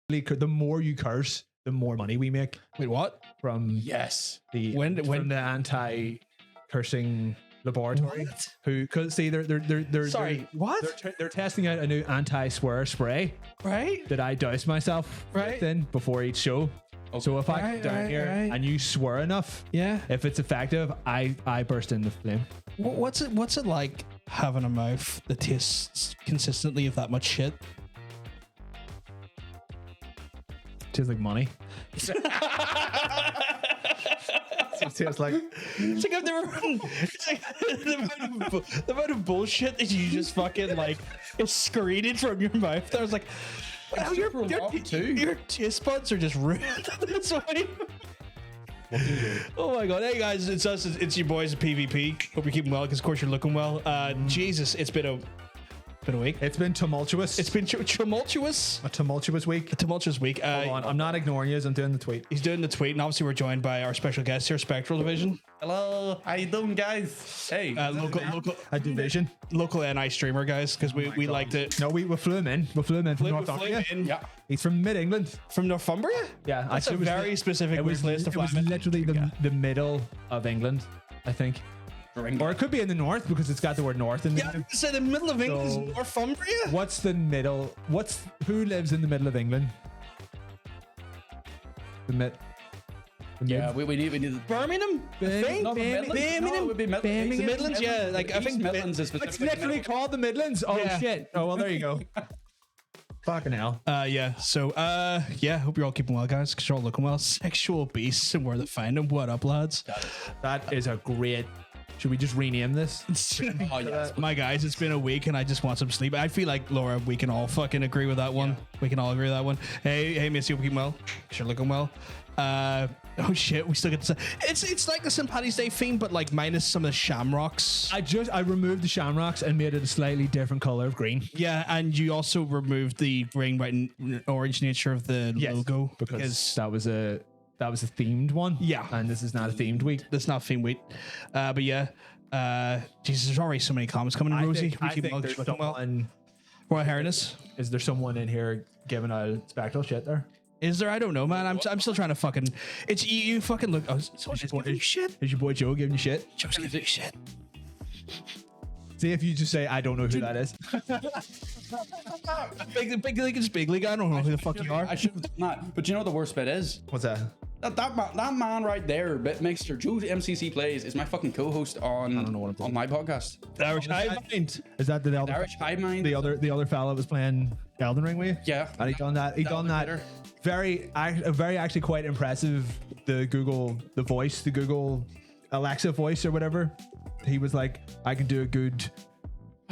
the more you curse, the more money we make Wait, what? from Yes. from the anti-cursing laboratory. What? Who? Because see, they're Sorry, what? they're testing out a new anti-swear spray Right? that I douse myself Right. in before each show. So if I come Right, down right, here right. and you swear enough, Yeah. if it's effective, I burst into flame. What's it like having a mouth that tastes consistently of that much shit? Tastes like money. It tastes like It's like I've never. It's like the amount of bullshit that you just fucking like excreted from your mouth. I was like, wow, your taste buds are just ruined. That's why. Oh my god! Hey guys, it's us. It's your boys at PvP. Hope you're keeping well, because of course you're looking well. Jesus, it's been a week. it's been tumultuous. It's been tumultuous. a tumultuous week. A tumultuous week. Hold on, I'm not ignoring you as I'm doing the tweet. He's doing the tweet, and obviously we're joined by our special guest here, Spectral Division, Hello. How you doing, guys? Hey. A division. local NI streamer, guys, because we like to. No, we flew him in. We flew him in from We flew Northumbria. him in. Yeah. He's from mid-England. From Northumbria? Yeah, That's a it was very specific It was, list to it was fly in. literally the middle of England, I think. Or it could be in the north because it's got the word north in Yeah, there. so the middle of England So- is Northumbria? What's the middle? Who lives in the middle of England? The mid. Yeah, we need the Birmingham? No, the Midlands. No, it would be The Midlands, yeah. Like, I think Midlands is It's specifically literally called the Midlands. Oh Yeah. shit! Oh well, there you go. Fucking hell. yeah. So, yeah. Hope you're all keeping well, guys, because you're all looking well. Sexual beasts and where to find them. What up, lads? That is a great. Should we just rename this? Oh yes. My guys, it's been a week and I just want some sleep. I feel like, Laura, we can all fucking agree with that one. We can all agree with that one. Hey, Missy, hope you're keeping well. You're looking well. Oh shit, we still get to say it's like the St. Paddy's Day theme, but like minus some of the shamrocks. I removed the shamrocks and made it a slightly different color of green. Yeah, and you also removed the green, white, and orange nature of the logo because that was a themed one. Yeah. And this is not a themed week. That's not theme week. But yeah, Jesus, there's already so many comments coming in, Rosie. I think there's someone. Royal Highness. Is there someone in here giving out spectral shit there? Is there? I don't know, man. I'm still trying to fucking. It's you fucking look. Oh, someone's just giving you shit. Is your boy Joe giving you shit? Joe's giving you shit. See if you just say I don't know who that is. Big league is big league. I don't know who the fuck you are. I should have done that. But you know what the worst bit is? What's that? That man right there, Bitmixer, Joe MCC Plays, is my fucking co-host on my podcast. Irish Hive Mind. Is that the Irish Hive Mind. the other fella was playing Elden Ring with you? Yeah. And he done that. He done that. Later. Very actually quite impressive. The Google Alexa voice or whatever. He was like, I can do a good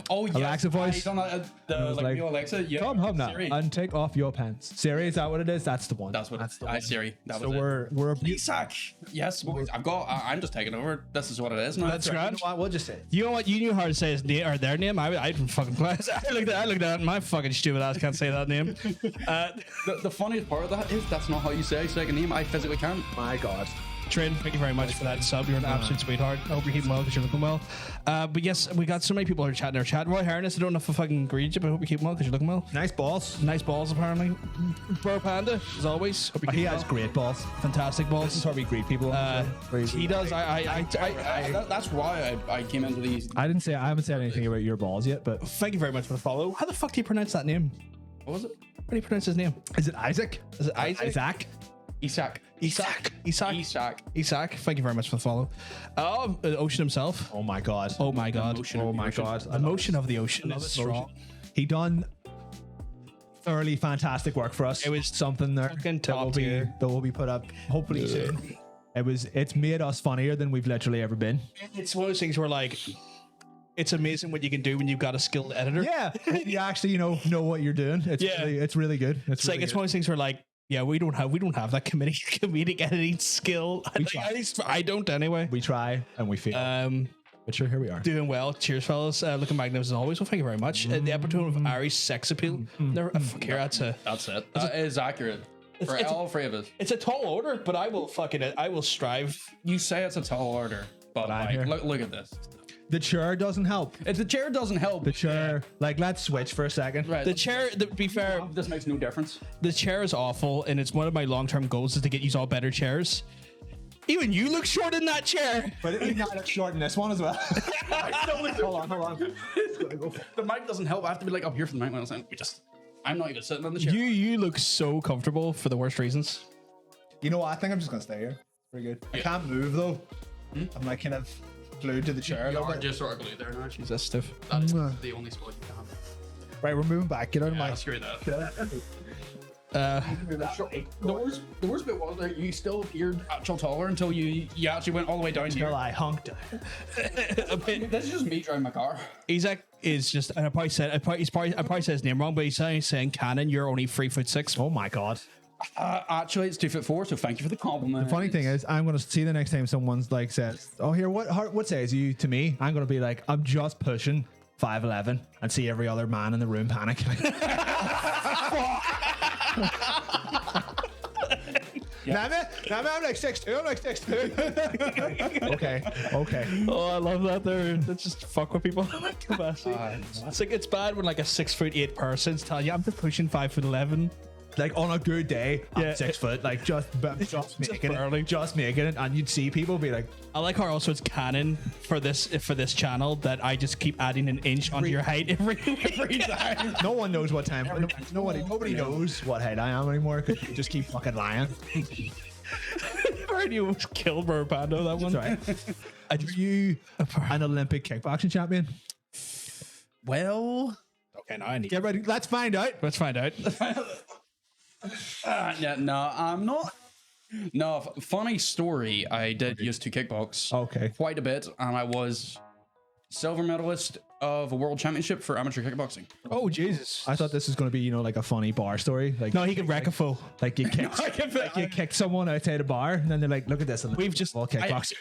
Oh yeah, Alexa voice. He's on the was like like, real Alexa. Yeah, come home now Siri. and take off your pants. Siri, is that what it is? That's the one. That's what That's the I one. Siri. That So was we're a Isak. Yes, boys. I'm just taking over. This is what it is now. That's right. You know what? We'll just say it. You know what? You knew how to say his name or their name. I didn't fucking class. I looked at it. My fucking stupid ass can't say that name. The funniest part of that is that's not how you say second name. I physically can't. My God. Trin, thank you very much for that sub. You're an absolute sweetheart. I hope you're keeping well because you're looking well. But yes, we got so many people who are chatting in our chat. Roy Harness, I don't know if I fucking agreed you, but I hope you're keeping well because you're looking well. Nice balls. Nice balls, apparently. Bro Panda, as always. Hope you're He keeping has well. great balls. Fantastic This balls. is how we greet people. He does. That's why I came into these. I haven't said anything about your balls yet, but Thank you very much for the follow. How the fuck do you pronounce that name? What was it? How do you pronounce his name? is it Isaac? Is it Isaac? Isaac? Isak. Isak. Thank you very much for the follow. Oh, Ocean himself. Oh my God. Oh my God. Oh my God. The motion of the ocean is strong. He done thoroughly fantastic work for us. It was something there fucking that top will be tier. that will be put up hopefully soon. It's made us funnier than we've literally ever been. It's one of those things where like it's amazing what you can do when you've got a skilled editor. Yeah, you actually know what you're doing. It's Yeah. it's really good. It's like it's one of those things where like yeah, we don't have that comedic editing skill. At least I don't anyway. we try and we fail. But sure, here we are. Doing well. Cheers, fellas. Looking magnificent as always. Well, thank you very much. The epitome of Irish sex appeal. Never, fuck here, that's it. That is accurate. For it's- all three of us. It's a tall order, but I will strive. You say it's a tall order, but I'm like, here. look at this. The chair doesn't help. If the chair doesn't help. The chair, like, let's switch for a second. Right. The chair, to be fair, This makes no difference. the chair is awful, and it's one of my long-term goals is to get you all better chairs. Even you look short in that chair. But it's not short in this one as well. Hold on. The mic doesn't help. I have to be like up here for the mic when I'm saying, I'm not even sitting on the chair. You look so comfortable for the worst reasons. You know what? I think I'm just gonna stay here. Pretty good. I can't move though. I'm like kind of glued to the chair. You are just sort of glued there now. Is that stiff? That is the only spot you can have. Right, we're moving back. Get out of my. Screw that. Uh, The worst bit was that you still appeared actual taller until you actually went all the way down here. Until I hunked. This is just me driving my car. Isaac is just, and I probably said his name wrong, but he's saying Cannon, you're only 3'6". Oh my god. Actually, it's 2'4", so thank you for the compliment. The funny thing is, I'm gonna see the next time someone's like says, "Oh, here, what size are you?" to me, I'm gonna be like, "I'm just pushing 5'11", and see every other man in the room panic. Nah, man, I'm like 6'2". I'm like 6'2". Okay. Oh, I love that. That's just fuck with people. It's like it's bad when like a 6'8" person's telling you I'm pushing 5'11". Like on a good day, Yeah. I'm 6 foot, like just making it, and you'd see people be like, I like how also it's canon for this channel that I just keep adding an inch onto your height every time. no one knows what time. Nobody knows what height I am anymore because you just keep fucking lying. I already almost killed Burpando that one. Sorry. Are you an Olympic kickboxing champion? Well, okay, now I need. Get ready. Let's find out. Let's find out. Yeah, no, I'm not. No, funny story. I did used to kickbox. Okay. Quite a bit, and I was silver medalist of a world championship for amateur kickboxing. Oh Jesus! I thought this was going to be, like a funny bar story. Like, No, he can wreck a fool. like you kicked someone outside a bar, and then they're like, "Look at this." And We've just- all kickboxing.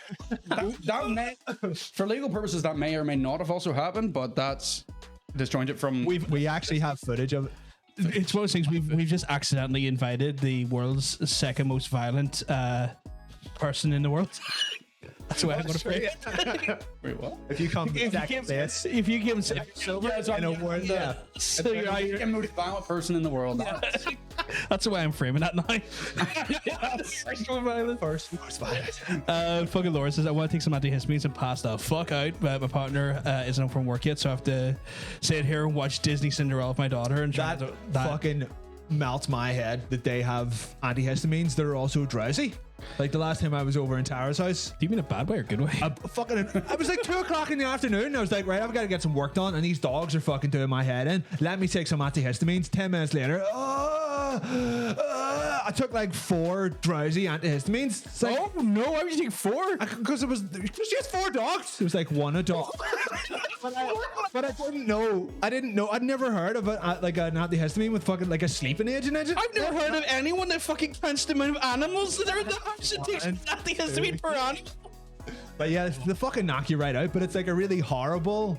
That may, for legal purposes, that may or may not have also happened, but that's disjointed from. We actually have footage of it. It's one of those things we've just accidentally invited the world's second most violent person in the world. That's the way I'm going to phrase it. Wait, what? If you come If you give him silver, in a word, yeah. so you're out, The most violent person in the world. that's the way I'm framing that now. First most violent. Fucking Laura says I want to take some antihistamines and pass the fuck out, but my partner isn't home from work yet, so I have to sit here and watch Disney Cinderella with my daughter. And That fucking melts my head that they have antihistamines that are also drowsy. Like the last time I was over in Tara's house, Do you mean a bad way or good way? I was like 2 o'clock in the afternoon. I was like, right, I've got to get some work done, and these dogs are fucking doing my head in. Let me take some antihistamines. 10 minutes later, I took like 4 drowsy antihistamines. It's like, Oh no! Why would you take 4? because it was just 4 dogs. It was like 1 a dog. but I didn't know. I'd never heard of like an antihistamine with fucking like a sleeping agent in it. I've never heard of anyone that fucking counts the amount of animals that are in the house and takes antihistamine per animal. But yeah, they fucking knock you right out. But it's like a really horrible.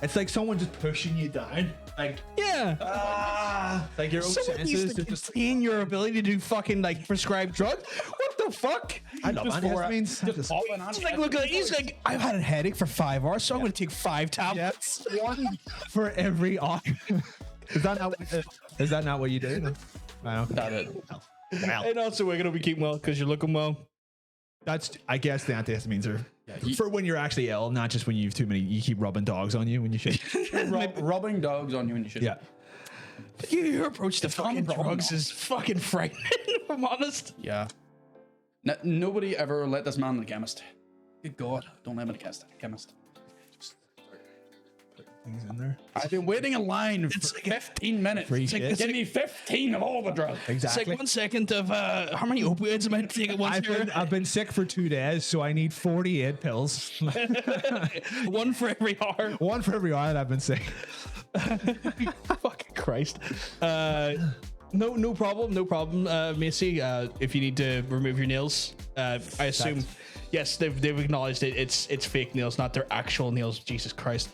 It's like someone just pushing you down. Like, Yeah. like your own Someone needs senses to just. contain your ability to do fucking like prescribed drugs. What the fuck? I love antihistamines. He's like, look, he's like, I've had a headache for 5 hours, so I'm going to take 5 tablets. One for every hour. Is that not what you do? Wow. That it. Well, And also, we're going to be keeping well because you're looking well. I guess the antihistamines are for when you're actually ill, not just when you have too many. You keep rubbing dogs on you when you should. Rubbing dogs on you when you should. Yeah. Your approach to fucking problem. drugs is fucking frightening, if I'm honest. Yeah. Nobody ever let this man in the chemist. Good God, don't let him in the chemist. Things in there. I've been waiting in line for 15 minutes. Free It's like, shit. give me 15 of all the drugs. It's Exactly. like 1 second of how many opioids am I taking at once here? I've been sick for 2 days, so I need 48 pills. 1 for every hour. 1 for every hour that I've been sick. Fucking Christ. No problem, Macy. If you need to remove your nails, I assume, yes, they've acknowledged it. It's fake nails, not their actual nails. Jesus Christ.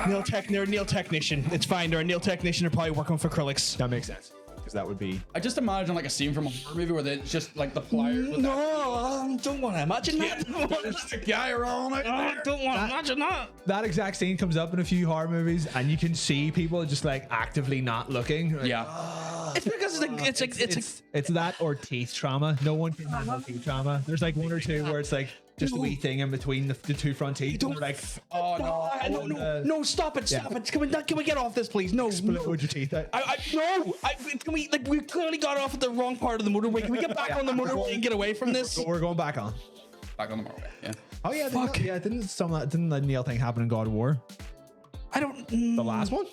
They're a nail technician. It's fine. They're a nail technician. They're probably working with acrylics. That makes sense. because that would be. I just imagine like a scene from a horror movie where it's just like the pliers. with No, don't want to imagine that. There's a guy around it. I don't want to imagine that. That exact scene comes up in a few horror movies, and you can see people just like actively not looking. Like, Yeah. It's because it's that or teeth trauma. No one can handle teeth trauma. There's like one or two where it's like just a wee thing in between the two front teeth. And they're like, Oh no. no, stop it. Can we get off this, please? No. explode your teeth out. Can we, like, we clearly got off at the wrong part of the motorway. Can we get back on the motorway and get away from this? We're going back on. Back on the motorway. Yeah. Oh yeah, Fuck. didn't the Neil thing happen in God of War? I don't. The last one?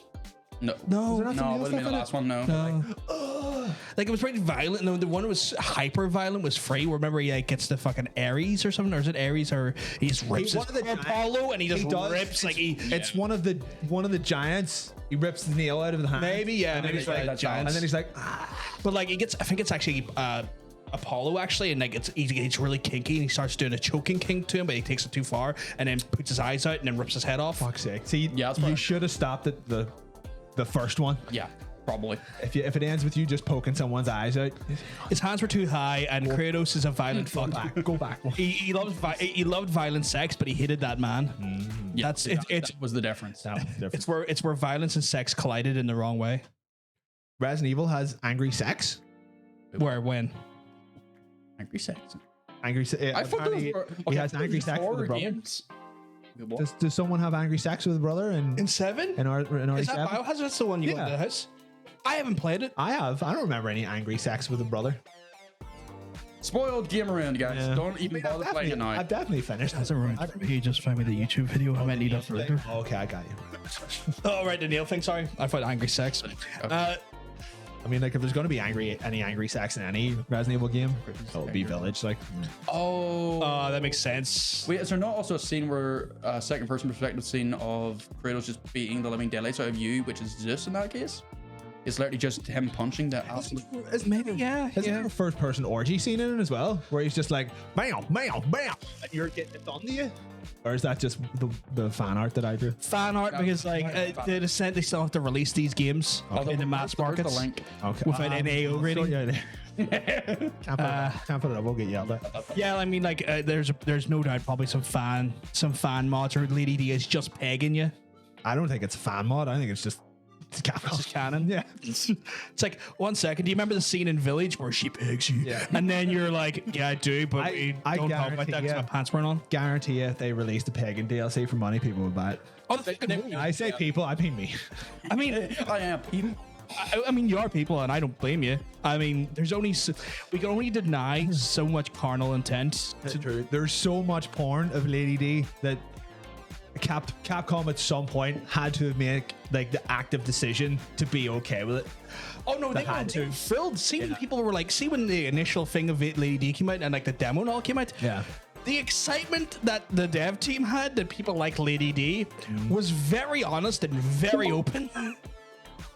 No. No. there not some No, Neil wouldn't be stuff the in it? last one. No. Like, it was pretty violent. No, the one that was hyper violent was Free. Remember, he like gets the fucking Ares or something, or is it Ares? Or he just rips one of the Apollo, and he just does. rips like he. It's one of the giants. He rips the nail out of the hand. Maybe, yeah. And then Maybe he's like, that giants. and then he's like, But like, he gets. I think it's actually Apollo actually, and like he's really kinky, and he starts doing a choking kink to him, but he takes it too far, and then puts his eyes out, and then rips his head off. fuck's sake. See, Yeah, that's you fine. should have stopped at the first one. Yeah. Probably. If it ends with you just poking someone's eyes out, His hands were too high, and Kratos is a violent fuck. go back. He loved violent sex, but he hated that man. Yeah, That's it. It's that was the difference. That was different. it's where violence and sex collided in the wrong way. Resident Evil has angry sex. Where when? Angry sex. Angry. I thought those Apparently were he has angry sex with horror a brother. games. What? Does someone have angry sex with a brother In Seven? in Is that RE7? Biohazard? That's the one you go Yeah. into the house. I haven't played it. I have. I don't remember any angry sex with a brother. Spoiled game around, guys. Yeah. Don't even bother playing it now. I've definitely finished. That's alright. He just found me the YouTube video. I might need that later. Okay, I got you. Oh, right, the Neil thing. Sorry, I thought angry sex. I mean, like, if there's going to be any angry sex in any Resident Evil game, it'll be Village. Like, Oh. That makes sense. Wait, is there not also a scene where a second person perspective scene of Kratos just beating the living daylights out of you, which is Zeus in that case? It's literally just him punching the absolute. Maybe, yeah. isn't there a first person orgy scene in it as well, where he's just like, bam, bam, bam, and you're getting it done to you? Or is that just the fan art that I drew? Fan art, because like they still have to release these games in the mass There's markets the link. Okay. without an AO rating. Can't put it up. We'll get yelled at. Yeah, I mean, like there's no doubt probably some fan mods or Lady D is just pegging you. I don't think it's a fan mod. I think it's just It's just canon. Yeah. It's like, 1 second. Do you remember the scene in Village where she pegs you? Yeah. And then you're like, yeah, I do, but we I don't talk about guarantee that because you. my pants weren't on. Guarantee you, if they released a pagan DLC for money, people would buy it. Oh, the fucking movie. I say people, I mean me. I mean, I am people. I mean, you are people, and I don't blame you. I mean, we can only deny so much carnal intent. True. There's so much porn of Lady D that Capcom at some point had to make like the active decision to be okay with it. Oh no, they had to. filled. See when people were like, see when the initial thing of it, Lady D came out and like the demo and all came out. Yeah. The excitement that the dev team had that people like Lady D was very honest and very open.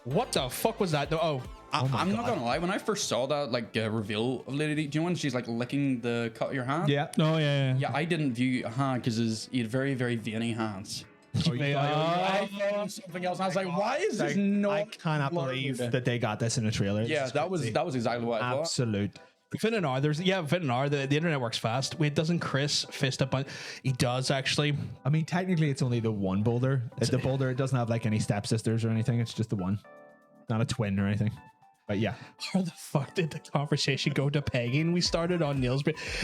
What the fuck was that? Oh, I'm not gonna lie. When I first saw that like reveal of Lady D, do you know when she's like licking the cut of your hand? Yeah. oh yeah. Yeah, I didn't view a hand because he had very, very veiny hands. I thought something else. And I was like, why is this not? I cannot believe that they got this in a trailer. Yeah, It's that was exactly what I thought. absolute. Fin and R, Fin and R, the internet works fast. Wait, doesn't Chris fist up on? He does actually. I mean, technically, it's only the one boulder. It's the boulder. It doesn't have like any stepsisters or anything. It's just the one, not a twin or anything. But yeah, How the fuck did the conversation go to pegging? We started on Neil's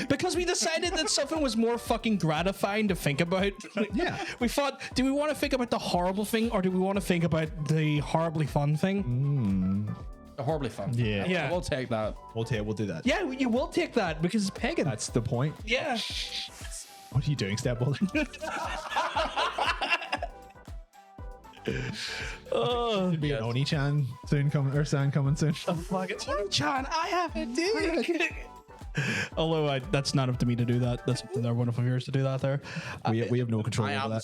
because we decided that something was more fucking gratifying to think about. Yeah. We thought, do we want to think about the horrible thing or do we want to think about the horribly fun thing? Horribly fun. Yeah. Yeah. We'll take that. we'll do that. Yeah, you will take that because it's pagan. That's the point. Yeah. What are you doing, step boulder? Be an Oni-chan soon coming soon. Fuck it. John, I have a dick. Although that's not up to me to do that. That's up to our wonderful viewers to do that there. We have no control I am over the that.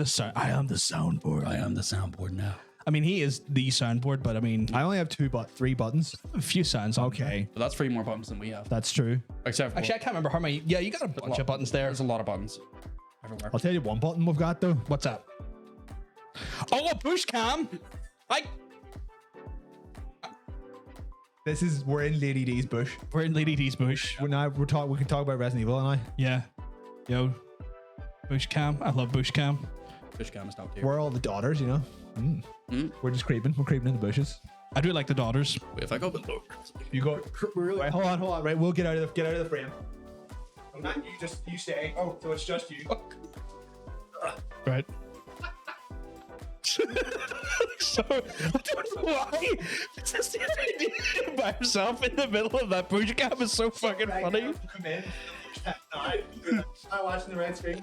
soundboard. I am the soundboard. I am the soundboard now. I mean, he is the soundboard, but I mean, I only have three buttons. a few sounds. On there. Okay, But that's 3 more buttons than we have. that's true. Except for Actually, I can't remember how many. Yeah, you got a bunch of buttons there. there's a lot of buttons everywhere. I'll tell you one button we've got though. What's that? Oh, a push cam. We're in Lady D's bush. We're in Lady D's bush. We can talk about Resident Evil and Yeah. Yo. Bush cam. I love bush cam. Fish cam is top tier. we're all the daughters, you know. We're just creeping. We're creeping in the bushes. I do like the daughters. Wait, if I go a bit lower. You go. Right, hold on. Right, we'll get out of the frame. I'm not. You stay. Oh, so it's just you. Right. So I don't know why. Just by himself in the middle of that bush cam is so fucking funny. Come in. I'm watching the red screen.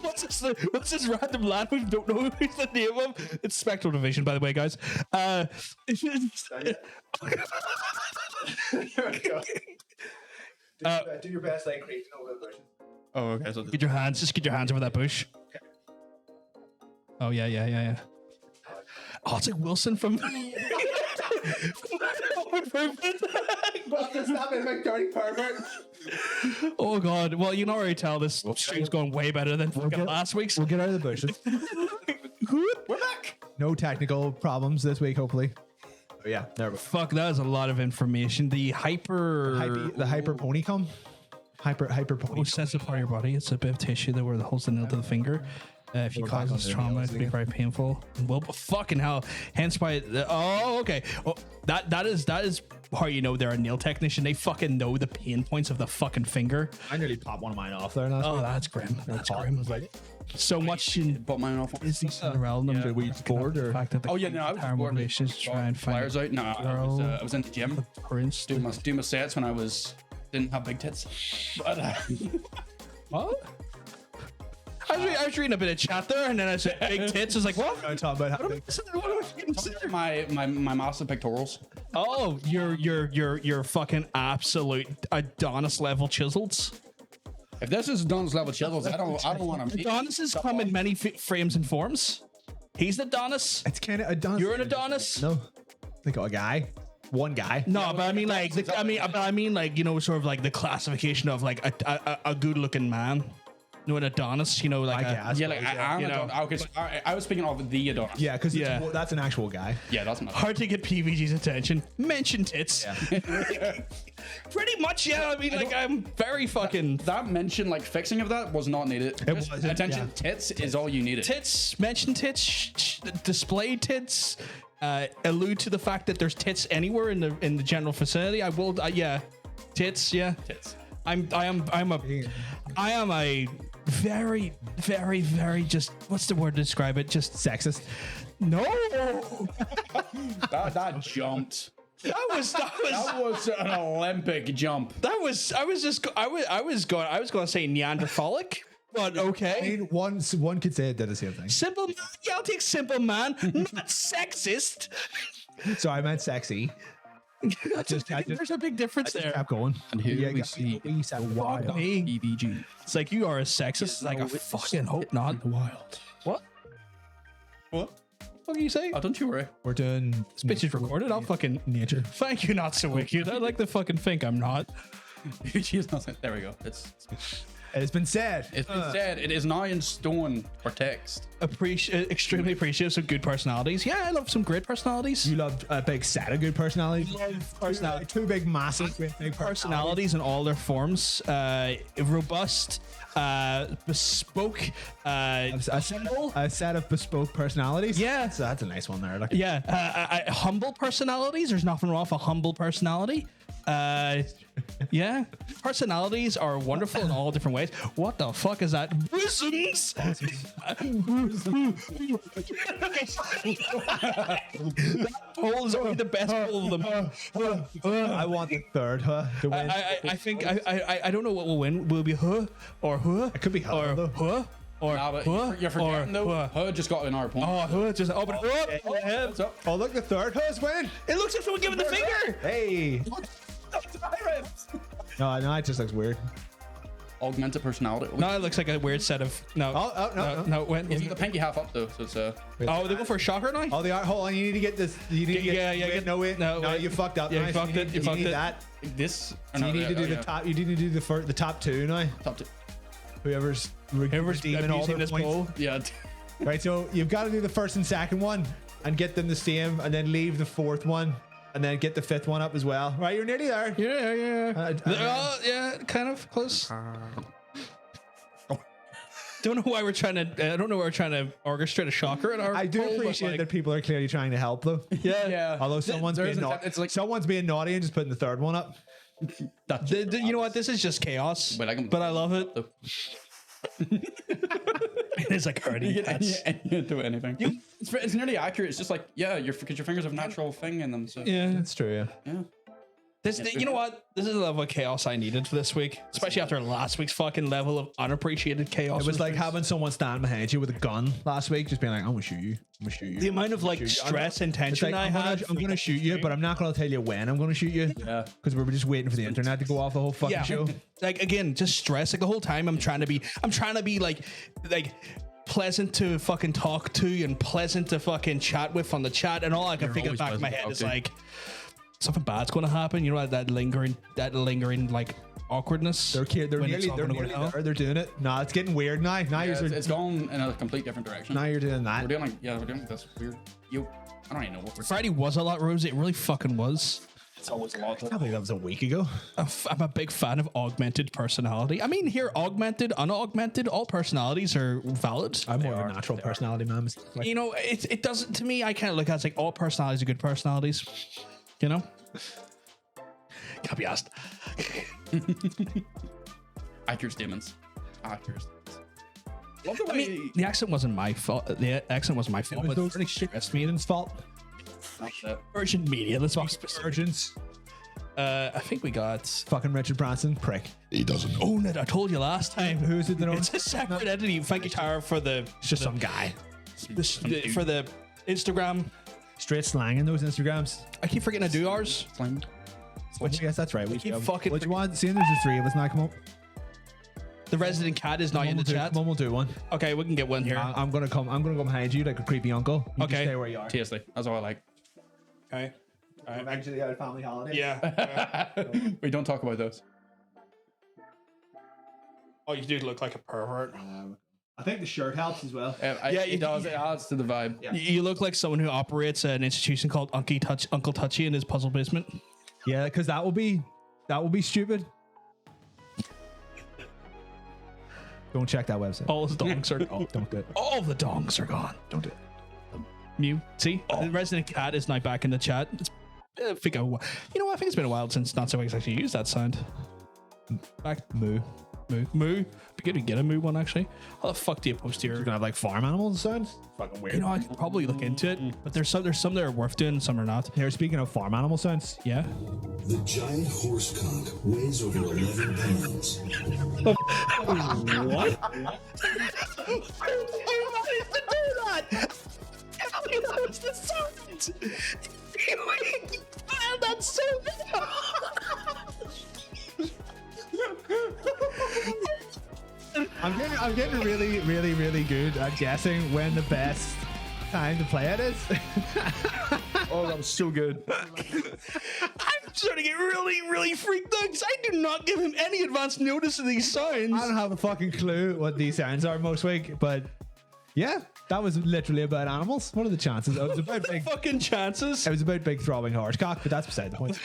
What's this random lad we don't know who's the name of? It's Spectral Division, by the way, guys. There we go. Do your best, like creeping over the bushes. Oh, okay. So Get your hands over that bush. Okay. Oh yeah. Oh, it's like Wilson from Stop it, my dirty pervert. Oh god. Well, you can already tell this stream's going way better than fucking last week's. We'll get out of the bushes. we're back. No technical problems this week, hopefully. Oh yeah, there we go. Fuck, that is a lot of information. The hyper ponycomb. Hyper pony. most sensitive part of your body. It's a bit of tissue that where the holds the nail to the finger. If you We're cause back this on the trauma, nails it can be again. very painful. Well, fucking hell. Hence why. Oh, okay. Oh, that is how you know they're a nail technician. They fucking know the pain points of the fucking finger. I nearly popped one of mine off there. Oh, that's grim. That's grim. So much in Bought mine off. is the Cinderella. Did we bored or? The fact that the Oh yeah, no, I was entire bored. motivation is to try and find Flyers out. No, I was in the gym prince. doing my sets when I didn't have big tits. But What? I was reading a bit of chat there, and then I said big tits. I was like, what? I talk about how big. What am I considering? my massive pectorals. Oh, you're fucking absolute Adonis level chisels. If this is Don's level chisels, I don't want to. Adonis come in many frames and forms. He's an Adonis. It's kind of Adonis. You're an Adonis. No, like a guy, one guy. No, but I mean like, you know, sort of like the classification of like a good looking man. No, an Adonis, you know, like I guess. Yeah, like I'm you know. Adonis. Okay, so I was speaking of the Adonis. Yeah, because Yeah. that's an actual guy. Yeah, that's not. hard to get PVG's attention. Mention tits. Pretty much, yeah. I mean, like I'm very fucking That mention, like fixing of that, was not needed. Just wasn't, attention, yeah. tits is all you needed. tits. Mention tits. Display tits. Allude to the fact that there's tits anywhere in the general vicinity. I will. Yeah, tits. Yeah. Tits. I am a very, very, very just what's the word to describe it? Just Sexist. no. That jumped. That was That was an Olympic jump. I was going to say Neanderthalic, but I okay. mean, one could say it did the same thing. Simple man. Yeah, I'll take simple man. Not sexist. So I meant sexy. There's a big difference there. Kept going. And here Yeah, we got- see we said wild. Me. EVG. It's like you are a sexist. It's like I fucking hope not. Wild. What? What? What can you say? Oh, don't you worry. We're doing Bitch is recorded. I'll fucking nature. thank you. Not so wicked. I like to fucking think I'm not. EVG is not. There we go. It's been said. It's been said. It is now in stone or text. Extremely appreciative of good personalities. Yeah, I love some great personalities. You love a big set of good personalities. personality. Two big, massive, big personalities. Personalities in all their forms. Robust, bespoke, A set of bespoke personalities. Yeah. So that's a nice one there. Like, yeah, humble personalities. There's nothing wrong with a humble personality. Yeah, personalities are wonderful in all different ways. What the fuck is that? Bosoms. That poll is only the best poll of them. I want the third to win. I think I don't know what will win. Will it be or It could be huh, or though. or Nah, but you're forgetting though. Hud just got an hour point. just but What's up? Oh, look, the third who's winning. it looks like someone giving the finger. Hey. No, it just looks weird. Augmented personality. No, it looks like a weird set of no. No. It went. It's the pinky half up though, so it's Oh, they go for a shocker now. Oh, they are. Hold on, you need to get this. You need to get. get- No, wait. no, No, wait. you fucked up. Yeah, you Nice. fucked it, you You fucked need it. that. this. So you need to do the top. You need to do the top two now. top two. Whoever's Whoever's redeeming all abusing their this points. poll. Yeah. Right, so you've got to do the first and second one and get them the same, and then leave the fourth one and then get the 5th one up as well. Right, you're nearly there. Yeah, kind of close. Don't know why we're trying to. I don't know why we're trying to orchestrate a shocker in our. I do poll, but, appreciate like, that people are clearly trying to help, though. Yeah. Although someone's being naughty, it's like someone's being naughty and just putting the 3rd one up. You know what? This is just chaos, But but I love it. It's like hurting. You can't do anything. It's nearly accurate. It's just like because your fingers have natural thing in them. So Yeah, That's true. Yeah. you know what? This is the level of chaos I needed for this week, especially after last week's fucking level of unappreciated chaos. It was like having someone stand behind you with a gun last week, just being like, "I'm gonna shoot you. I'm gonna shoot you." the amount of like stress and It's tension like, I had. I'm gonna shoot you, but I'm not gonna tell you when I'm gonna shoot you. Yeah. Because we were just waiting for the internet to go off the whole fucking show. Like again, just stress. Like the whole time, I'm trying to be like pleasant to fucking talk to and pleasant to fucking chat with on the chat, and all I can You're think in the always back of my pleasant to head talk is to. like something bad's going to happen. You know, that lingering like awkwardness. They're when it's nearly all gonna go to hell. there. They're doing it. No, it's getting weird now. Now Yeah, you're it's gone in a complete different direction. now you're doing that. We're doing this weird. I don't even know what we're. Friday was a lot, Rose. It really fucking was. It's always a lot. I think that was a week ago. I'm a big fan of augmented personality. I mean, here, augmented, unaugmented, all personalities are valid. I'm more of a natural personality, man. Like, You know, it doesn't, to me, I kind of look at it as like all personalities are good personalities. You know? Can't be asked. Accurate statements. Accurate statements. Love the way. I mean, the accent wasn't my fault. The accent wasn't my fault, but it really stressed me. Aiden's fault. That's it. Virgin Media, let's be specific. Urgents. I think we got. Fucking Richard Branson, prick. He doesn't know. Own it. I told you last time. Who is it that owns? It's a separate entity. Thank you, Tara, for the. It's just some guy. For the Instagram. Straight slang in those Instagrams. I keep forgetting to do ours. Slang. Which I guess that's right. keep fucking Which one? Seeing there's just 3 of us now. Come on. The resident cat is not in the chat. Come on, we'll do one. Okay, we can get one here. I'm gonna come behind you like a creepy uncle. You Okay. just stay where you are. Tasty. That's all I like. Okay. I'm actually got a family holiday. Yeah. We don't talk about those. Oh, you do look like a pervert. I think the shirt helps as well. Yeah, It does. It adds to the vibe. Yeah. You look like someone who operates an institution called Uncle Touchy in his puzzle basement. Yeah, because that will be stupid. Don't check that website. All the dongs are gone. Don't do it. All the dongs are gone. Don't do it. Mew. See, the resident cat is now back in the chat. It's, I think you know what? I think it's been a while since Not So Wigs actually used that sound. Back Moo. moo. Be good to get a moo one actually. How the fuck do you post You're your? gonna have like farm animals sounds. Fucking weird. You know, I could probably look into it, but there's some that are worth doing, some are not. Here, speaking of farm animal sounds, Yeah. The giant horse conch weighs over 11 pounds. What? You managed to do that! Tell me that was the sound! Man, that's so I'm getting really good at guessing when the best time to play it is. Oh, that was so good. I'm starting to get really freaked out because I do not give him any advance notice of these sounds. I don't have a fucking clue what these sounds are most week, but yeah, that was literally about animals. What are the chances? It was about big. Fucking chances. It was about big throbbing horse cock, but that's beside the point.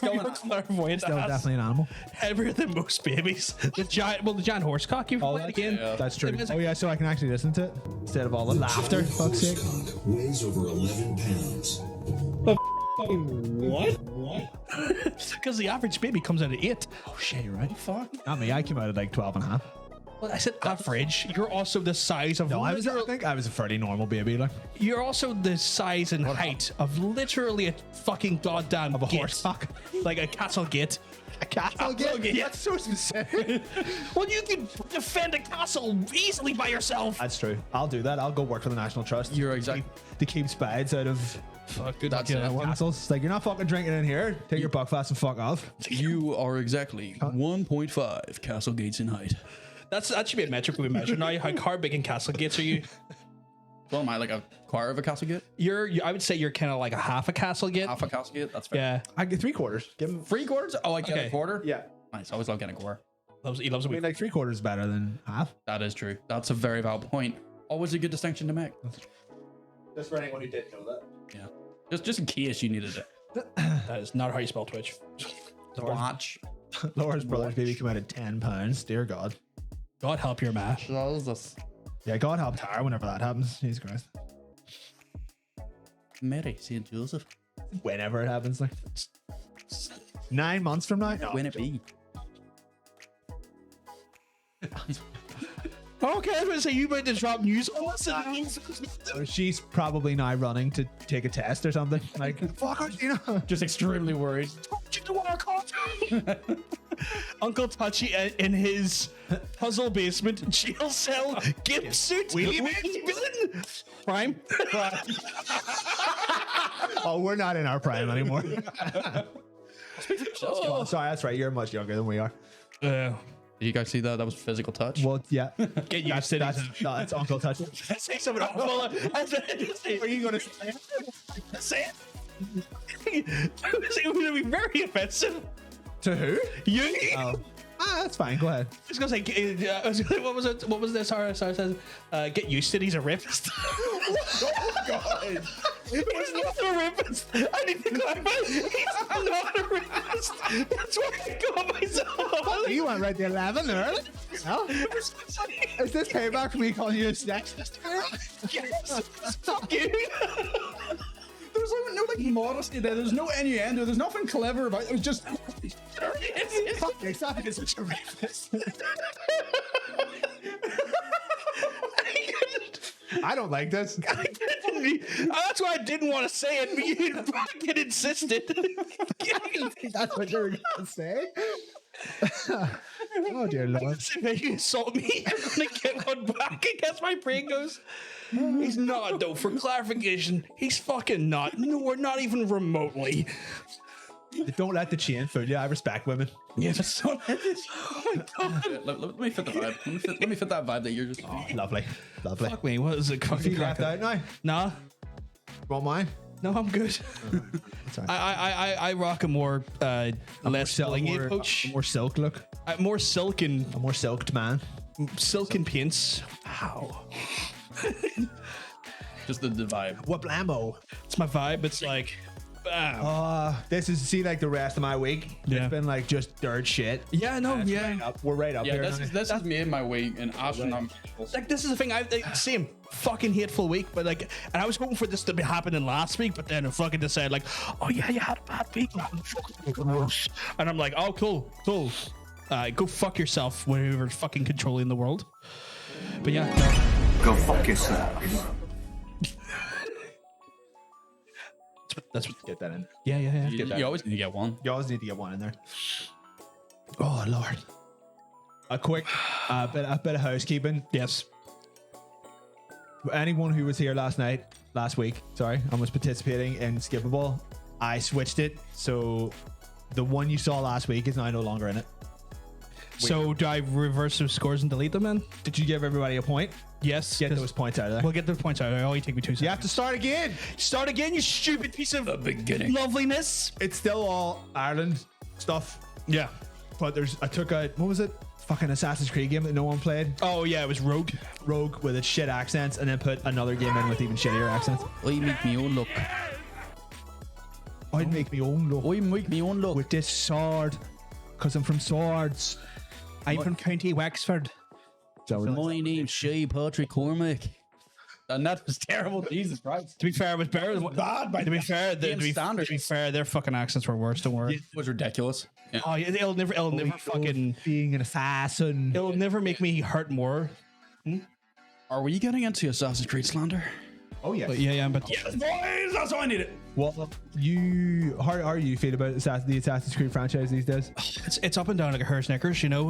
You're clairvoyant Still ass. definitely an animal. Heavier than most babies. The giant horsecock you've played again. That's true. It was- Oh yeah, so I can actually listen to it instead of all the laughter. Giant Fuck's sake. horse conch weighs over 11 pounds. Because the average baby comes out at 8. Oh shit, you're right. Fuck. Not me. I came out at like 12 and a half. Well, I said average. You're also the size of. No, I think I was a fairly normal baby. Like You're also the size and height of literally a fucking goddamn of a git. horse cock. Like a castle git. A castle gate? That's so specific. Well, you can defend a castle easily by yourself. That's true. I'll do that. I'll go work for the National Trust. You're exactly. To keep spies out of Fuck, good That's luck, it. yeah. castles. It's like, you're not fucking drinking in here. Take your buckfast and fuck off. You are exactly 1.5 castle gates in height. That should be a metric we measure now. How big in castle gates are you? Well, am I like a quarter of a castle gate? I would say you're kind of like a half a castle gate. Half a castle gate? That's fair. Yeah. I get 3/4. Give him. 3/4? Oh, I get Okay. a quarter? Yeah. Nice. I always love getting a quarter. He loves a I mean, wee. like 3/4 is better than half. That is true. That's a very valid point. Always a good distinction to make. Just for anyone who didn't know that. Yeah. Just in case you needed it. That is not how you spell Twitch. Watch. Laura's brother's baby came out at £10. Dear God. God help your math. Jesus. Yeah, God help Tara whenever that happens. Jesus Christ. Mary St. Joseph. Whenever it happens, like 9 months from now. No. When it be? Okay, I was gonna say you might just drop news on us. So she's probably now running to take a test or something. Like, fuck, Argentina. Just extremely worried. Uncle Touchy in his puzzle basement jail cell gimp suit. Wheelie villain. Prime. Oh, we're not in our prime anymore. Oh, sorry, that's right. You're much younger than we are. Did you guys see that? That was physical touch. Well, yeah. Get used to it. That's Uncle Touch. Say something awful. Are you going to Say it. It would be very offensive. To who? You. Oh. That's fine. Go ahead. I was gonna say, what was it? What was this? Sorry, says, get used to it. He's a rapist. Oh, God. He's not a rapist. I need to clarify. He's not a rapist. That's why I got myself. You went right to 11 early. No? Is this payback for me calling you a sexist? Yes. Fuck you. There's no like modesty there. There's no innuendo. There's nothing clever about it. It was just. Fuck, exactly. It's such a rapist. I don't like this. That's why I didn't want to say it, but you fucking insisted. That's what you were going to say? Oh, dear Lord. If you insult me, I'm going to get one back. I guess my brain goes, he's not, though. For clarification, he's fucking not. No, we're not even remotely. Don't let the chain fool you. I respect women. Yeah, that's so. Oh my god. Let me fit the vibe. Let me fit that vibe that you're just. Oh, lovely. Lovely. Fuck me. What is it? You left out now? Nah. Want mine? No, I'm good. Sorry. I rock a more less blingy approach. More silk look. More silken. A more silked man. Silken paints. Wow. Just the vibe. What blammo? It's my vibe. It's like, bam. This is, see, like the rest of my week. Yeah. It's been like just dirt shit. Yeah, no, It's yeah. right up. We're right up Yeah, here. this has made my week an astronomical. Like, this is the thing. Same fucking hateful week, but like, and I was hoping for this to be happening last week, but then I fucking decided like, oh yeah, you had a bad week, man. And I'm like, oh cool. Go fuck yourself, whoever's fucking controlling the world. But yeah, no. Go fuck yourself. That's what, get that in. Yeah. You always need to get one. You always need to get one in there. Oh, Lord. A quick bit of housekeeping. Yes. Anyone who was here last week, and was participating in Skippable, I switched it. So the one you saw last week is now no longer in it. So do I reverse those scores and delete them then? Did you give everybody a point? Yes. Get those points out of there. We'll get the points out. It'll only take me 2 seconds. You have to start again. Start again, you stupid piece of beginning. loveliness. It's still all Ireland stuff, Yeah. but I took out, what was it? Fucking Assassin's Creed game that no one played. Oh yeah, it was Rogue. Rogue with its shit accents, and then put another game in with even shittier accents. I make me own look. I'd make me own look I make me own look. with this sword, because I'm from swords. I'm from County Wexford. So My name's Shay Patrick Cormac. And that was terrible. Jesus Christ. To be fair, it was better than Bad, by to be fair, standards. to be fair, their fucking accents were worse. Don't worry. It was ridiculous. Yeah. Oh, yeah, it'll never fucking. being an assassin. It'll never make me hurt more. Are we getting into Assassin's Creed slander? Oh yeah. But yeah, but Boys, that's all I needed. Well, how are you feel about the Assassin's Creed franchise these days? it's up and down like a hair's knickers, you know.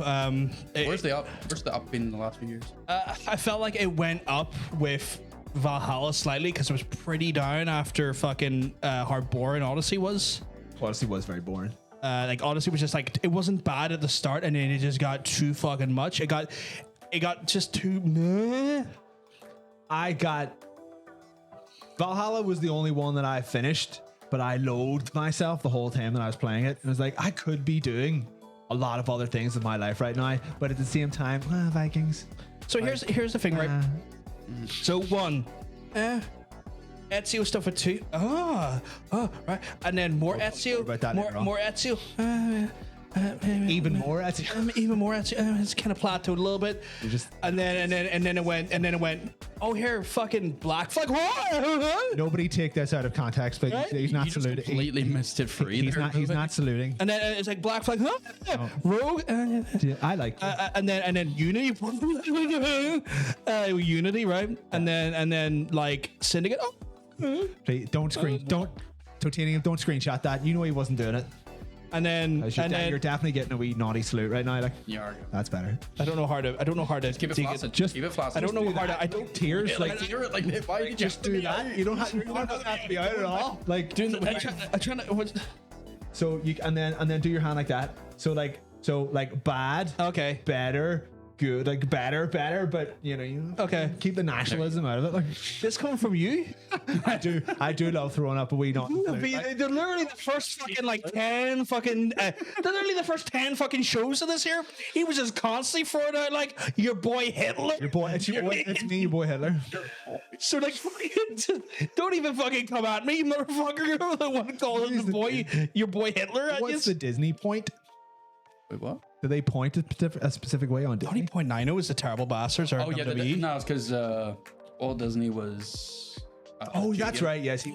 Where's the up? Where's the up been in the last few years? I felt like it went up with Valhalla slightly because it was pretty down after fucking how boring Odyssey was. Odyssey was very boring. Like Odyssey was just like, it wasn't bad at the start, and then it just got too fucking much. It got just too meh. Valhalla was the only one that I finished, but I loathed myself the whole time that I was playing it. It was like, I could be doing a lot of other things in my life right now, but at the same time, Vikings. So here's the thing, right? So one, Ezio stuff with 2. Right. And then more Ezio. about that later on. More Ezio. Even more Ezio. Even more Ezio. It's kind of plateaued a little bit. And then it went. Oh, here, fucking Black Flag. Nobody take this out of context, but Right? he's not You just saluting. completely missed it free. He's not saluting. And then it's like Black Flag. Rogue. Yeah, I like it. And then Unity. Unity, right? And then like Syndicate. Please, don't Titanium, don't screenshot that. You know he wasn't doing it. And then You're definitely getting a wee naughty salute right now. Like, Yeah, that's better. I don't know how to keep it take flaccid. Just- keep it flaccid. I don't know how to. I don't. Tears, Like, why did you just do that. You don't have to be out at all. Like, I'm trying to. so you and then do your hand like that. So like bad, Okay. better, good, like better, but you Okay. keep the nationalism out of it. Like, This coming from you? I do love throwing up a wee not. They're literally the first fucking like 10 fucking. They're literally the first 10 fucking shows of this here. He was just constantly throwing out like your boy Hitler. Your boy, it's me, your boy Hitler. So like, fucking, don't even fucking come at me, motherfucker. You're the one calling the boy your boy Hitler. What's the Disney point? Wait, what? Do they point a specific way on Disney? 20.90 is the terrible bastards. Or Oh yeah, WWE. no, it's because Walt Disney was. Oh, that's right. Yes, he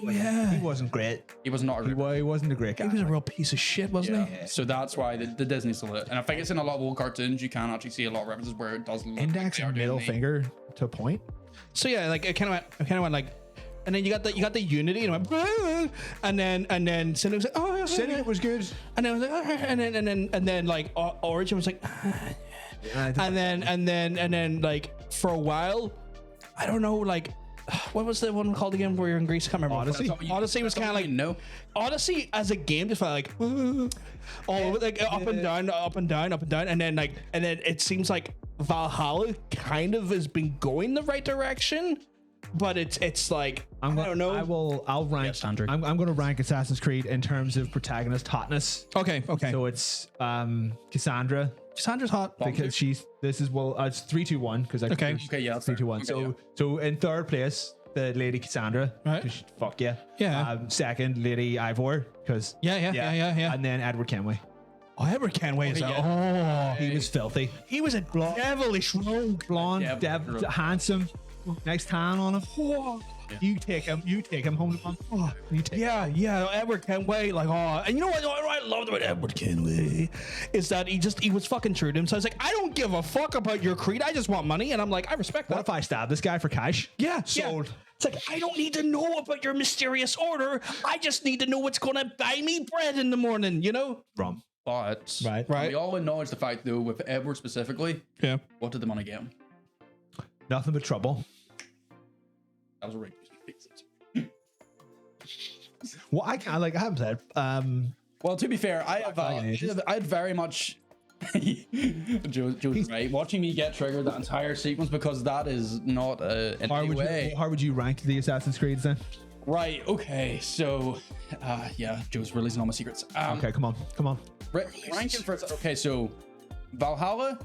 wasn't great. He was not a great. He wasn't a great guy. He was a real piece of shit, wasn't he? So that's why the Disney salute. And I think it's in a lot of old cartoons. You can actually see a lot of references where it does look Index like they are and doing middle the- finger to a point. So yeah, like it kind of went like, and then you got the Unity and it went, and then Syndicate was like, oh, yeah, Syndicate was good. and then it was like, and then like Origin was like, and then like for a while, I don't know, like what was the one called again where you're in Greece? I can't remember. Odyssey? Odyssey was kind of like no. Odyssey as a game just felt like all like up and down, and then it seems like Valhalla kind of has been going the right direction, but it's like I don't know. I'll rank. Yes, Andrew. I'm going to rank Assassin's Creed in terms of protagonist hotness. Okay. So it's Cassandra Cassandra's hot. because it's 3-2-1 because I Okay. Okay, yeah, that's 3-2-1. fair. Okay, So in third place the lady Cassandra. Right. 'Cause fuck yeah. Yeah. Second lady Ivor because Yeah. And then Edward Kenway. Oh, Edward Kenway is He was filthy. he was a devilish rogue. Blonde, Yeah, handsome, nice tan on him. You take him home. Yeah, Edward Kenway, like, and you know what I loved about Edward Kenway is that he was fucking true to him. So I was like, I don't give a fuck about your creed, I just want money, and I'm like, I respect What that. if I stab this guy for cash? Yeah, Sold. yeah. It's like, I don't need to know about your mysterious order. I just need to know what's gonna buy me bread in the morning, you know? Rum. But Right. Right. we all acknowledge the fact though with Edward specifically, Yeah. what did the money get him? Nothing but trouble. That was a ring. Well, I haven't said. Well, to be fair, I'd very much. Joe's right. Watching me get triggered that entire sequence because that is not in any way. How would you rank the Assassin's Creeds then? Right. Okay. So, yeah, Joe's releasing all my secrets. Okay, come on. Ranking first. Okay, so Valhalla.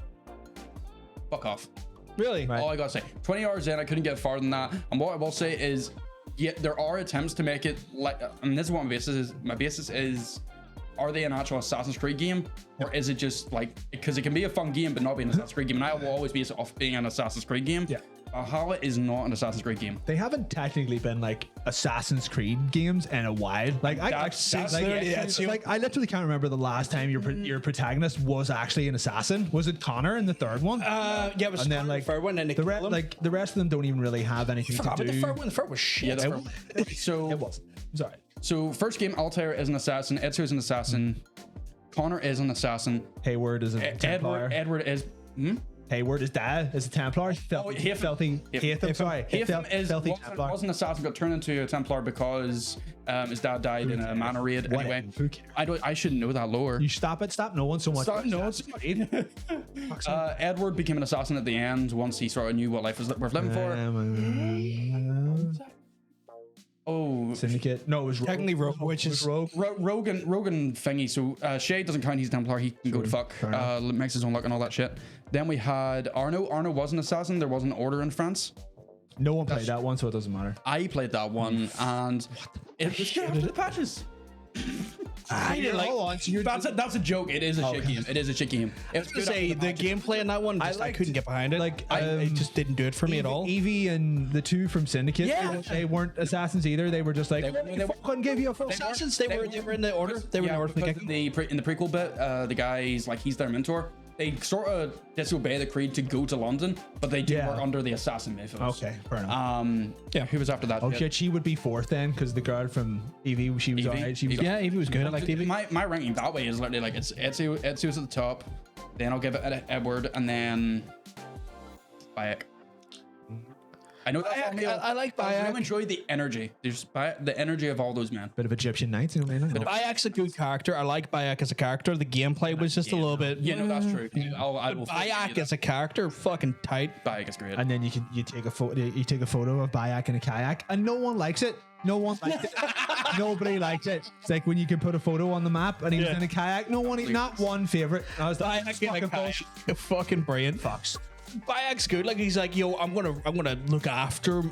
Fuck off. Really? Right. All I gotta say. 20 hours in, I couldn't get farther than that. And what I will say is, yeah, there are attempts to make it like, and this is what my basis is. My basis is, are they an actual Assassin's Creed game, or is it just like, because it can be a fun game but not be an Assassin's Creed game, and I will always base it off being an Assassin's Creed game. Yeah. Valhalla is not an Assassin's Creed game. They haven't technically been like Assassin's Creed games in a while. Like I literally can't remember the last time your protagonist was actually an assassin. Was it Connor in the third one? Yeah, it was and then like the third one, and the rest of them don't even really have anything to do. the third was shit. Yeah, so It was. I'm sorry. So first game, Altair is an assassin. Ezio is an assassin. Connor is an assassin. Hayward is a Templar. Edward is. Hayward is dad is a Templar. Hatham. Filthy. Sorry. Hatham Filthy Templar. was an assassin, got turned into a Templar because his dad died in a mana raid. What? Anyway, Who cares? I shouldn't know that lore. You stop knowing so much. Stop knowing so much. Edward became an assassin at the end once he sort of knew what life was worth living for. Oh, Syndicate. No, it was Technically Rogue, which is Rogue. Rogan thingy. So Shay doesn't count. He's a Templar. He can go to fuck. Makes his own luck and all that shit. Then we had Arno. Arno was an assassin. There was an order in France. No one played that one, so it doesn't matter. I played that one, and it was good after the patches. I didn't like. Hold on, so you're That's a joke. It is a shit game. It is a shit game. It was I good was gonna say after the patches. gameplay in that one, I couldn't get behind it. like, it just didn't do it for me at all. Evie and the two from Syndicate, Yeah. they weren't assassins either. They were just like, They couldn't give you a full Assassins, they were in the order. They were in the order. because in the prequel bit, the guy's like he's their mentor. They sort of disobey the creed to go to London, but they do Yeah. work under the assassin mythos. Okay, fair enough. Yeah. Who was after that? Oh shit, she would be fourth then, because the girl from Evie, she was Evie? alright. She was Evie. Yeah, Evie was good. I liked Evie. My ranking that way is literally like it's Ezio's at the top, then I'll give it to Edward, and then Bayek. I know that's Bayek, only I like I Bayek. really enjoy the energy. There's the energy of all those men. bit of Egyptian knights, you know what I mean? Bayek's a good character. I like Bayek as a character. The gameplay was just a little bit. Yeah, no, that's true. I will Bayek as a character, fucking tight. Bayek is great. And then you take a photo of Bayek in a kayak, and no one likes it. No one likes it. Nobody likes it. It's like when you can put a photo on the map and he was in a kayak. No one, not one favorite. I was like, fucking bullshit. Fucking brilliant. Fox. Bayek's good. Like he's like, yo, I'm gonna look after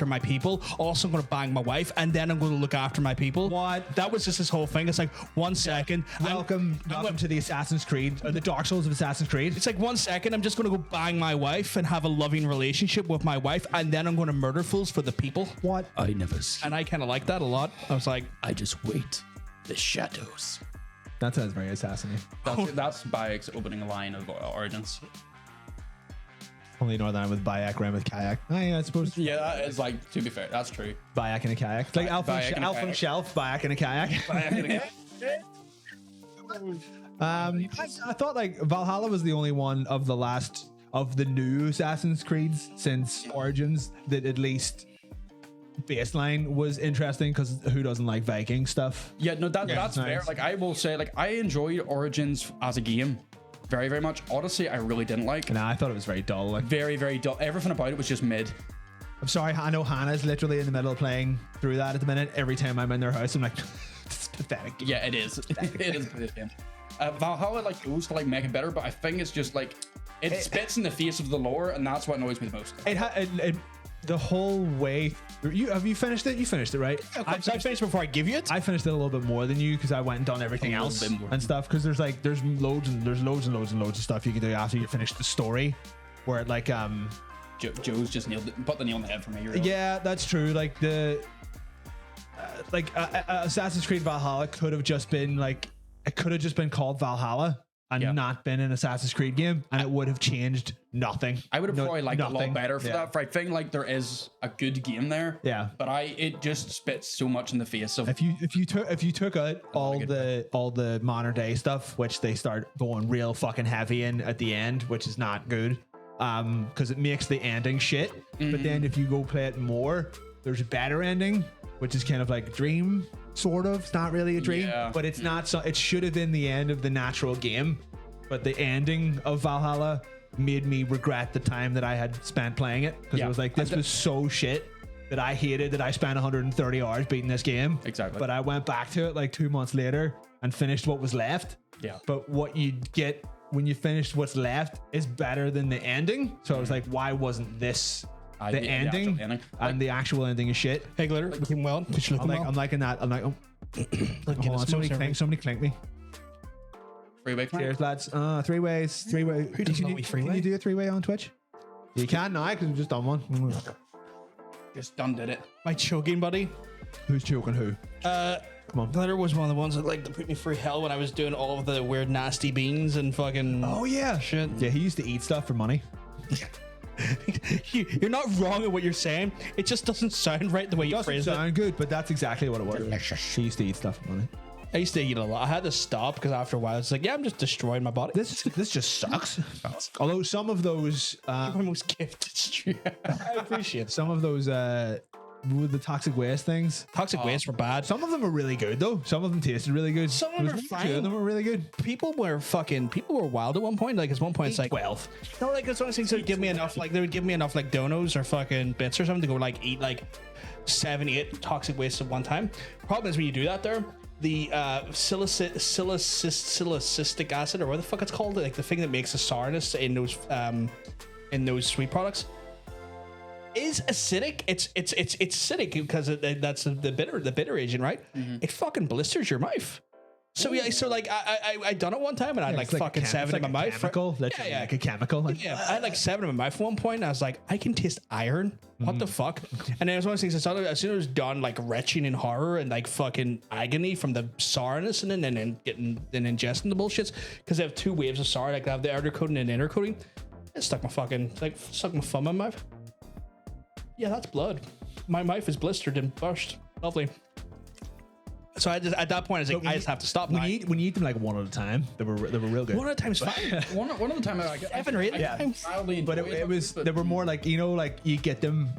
my people. Also, I'm gonna bang my wife, and then I'm gonna look after my people. What? That was just his whole thing. It's like 1 second. Welcome to the Assassin's Creed, or the Dark Souls of Assassin's Creed. It's like 1 second. I'm just gonna go bang my wife and have a loving relationship with my wife, and then I'm gonna murder fools for the people. What? I never see. And I kind of like that a lot. I was like, I just wait. The shadows. That sounds very assassiny. That's Bayek's opening line of Origins. Only Northern Ireland with Bayek ran with kayak. I suppose Yeah, that is like, to be fair, that's true. Bayek in a kayak. It's like Bayek in a Elf on kayak. Shelf, Bayek in a kayak. I thought like Valhalla was the only one of the new Assassin's Creeds since Origins that at least baseline was interesting, because who doesn't like Viking stuff? Yeah, no, that's nice. fair. Like, I will say, like, I enjoyed Origins as a game very, very much. Odyssey, I really didn't like. Nah, I thought it was very dull. Like, Very, very dull. Everything about it was just mid. I'm sorry, I know Hannah's literally in the middle of playing through that at the minute. Every time I'm in their house, I'm like, it's pathetic. Yeah, it is. It is a good game. Valhalla like goes to like make it better, but I think it's just like it spits in the face of the lore, and that's what annoys me the most. The whole way through. Have you finished it? You finished it, right? I finished before I give you it. I finished it a little bit more than you, because I went and done everything A little else bit more. and stuff. Because there's loads of stuff you can do after you finish the story, where it like Joe's just put the nail on the head for me. Really. yeah, that's true. Like Assassin's Creed Valhalla could have just been like, it could have just been called Valhalla and not been an Assassin's Creed game, and it would have changed nothing. I would have probably liked it a lot nothing. better for that. For I think like there is a good game there. Yeah. But it just spits so much in the face of. If you took out all the modern day stuff, which they start going real fucking heavy in at the end, which is not good, because it makes the ending shit. But then if you go play it more, there's a better ending, which is kind of like a dream, sort of. It's not really a dream, Yeah. but it's not. So it should have been the end of the natural game, but the ending of Valhalla made me regret the time that I had spent playing it, because it was like, this was so shit that I hated that I spent 130 hours beating this game. Exactly. But I went back to it like 2 months later and finished what was left. Yeah. But what you get when you finish what's left is better than the ending. So I was like, why wasn't this the ending? actual ending. And the actual ending is shit. Hey, Glitter, looking well. Did you look I'm liking that. I'm like, oh, hold on, somebody clink me. Freeway clank. Cheers, lads. 3 ways. 3 way. Who doesn't know we Can freeway? you do a 3-way on Twitch? You can now, because we've just done one. Just done did it. My choking buddy. Who's choking who? Come on. Glitter was one of the ones that like to put me through hell when I was doing all of the weird nasty beans and fucking. Oh yeah. Shit. Yeah, he used to eat stuff for money. You're not wrong in what you're saying. It just doesn't sound right the way you Doesn't phrased it. sound good, but that's exactly what it was. He used to eat stuff for money. I used to eat a lot. I had to stop because after a while it's like, yeah, I'm just destroying my body. This just sucks. Although some of those My most gifted stream. I appreciate it. some of those with the toxic waste things, Toxic waste were bad. some of them are really good though. Some of them tasted really good. Some of them There was are one or two fine. of them were really good. People were wild at one point. Like at one point it's like 12. no, like it's one of those things that would give me enough, like they would give me enough like donos or fucking bits or something to go like eat like 7, 8 toxic wastes at one time. Problem is when you do that there, the salicylic acid or what the fuck it's called, like the thing that makes the sourness in those sweet products, is acidic. It's acidic because that's the bitter agent, right? It fucking blisters your mouth. So yeah, so like I done it one time and I had like fucking 7 in my mouth. Chemical, Yeah, like a chemical. Like, yeah, I had like 7 in my mouth at one point, and I was like, I can taste iron. What the fuck? And then it was one of those things. As soon as it was done, like retching in horror and like fucking agony from the sourness, and then ingesting the bullshits, because they have 2 waves of sour. Like they have the outer coating and inner coating. It stuck my fucking stuck my thumb in my mouth. Yeah, that's blood. My mouth is blistered and burst. Lovely. So I just at that point I was like, I just have to stop. When you eat them like one at a time, they were real good. One at a time is fine. One of the time I get 7 or 8 Yeah. times. But it was they were more like, you know, like you get them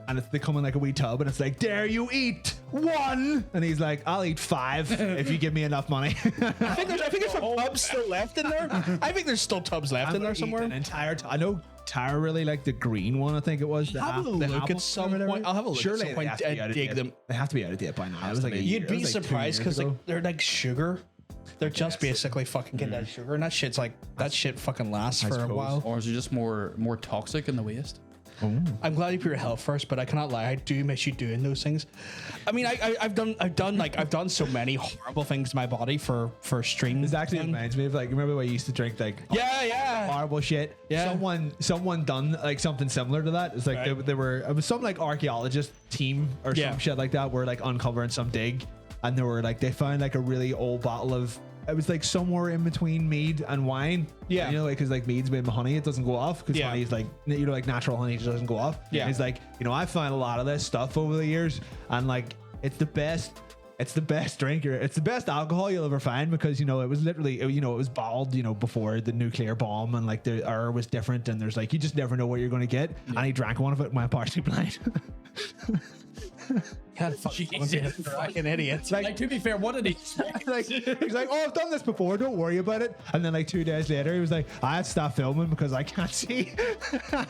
and they come in like a wee tub and it's like, dare you eat 1? And he's like, I'll eat 5 if you give me enough money. I think there's some tubs still left in there. I think there's still tubs left in there somewhere. An entire I know Tara really liked the green one, I think it was. Have a look at some point. I'll have a look Surely at some point. I dig them. They have to be out of date by now. It was like You'd be surprised because like they're like sugar. They're just basically fucking condensed sugar, and that shit's like that shit fucking lasts for a suppose. while. Or is it just more toxic in the waste? I'm glad you put your health first, but I cannot lie, I do miss you doing those things. I mean, I've done so many horrible things to my body for streams. It actually reminds me of like, remember when you used to drink like Yeah. horrible shit? Yeah. Someone done like something similar to that. It's like Right. it was some like archaeologist team or Yeah. some shit like that were like uncovering some dig, and they were like they found like a really old bottle of, it was like somewhere in between mead and wine. Yeah. You know, like, because like mead's made with honey, it doesn't go off. Because Yeah. honey's like, you know, like natural honey just doesn't go off. Yeah. And he's like, you know, I found a lot of this stuff over the years, and like, it's the best drink. It's the best alcohol you'll ever find, because, you know, it was literally, you know, it was bottled, you know, before the nuclear bomb, and like the air was different, and there's like, you just never know what you're going to get. And he drank one of it and went partially blind. God, fucking idiots. Like, to be fair, what did he? Like, he's like, oh, I've done this before, don't worry about it. And then like 2 days later, he was like, I had to stop filming because I can't see. Oh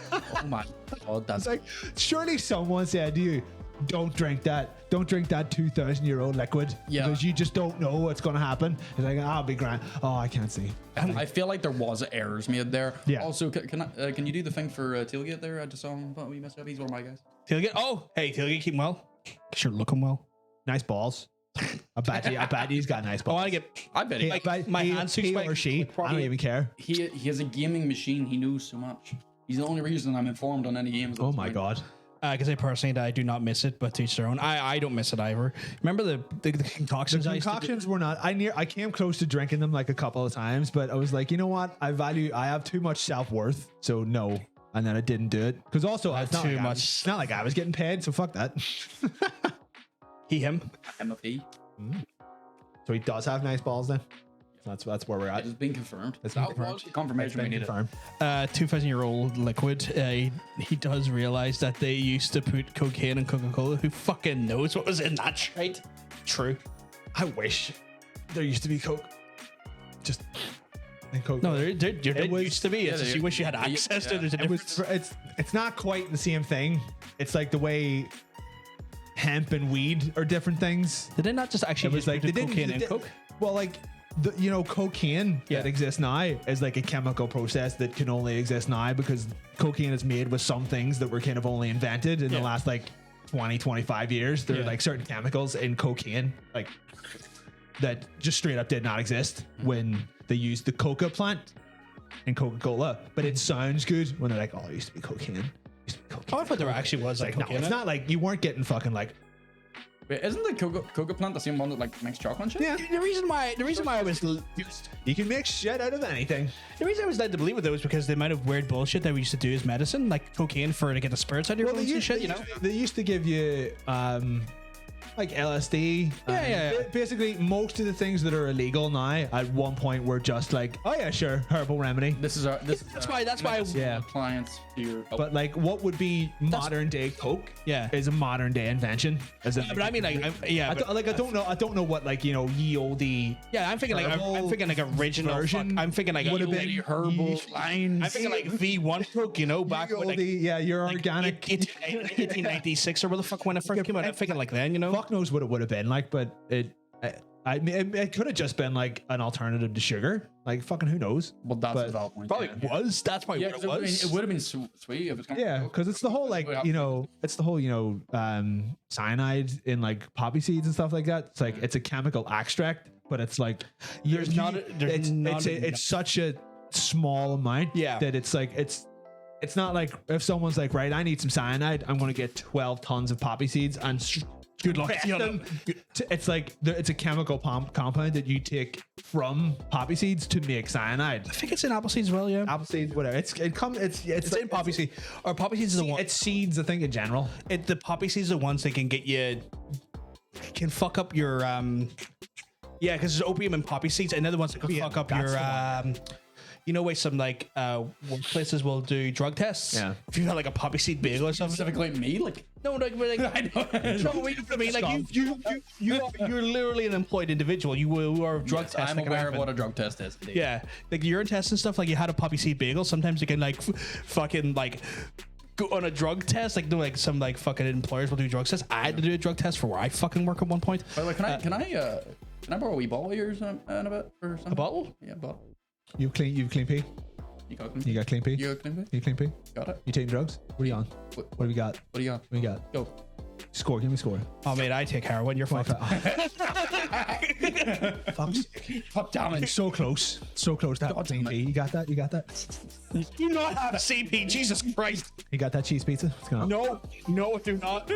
my god, that's It's like, surely someone said to you, don't drink that 2,000-year-old liquid, Yeah. because you just don't know what's going to happen. He's like, I'll be grand. Oh, I can't see. I feel like there was errors made there. Yeah. Also, can you do the thing for Tailgate there? I just saw him, but we messed up. He's one of my guys. Tailgate. Oh, hey, Tailgate, keep him well. Sure, looking well. Nice balls. I bet he's got nice I balls. want to get I bet he, I bet my he- hand he suits or she, I don't even care. he has a gaming machine. He knows so much. He's the only reason I'm informed on any games. Oh my god. because I personally I do not miss it, but to each their own. I don't miss it either. Remember the concoctions? The I used to do? concoctions were not. I came close to drinking them like a couple of times, but I was like, you know what? I have too much self-worth, so no. And then I didn't do it because also it's not too like much. it's not like I was getting paid, so fuck that. He him. MFE. So he does have nice balls then. That's where we're It at. has been confirmed. It's been That confirmed. was the confirmation we Been needed. confirmed. 2,000-year-old liquid. He does realize that they used to put cocaine in Coca-Cola. Who fucking knows what was in that shit? True. I wish there used to be Coke. Just and Coke. No, there was- used to be. It's yeah, just you wish you had yeah, access to yeah. it. There's a It was, difference. it's not quite the same thing. It's like the way hemp and weed are different things. Did they not just actually It was like put they cocaine in didn't. Coke? Well, like cocaine Yeah. that exists now is like a chemical process that can only exist now because cocaine is made with some things that were kind of only invented in the Yeah. last like 20-25 years. There are Yeah. like certain chemicals in cocaine like that just straight up did not exist when they used the coca plant in Coca-Cola. But it sounds good when they're like, oh, it used to be cocaine. It used to be cocaine. Oh, I thought there actually was like No, cocaine. it's in it. not like you weren't getting fucking like Wait, isn't the coca plant the same one that like makes chocolate and shit? yeah. The reason why I was You can make shit out of anything. the reason I was led to believe it though was because the amount of weird bullshit that we used to do as medicine, like cocaine for to get the spirits out of your bones and shit. You know. They used to give you like LSD. Yeah. Basically, most of the things that are illegal now at one point were just like, oh yeah, sure, herbal remedy. This is That's why. Yeah. appliance here. But like, what would be modern day coke? Yeah. is a modern day invention. As in, But I mean, like, I don't know what like ye olde. yeah, I'm thinking like I'm thinking like original version fuck, I'm thinking like would have a- been herbal lines. I'm thinking like V1 Coke, you know, back when like, your like organic. 1896 or where the fuck when it first came out. I'm thinking like then, you know. Fuck knows what it would have been like, but I mean, it could have just been like an alternative to sugar. Like fucking who knows? Well, that's But a valid point. Probably yeah. was. That's probably Yeah, what 'cause it was. it would have been sweet if it's coming. Yeah, because it's the whole like cyanide in like poppy seeds and stuff like that. It's like it's a chemical extract, but it's like There's not a- there's not enough. it's such a small amount Yeah. that it's like it's not like if someone's like, right, I need some cyanide, I'm going to get 12 tons of poppy seeds and Good luck. press them. It's like it's a chemical compound that you take from poppy seeds to make cyanide. I think it's in apple seeds as well. Yeah. Apple seeds, whatever. It's It's in poppy seed. Or poppy seeds is the one. It's seeds, I think, in general. The poppy seeds are the ones that can get you, can fuck up your yeah, because there's opium in poppy seeds, and they're the ones that can fuck up your you know, where some like workplaces will do drug tests. Yeah. If you had like a poppy seed bagel or something. Specifically me, like No, like, I know. no, what I mean, like you're literally an employed individual. You are drug Yes, testing. I'm aware of what a drug test is. Indeed. Yeah, like urine tests and stuff. Like you had a poppy seed bagel. Sometimes you can like fucking like go on a drug test. Like some like fucking employers will do drug tests. I had to do a drug test for where I fucking work at one point. By the way, can I borrow a wee bottle of yours in a bit or something? A bottle? Yeah, bottle. You've clean pee. You got clean. You got clean pee. You got clean. Bit? You clean pee. Got it. You taking drugs? What are you on? What- What do we got? What do you got? What do you got? Go. Score. Give me score. Oh mate, I take heroin. You're fucked. Fuck's sake. Fuck damn it. So close. So close to God clean damn it. pee. You got that? You got that? You not have CP? Jesus Christ! You got that cheese pizza? What's going on? No, do not.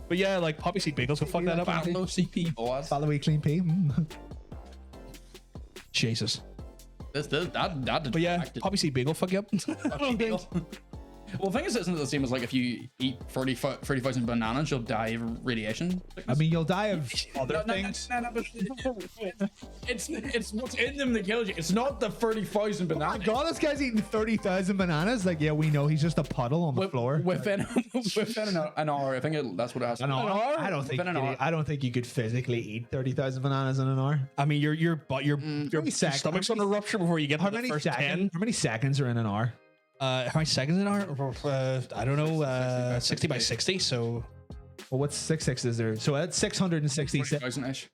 But yeah, like poppy seed bagels will fuck that up. Low CP, boys. Follow we clean pee. Jesus. That But yeah, poppy seed bagel fuck you up. Well, the thing is, isn't it the same as like if you eat 30,000 bananas, you'll die of radiation? I mean, you'll die of other things. It's what's in them that kills you. It's not the 30,000 Oh my bananas. god, this guy's eating 30,000 bananas. Like, yeah, we know he's just a puddle on the floor. Within an hour, I think that's what it has. An hour? I don't think. Within an hour. I don't think you could physically eat 30,000 bananas in an hour. I mean, your many seconds? stomach's on a rupture before you get to How the many first seconds? 10. How many seconds are in an hour? How many seconds an hour? I don't know. 60 by 60. So Well, what's 6 is there? So that's 660 seconds. 40,000-ish,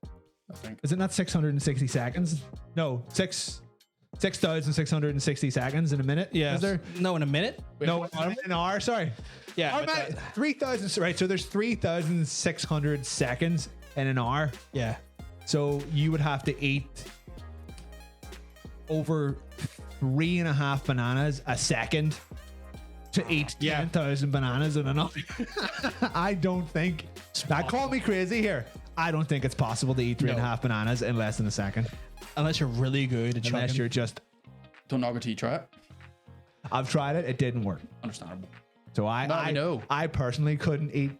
I think. Is it not 660 seconds? No, 6,660 seconds in a minute. yeah. Is there? No, in a minute. No, in an hour. Sorry. Yeah. Oh, but, man, 3,000. Right. So there's 3,600 seconds in an hour. yeah. So you would have to eat over 3.5 bananas a second to eat 10,000 bananas in an hour. I don't think. Now, call me crazy here. I don't think it's possible to eat 3.5 bananas in less than a second. Unless you're really good at Unless chugging. you're just. Don't knock it till you try it. I've tried it. It didn't work. Understandable. So I know. I personally couldn't eat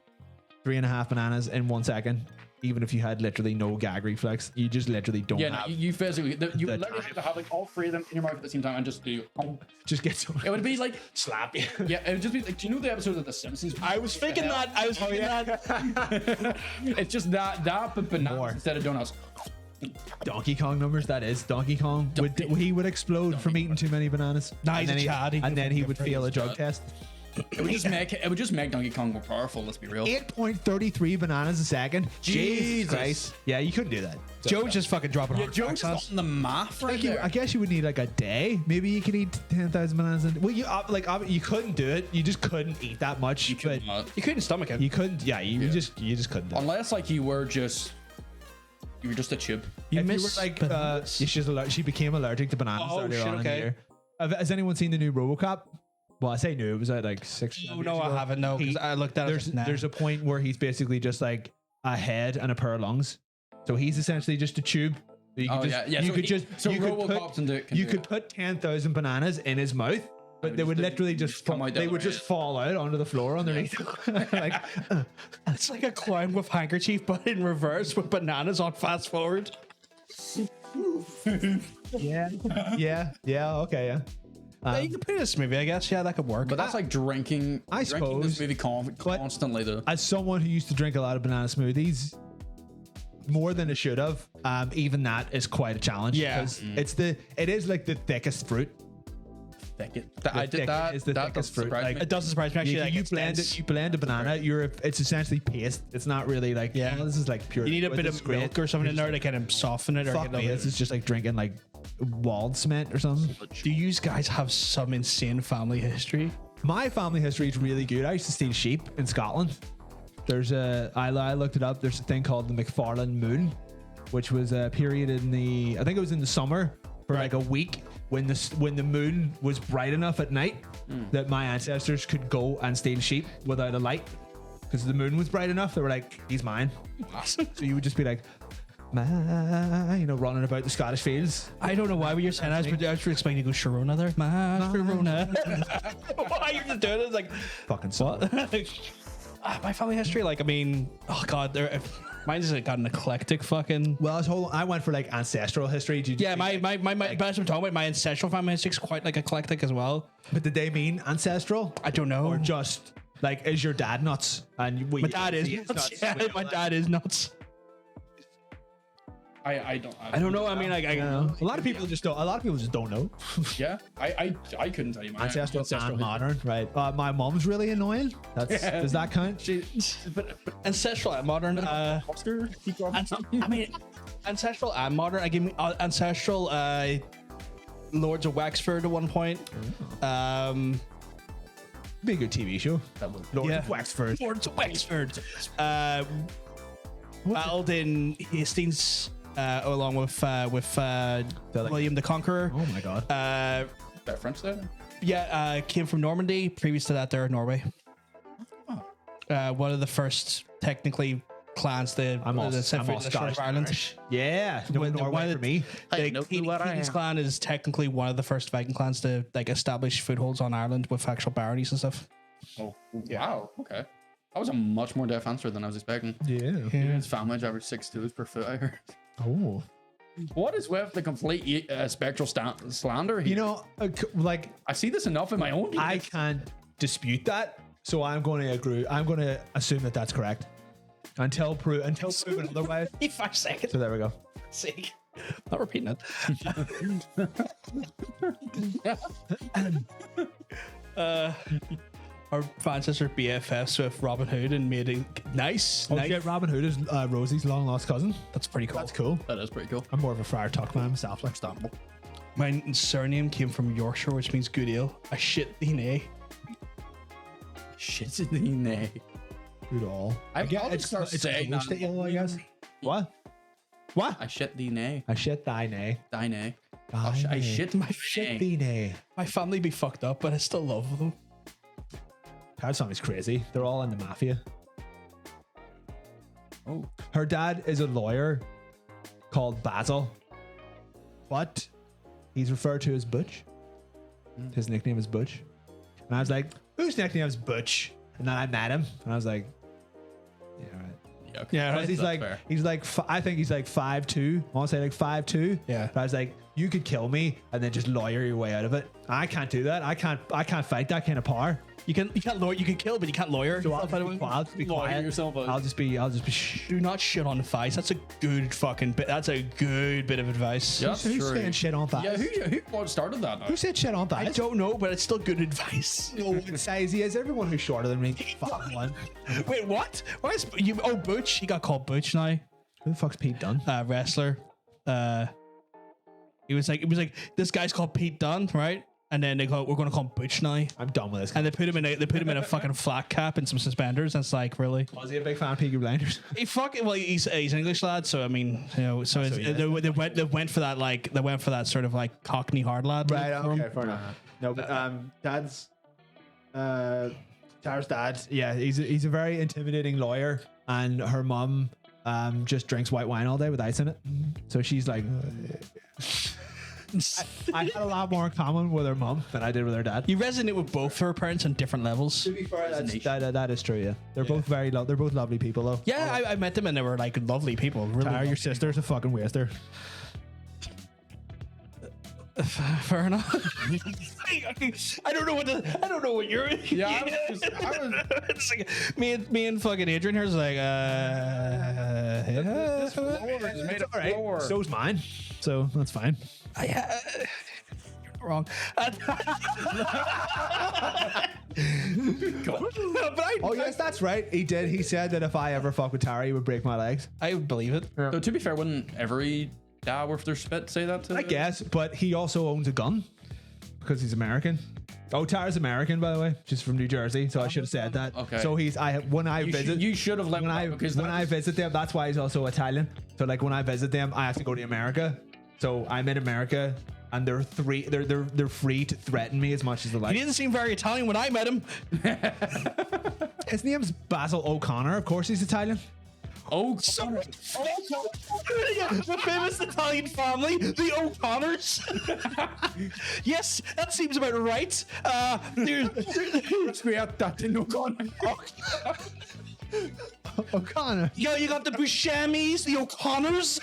3.5 bananas in 1 second. Even if you had literally no gag reflex, you just literally don't Yeah, no, have. you physically, you the literally have to have like all three of them in your mouth at the same time and just do. Just get some. It would be like, slap you. yeah, it would just be like, do you know the episode of The Simpsons? I was thinking that. I was thinking that. It's just that but bananas More. instead of donuts. Donkey Kong numbers. That is Donkey Kong. He would explode from eating too many bananas. Nah, he's and a then Chad. He and then he would different. fail a drug test. It would just make Donkey Kong more powerful. Let's be real. 8.33 bananas a second. Jesus Christ. Yeah, you couldn't do that. Joe's just fucking dropping Yeah, hard Joe's facts on us. just on the math right there. I guess you would need like a day. Maybe you could eat 10,000 bananas. Well, you couldn't do it. You just couldn't eat that much. But You couldn't stomach it. you couldn't. Yeah, you just couldn't do it. Unless like you were just a tube. You If you missed were like, bananas. she became allergic to bananas Oh, earlier shit, on in the okay. year. Has anyone seen the new RoboCop? Well, I say new. It was at like 6. Oh, no, I haven't. No, because I looked at it. There's a point where he's basically just like a head and a pair of lungs. So he's essentially just a tube. You could you could put 10,000 bananas in his mouth, but they would literally just come out the other just way. fall out onto the floor underneath. Like, It's like a clown with handkerchief, but in reverse with bananas on fast forward. yeah, okay, yeah. Yeah, you could put this movie, I guess. Yeah, that could work. But that's like drinking. I drinking this suppose. movie But- constantly though. As someone who used to drink a lot of banana smoothies, more than I should have, even that is quite a challenge. Yeah. because it is like the thickest fruit. thicket. I did that. Is the That thickest doesn't fruit. surprise Like, me. It doesn't surprise me actually. You, like, you it's blend dense. it. You blend a banana. It's essentially paste. It's not really like oh, this is like pure. You need a liquid, bit it's of great. milk or something in there to kind of soften it. Or Fuck get me, it this is just like drinking like walled cement or something. Do you guys have some insane family history? My family history is really good. I used to steal sheep in Scotland. I looked it up. There's a thing called the McFarlane Moon, which was a period I think it was in the summer for like a week when the moon was bright enough at night that my ancestors could go and steal sheep without a light because the moon was bright enough. They were like, he's mine. So you would just be like, running about the Scottish fields. I don't know why we were saying I was expecting to go Sharona there. Sharona. Why you're just doing it? It's like Fucking what? my family history. Like, I mean, oh god, mine's like got an eclectic fucking. Well, I went for like ancestral history. Yeah, my that's what I'm talking about. My ancestral family history is quite like eclectic as well. But did they mean ancestral? I don't know. Or just like, is your dad nuts? And My dad is nuts. Yeah, my dad is nuts. I I don't know. I mean, like, I don't know. A lot of people just don't know. Yeah, I couldn't tell you my Ancestral and modern, right? My mom's really annoying. Does that count? But ancestral and modern. I mean, ancestral and modern. I give me ancestral. Lords of Wexford at one point. Be a good TV show. Lord Yeah. of Wexford. Lords of Wexford. Battled in Hastings along with William the Conqueror. Oh my god. That French there. Yeah, came from Normandy. Previous to that, they're in Norway. One of the first, technically, clans that set foot in the shore of Ireland. Yeah. Norway for me. The King's clan is technically one of the first Viking clans to like establish footholds on Ireland with actual baronies and stuff. Oh, wow. Okay. That was a much more depth answer than I was expecting. Yeah. His family average 6 tools per foot, I heard. Oh. What is with the complete spectral slander here? Like, I see this enough in my own life. I can't dispute that, so I'm going to agree. I'm going to assume that that's correct until proven otherwise. 5 seconds. So there we go. Sake. Not repeating it. Our ancestors BFFs with Robin Hood and made it nice. Oh shit, Robin Hood is Rosie's long lost cousin. That's pretty cool. That's cool. That is pretty cool. I'm more of a Friar Tuck man myself, like Stamble. My surname came from Yorkshire, which means good ale. I shit thee nay. Shit's in the nay. Good all. I guess probably start saying English that. to ill, I guess. What? I shit thee nay. I shit thy nay. Thy nay. Thy I nay. shit my Shit nay. thee nay. My family be fucked up, but I still love them. That sounds crazy. They're all in the mafia. Oh. Her dad is a lawyer called Basil, but he's referred to as Butch. His nickname is Butch. And I was like, whose nickname is Butch? And then I met him, and I was like, yeah, right. Yeah, okay. Yeah, Because That's he's fair. like, I think he's like 5'2". I want to say like 5'2". Yeah. But I was like, you could kill me and then just lawyer your way out of it. I can't do that. I can't fight that kind of power. You can't lawyer. You can kill, but you can't lawyer. So I'll just be Lawyer quiet. yourself out. I'll just be Do not shit on Vice. That's a good fucking bit. That's a good bit of advice. Yeah, Who's that's true. saying shit on thighs? Yeah, who started that now? Who said shit on I thighs? don't know, but it's still good advice. know what size he is. Everyone who's shorter than me. Fuck one. Wait, what? Why is you? Oh, Butch. He got called Butch now. Who the fuck's Pete Dunne? Wrestler. It was like this guy's called Pete Dunne, right? And then we're going to call him Butch now. I'm done with this. And they put him in a fucking flat cap and some suspenders. And it's like, really? Was he a big fan of Peaky Blinders? He fucking well, he's an English lad, so I mean, you know, so they went for that sort of like Cockney hard lad. Right. for him. Okay. Fair enough. No, but Tara's dad. Yeah, he's a very intimidating lawyer, and her mum just drinks white wine all day with ice in it. So she's like. I had a lot more in common with her mum than I did with her dad. You resonate with both her parents on different levels. To be fair, that is true. Yeah, they're both they're both lovely people though. Yeah, I met them and they were like lovely people. Really Tara, lovely. your sister's a fucking waster. Fair enough. I don't know what you're. Yeah, I was It's like, me and fucking Adrian here's like, this floor is made of floor. So's mine, so that's fine. you're Wrong. But Oh yes, that's right. He did. He said that if I ever fuck with Tara, he would break my legs. I believe it. So to be fair, wouldn't every dad with their spit say that to I guess, but he also owns a gun because he's American. Oh, Tara's American, by the way. She's from New Jersey, so I should have said that. Okay. So when I visit, You should have let when me I know, because when I visit them, that's why he's also Italian. So like when I visit them, I have to go to America. So I'm in America, and they're free to threaten me as much as they like. He didn't seem very Italian when I met him. His name's Basil O'Connor. Of course, he's Italian. Oh, The famous Italian family, the O'Connors. Yes, that seems about right. we have that in O'Connor. O'Connor. Yo, you got the Buscemi's, the O'Connors.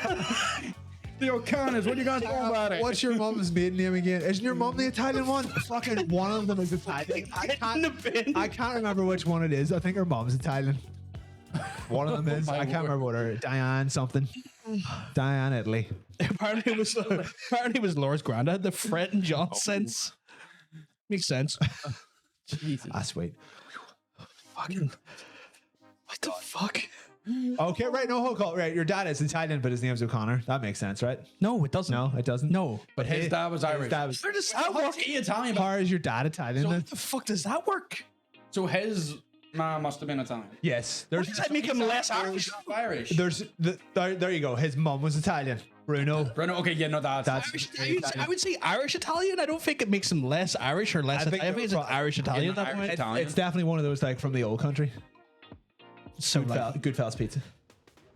The O'Connors, what you guys know about it? What's your mom's maiden name again? Isn't your mom the Italian one? Fucking one of them is Italian. I can't remember which one it is. I think her mom's Italian. One of them is. I can't remember what her. Diane something. Diane Italy. Apparently it was Laura's granddad, the Fred and John sense. Makes sense. Jesus. Ah, sweet. Fucking. What the fuck? Okay, right. No, hold on. Right, your dad is Italian, but his name's O'Connor. That makes sense, right? No, it doesn't. No, it doesn't. No. But his dad was Irish. Where does that How work? is he Italian? How is your dad Italian? then? What the fuck does that work? So his mom must have been Italian. Yes. Does that make him less Irish? Irish. There you go. His mom was Italian. Bruno. Okay, yeah, no, that's I would say Irish Italian. I don't think it makes him less Irish or less. I think I think it's an Irish Italian at that Irish point. Italian. It's definitely one of those like from the old country. So like, Goodfellas pizza.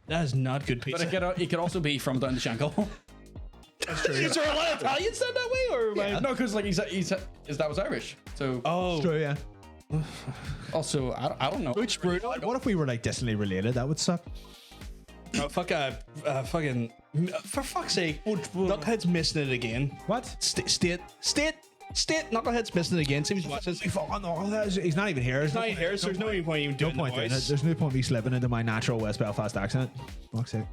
that is not good But pizza. it could also be from down the Shankill. Is there a lot of Italians done that way, or am I- No, because like his dad was Irish. So Oh, True, yeah. also I don't know. which Bruno? What if we were like distantly related? That would suck. Oh, fuck fucking for fuck's sake! Knucklehead's missing it again. What? State. Knucklehead's missing it again. Seems watches. He's not even here. It's not here, so there's no point even doing the point in it. voice. There's no point me slipping into my natural West Belfast accent. Fuck's sake.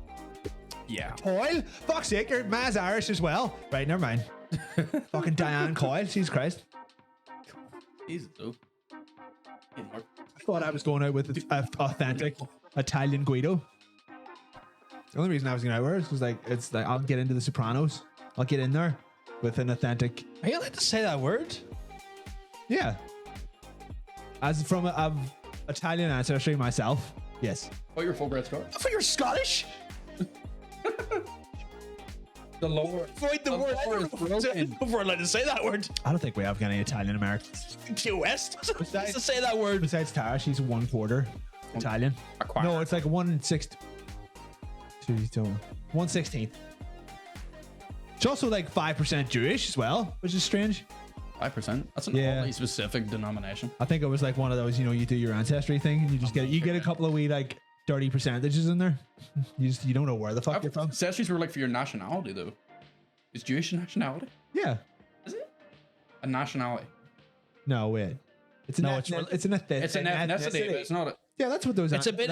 Yeah. Coyle? Fuck's sake, your man's Irish as well. Right, never mind. Fucking Diane Coyle. Jesus Christ. Jesus, though. I thought I was going out with an authentic Italian Guido. The only reason I was going out with it was it's like I'll get into the Sopranos. I'll get in there with an authentic. Are you allowed to say that word? Yeah. As from a Italian ancestry myself. Yes. What your full red scar? I thought you were Scottish. The lower. Avoid the word. lower is broken. Before allowed to say that word. I don't think we have any Italian Americans. Key West doesn't to say that word. Besides Tara, she's 1/4 Italian. A quarter. No, it's like 1/6. 1/16. She's also like 5% Jewish as well, which is strange. 5%. That's an Yeah. oddly specific denomination. I think it was like one of those, you do your ancestry thing and you just get a couple of wee like dirty percentages in there. You don't know where the fuck you're from. Ancestries were like for your nationality though. Is Jewish a nationality? Yeah. Is it? A nationality. No, wait. It's an it's it's an ethnicity. It's an ethnicity, but it's not a. Yeah, that's what those are. It's a bit.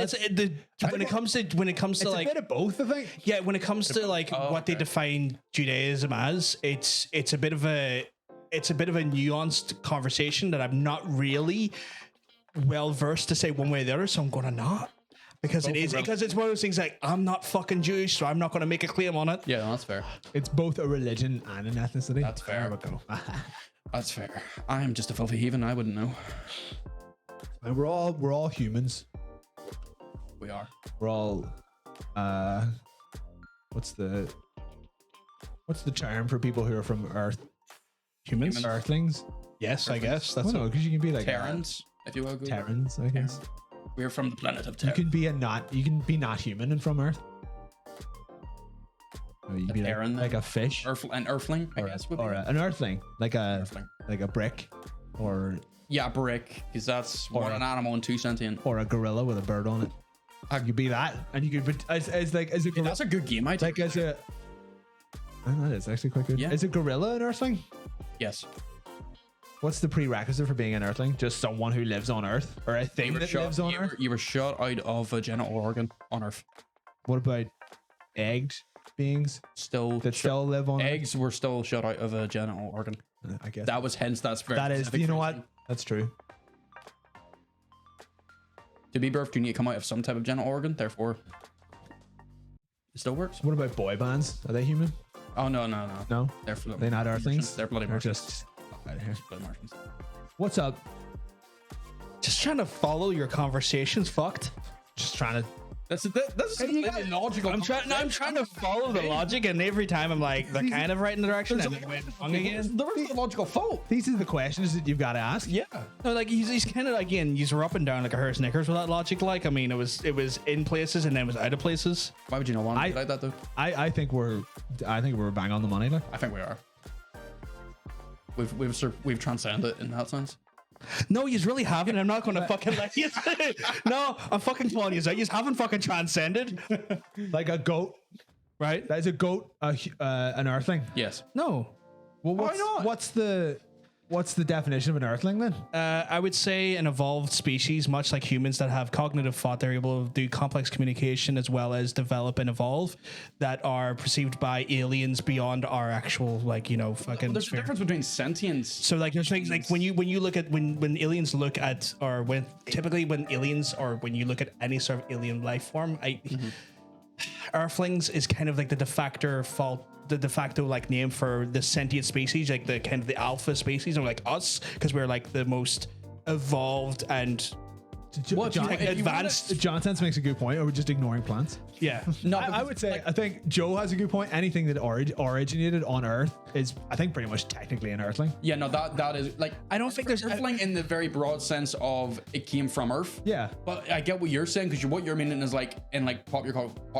When it comes to it's like a bit of both, I think. yeah, when it comes to like what they okay. define Judaism as, it's a bit of a nuanced conversation that I'm not really well versed to say one way or the other. So I'm gonna not. Because it's one of those things like I'm not fucking Jewish, so I'm not going to make a claim on it. Yeah, no, that's fair. It's both a religion and an ethnicity. That's fair. There we go. That's fair. I am just a filthy heathen. I wouldn't know. And we're all humans. We are. We're all what's the term for people who are from Earth? Humans? Earthlings? Yes, I guess that's Well, no, because you can be like Terrans, if you will. Go Terrans, I guess. We're from the planet of You Terran. can be not human and from Earth. Or you can be Terran, like a fish An earthling, I guess. Would be. or an earthling, like a Earthling. like a brick, or Yeah, brick, because that's one an animal and two sentient. a gorilla with a bird on it. You could be that, and you could as a gorilla, That's a good game idea. like as a. Oh, that is actually quite good. Yeah. Is a gorilla an earthling? Yes. What's the prerequisite for being an earthling? Just someone who lives on Earth, or a thing that lives on Earth? You were shot out of a genital organ on Earth. What about egged beings Still, that still live on Earth? eggs were still shut out of a genital organ. I guess That was hence that's very that is. specific You know reason. what? That's true. To be birthed, you need to come out of some type of genital organ. Therefore, it still works. What about boy bands? Are they human? Oh no. No, They're bloody they're not Earthlings. They're bloody They're Martians. just out of here. Bloody Martians. What's up? Just trying to follow your conversations. Fucked. Just trying to. That's completely logical. I'm trying to follow the logic, and every time I'm like, they're kind of right in the direction, and then went wrong again. There was no logical fault. These are the questions that you've got to ask. Yeah. No, like he's kind of again, he's up and down like a hare Snickers with that logic. Like, I mean, it was in places and then it was out of places. Why would you not want to be like that though? I think we're bang on the money. Like, I think we are. We've transcended in that sense. No, you really haven't. I'm not going to fucking let you. No, I'm fucking calling you out. You haven't fucking transcended, like a goat, right? That is a goat, an earthling. Yes. No. Well, Why not? what's the definition of an earthling then? I would say an evolved species, much like humans that have cognitive thought, they're able to do complex communication as well as develop and evolve, that are perceived by aliens beyond our actual, like, you know, fucking. There's a sphere. difference between sentience. So like there's things like when you look at when aliens look at, or when typically when aliens, or when you look at any sort of alien life form, Earthlings is kind of like the de facto like name for the sentient species, like the kind of the alpha species, or like us, because we're like the most evolved and advanced. John Sense makes a good point. Are we just ignoring plants? Yeah. No, I would say, I think Joe has a good point. Anything that originated on Earth is, I think, pretty much technically an Earthling. Yeah, no, that is like, I don't think there's Earthling in the very broad sense of it came from Earth. Yeah. But I get what you're saying, because what you're meaning is like in like pop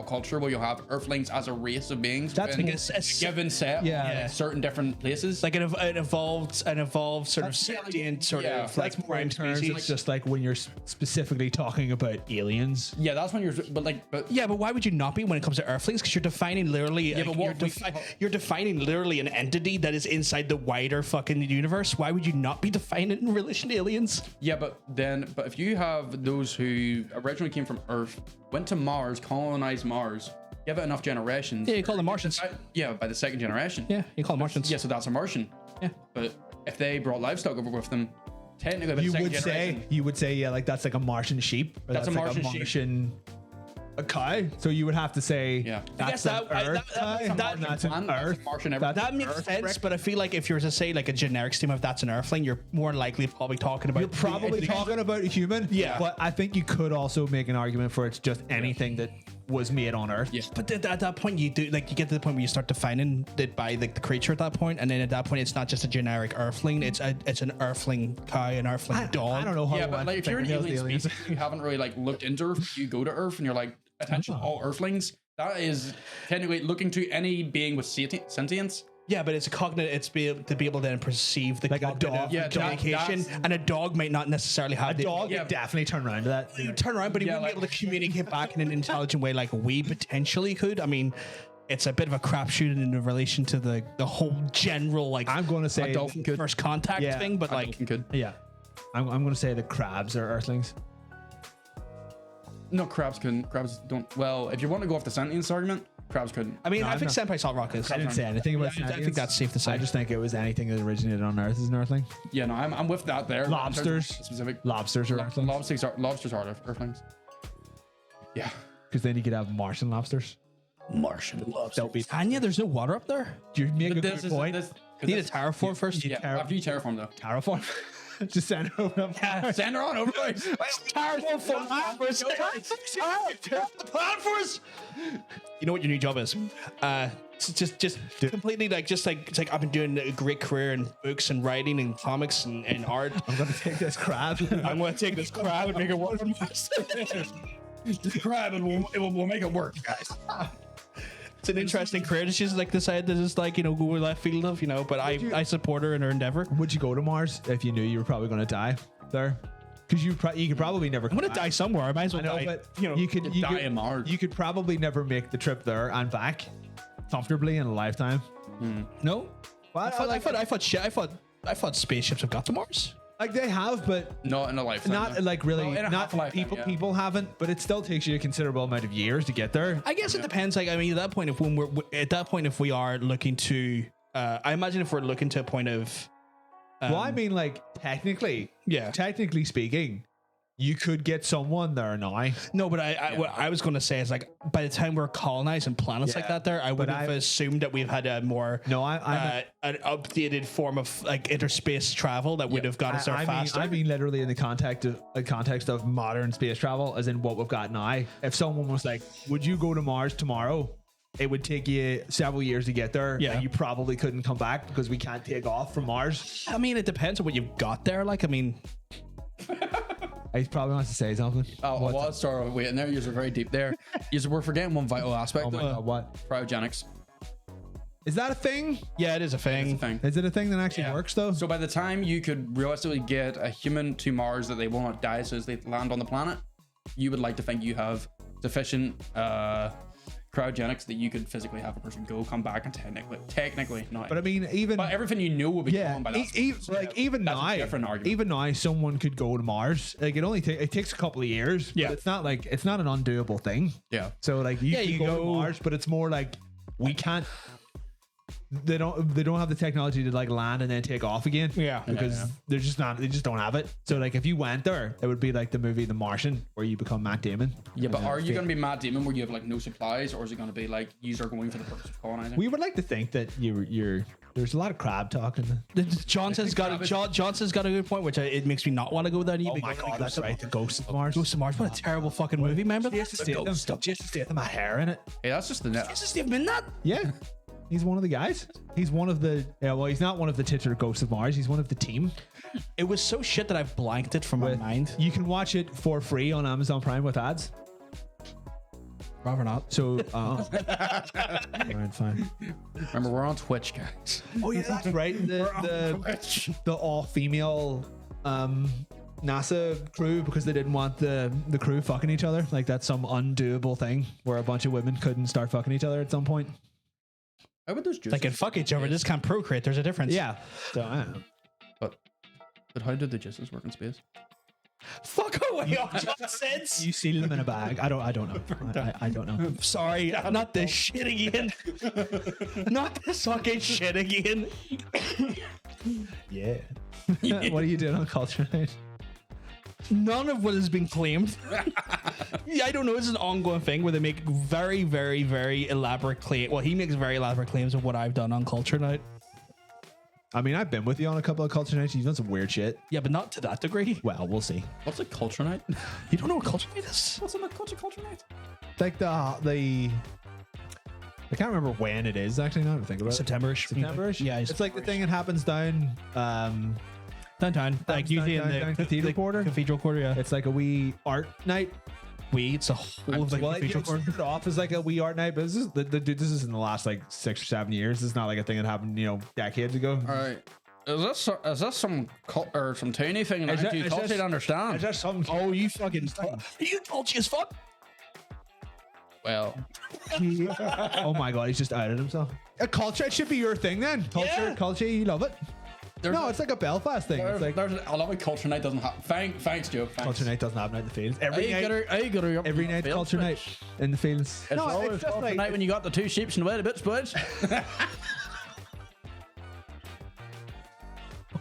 culture, where you'll have Earthlings as a race of beings. That's in like a given set. Yeah. Of certain different places. like an evolved sort of sentient sort yeah, of like More in prime terms species. of just like when you're specifically talking about aliens. yeah, that's when you're. But Yeah, but why would you not be when it comes to Earthlings? Because you're defining literally, Yeah, but what you're defining literally an entity that is inside the wider fucking universe. Why would you not be defining it in relation to aliens? yeah, but if you have those who originally came from Earth, went to Mars, colonized Mars, give it enough generations. Yeah, you call them Martians. Yeah, by the second generation. Yeah, you call them Martians. Yeah, so that's a Martian. Yeah. But if they brought livestock over with them, technically, by the second generation, You would say, yeah, like that's like a Martian sheep. Or That's a like Martian sheep. a cow. So you would have to say, Yeah. that's I an guess Earth cow. That's an plant, that's a Earth. Martian That's That makes Earth sense, brick. but I feel like if you were to say like a generic statement of that's an Earthling, you're more likely probably talking about. You're probably talking about a human. Yeah. But I think you could also make an argument for it's just anything that was made on Earth. Yeah. But at that point, you do like you get to the point where you start defining it by like the creature at that point, and then at that point, it's not just a generic Earthling; it's an Earthling cow, an Earthling dog. I don't know how. Yeah, but like if you're an fingernails alien aliens- species, you haven't really like looked into Earth. You go to Earth and you're like, attention, all Earthlings. That is technically looking to any being with sentience. Yeah, but it's a cognitive. It's to be able to then perceive the Like a cognitive dog. Yeah, communication, that's- and a dog might not necessarily have A dog Yeah. would definitely turn around to that. You turn around, but he Yeah, wouldn't like- be able to communicate back in an intelligent way like we potentially could. I mean, it's a bit of a crapshoot in relation to the whole general like I'm going to say, dolphin could. first contact Yeah, thing, but like Dolphin could. yeah, I'm going to say the crabs are Earthlings. No, crabs couldn't. Crabs don't. Well, if you want to go off the sentience argument, crabs couldn't. I mean, No, I I'm think not- Senpai Salt Rock is. I didn't say anything about. I think sentience. that's safe to say. I just think it was anything that originated on Earth is an Earthling. Yeah, no, I'm with that there. Lobsters. Specific. Lobsters are Earthlings Lobsters are Earthlings. Yeah. because then you could have Martian lobsters. Martian loves They'll be. Anya, there's no water up there. You make a But good this is point. Need a terraform first. Yeah, after you terraform though. Terraform. Just send it over. Send her on over. Terraform for us. You know what your new job is? Just completely like it's like I've been doing a great career in books and writing and comics and art. I'm gonna take this crab. I'm going to take this crab and make it work for me. This crab and we'll make it work, guys. It's an interesting career. She's like decided to just like, you know, go left field of, you know, but I support her in her endeavor. Would you go to Mars if you knew you were probably gonna die there? Because you could probably never. I'm going to die somewhere. I might as well I know, die. but you know, you could die in Mars. You could probably never make the trip there and back comfortably in a lifetime. no. Well, I thought spaceships have got to Mars. Like they have, but Not in a lifetime. not no. like really. Well, in a Not half lifetime, people. yeah. People haven't, but it still takes you a considerable amount of years to get there. I guess it depends. Like, I mean, at that point, if we are looking to, I imagine if we're looking to a point of, Well, I mean, like technically speaking, you could get someone there now. no, but what I was going to say is like by the time we're colonizing planets like Yeah, that, there, I would but have assumed that we've had a more I'm an updated form of like interspace travel that would have got us there faster. I mean, literally in the context of modern space travel, as in what we've got now. If someone was like, "Would you go to Mars tomorrow?" It would take you several years to get there. Yeah. And you probably couldn't come back because we can't take off from Mars. I mean, it depends on what you've got there. Like, I mean, He probably wants to say something. Oh, well, sorry, waiting there. You're very deep there. We're forgetting one vital aspect. Oh my god, what? Cryogenics. Is that a thing? yeah, it is a thing. It's a thing. Is it a thing that actually works though? So by the time you could realistically get a human to Mars that they will not die as they land on the planet, you would like to think you have sufficient cryogenics that you could physically have a person go, come back, and technically not. But I mean, even But everything you know will be gone by that. even That's a now, different argument. even now, someone could go to Mars. Like it only it takes a couple of years. Yeah. But it's not an undoable thing. Yeah. So like you can you go to go- Mars, but it's more like we can't. They don't have the technology to like land and then take off again. Yeah. because they just don't have it. So like if you went there, it would be like the movie The Martian, where you become Matt Damon. Yeah, but are you going to be Matt Damon where you have like no supplies, or is it going to be like you are going for the purpose of colonizing? We would like to think that you're. There's a lot of crab talk in the. Johnson's got a good point, which it makes me not want to go there. Oh my god, that's right. The Ghost of Mars. Ghost of Mars. What a terrible fucking movie. Remember that? Jason Statham had hair in it. Hey, that's just the net. Is Steve in that? Yeah. He's one of the guys. He's one of the. Yeah, well, he's not one of the titular Ghosts of Mars. He's one of the team. It was so shit that I've blanked it from my mind. You can watch it for free on Amazon Prime with ads. Rather not. So, alright, fine. Remember, we're on Twitch, guys. Oh yeah, that's right. The all-female NASA crew, because they didn't want the crew fucking each other. Like that's some undoable thing where a bunch of women couldn't start fucking each other at some point. How about those juices? They can fuck each other. Just can't procreate. There's a difference. Yeah. So I don't know. But how did the juices work in space? Fuck away on nonsense. You seal them in a bag. I don't know. I don't know. Sorry, not this shit again. Not this fucking shit again. Yeah. What are you doing on Culture Night? None of what has been claimed. Yeah, I don't know. It's an ongoing thing where they make very, very, very elaborate claims. Well, he makes very elaborate claims of what I've done on Culture Night. I mean, I've been with you on a couple of Culture Nights. You've done some weird shit. Yeah, but not to that degree. Well, we'll see. What's a culture night? You don't know what Culture Night is? What's a culture night? Like the I can't remember when it is actually. Now to think about it. September-ish. September-ish? Yeah, it's like the thing that happens down downtown. Like usually in down the Cathedral Quarter. Cathedral Quarter, yeah. It's like a wee art night. It's a whole of like Well, Cathedral it Quarter. started off as like a wee art night, but this is this is in the last like 6 or 7 years. This is not like a thing that happened, decades ago. All right. Is this some cult or some tiny thing that you culture to understand? Is that something? Oh, you fucking... You culture as fuck. Well, Oh my god, he's just outed himself. A culture, it should be your thing then. Culture, you love it. No, it's like a Belfast thing. It's like there's a lot of culture night doesn't have. Thanks, Joe. Thanks. Culture night doesn't happen out in the fields. Every night Field culture night in the fields. It's always just culture like night when you got the two sheeps and the bits, boys.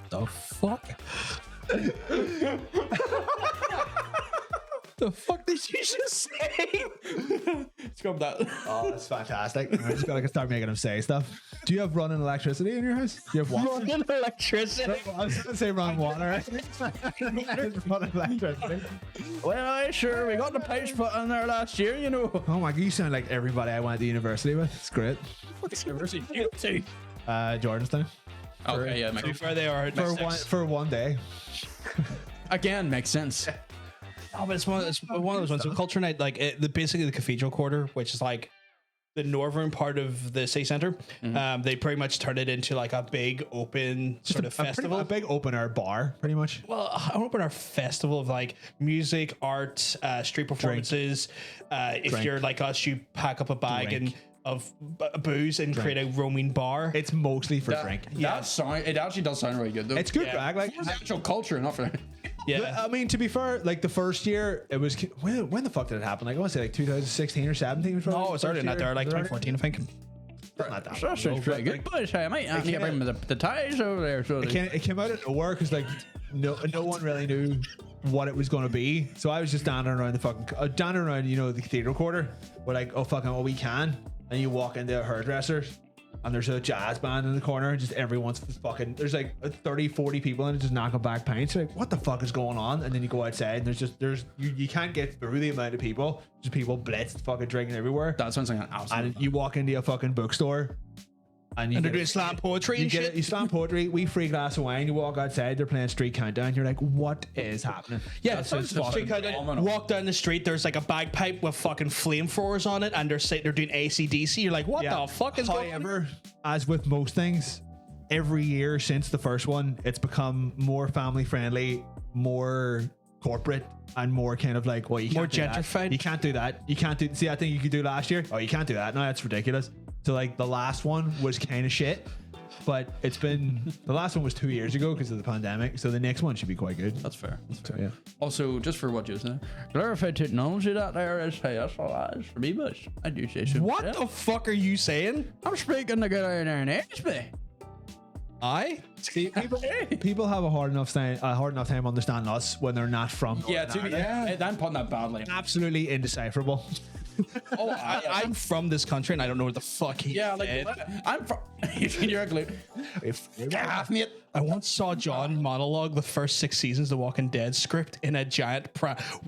The fuck? The fuck did you just say? Scrub that. Oh, that's fantastic. I just gotta start making him say stuff. Do you have running electricity in your house? Do you have water? Running electricity. I was gonna say running water. Running electricity. Well, sure. We got the pipes put in there last year, you know. Oh my god, you sound like everybody I went to university with. It's great. What university you go to? Jordanstown. Okay, yeah, To be fair, they are. For one day. again makes sense. Oh, but it's one of those ones. So Culture Night, like basically the Cathedral Quarter, which is like the northern part of the city center. They pretty much turned it into like a big open sort of festival. A big open air bar, pretty much. Well, an open air festival of like music, art, street performances. If you're like us, you pack up a bag and booze and create a roaming bar. It's mostly for drink. It actually does sound really good though. It's good, Yeah. Greg. Like, It's actual culture, not for. Yeah. I mean, to be fair, like the first year, it was when the fuck did it happen? Like I want to say like 2016 or 17. Was No, it's earlier than that. There, like 2014, I think. Not that That long sounds ago, pretty but, good. like, But I might need to bring the ties over there. So it came out of nowhere because like no one really knew what it was going to be. So I was just standing around the fucking the cathedral quarter. We're like, oh fucking, well we can. And you walk into a hairdresser and there's a jazz band in the corner and just everyone's fucking, there's like 30, 40 people in it just knocking back pints. You're like, what the fuck is going on? And then you go outside and you can't get through the amount of people. Just people blitzed fucking drinking everywhere. that sounds like an absolute. And you walk into a fucking bookstore and And they're doing slam poetry and shit. You slam poetry, we free glass of wine, you walk outside, they're playing Street Countdown, you're like, what is happening? Yeah, That sounds so fucking phenomenal. walk down the street. There's like a bagpipe with fucking flamethrowers on it, and they're doing AC/DC. You're like, what the fuck is going on? However, as with most things, every year since the first one, it's become more family friendly, more corporate, and more kind of like, well, you can't More do that. gentrified? You can't do that. You can't do. See, I think you could do last year. Oh, you can't do that. No, that's ridiculous. So like the last one was kind of shit, but the last one was 2 years ago because of the pandemic. So the next one should be quite good. That's fair. So, yeah. Also, just for what you said, glorified technology that there is, hey, that's all that is for me, but I do say so. What the fuck are you saying? I'm speaking to get out there and ask me. See, people have a hard enough time understanding us when they're not from. Yeah, Northern Ireland. I'm putting that badly. Absolutely indecipherable. Oh, I'm from this country and I don't know where the fuck he Yeah, like said. I'm from. You're ugly. Half mate. I once saw John monologue the first 6 seasons of The Walking Dead script in a giant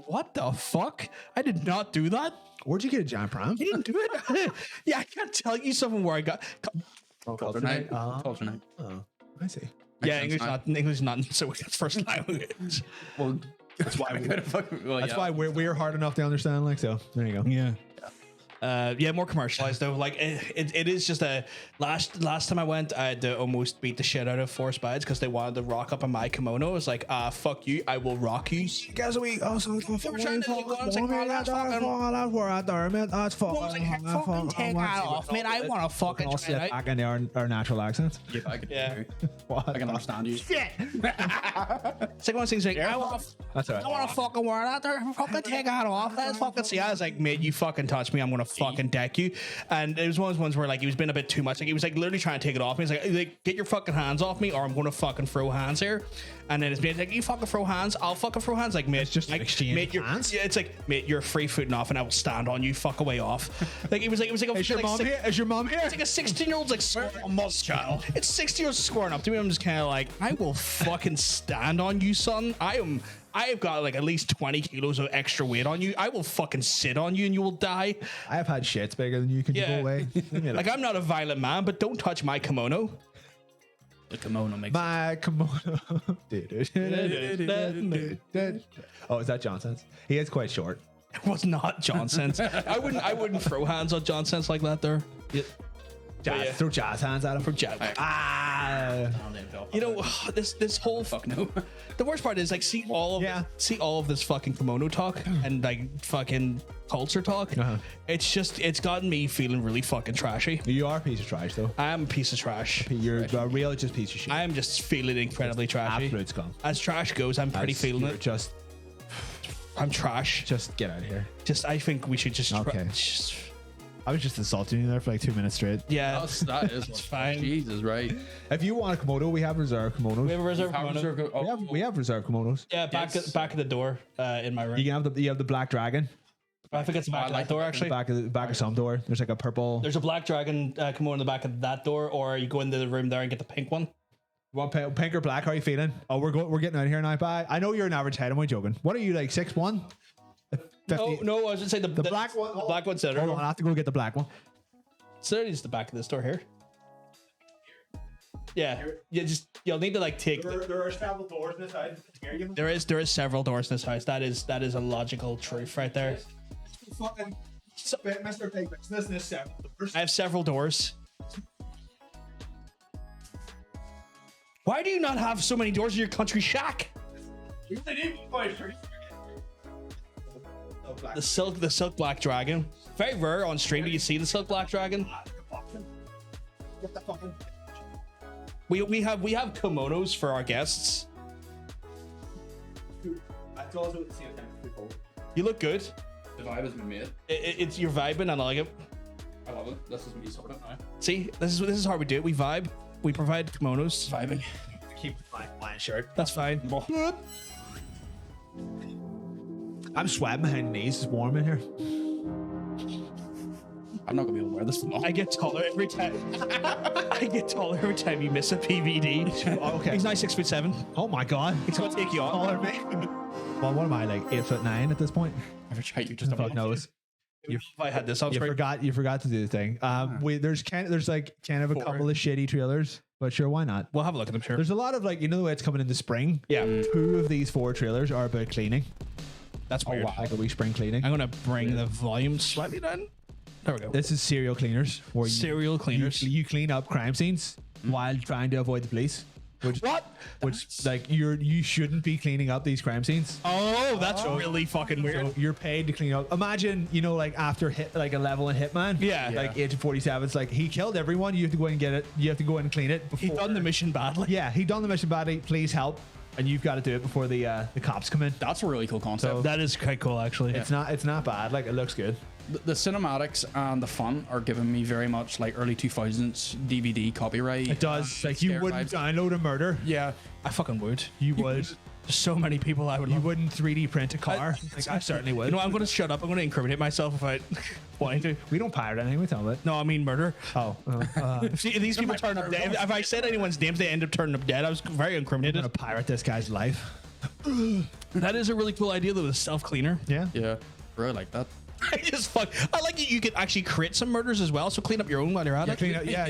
What the fuck? I did not do that. Where'd you get a giant pram? I didn't do it. Yeah, I can't tell you something where I got. Culture night. Culture night. I see. Yeah, sense English not so it's first language. Well, That's why That's why we're hard enough to understand. Like so, there you go. Yeah. Yeah, more commercialized though. Like it is just a last time I went, I had to almost beat the shit out of 4 Spides because they wanted to rock up in my kimono. I was like, fuck you, I will rock you. Guys, we also were trying to go on, it's like, oh, that's fucking take that off, man. I want to fucking I'll try it slip out. back into our natural accents. Yeah. What? I can understand you. Shit. It's like one of those things like, I want That's all right. to fucking wear it out there. Fucking take that off. Let's fucking see. I was like, mate, you fucking touch me, I'm gonna fucking deck you. And it was one of those ones where like he was being a bit too much. Like he was like literally trying to take it off me. He's like get your fucking hands off me, or I'm gonna fucking throw hands here. And then it's being like, you fucking throw hands, I'll fucking throw hands. Like, mate, It's just an like, exchange mate, of you're, hands? yeah, it's like, mate, you're free footing off, and I will stand on you. Fuck away off. Like it was like a, Is your like, mom six- here? Is your mom here? It's like a 16-year-old's like child. It's 60-year-olds squaring up to me. I'm just kind of like, I will fucking stand on you, son. I've got like at least 20 kilos of extra weight on you. I will fucking sit on you and you will die. I have had shits bigger than you. Can you go away? Like I'm not a violent man, but don't touch my kimono. The kimono makes. My kimono. Oh, is that Johnson's? He is quite short. It was not Johnson's. I wouldn't throw hands on Johnson's like that there. Jazz, yeah. Throw jazz hands at him. From Jack. You know, this whole Fuck no. The worst part is like see all of this fucking kimono talk and like fucking culture talk. It's gotten me feeling really fucking trashy. You are a piece of trash, though. I am a piece of trash. You're a real just piece of shit. I am just feeling incredibly trashy. Absolute scum. As trash goes, I'm pretty feeling You're it. I'm trash. Just get out of here. I think we should just. Okay. I was just insulting you there for like 2 minutes straight. Yeah, That is fine. Jesus, right? If you want a kimono, we have reserved kimonos. we have a reserve kimono. We have reserved kimonos. Yeah, back of the door in my room. You can have you have the black dragon. I think it's the back of that door actually. Back of some door. There's like a purple. There's a black dragon kimono in the back of that door, or you go into the room there and get the pink one. You want pink or black? How are you feeling? Oh, we're getting out of here now. Bye. I know you're an average height. Am I joking? What are you like 6'1"? 50? No, I was just say the black one. The black one's there. Hold on, I have to go get the black one. So it's the back of this door here. Yeah, you'll need to like take. There are several doors in this house. There is several doors in this house. That is a logical truth right there. Fucking Mr. Big Business. This several doors. I have several doors. Why do you not have so many doors in your country shack? The silk black dragon. Very rare on stream. Do you see the Silk Black Dragon? We have kimonos for our guests. You look good. The vibe has been made. It's you're vibing and I like it. I love it. This is me sorting now. See, this is how we do it. We vibe. We provide kimonos. Vibing. Keep my flying shirt. That's fine. I'm sweating behind the knees. It's warm in here. I'm not gonna be able to wear this for long. I get taller every time. I get taller every time you miss a PVD. Oh, okay. He's now 6'7". Oh my god. He's gonna take you on. Taller than me. Well, what am I, like 8'9" at this point? Every try you just Fuck knows. If I had this on You screen. forgot to do the thing. There's like kind of a couple of shitty trailers, but sure, why not? We'll have a look at them, sure. There's a lot of like, you know the way it's coming into spring. Yeah, 2 of these 4 trailers are about cleaning, that's weird. like a wee spring cleaning. I'm gonna bring the volume slightly down. There we go. This is serial cleaners, where Serial cleaners. you clean up crime scenes while trying to avoid the police. Which like you shouldn't be cleaning up these crime scenes. Oh, that's really fucking weird. So you're paid to clean up. Imagine, you know, like after like a level in Hitman. Yeah. Like Agent 47. It's like he killed everyone. You have to go in and get it. You have to go in and clean it. He done the mission badly. Yeah, he done the mission badly. Please help. And you've got to do it before the cops come in. That's a really cool concept. That is quite cool, actually. It's not bad. Like, it looks good. The cinematics and the fun are giving me very much like early 2000s DVD copyright. It does. Like, you scare wouldn't vibes. download a murder. Yeah. I fucking would. You would. There's so many people I would You love. wouldn't 3D print a car. Like, I certainly would. You know, I'm going to shut up. I'm going to incriminate myself without wanting to. We don't pirate anything. We tell it. No, I mean murder. Oh. See, if these people turn up dead. If I said anyone's names, they end up turning up dead. I was very I'm incriminated. going to pirate this guy's life. That is a really cool idea, though, the self cleaner. Yeah. Yeah. Really like that. I just fuck. I like it. You could actually create some murders as well. So clean up your own while you're at it.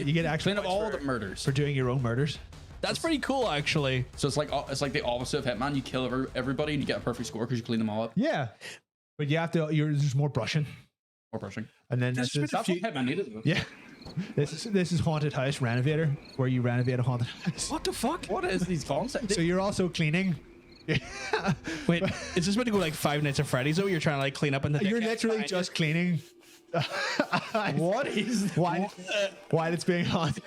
You get actually Clean up all the murders. for doing your own murders. That's pretty cool, actually. So it's like the opposite of Hitman. You kill everybody and you get a perfect score because you clean them all up. Yeah. But you have to, there's more brushing. Or brushing. And then That's what Hitman needed. Though. yeah. This is haunted house renovator, where you renovate a haunted house. What the fuck? What is these concepts? So you're also cleaning. Wait, is this going to go like Five Nights at Freddy's? Though you're trying to like clean up in the. You're literally just cleaning. What is while it's being haunted?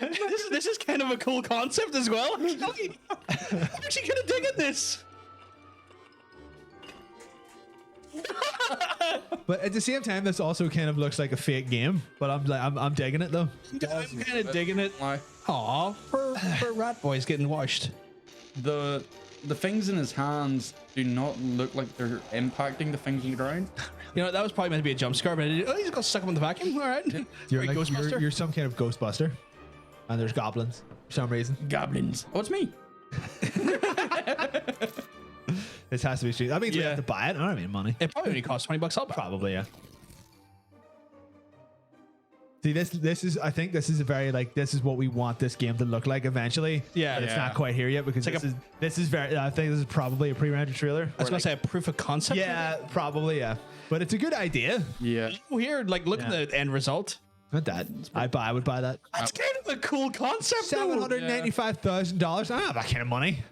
This is kind of a cool concept as well. I'm actually kind of digging this. But at the same time, this also kind of looks like a fake game. But I'm digging it though. I'm kind of digging it. Why? Aw, for Rat Boy's getting washed. The things in his hands do not look like they're impacting the things on the ground. You know, that was probably meant to be a jump scare, but he's gonna suck him in the vacuum. All right. You're Right, like, Ghostbuster. you're some kind of Ghostbuster, and there's goblins for some reason. Goblins. Oh, it's me. This has to be street. That means we Yeah. have to buy it. I don't have any money. It probably only costs $20. I'll buy it. Probably, yeah. See, this is, I think this is a very, like, this is what we want this game to look like eventually. Yeah. But it's Yeah. not quite here yet because It's like this is very, I think this is probably a pre-rendered trailer. I was gonna say a proof of concept. Yeah, probably, yeah. But it's a good idea. Yeah. Here, like, look at the end result. Not that. I would buy that. That's kind of a cool concept. though. $795,000. I don't have that kind of money.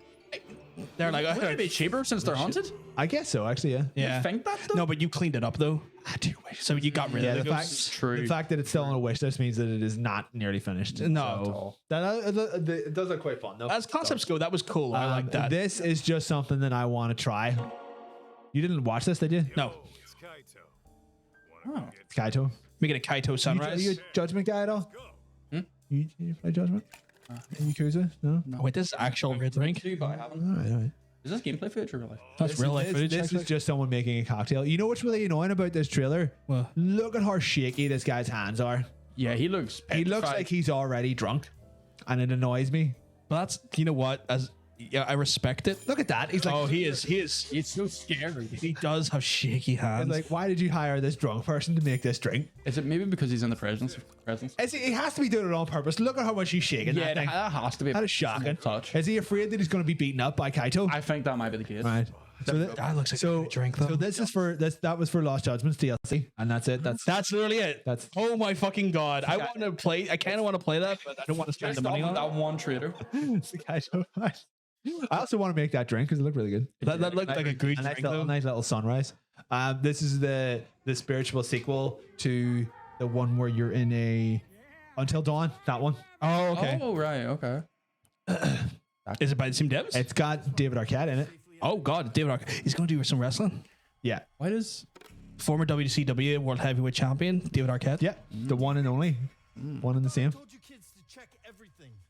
They're like, Wouldn't it be cheaper since they're haunted? I guess so, actually, yeah. yeah. You think that though? No, but you cleaned it up though. I do wish. So you got rid Yeah, of the the fact, ghosts. True. the fact that it's still on a wish list means that it is not nearly finished. No. It does look quite fun, though. As concepts go, that was cool. I like that. This is just something that I want to try. You didn't watch this, did you? No, Oh. Kaito. making a Kaito sunrise. You a Judgment guy at all? You play Judgment? Yakuza? No? Oh, wait, this is actual red drink. But I haven't. All right. Is this gameplay footage or real life? That's real life footage. This is just someone making a cocktail. You know what's really annoying about this trailer? What? Look at how shaky this guy's hands are. Yeah, he looks. He looks petrified. like he's already drunk, and it annoys me. But that's, you know what? I respect it. Look at that. He's like, Oh, he is. He's so scary. He does have shaky hands. like, why did you hire this drunk person to make this drink? Is it maybe because he's in the presence? He has to be doing it on purpose. Look at how much he's shaking Yeah, that thing. that has to be. That is shocking. Touch. Is he afraid that he's going to be beaten up by Kaito? I think that might be the case. Right. So that looks like a good drink, though. So this is for this. That was for Lost Judgments DLC, and that's it. That's literally it. That's- oh my fucking god! I want to play. I kind of want to play that, but I don't want to spend the money on that it. one trader. it's the Kaito. I also want to make that drink because it looked really good. That looked like a good A nice drink, little, though. nice little sunrise. This is the spiritual sequel to the one where you're in a Until Dawn. That one. Oh, okay. Oh, right. Okay. Is it by the same devs? It's got David Arquette in it. Oh God, David Arquette. He's going to do some wrestling. Yeah. Why does Former WCW World Heavyweight Champion David Arquette. Yeah. The one and only. One and the same.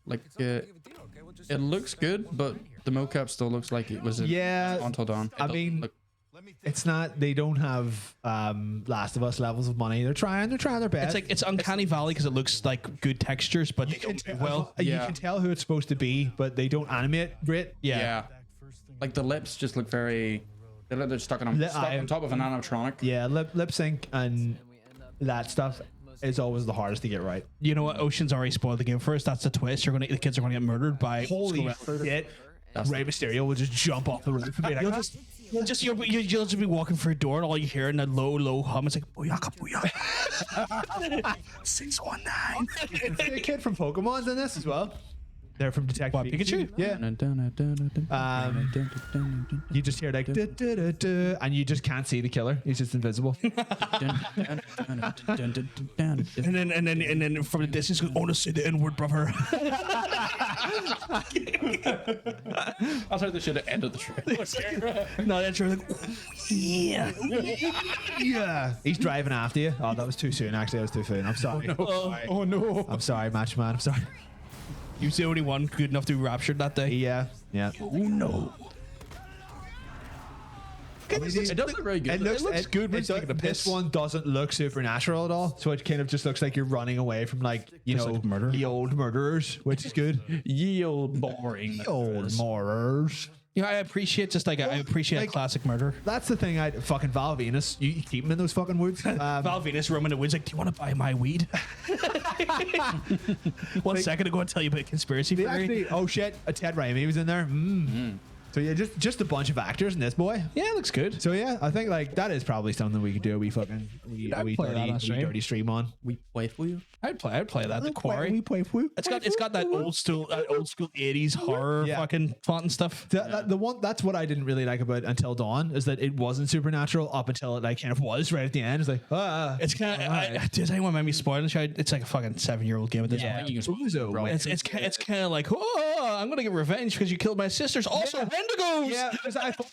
like it looks good, but the mocap still looks like it was Until Dawn. I mean, it's not. They don't have Last of Us levels of money. They're trying their best. It's Uncanny Valley because it looks like good textures, but they don't do well. You can tell who it's supposed to be, but they don't animate great. Yeah. Like the lips just look very. They're stuck on top of an animatronic. Yeah, lip sync and that stuff is always the hardest to get right. You know what? Ocean's already spoiled the game for us. That's the twist. The kids are going to get murdered by. Holy shit! Rey Mysterio will just jump off the roof and be like, you'll just be walking through a door and all you hear in a low hum. It's like booyaka booyaka. 619. the kid from Pokemon's in this as well. They're from Detective Pikachu? Yeah. You just hear like and you just can't see the killer. He's just invisible. and then from the distance, I want to say the N-word, brother. I thought they should have ended the trailer. No, that's really like, yeah. Yeah. He's driving after you. Oh, that was too soon. Actually, that was too soon. I'm sorry. Oh no. I'm sorry, Matchman. I'm sorry. You was the only one good enough to be raptured that day. Yeah. Yeah. Oh no. It does look very good. It looks good, but this one doesn't look supernatural at all. So it kind of just looks like you're running away from murder. the old murderers, which is good. Ye old boring. Old murderers. Yeah, I appreciate a classic murder. That's the thing. Fucking Val Venus. You keep him in those fucking woods. Val Venus roaming the woods like, do you want to buy my weed? 1 second ago, I'll tell you about conspiracy theory. Actually, oh shit, Ted Raimi was in there. So yeah, just a bunch of actors in this boy. Yeah, it looks good. So yeah, I think like that is probably something we could do. We play that on stream. dirty stream on. We play for you. I'd play that. The Quarry. We play for you. It's got that old school 80s horror fucking font and stuff. The one that's what I didn't really like about Until Dawn is that it wasn't supernatural up until it like kind of was right at the end. It's like it's kind of does anyone mind me spoiling? It's like a fucking 7-year-old game at this point. It's kind of like, oh, I'm gonna get revenge because you killed my sisters. Also, Wendigos. Yeah, I thought,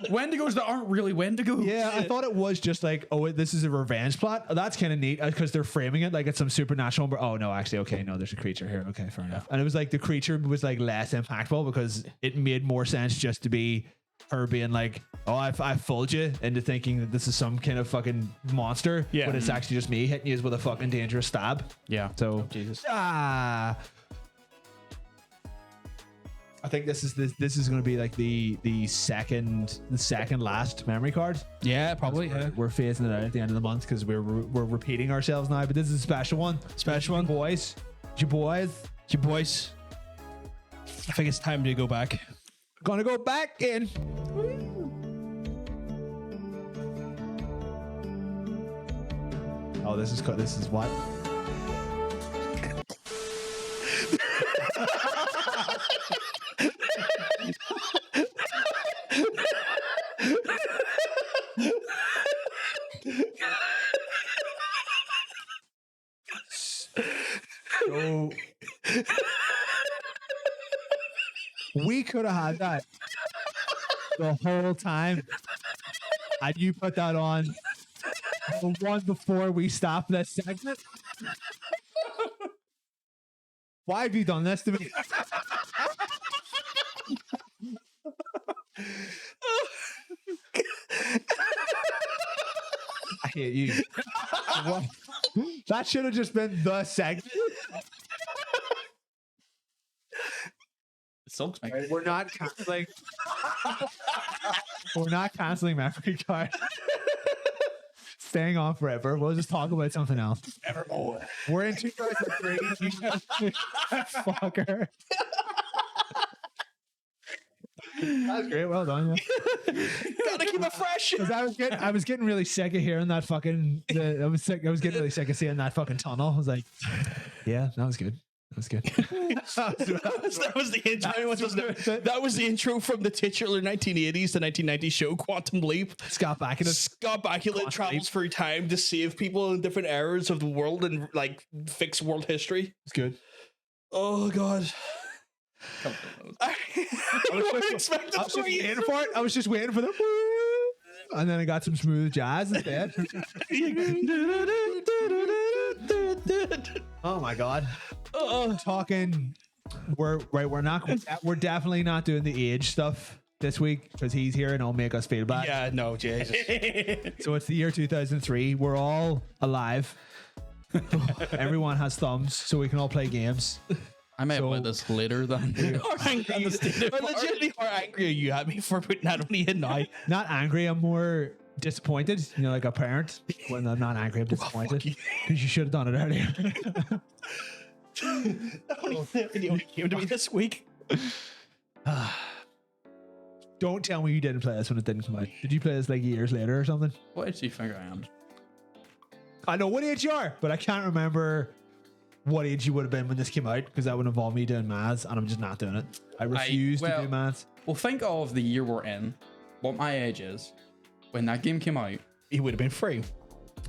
Wendigos that aren't really Wendigos. Yeah, I thought it was just like, oh, this is a revenge plot. That's kind of neat because they're framing it like it's some supernatural. Oh no, actually, okay, no, there's a creature here. Okay, fair enough. And it was like the creature was like less impactful because it made more sense just to be her being like, oh, I fooled you into thinking that this is some kind of fucking monster. Yeah, but it's actually just me hitting you with a fucking dangerous stab. Yeah. So Jesus. I think this is going to be like the second last memory card. Yeah, probably. Yeah. We're phasing it out at the end of the month because we're repeating ourselves now. But this is a special one. Special one, boys. You boys. I think it's time to go back. Gonna go back in. Oh, this is what? So we could have had that the whole time, and you put that on the one before we stopped this segment. Why have you done this to me? I hate you. What? That should have just been the segment. Right, we're not canceling. We're not canceling memory card. Staying on forever. We'll just talk about something else. Evermore. We're in 2003. Fucker. That was great. Well done. Yeah. Gotta keep it fresh. I was getting really sick of hearing that fucking. I was getting really sick of seeing that fucking tunnel. I was like, yeah, that was good. That's good. That was the intro. That was the intro from the titular 1980s to 1990 show Quantum Leap. Scott Bakula. Scott Bakula travels through time to save people in different eras of the world and like fix world history. It's good. Oh God. I was just waiting for the and then I got some smooth jazz instead. Oh my God. Talking we're definitely not doing the age stuff this week because he's here and it'll make us feel bad. Yeah, no, Jesus. So it's the year 2003. We're all alive. Everyone has thumbs, so we can all play games. I may have played this later than you. Legitimately, how angry are you at me for putting that on the in now? Not angry, I'm more disappointed. You know, like a parent. When I'm not angry, I'm disappointed because you should have done it earlier. That only came to me this week. Don't tell me you didn't play this when it didn't come out. Did you play this like years later or something? What age do you think I am? I know what age you are, but I can't remember what age you would have been when this came out because that would involve me doing maths and I'm just not doing it. I refuse to do maths. Well, think of the year we're in, what my age is. When that game came out, He would have been free.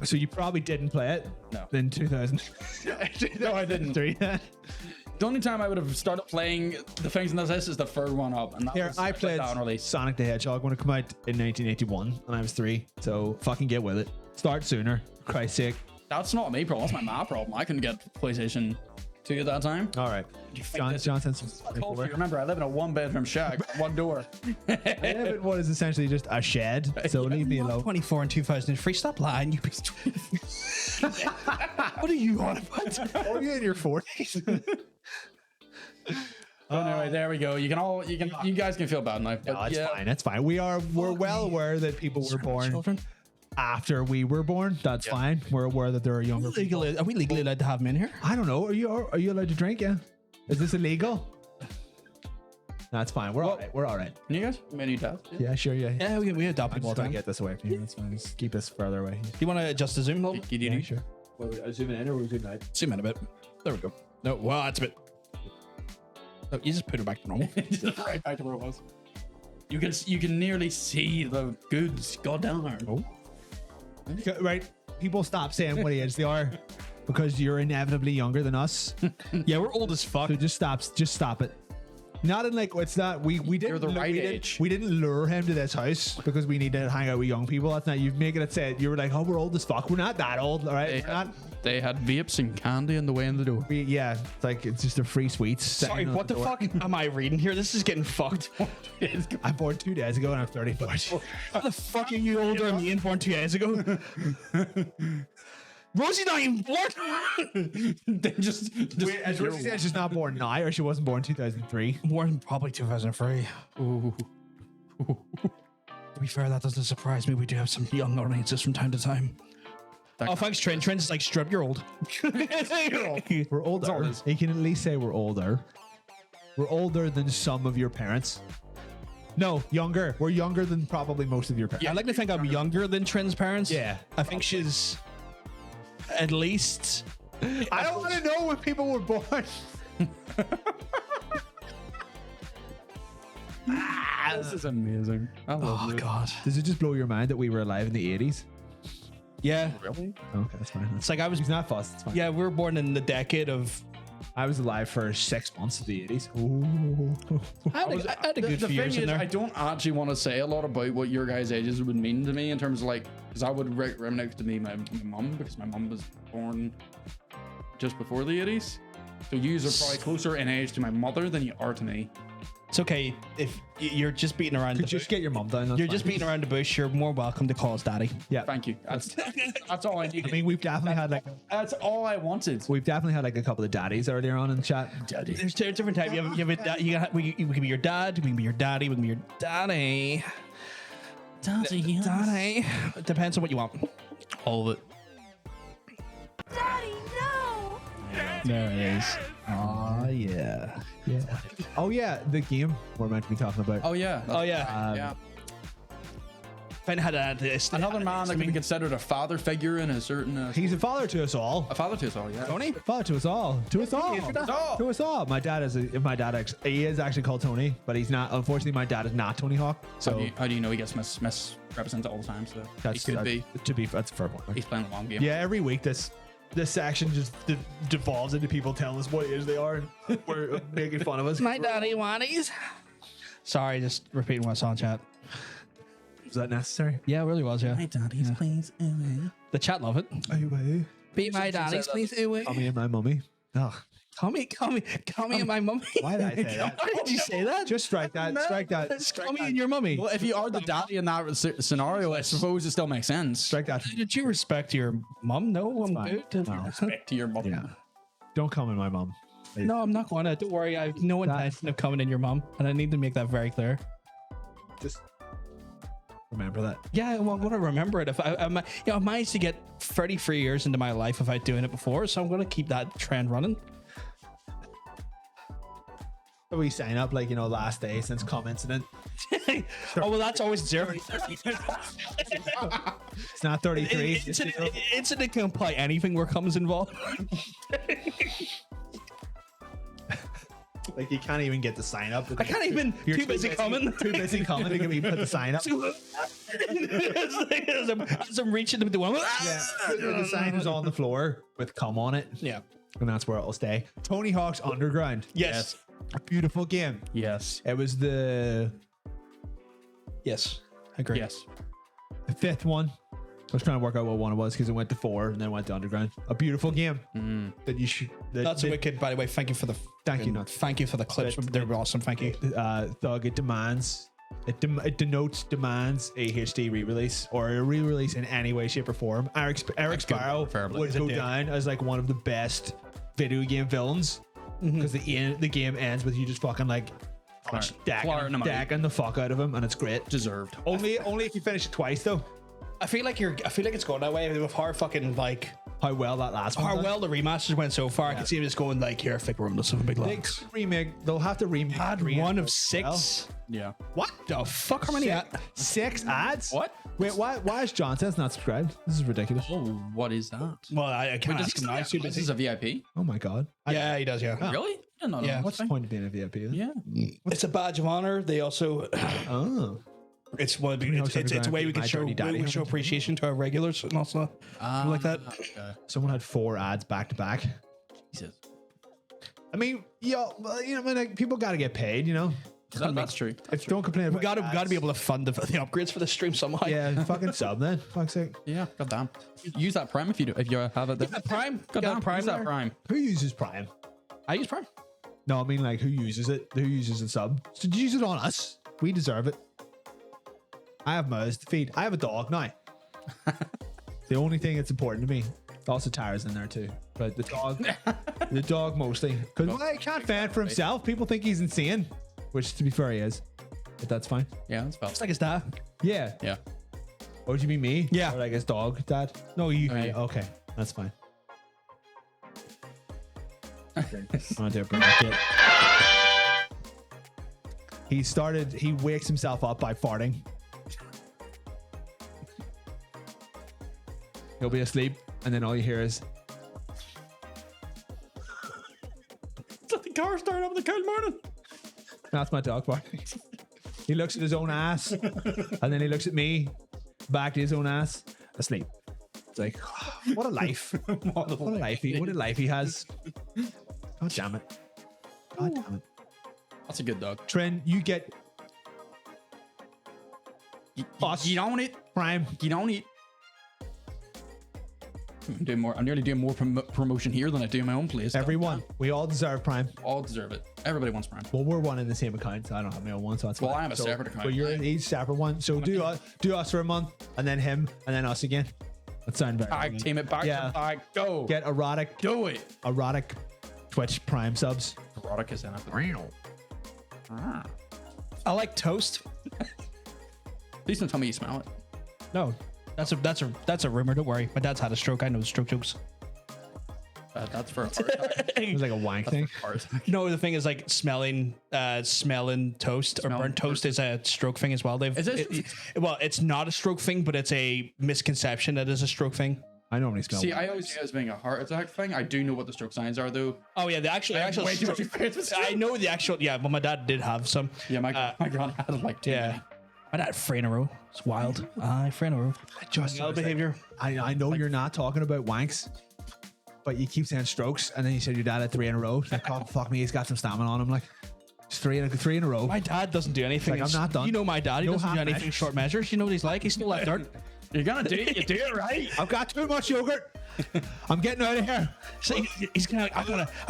So you probably didn't play it? No. In 2000. No, I didn't. The only time I would have started playing the things in this is the third one up. And that Here, was I played down release. Sonic the Hedgehog when it came out in 1981 and I was 3. So fucking get with it. Start sooner. For Christ's sake. That's not me problem. That's my problem. I couldn't get PlayStation 2 at that time. All right. Johnson. Remember, I live in a 1-bedroom shack, one door. I live in what is essentially just a shed. So leave me alone. 24 in 2003. Stop lying, you piece of What are you on about? Oh, you're in your 40s. Anyway, there we go. You guys can feel bad now. But No, it's yeah, fine. It's fine. We're well aware that people were born Children? after we were born. That's fine. We're aware that there are younger people. Are we legally allowed to have them in here? I don't know. Are you allowed to drink? Yeah. Is this illegal? That's fine. We're all right. We're all right. Can you guys? Many dads. Yeah, sure. Yeah. Yeah, we adopt I'm people all just the trying time. to get this away from you. That's fine. Just keep this further away. Do you want to adjust the zoom level? Yeah, sure. Zooming in or we're zooming out? Zoom in a bit. There we go. No, well, that's a bit. No, you just put it back to normal. Right back to where it was. You can nearly see the goods go down. Oh. Right. People stop saying what age they are because you're inevitably younger than us. Yeah, we're old as fuck. So just stop it. Not in like it's not we didn't You're the right we didn't- age. We didn't lure him to this house because we need to hang out with young people. That's not you making it say you were like, oh, we're old as fuck. We're not that old, all right? We're not. They had vapes and candy on the way in the door. Yeah, it's like it's just a free sweets. Sorry, sitting on what the door. fuck am I reading here? This is getting fucked. I'm born 2 days ago and I'm 34. How the fuck are you older than me and born 2 days ago? Rosie's not even born. They just Wait, as Rosie said, she's not born now, or she wasn't born 2003. Born probably 2003. Ooh. To be fair, that doesn't surprise me. We do have some young audiences from time to time. Oh, thanks, Trent. Trent's like, strip, you're old. We're older. You can at least say we're older. We're older than some of your parents. No, younger. We're younger than probably most of your parents. I like to think I'm younger than Trent's parents. Yeah. I think she's at least. I don't want to know when people were born. This is amazing. I love Oh, it. God. Does it just blow your mind that we were alive in the 80s? Yeah. Really? Okay, that's fine. It's like I was. He's not fussed. It's fine. Yeah, we were born in the decade of. I was alive for 6 months of the 80s. Ooh. I had a good The few years thing in is, there. I don't actually want to say a lot about what your guys' ages would mean to me in terms of like, because I would reminisce to me my mum, because my mum was born just before the 80s. So you are probably closer in age to my mother than you are to me. It's okay if you're just beating around. Could The you bush. just get your mum down? That's You're fine. just beating around the bush. You're more welcome to call us daddy. Yeah. Thank you. That's all I need. I mean, we've definitely had like That's all I wanted. a couple of daddies earlier on in the chat. There's different types. You have a dad. We can be your dad. We can be your daddy. We can be your daddy. Daddy. It depends on what you want. All of it. Daddy, no! There it is. Oh yeah. Yeah. Oh yeah, the game we're meant to be talking about. Oh yeah. Oh yeah. Yeah. If I had Another man that can be considered a father figure in a certain. He's a father to us all. a father to us all, yeah. Tony. Father to us all. To us all. To us all. My dad he is actually called Tony, but he's not. Unfortunately, my dad is not Tony Hawk. So How do you know he gets misrepresented all the time? So that's he could be. That's a fair point. He's playing the long game. Yeah, every week this section just devolves into people telling us what age they are and we're making fun of us. My daddy wanties. Sorry, just repeating what I saw in chat. Is that necessary? Yeah, it really was. Yeah. My daddies, please. The chat love it. Be my daddies, please. Call me and my mummy. Ugh. Call me and my mummy. Why did I say that? Why did you say that? Just strike that. Strike that. Just call me and your mummy. Well, if you are the daddy in that scenario, I suppose it still makes sense. Strike that. Did you respect your mum? No, I'm fine. good. No. Respect to your mother. Yeah. Don't call me my mum. No, I'm not going to. Don't worry. I have no intention of coming in your mum, and I need to make that very clear. Just remember that. Yeah, well, I'm going to remember it. If I managed to get 33 years into my life without doing it before, so I'm going to keep that trend running. We sign up like last day since com incident. Oh well, that's always 0. It's not 33. Incident can apply anything where com's involved. Like you can't even get the sign up. I can't even. You're too busy coming. Too busy coming to even put the sign up. as I'm reaching the one. Yeah. The sign is on the floor with cum on it. Yeah. And that's where it'll stay. Tony Hawk's Underground. Yes. A beautiful game. Yes. It was the Yes. Agree. Yes. fifth one. I was trying to work out what one it was because it went to 4 and then went to Underground. A beautiful game that you should. That's a wicked. By the way, thank you for the. Thank you, Nuts. Thank you for the clips. They're awesome. Thank you. Thug, it demands. It demands a HD re-release or a re-release in any way, shape, or form. Eric Sparrow would go down as like one of the best video game villains because the game ends with you just fucking like stacking the fuck out of him, and it's great. Deserved. Only if you finish it twice though. I feel like it's going that way with how fucking like How well that last one. how well the remasters went so far. I can see them just going like, here, fake room. Let's have a big They look. remake. They'll have to remake. Had one of 6. Yeah. What the fuck? How many? 6 ads? What? Wait, why is John says not subscribed? This is ridiculous. Oh, what is that? Well, I can't ask him now. He's too This busy. is a VIP. Oh my god. Yeah, he does. Yeah. Really? I didn't know. Yeah. that. What's the point of being a VIP? Then? Yeah. It's a badge of honor. They also. Oh. It's one. It's a way we can show appreciation to our regulars and also like that. Okay. Someone had 4 ads back to back. Jesus. I mean, like, people got to get paid, That's true. If don't complain about We got to be able to fund the upgrades for the stream somehow. Yeah, fucking sub then. Fuck's sake. Yeah. Goddamn. Use that Prime if you have it. Prime. Goddamn. Prime. Use that there. Prime. Who uses Prime? I use Prime. No, I mean like who uses it? Who uses the sub? So use it on us. We deserve it. I have mouths to feed. I have a dog now. The only thing that's important to me. Also, Tyra's in there too, but the dog mostly. Because he can't fend for himself. People think he's insane, which to be fair he is, but that's fine. Yeah, that's valid. It's like his dad. Yeah. Yeah. Or would you mean me? Yeah. Or like his dog, dad? No, you. Right, okay, that's fine. I'll do a bracket. He wakes himself up by farting. He'll be asleep, and then all you hear is The car started up in the cold morning. that's my dog barking. He looks at his own ass, and then he looks at me, back to his own ass, asleep. It's like, what a life. What a life he has. God damn it. God damn it. That's a good dog. Trent, you get us. You don't eat. Prime. You don't eat. I'm nearly doing more promotion here than I do in my own place. Everyone. We all deserve Prime. All deserve it. Everybody wants Prime. Well, we're one in the same account, so I don't have my own one, so that's Well, fine. I have a separate account. But you're each separate one. So do us for a month, and then him, and then us again. That sounds very Tag team it back Yeah. to back. Go. Get erotic Twitch Prime subs. Erotic is in it. I like toast. Please don't tell me you smell it. No, that's a rumor. Don't worry. My dad's had a stroke. I know the stroke jokes. That's for a heart attack. It was like a wank thing. Heart attack. No, the thing is like smelling toast or burnt toast is a stroke thing as well. Is it? Well, it's not a stroke thing, but it's a misconception that it is a stroke thing. I normally smell. See, I always see it as being a heart attack thing. I do know what the stroke signs are, though. Oh yeah, the actual way too much stroke- experience with stroke. I know the actual. Yeah, but my dad did have some. Yeah, my grand had like two. Yeah, my dad 3 in a row. It's wild. 3 in a row. Just Wild behavior. I know you're not talking about wanks, but you keep saying strokes, and then you said your dad had 3 in a row. It's like, oh fuck me, he's got some stamina on him. Like, just three in a row. My dad doesn't do anything. Like, I'm not done. You know my dad. He No doesn't do half anything measures. short measures. You know what he's like. He's still like dirt. You're gonna do it. You do it right. I've got too much yogurt. I'm getting out of here. So he's gonna. I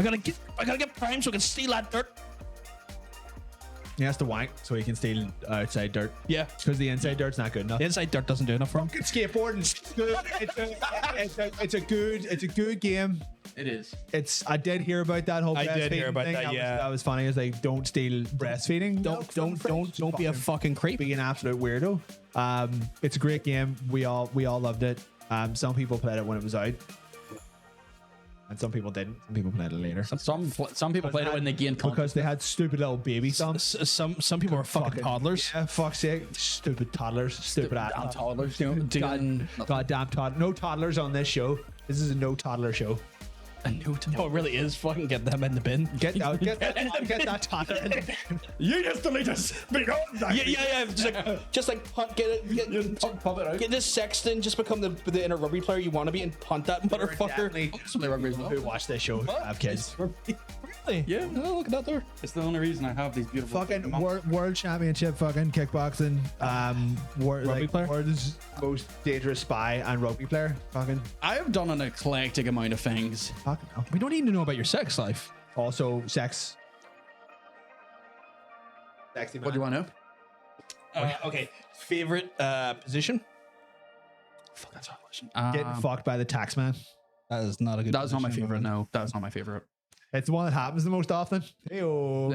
gotta get prime so I can steal that dirt. He has to wank so he can steal outside dirt. Yeah. Because the inside dirt's not good enough. The inside dirt doesn't do enough for him. Good skateboarding. It's a good game. It is. I did hear about that whole I did hear breastfeeding about thing. that, yeah. That was funny. It's like, don't steal breastfeeding. Don't be a fucking creep. Be an absolute weirdo. It's a great game. We all loved it. Some people played it when it was out, and some people didn't. Some people played it later Some people played it when they gained because confidence. they had stupid little baby thumbs. Some people are fucking toddlers. Yeah, fuck's sake, stupid toddlers, stupid Damn ass. toddlers, you know. Goddamn toddler. No toddlers on this show. This is a no toddler show. No, it really is. Fucking get them in the bin. Get that toddler in the bin. You just delete us. Yeah. Just like punt, get Pop it out. this sexton, just become the inner rugby player you want to be, and punt that motherfucker. Who watch this show have kids. Really? Yeah. Oh, look at that there. It's the only reason I have these beautiful Fucking world championship fucking kickboxing. Rugby player? World's most dangerous spy and rugby player. Fucking I have done an eclectic amount of things. fucking hell. We don't need to know about your sex life. Also sex. Sexy man. What do you want to know? Okay. Favorite position? Fuck, that's not a question. Getting fucked by the tax man. That is not a good. That's not my position. favorite. No, that's not my favorite. It's the one that happens the most often. Hey-o.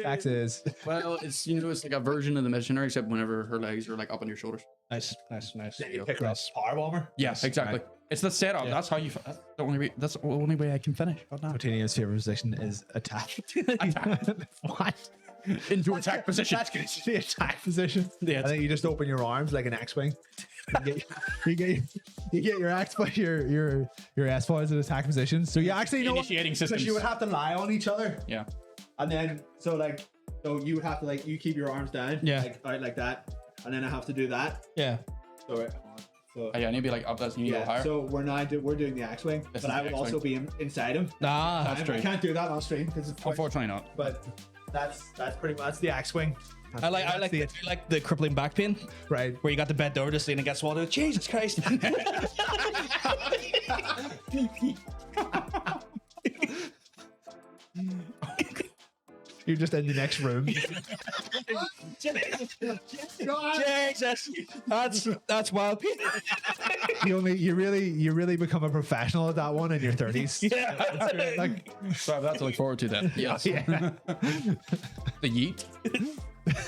Taxes. Well, it's it's like a version of the missionary, except whenever her legs are like up on your shoulders. Nice. Pick her up. Power bomber. Yes, exactly. It's the setup. Yeah. That's how you. That's the only way I can finish. God damn. Titania's favorite position is attack. What? Into attack position. That's good. The attack position. Yeah. I think you just open your arms like an X-wing. You get your axe, but your ass boys in attack position. So you actually know Initiating systems. So you would have to lie on each other, Yeah. and then so you would have to you keep your arms down, Yeah. out like that, and then I have to do that. Yeah. So right, so Oh, yeah, I need to be like up this. You need to go yeah. higher. So we're doing the X-wing, This but is I the would also X-wing. be inside him. That's I true. can't do that on stream because it's Unfortunately not. But that's pretty much the X-wing. I like the crippling back pain Right. where you got the bed door just leaning against the wall. Jesus Christ. You're just in the next room. Jesus, that's wild. You really become a professional at that one in your 30s. Yeah. Like, So I have that to look forward to then. Yes. yeah. The yeet.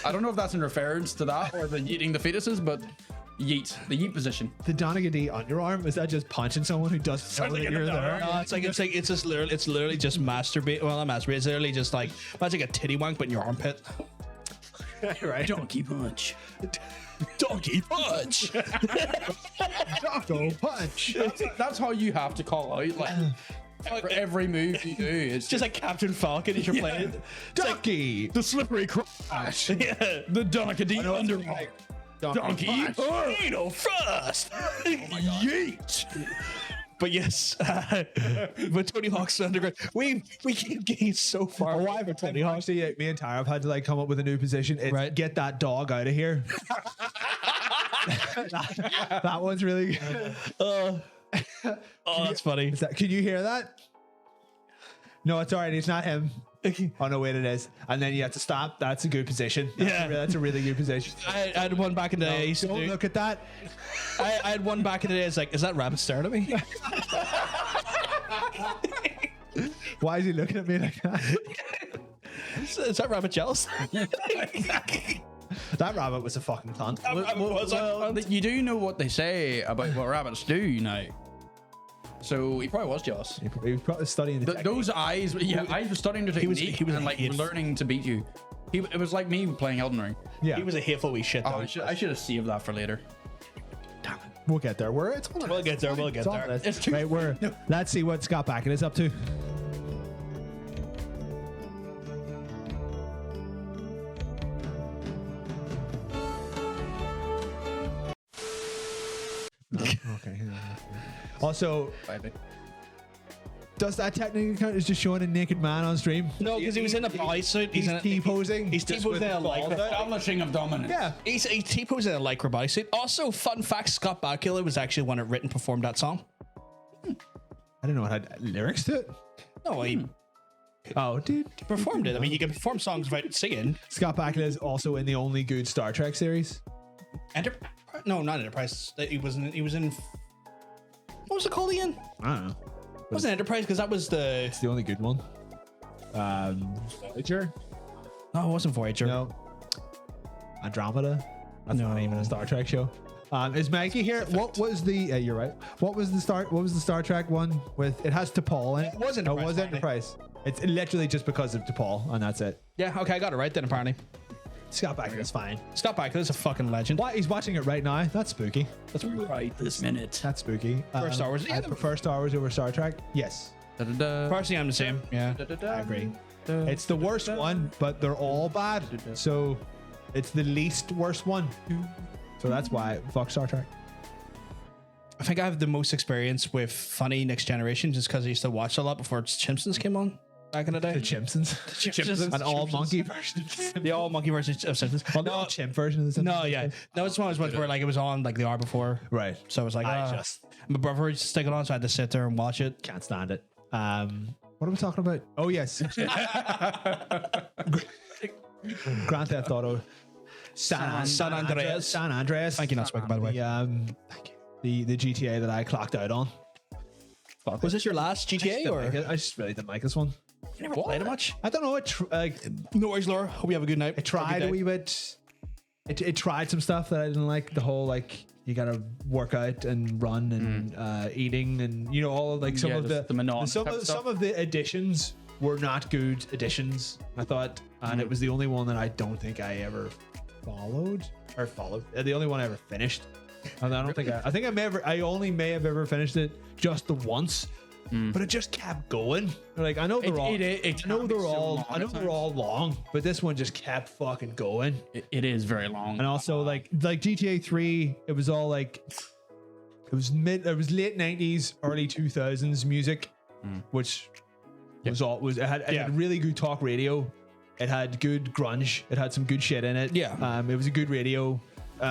I don't know if that's in reference to that or the yeeting the fetuses, but yeet. The yeet position. The Donegal underarm, is that just punching someone who doesn't know that you're there? No, it's just literally just masturbate. Well, not masturbate. It's literally just like that's like a titty wank, but in your armpit. Right. Donkey punch. Donkey punch. Go punch. That's how you have to call out. Like every move you do, it's Just like Captain Falcon as you're playing. Donkey. the slippery crash. Yeah. The Donkey underarm. Donkey. Anal thrust. Yeet. But yes, but Tony Hawk's Underground, we keep getting so far away from Tony Hawk. Actually, me and Tara have had to come up with a new position. It's Right. get that dog out of here. that one's really good. Oh, that's funny. Can you hear that? No, it's all right. It's not him. Oh no, wait, it is. And then you have to stop. That's a good position. That's a really good position. I had one back in the day. I used to Don't do- look at that. I had one back in the day. It's like, is that rabbit staring at me? Why is he looking at me like that? Is that rabbit jealous? That rabbit was a fucking cunt. Rabbit was like, Well, you do know what they say about what rabbits do now. So he probably was jealous. He was probably studying the technique. Those eyes, yeah, eyes were studying the was- technique he was and like hateful. learning to beat you. It was like me playing Elden Ring. Yeah, He was a hateful wee shit, Oh, though. I should have saved that for later. we'll get there. We'll get there. We'll get there. It's too- Right, let's see what Scott Backen is up to. Okay. Also, does that technically count as just showing a naked man on stream? No, because he was in a bodysuit. He's T-posing. He's just T-posing with in a the balls lycra. out. Establishing of dominance. Yeah. He's T-posing in a lycra bodysuit. Also, fun fact: Scott Bakula was actually one that written performed that song. I didn't know it had lyrics to it. No, he Oh, dude. performed it. I mean, you can perform songs without singing. Scott Bakula is also in the only good Star Trek series. No, not Enterprise. He wasn't. He was in. What was it called again? I don't know. It wasn't Enterprise because that was the. It's the only good one. Voyager? No, it wasn't Voyager. No. Andromeda? That's not even a Star Trek show. Is Maggie here? What was the? You're right. What was the Star Trek one with? It has T'Pol in it. It was No, Enterprise, it was Enterprise. It's literally just because of T'Pol, and that's it. Yeah. Okay, I got it right then. Apparently, Scott Bakula is fine. Scott Bakula is a fucking legend. Why he's watching it right now? That's spooky. That's Right this minute. That's spooky. Star Wars. I prefer Star Wars over Star Trek. Yes, Personally, I'm the same. Yeah. I agree. It's the worst one, but they're all bad. So it's the least worst one. So that's why fuck Star Trek. I think I have the most experience with funny Next Generation just because I used to watch a lot before Simpsons came on back in the day. The Chimpsons. An all monkey version. The all monkey version of Simpsons. Well, no, chimp version of the Simpsons. No, yeah. That was one of those ones where like it was on like the hour before. Right. So it was like, I ah. just my brother used to stick it on, so I had to sit there and watch it. can't stand it. What are we talking about? Oh yes. Grand Theft Auto. San Andreas. San Andreas. Thank you, not speaking, by the way. The GTA that I clocked out on. Was this your last GTA or? I just really didn't like this one. You never played it much? I don't know. No worries, Laura. Hope you have a good night. It tried a wee bit. It tried some stuff that I didn't like. The whole like you gotta work out and run and eating and you know all of like some Yeah, of just the monotonous type of some of the additions were not good additions. I thought, and it was the only one that I don't think I ever followed. The only one I ever finished. And I don't think I think I only may have ever finished it just the once. But it just kept going. Like I know they're all. it I know can they're be so all. long I know at they're all long, but this one just kept fucking going. It is very long. And also like GTA 3, it was all like it was late 90s, early 2000s music, which it had really good talk radio. It had good grunge. It had some good shit in it. Yeah. It was a good radio.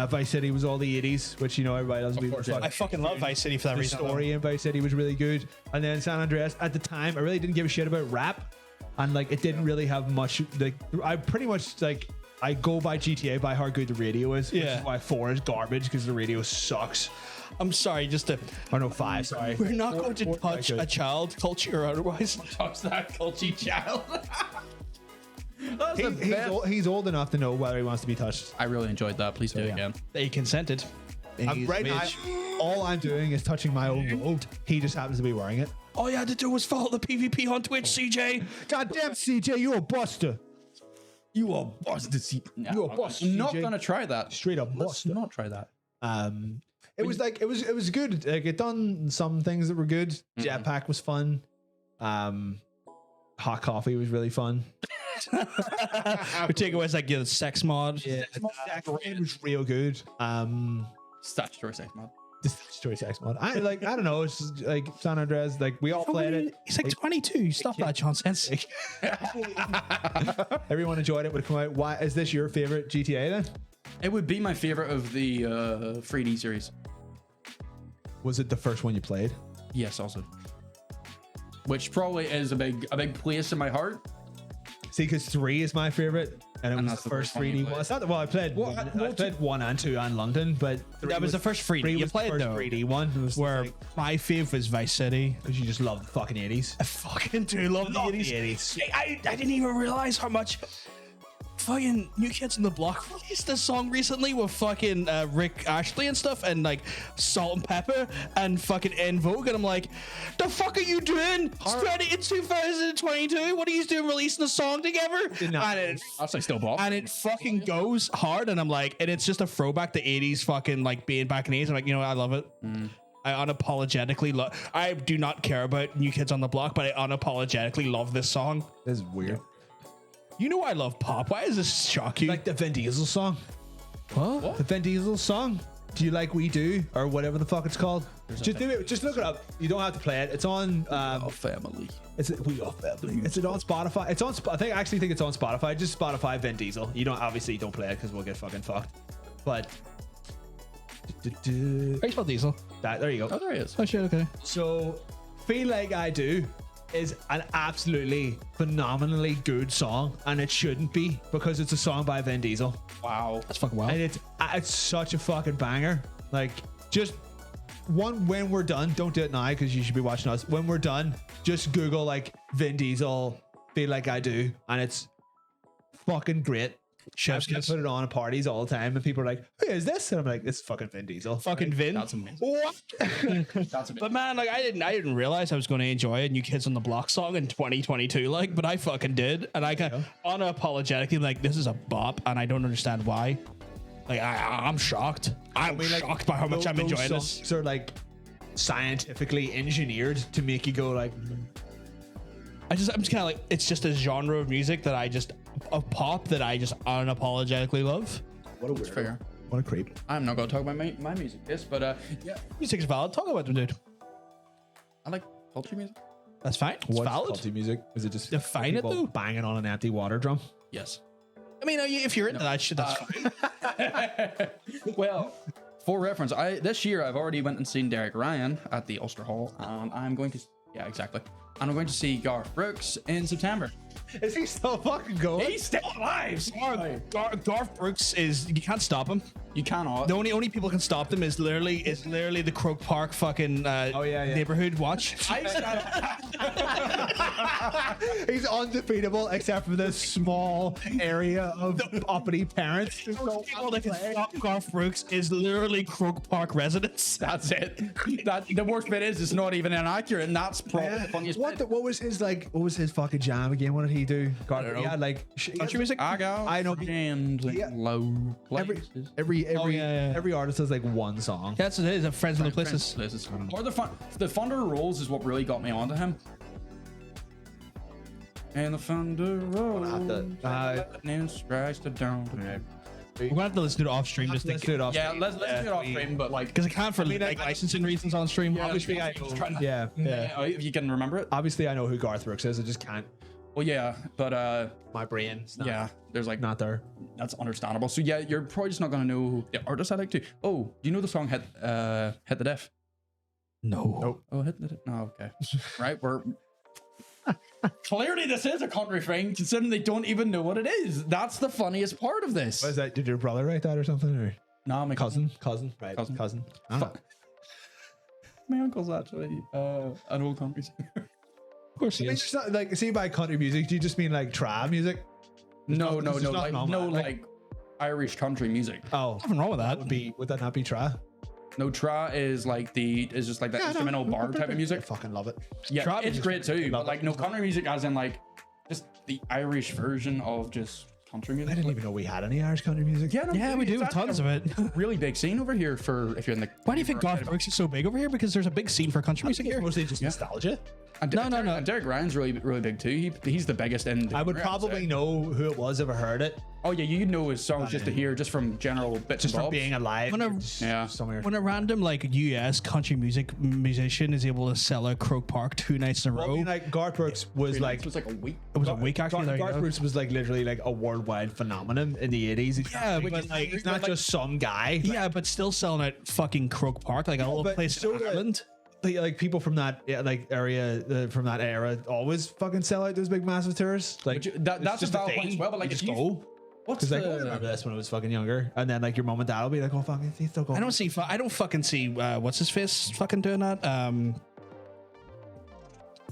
Vice City was all the 80s, which you know everybody loves. I fucking love Vice City for that The reason. story in Vice City was really good. And then San Andreas, at the time, I really didn't give a shit about rap. And like, it didn't really have much, like, I pretty much, like, I go by GTA by how good the radio is. Which Yeah. is why 4 is garbage, because the radio sucks. I'm sorry, just to. Or no, 5, sorry. We're not going to Four- touch good. a child culture or otherwise. Touch that culty child. That's the best. He's old enough to know whether he wants to be touched. I really enjoyed that. Please do it yeah. again. They consented. Right now, all I'm doing is touching my own robe. He just happens to be wearing it. All you had to do was follow the PvP on Twitch, CJ. Goddamn, CJ, you're a buster. You are busted. You are busted, I'm not CJ. gonna try that. Straight up Let's buster. not try that. It was like it was good. Like it done some things that were good. Jetpack was fun. Hot coffee was really fun. We take away like the sex mod. Yeah, it was real good. Statutory sex mod. The statutory sex mod. I don't know. It's just, like San Andreas. Like we all played it. He's like 22. Stop that nonsense. Everyone enjoyed it. Would come out. Why is this your favorite GTA then? It would be my favorite of the 3D series. Was it the first one you played? Yes, also. Which probably is a big place in my heart. See, because 3 is my favorite, and it was that's the the first first one you 3D one. played. It's not the I played. I played 1 and 2 in London, but That was the first 3D 3 you was the played first though. 3D one. It was Where like, my fave was Vice City. because you just love the fucking 80s. I fucking do love the 80s. I didn't even realize how much fucking New Kids on the Block released this song recently with fucking Rick Ashley and stuff, and like Salt and Pepper and fucking En Vogue, and I'm like, the fuck are you doing? Spread it in 2022. What are you doing releasing a song together? That's like still bop. And it fucking goes hard, and I'm like, and it's just a throwback to 80s fucking like being back in the 80s. I'm like, you know what? I love it. I unapologetically love. I do not care about New Kids on the Block, but I unapologetically love this song. This is weird. You know I love pop. Why does this shock you? Like the Vin Diesel song. what? The Vin Diesel song. Do you like We Do or whatever the fuck it's called? Just do it. Just look it up. You don't have to play it. It's on. Family. It's We Are Family. It's on Spotify. It's on. I actually think it's on Spotify. Just Spotify Vin Diesel. You don't obviously don't play it because we'll get fucking fucked. But How you spell Diesel? there you go. Oh, there he is. Oh shit. Okay. So, Feel Like I Do is an absolutely phenomenally good song, and it shouldn't be because it's a song by Vin Diesel, Wow. That's fucking wild. and it's such a fucking banger. Like, just when we're done, don't do it now because you should be watching us. When we're done, just Google like Vin Diesel Feel Like I Do, and it's fucking great. I put it on at parties all the time, and people are like, "Who is this?" And I'm like, "It's fucking Vin Diesel." Fucking Vin. That's amazing. What? That's amazing. But man, like I didn't realize I was going to enjoy a New Kids on the Block song in 2022, like, but I fucking did, and I got unapologetically like, this is a bop, and I don't understand why. Like I'm shocked. I'm shocked by how much I'm enjoying this. Songs are like scientifically engineered to make you go like, I'm just kind of like, it's just a genre of music that of pop that I just unapologetically love. "What a That's fair. what a creep." I'm not going to talk about my music, yes, but yeah, Music is valid. Talk about them, dude. I like culture music. That's fine. It's What's valid. culty music? Is it just Define it, people though. banging on an empty water drum? Yes. I mean, if you're into that shit, that's fine. Well, for reference, this year I've already went and seen Derek Ryan at the Ulster Hall, and I'm going to exactly. And I'm going to see Garth Brooks in September. Is he still fucking going? He's still alive. Garth Brooks you can't stop him. You cannot. The only people can stop them is literally the Croke Park fucking neighborhood watch. He's undefeatable except for this small area of uppity parents. The only people that can stop Garth Brooks is literally Croke Park residents. That's it. The worst bit is it's not even inaccurate, and that's probably the funniest bit. What was his fucking jam again? What did he do? I don't know. Yeah, like Country music. I go. I know. And Yeah. low places. Every artist has like one song. That's what it is. Friends in the Places. Or the Thunder Rolls is what really got me onto him. And the Thunder Rolls. Lightning strikes the dawn. We're gonna have to listen to it off stream just to Let's do it off. Yeah, let's do it off stream, but like, because I can't for licensing reasons on stream. Obviously, I know. Yeah. if you can remember it. Obviously, I know who Garth Brooks is. I just can't. Well, yeah, but My brain's there's like not there. that's understandable. So yeah, you're probably just not gonna know who the artist I like to. Oh, do you know the song Hit the Deaf? No. Oh, Hit the Deaf. No, okay. Right, we're clearly this is a country thing, considering they don't even know what it is. That's the funniest part of this. What is that? Did your brother write that or something? Or No, my cousin? Right. Cousin. I don't know. My uncle's actually an old country singer. Of course he I mean, is. it's not, like, see, by country music, do you just mean like trad music? No, there's nothing wrong with that, like Irish country music. Oh, Nothing wrong with that. would that not be trad? No, tra is just like that instrumental bar type of I music. fucking love it. Yeah, Trad it's is great too. love But like it. no country music, as in like just the Irish version of just country music. I didn't even know we had any Irish country music. Yeah, no, Yeah, we it's do actually tons a of it. Really big scene over here for if you're in the. Why do you think Garth Brooks is so big over here? Because there's a big scene for country music It's here. mostly just nostalgia. And No. And Derek Ryan's really big too. He's the biggest in. The I would genre, probably say. know who it was if I heard it. Oh yeah, you'd know his songs just to hear, just from general bits Just and from bobs. being alive. When a- Yeah. Somewhere. When a random like US country musician is able to sell out Croke Park 2 nights in a Well, I row, mean, like Garth Brooks was like it was like a week. it was a week actually. there you Garth go. Brooks was like literally like a worldwide phenomenon in the 80s. Yeah, but but like he's not just some guy. Yeah, but still selling out fucking Croke Park, like a little but place so in did- Ireland. Like people from that area from that era always fucking sell out those big massive tours. Like That's a just valid point as well. But like you if just you go. what's Because like, I the remember this when I was fucking younger, and then like your mom and dad will be like, "Oh fuck, he's still going." I don't fucking see what's his face fucking doing that.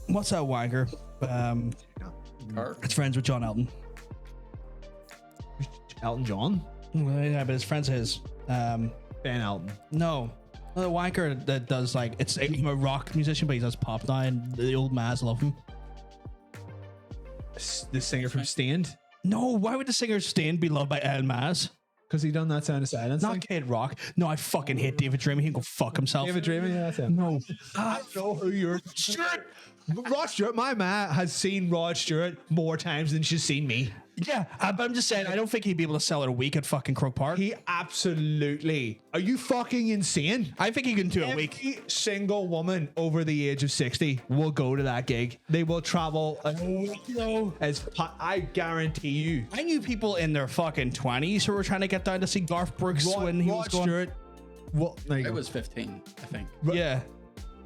What's that wanker? car? It's friends with John Elton. Elton John, Yeah, but his friend's his. Ben Elton. No. The wanker that does like it's a rock musician, but he does pop now, and the old Maz love him. The singer from Stained, No, why would the singer Stain be loved by El Maz? because he done that Sound of Silence. Not Kid Rock. No, I fucking hate David Draymond. He can go fuck himself. David Draymond, yeah, that's him. No. I know who you're. Rod Stewart. My ma has seen Rod Stewart more times than she's seen me. Yeah, but I'm just saying, I don't think he'd be able to sell it a week at fucking Croke Park. He absolutely. Are you fucking insane? I think he can do a week. Every single woman over the age of 60 will go to that gig. They will travel. I guarantee you. I knew people in their fucking 20s who were trying to get down to see Garth Brooks when he was Rod going. Stewart. Well, there you I go. was 15, I think. Yeah.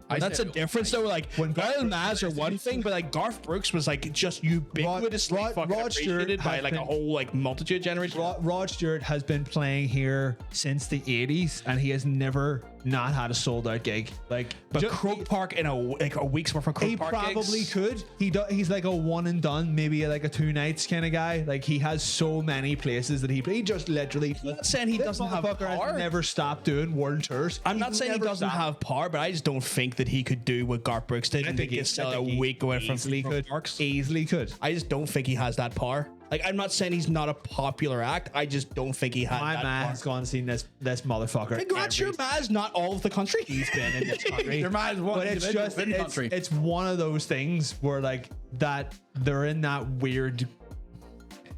That's a said- difference though. Like when Garth El Brooks Maz are one thing, but like Garth Brooks was like just ubiquitously fucking Rod Stewart appreciated by has like a been- whole like multitude of generations. Rod Stewart has been playing here since the 80s, and he has never not had a sold out gig. Like, But Croke Park in a week's worth of Croke he Park probably gigs. could. He's like a one and done, maybe like a 2 nights kind of guy. Like he has so many places that he just literally. I'm not saying he This doesn't have motherfucker has power. never stopped doing world tours. I'm not saying he never doesn't stopped. have power, but I just don't think that he could do what Garth Brooks did. and he could sell a week away from easily Croke could. Parks. Easily could. I just don't think he has that power. Like I'm not saying he's not a popular act. I just don't think he has My that man power. has gone and seen this motherfucker. Congrats, your man's not all of the country. He's been in this country. Your man's one But it's individual just in the country. it's one of those things where like that they're in that weird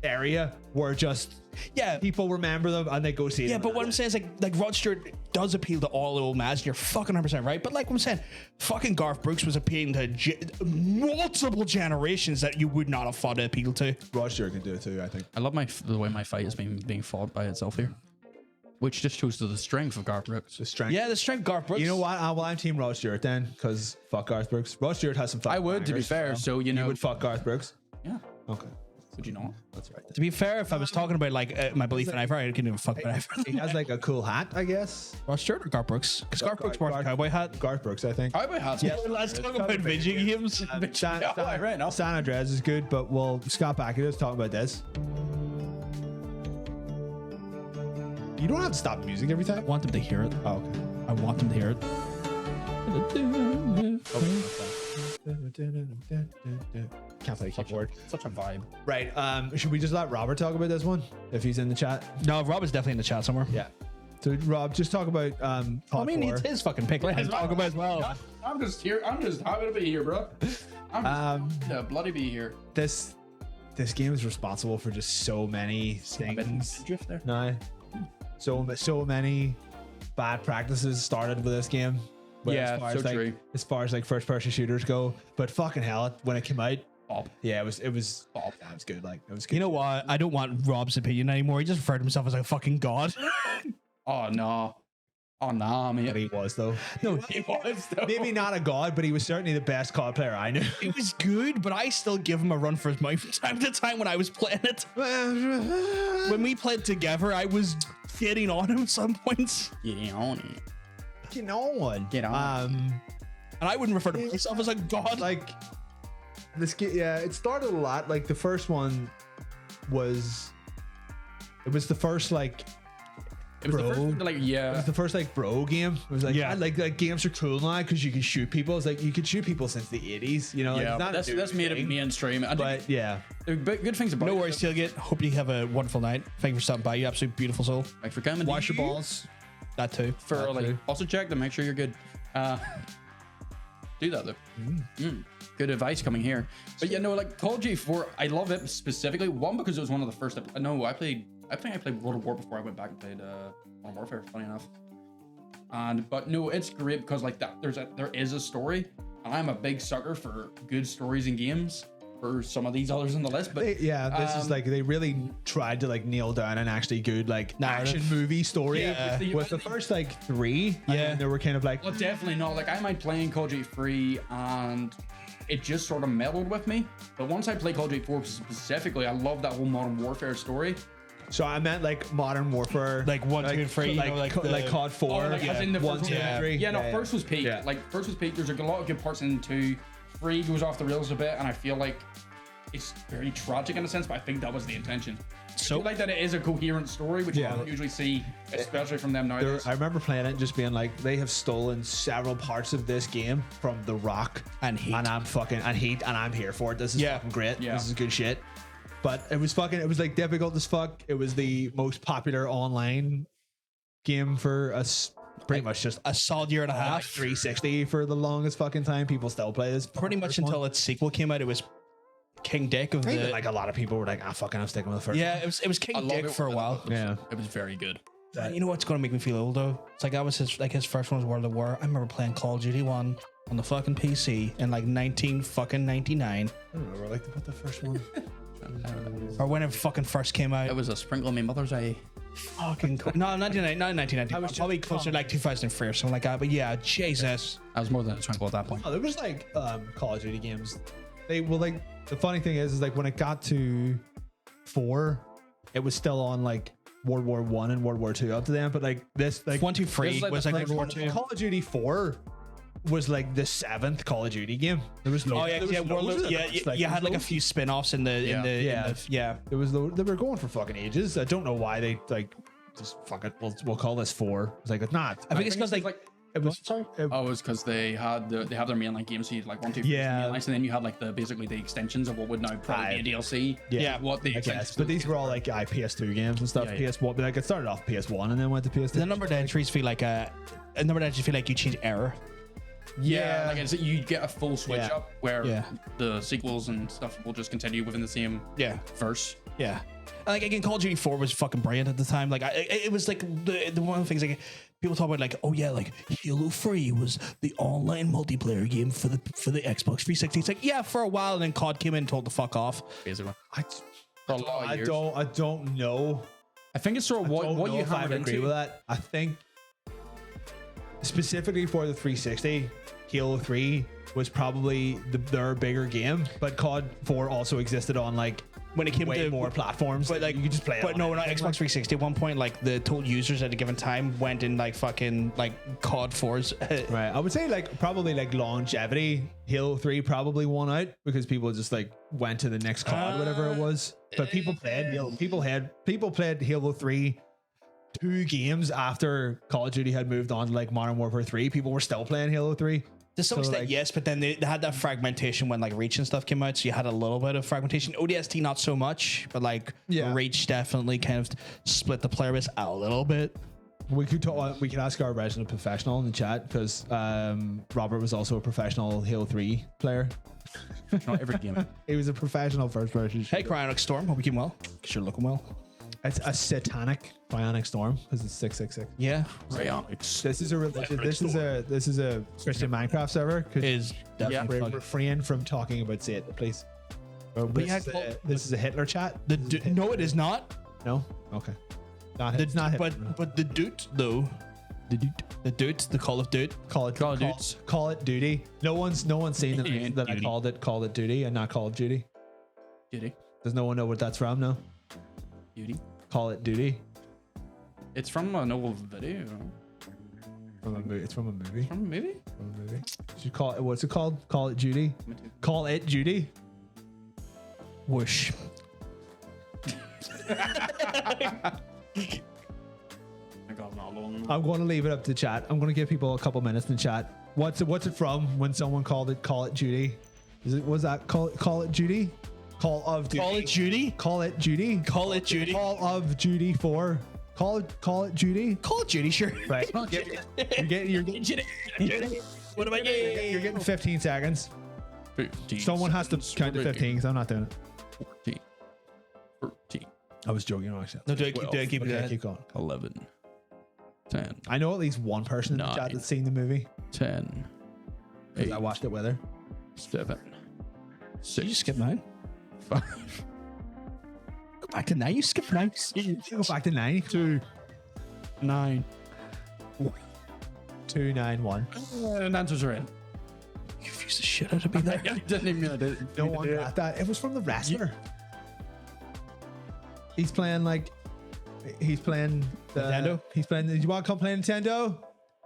area where just Yeah. people remember them and they go see Yeah, them. but what I'm saying is like Rod Stewart does appeal to all old Maz. And you're fucking 100% right. But like what I'm saying, fucking Garth Brooks was appealing to multiple generations that you would not have thought to appeal to. Rod Stewart can do it too, I think. I love the way my fight is being fought by itself here, which just shows to the strength of Garth Brooks. The strength. Yeah, the strength Garth Brooks. You know what? Well, I'm Team Rod Stewart then, because fuck Garth Brooks. Rod Stewart has some. I would, to be fair. So you know, you would fuck Garth Brooks. yeah. Okay, Would you not? that's right. To be fair, if I was talking about like my belief in Ivor, I couldn't even fuck about Ivor. He has like a cool hat, I guess. Rod Stewart or Garth Brooks? Because Garth Brooks wore a cowboy hat. Garth Brooks, I think. Cowboy hats. Yeah. Let's talk about video games. Right now. San Andreas is good, but well, Scott Backett is talking about this. You don't have to stop the music every I time. want them to hear it. Oh, okay. I want them to hear it. Can't play keyboard. Such a vibe. Right. Should we just let Robert talk about this one if he's in the chat? No, Rob is definitely in the chat somewhere. Yeah. So Rob, just talk about I mean, it's his fucking pick. Let him talk about it as well. I'm just here. I'm just happy to be here, bro. I'm just happy to bloody be here. this game is responsible for just so many things. Drift there. No. So many bad practices started with this game. Yeah, so like, true. As far as like first person shooters go, but fucking hell, when it came out, Bob. yeah, it was Bob. That was good. Like it was good. You know what? I don't want Rob's opinion anymore. He just referred to himself as a fucking god. Oh no. Oh nah, But mate. he was though. No, He was though. Maybe not a god, but he was certainly the best COD player I knew. it was good, but I still give him a run for his money from time to time when I was playing it. When we played together, I was getting on him at some points. Yeah, on it. Get on. Get on. And I wouldn't refer to myself as a god. Like this game, yeah, it started a lot. Like the first one was the first like It was the bro. first, like, It yeah. was the first like bro game. It was like, Yeah. yeah, like games are cool now because you can shoot people. It's like you could shoot people since the 80s, you know. Like, Yeah, it's not that's a made it thing, mainstream. And But yeah, there are good things about No it. worries, Tailgate. Hope you have a wonderful night. Thank you for stopping by. You absolute beautiful soul. Thanks for coming. wash your balls. That too. Thoroughly. too. Also check to make sure you're good. Do that though. Good advice coming here. But yeah, no, like Call of Duty 4, I love it specifically. One, because it was one of the first. I played World of War before I went back and played Modern Warfare. Funny enough. But no, it's great because like that there is a story, and I'm a big sucker for good stories in games. For some of these others on the list, but This is like they really tried to like nail down an actually good like action movie story Yeah. with the first like 3. Yeah. And they were kind of like, well, definitely not. Like I might playing Call of Duty 3 and it just sort of meddled with me. But once I played Call of Duty 4 specifically, I love that whole Modern Warfare story. so I meant like Modern Warfare, Like 1, 2, and 3, you like know, like like the- COD 4, Oh, like, as in the 1, first 2, one. and 3. Yeah, no, first was peak. Yeah. Like first was peak. There's a lot of good parts in 2. 3 goes off the rails a bit, and I feel like it's very tragic in a sense, but I think that was the intention. So I like that it is a coherent story, which you don't usually see, especially from them nowadays. I remember playing it and just being like, they have stolen several parts of this game from The Rock And Heat. and I'm here for it. This is fucking great. Yeah. This is good shit. But it was like difficult as fuck. It was the most popular online game for us. Pretty much just a solid year and a like half. 360 for the longest fucking time. People still play this. Pretty much until its sequel came out. It was King Dick of Even the. like a lot of people were like, fucking, I'm sticking with the first. Yeah, it was King Dick for a while. Yeah. It was very good. You know what's gonna make me feel old though? It's like that was his first one was World at War. I remember playing Call of Duty 1 on the fucking PC in like 1999 I don't remember like what the first one. or when it fucking first came out. It was a sprinkle on my mother's eye. Fucking cool. No, 1990. I was probably closer to like 2003 or something like that. But yeah, Jesus. I was more than a sprinkle at that point. Oh, there was like Call of Duty games. They well, like the funny thing is like when it got to 4, it was still on like World War 1 and World War 2 up to them. But like this, like 1, 2, 3 This is like was the like first World War one. 2. Call of Duty 4 was like the 7th Call of Duty game. There was no. Oh yeah, there was yeah, loads World, of yeah, them. you had like a loads. few spin-offs in the yeah. There was they were going for fucking ages. I don't know why they like just fuck it. We'll call this 4. It's like it's not. I think it's because like it was sorry. Oh, it was because they have their mainline games, so you had like 1, 2, 3 Yeah. mainlines, and then you had like basically the extensions of what would now probably be a DLC. Yeah. What the I extensions guess, but these were all like PS2 games and stuff. Yeah, yeah. PS1, but like it started off PS1 and then went to PS2. The number of entries feel like a number of entries feel like you change error. Yeah, like you get a full switch Yeah. up where Yeah. the sequels and stuff will just continue within the same Yeah. verse. Yeah. Like again, Call of Duty 4 was fucking brilliant at the time. Like it was like the one of the things like people talk about like, oh yeah, like Halo 3 was the online multiplayer game for the Xbox 360. It's like, yeah, for a while, and then COD came in and told to fuck off. Basically, I for a lot of years. don't know. I think it's sort of I what don't know you if I have would agree with that. I think specifically for the 360, Halo 3 was probably their bigger game, but COD 4 also existed on like When it came way to more platforms. but like you could just play it. But on no, not anything. Xbox 360. At one point, like the total users at a given time went in like fucking like COD 4's. Right. I would say like probably like longevity, Halo 3 probably won out because people just like went to the next COD, whatever it was. But people played Halo 3 2 games after Call of Duty had moved on to like Modern Warfare 3. People were still playing Halo 3. To some So, extent, like- yes, but then they had that fragmentation when like Reach and stuff came out, so you had a little bit of fragmentation. ODST not so much, but like Yeah. Reach definitely kind of split the player base a little bit. We could talk. We could ask our resident professional in the chat because Robert was also a professional Halo 3 player. Not every game. He was a professional first person. Hey, Cryonic Storm, hope you keep well, because you're looking well. It's a satanic bionic storm because it's 666. Yeah, Rayonics. This is a religion. This is a Christian Minecraft server. Could is definitely fucking- refrain from talking about Satan, please. This, yeah, this is a Hitler chat. no, it is not. No. Okay. It's not Hitler. no. But the dude though, the Call of Duty. Call it Duty. No one's seen that I Duty. called it Duty and not Call of Duty. Duty. Does no one know what that's from? No. Duty. Call it Duty. It's from an old video. It's from a movie. From a movie? From a movie. Should call it. What's it called? Call it Judy. Me too. Call it Judy. Whoosh. I got not long. I'm going to leave it up to chat. I'm going to give people a couple minutes in chat. What's it from when someone called it Call It Judy? Was that Call It Judy? Call of Duty. Call it Judy. Call it Judy. Call it Judy. Call of Duty 4. Call it Judy. Call it Judy, sure. Right. You're getting What am I getting? you're getting 15 seconds. 15 Someone has to seconds count to 15 remaining. because I'm not doing it. 14. 13. I was joking. Actually. No, do it. Keep Okay, it. keep going. 11. 10. I know at least one person in the chat 9. that's seen the movie 10. because 8. I watched it with her. 7. Did 6. you skip 9? 5. Go back to 9. You skipped 9. Go back to 9. 2, 9. 2, 9, 1. And answers are in. You confused the shit out of me there. I didn't even know that. No one got that. It was from the wrestler. He's playing Nintendo? He's playing. Do you want to come play Nintendo?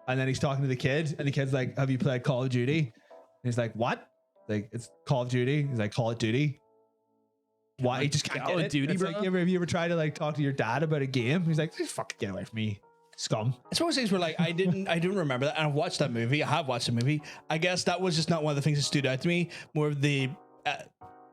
And then he's talking to the kid, and the kid's like, "Have you played Call of Duty?" And he's like, "What?" Like, it's Call of Duty. He's like, "Call it Duty." why he just can't Call get of it. Duty, It's bro. like, have you ever tried to like talk to your dad about a game? He's like, just fucking get away from me, scum. It's one of those things where like I didn't remember that, and I've watched that movie. I have watched the movie. I guess that was just not one of the things that stood out to me. More of the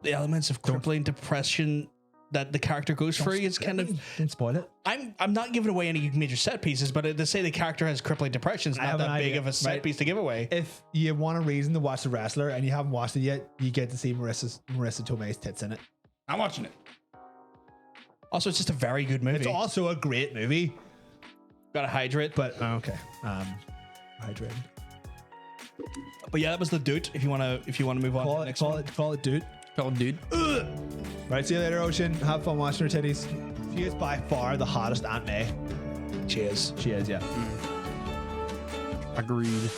elements of crippling depression that the character goes through. It's kind of Don't spoil it. I'm not giving away any major set pieces, but to say the character has crippling depression is not have an that big idea, of a set right? piece to give away. If you want a reason to watch The Wrestler and you haven't watched it yet, you get to see Marissa Tomei's tits in it. I'm watching it. Also, it's just a very good movie. It's also a great movie. Gotta hydrate, But okay, hydrated. but yeah, that was the dude. If you wanna move on to the next one. Call it, dude. Call dude. Right, see you later, Ocean. Have fun watching her titties. She is by far the hottest Aunt May. Cheers. She is, yeah. Agreed.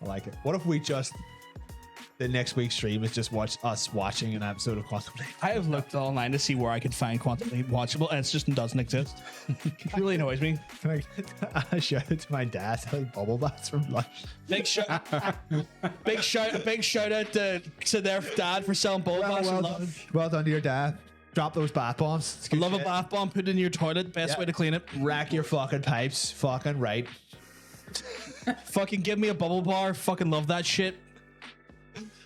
I like it. What if we just the next week's stream is just us watching an episode of Quantum Leap? I have looked online to see where I could find Quantum Leap watchable, and it just doesn't exist. It really annoys me. Can I shout it to my dad? Like bubble baths from lunch. Big shout out to their dad for selling bubble baths. Well done to your dad. Drop those bath bombs. It's good Love a shit. bath bomb. Put it in your toilet. Best Yeah. way to clean it. Rack your fucking pipes. Fucking right. Fucking give me a bubble bar. Fucking love that shit.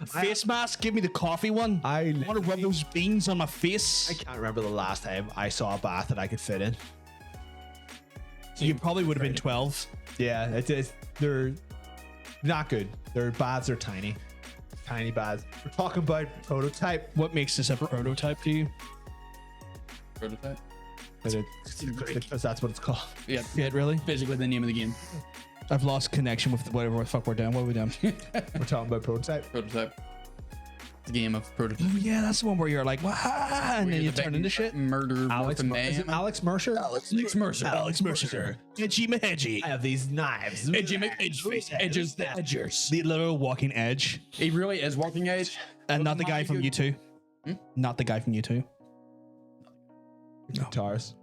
Face mask. Give me the coffee one. I want to rub those beans on my I face. can't remember the last time I saw a bath that I could fit in. You probably would have been 12. Yeah, it's they're not good. Their baths are tiny. Tiny baths. We're talking about prototype. What makes this a prototype to you? Prototype. Because that's what it's called. Yeah. Yeah, really? Basically the name of the game. I've lost connection with whatever the fuck we're doing. What are we doing? We're talking about prototype. Prototype. The game of prototype. Oh yeah, that's the one where you're like, "Wah," and then you turn into shit. Murder. Alex, Wolf, is it Alex Mercer? Alex Mercer. Alex Mercer. Edgy Mahedgy. I have these knives. Edgy McEdgeface. Edges the edgers. The little walking edge. He really is walking edge. And not the guy from U2. Not the guy from U2. Guitars.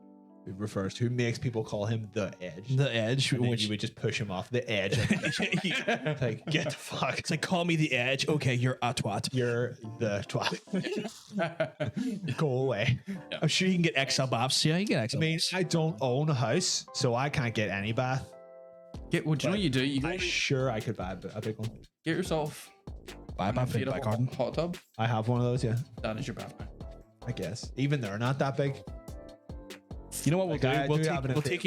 It refers to who makes people call him the Edge. The edge, And then which you would just push him off the edge. Like, get the fuck. it's like, call me the edge. Okay, you're a twat. You're the twat. Go away. I'm sure you can get XL baths. Yeah, you can get XL. I mean, I don't own a house, so I can't get any bath. Get what you know what you do? You I'm go sure I could buy a big one. get yourself buy a bath in a back garden. hot tub. I have one of those, yeah. That is your bathroom. I guess. Even they're not that big. You know what we'll Like, I do? do have an We'll take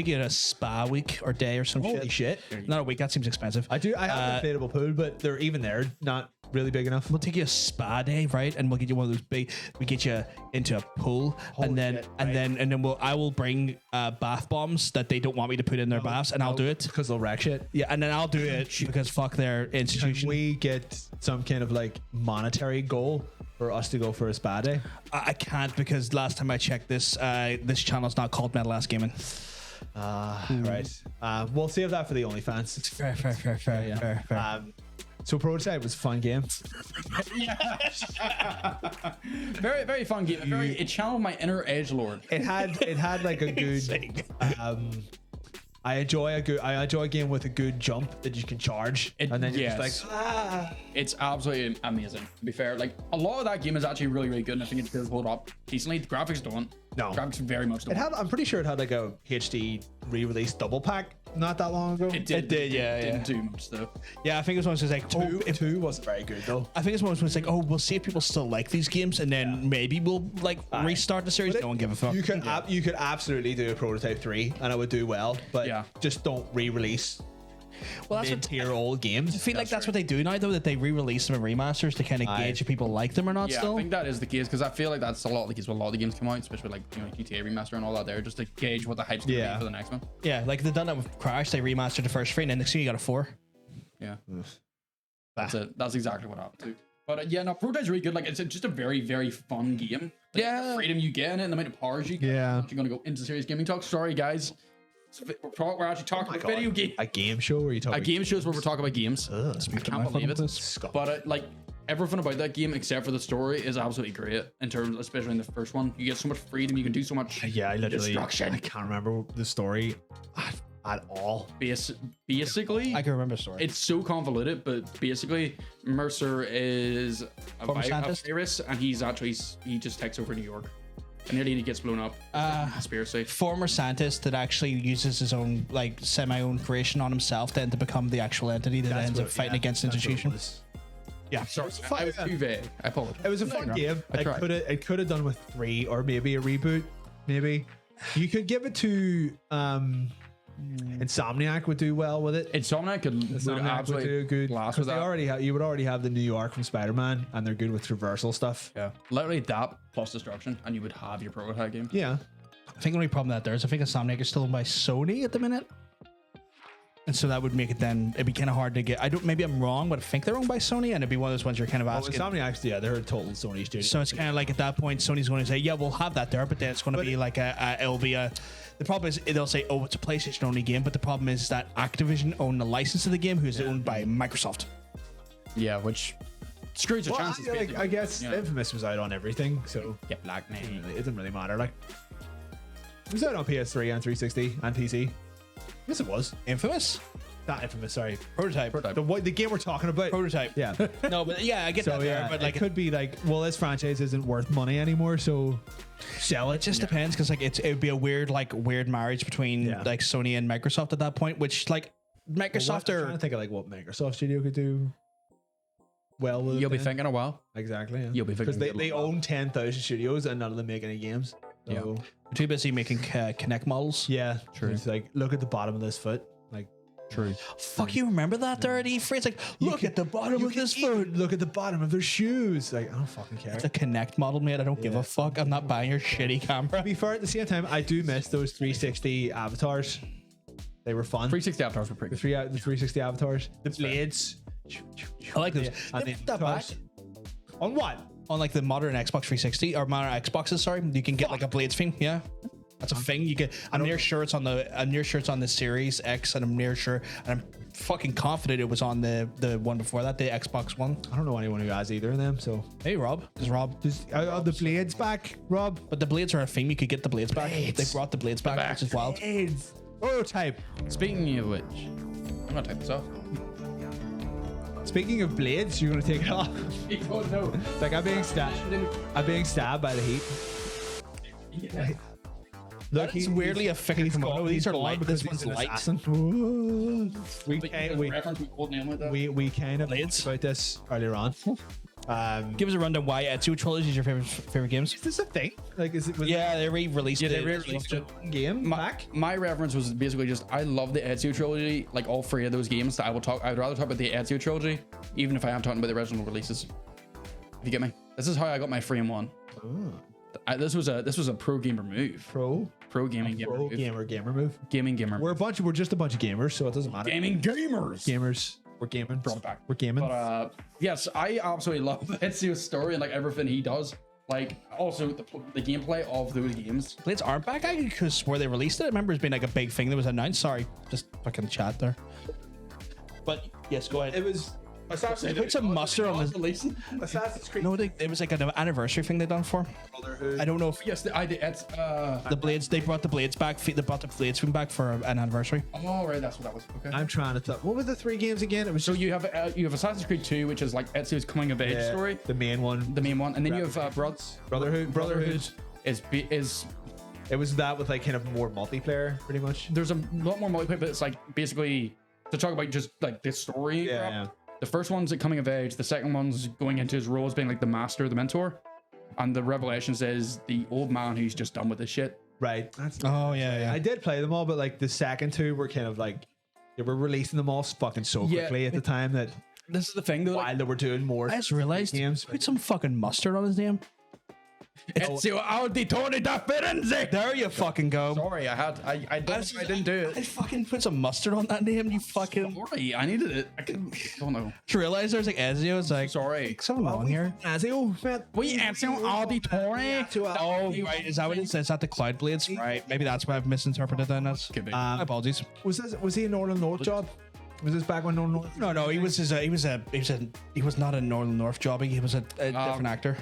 you to a spa week or day or some Holy shit. Not a week. That seems expensive. I have an inflatable pool, but they're even there, not really big enough. We'll take you a spa day, right? And we'll get you one of those big. We get you into a pool, and then shit, right. I will bring bath bombs that they don't want me to put in their baths, and I'll do it. Because they'll wreck shit. Yeah, and then I'll do it because fuck their Can institution. we get some kind of like monetary goal for us to go for a spa day? I can't because last time I checked this channel's not called Metal Ass Gaming. Right. We'll save that for the OnlyFans. Fair. So Prototype was a fun game. Very, very fun game. It channeled my inner edgelord. It had like a good I enjoy a game with a good jump that you can charge, and then you're just like, It's absolutely amazing. To be fair, like a lot of that game is actually really, really good, and I think it does hold up decently. The graphics don't. No. Graphics very much don't. I'm pretty sure it had like a HD re-release double pack not that long ago. It did, yeah. Didn't do much though. Yeah, I think it's one that's like, Two wasn't very good though. I think it's one that's like, we'll see if people still like these games, and then maybe we'll like restart the series. No one give a fuck. You could absolutely do a Prototype 3 and it would do well, but just don't re-release Well, that's what mid-tier old games. I feel like that's what they do now, though, that they re-release them in remasters to kind of gauge if people like them or not. Yeah, still, I think that is the case because I feel like that's a lot of the case with a lot of the games come out, especially like GTA remaster and all that. There just to gauge what the hype's gonna be for the next one. Yeah, like they've done that with Crash. They remastered the first 3, and then next year you got a 4. Yeah, that's it. That's exactly what happened too. But no, Prototype's really good. Like it's just a very, very fun game. Like, the freedom you get in it, and the amount of powers you get. Yeah. You're gonna go into serious gaming talk. Sorry, guys. We're actually talking about video game. A game show where you talk A game shows where we're talking about games. I can't believe it. But like everything about that game except for the story is absolutely great in terms, especially in the first one. You get so much freedom. You can do so much. Yeah, I literally destruction. I can't remember the story at all. Basically, I can remember the story. it's so convoluted, but basically, Mercer is a scientist? virus, and he just takes over New York, and nearly he gets blown up. Conspiracy. Former scientist that actually uses his own like semi-own creation on himself then to become the actual entity that ends up fighting against the institution. Yeah, sorry, I was too vague. I apologize. It was a fun game. I tried. It could have done with 3 or maybe a reboot. Maybe you could give it to Insomniac would do well with it. Insomniac would absolutely do good blast because with that. you would already have the New York from Spider-Man, and they're good with traversal stuff. Yeah, literally that plus destruction, and you would have your prototype game. Yeah. I think the only problem that there is I think Insomniac is still owned by Sony at the minute. And so that would make it then it'd be kind of hard to get. Maybe I'm wrong, but I think they're owned by Sony, and it'd be one of those ones you're kind of asking. Insomniac's, they're a total Sony studio. So it's kind of like at that point, Sony's going to say, "Yeah, we'll have that there," but then it's going to be like it'll be a. The problem is they'll say, "Oh, it's a PlayStation only game," but the problem is that Activision own the license of the game, who's owned by Microsoft. Yeah, which screws your chances. I guess Infamous was out on everything, so yeah, black name. it didn't really matter. Like, it was out on PS3 and 360 and PC. Yes, it was. Infamous. Not Infamous, sorry. Prototype. The game we're talking about. Prototype. Yeah. No, but yeah, I get that there. But like, it could be like, well, this franchise isn't worth money anymore, so sell it. it just depends because like it would be a weird marriage between like Sony and Microsoft at that point, which like Microsoft I'm trying to think of like what Microsoft Studio could do well with. You'll be thinking a while. Exactly. Yeah. You'll be thinking because they own 10,000 studios and none of them make any games. So, Yeah. They're too busy making Kinect models. yeah, true. It's like, look at the bottom of this foot. Like, True. Fuck, you remember that there at E3? It's like, look at the bottom of this foot. Look at the bottom of their shoes. Like, I don't fucking care. It's a Kinect model, mate. I don't give a fuck. I'm not buying your shitty camera. To be fair, at the same time, I do miss those 360 avatars. They were fun. 360 avatars were pretty The 360 avatars. The blades. I like those. And They the put that back avatars. On what? on like the modern Xbox 360 or modern Xboxes. Sorry, you can get like a blades thing. Yeah, that's a thing. You get. I'm near sure it's on the Series X, and I'm near sure, and I'm fucking confident it was on the one before that, the Xbox One. I don't know anyone who has either of them, so. Hey, Rob. Is Rob? Are the blades back, Rob? But the blades are a thing. You could get the blades back. Blades. They brought the blades back, which is wild. Blades. Prototype. Speaking of which, I'm gonna take this off. Speaking of blades, you're gonna take it off. Oh no! It's like I'm being stabbed by the heat. Look, It's weirdly a fucking Komodo. These are light, but this one's light. We kind of Blades? talked about this earlier on. Give us a rundown why Ezio Trilogy is your favorite games. Is this a thing? Like, is it? Was Yeah, they re-released it. they re-released it. it a game back? My reference was basically just I love the Ezio trilogy, like all 3 of those games. That I'd rather talk about the Ezio trilogy, even if I am talking about the original releases. If you get me, this is how I got my 3 in 1. This was a pro gamer move. Pro gaming gamer move. Gamer move. Gaming gamer. We're just a bunch of gamers, so it doesn't matter. gaming gamers. Gamers. We're gaming. Brought it back. We're gaming. But yes, I absolutely love Ezio's story and like everything he does. Like also the gameplay of those games. Blades aren't back. I because where they released it, I remember it's been like a big thing that was announced. Sorry, just fucking chat there. But yes, go ahead. It was Assassin's Put some mustard on this. Assassin's Creed No, it was like an anniversary thing they done for. Brotherhood. I don't know if Yes, the blades. They brought the blades back. They brought the blades from back for an anniversary. oh right, that's what that was. Okay. I'm trying to think. What were the 3 games again? It was So you have Assassin's Creed 2, which is like Ezio's coming of age story, the main one. the main one, and then you have Brotherhood. is It was that with like kind of more multiplayer, pretty much. there's a lot more multiplayer, but it's like basically to talk about just like the story. Yeah, crap. yeah. The first one's at coming of age. The second one's going into his role as being like the master, the mentor, and the Revelations is the old man who's just done with this shit. Right. That's, Oh yeah, I did play them all, but like the second 2 were kind of like they were releasing them all fucking so Yeah. quickly at the time that This is the thing though. while they were doing more. I just realized games. put some fucking mustard on his name. Ezio Auditore da Firenze. There you fucking go. Sorry, I didn't do I it. fucking put some mustard on that name. You fucking. Sorry, I needed it. I couldn't. Don't know. Just realized there's like Ezio. It's like Sorry. something wrong here. Ezio, man. We Ezio Auditore. Oh, right. Is that what it says? Is that the Cloud Blades? Right. Maybe that's why I've misinterpreted then. That's. Could be. My apologies. Was he a Northern North job? Was this back when Northern North? No, he was he was not a Northern North jobby. He was a different actor.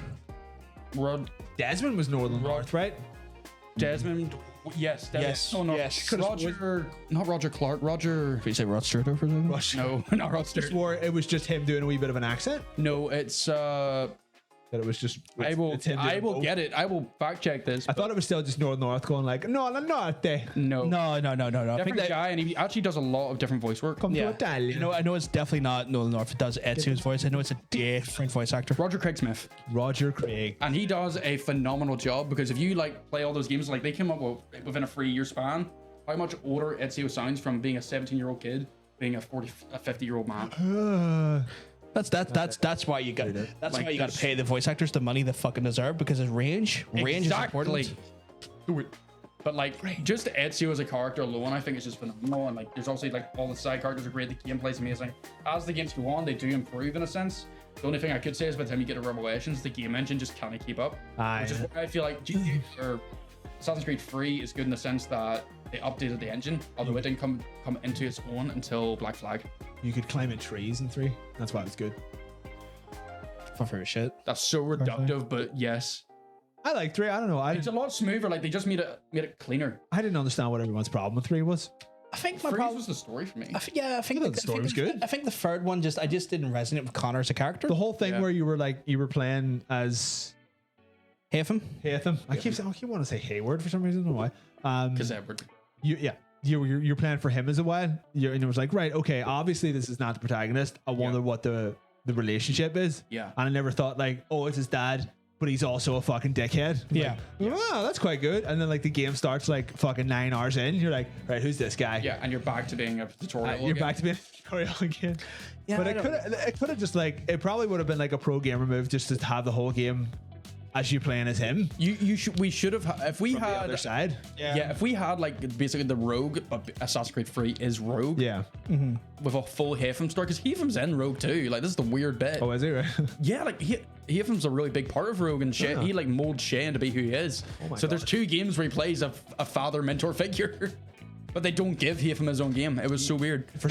Rod Desmond was Northern North, right? Desmond. Yes. Desmond. Yes, Oh no. yes. Roger. Not Roger Clark. Roger. Did you say Rod Stewart or something? No, not Rod Stewart. Or it was just him doing a wee bit of an accent. No, it's That it was just. I will it's him doing both. get it. I will fact check this. I thought it was still just North going like, no, norte. No. No. I think Different that, guy, and he actually does a lot of different voice work. Come to yeah. Italian. I know it's definitely not Nolan North. It does Ezio's voice. I know it's a different voice actor. Roger Craig Smith. Roger Craig. And he does a phenomenal job because if you like play all those games, like they came up within a 3-year span, how much older Ezio sounds from being a 17-year-old kid being a 50-year-old man. That's why you got why you got to pay the voice actors the money they fucking deserve, because his range is important. But like just Ezio as a character alone, I think it's just phenomenal. And like there's also like all the side characters are great. The gameplay's amazing. As the games go on, they do improve in a sense. The only thing I could say is by the time you get to Revelations, the game engine just can't keep up. Which is why I feel like GTA or Assassin's Creed 3 is good in the sense that they updated the engine, although it didn't come into its own until Black Flag. You could climb in trees in 3. That's why it's good. For fair shit. That's so reductive, but yes. I like 3. I don't know. It's a lot smoother. Like they just made it cleaner. I didn't understand what everyone's problem with 3 was. I think my Freeze problem was the story for me. I think the story was good. I think the third one I just didn't resonate with Connor as a character. The whole thing where you were playing as Hatham. I keep wanting to say Hayward for some reason. I don't know why. Because Edward. You're playing for him as a while. And it was like, right, okay, obviously this is not the protagonist. I wonder what the relationship is. Yeah. And I never thought like, oh, it's his dad, but he's also a fucking dickhead. Yeah. Like, oh, that's quite good. And then like the game starts like fucking 9 hours in. You're like, right, who's this guy? Yeah, and you're back to being a tutorial. You're back to being a tutorial again. Yeah, But it could have just like, it probably would have been like a pro gamer move just to have the whole game as you playing as him. We should have if we From the had other side. Yeah, if we had like basically the Rogue, but Assassin's Creed 3 is Rogue. Yeah. With a full Hatham story, because Hatham's in Rogue too. Like this is the weird bit. Oh, is he right? Yeah, like Hatham's a really big part of Rogue, and Shay, he like molds Shane to be who he is. So there's 2 games where he plays a father mentor figure. But they don't give Hatham his own game. It was so weird. For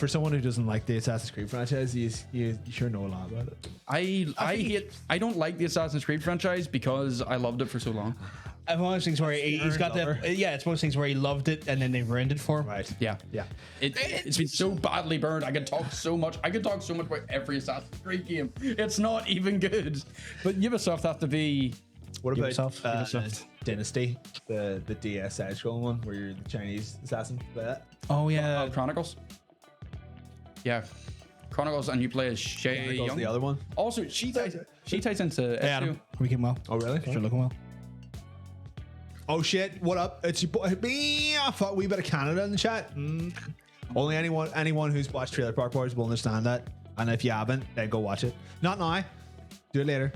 someone who doesn't like the Assassin's Creed franchise, you sure know a lot about it. I don't like the Assassin's Creed franchise because I loved it for so long. It's one of those things where he's got the it's one of those things where he loved it and then they ruined it for him. Right. Yeah. It's been so badly burned. I could talk so much about every Assassin's Creed game. It's not even good. But Ubisoft have to be. What about Ubisoft? Dynasty, the DS side scrolling one where you're the Chinese assassin? Like that? Oh yeah. Chronicles. Yeah. Chronicles, and you play as Shay Young. The other one. Also, she ties into Hey, Adam, we keep well. Oh really? You're looking well. Oh shit! What up? It's your boy. Fuck, we bit of Canada in the chat. Only anyone who's watched Trailer Park Boys will understand that. And if you haven't, then go watch it. Not now. Do it later.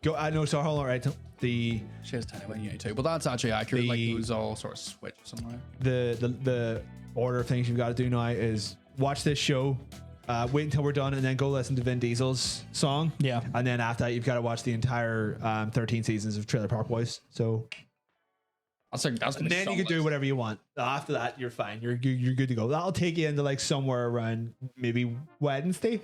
Go. I know. Sorry, hold on. Right. She has tiny when you too, but that's actually accurate. Like those all sort of switch somewhere. The order of things you've got to do now is watch this show, wait until we're done, and then go listen to Vin Diesel's song. Yeah. And then after that, you've got to watch the entire 13 seasons of Trailer Park Boys. So. That's and then you can do whatever you want. After that, you're fine. You're good to go. That'll take you into like somewhere around maybe Wednesday.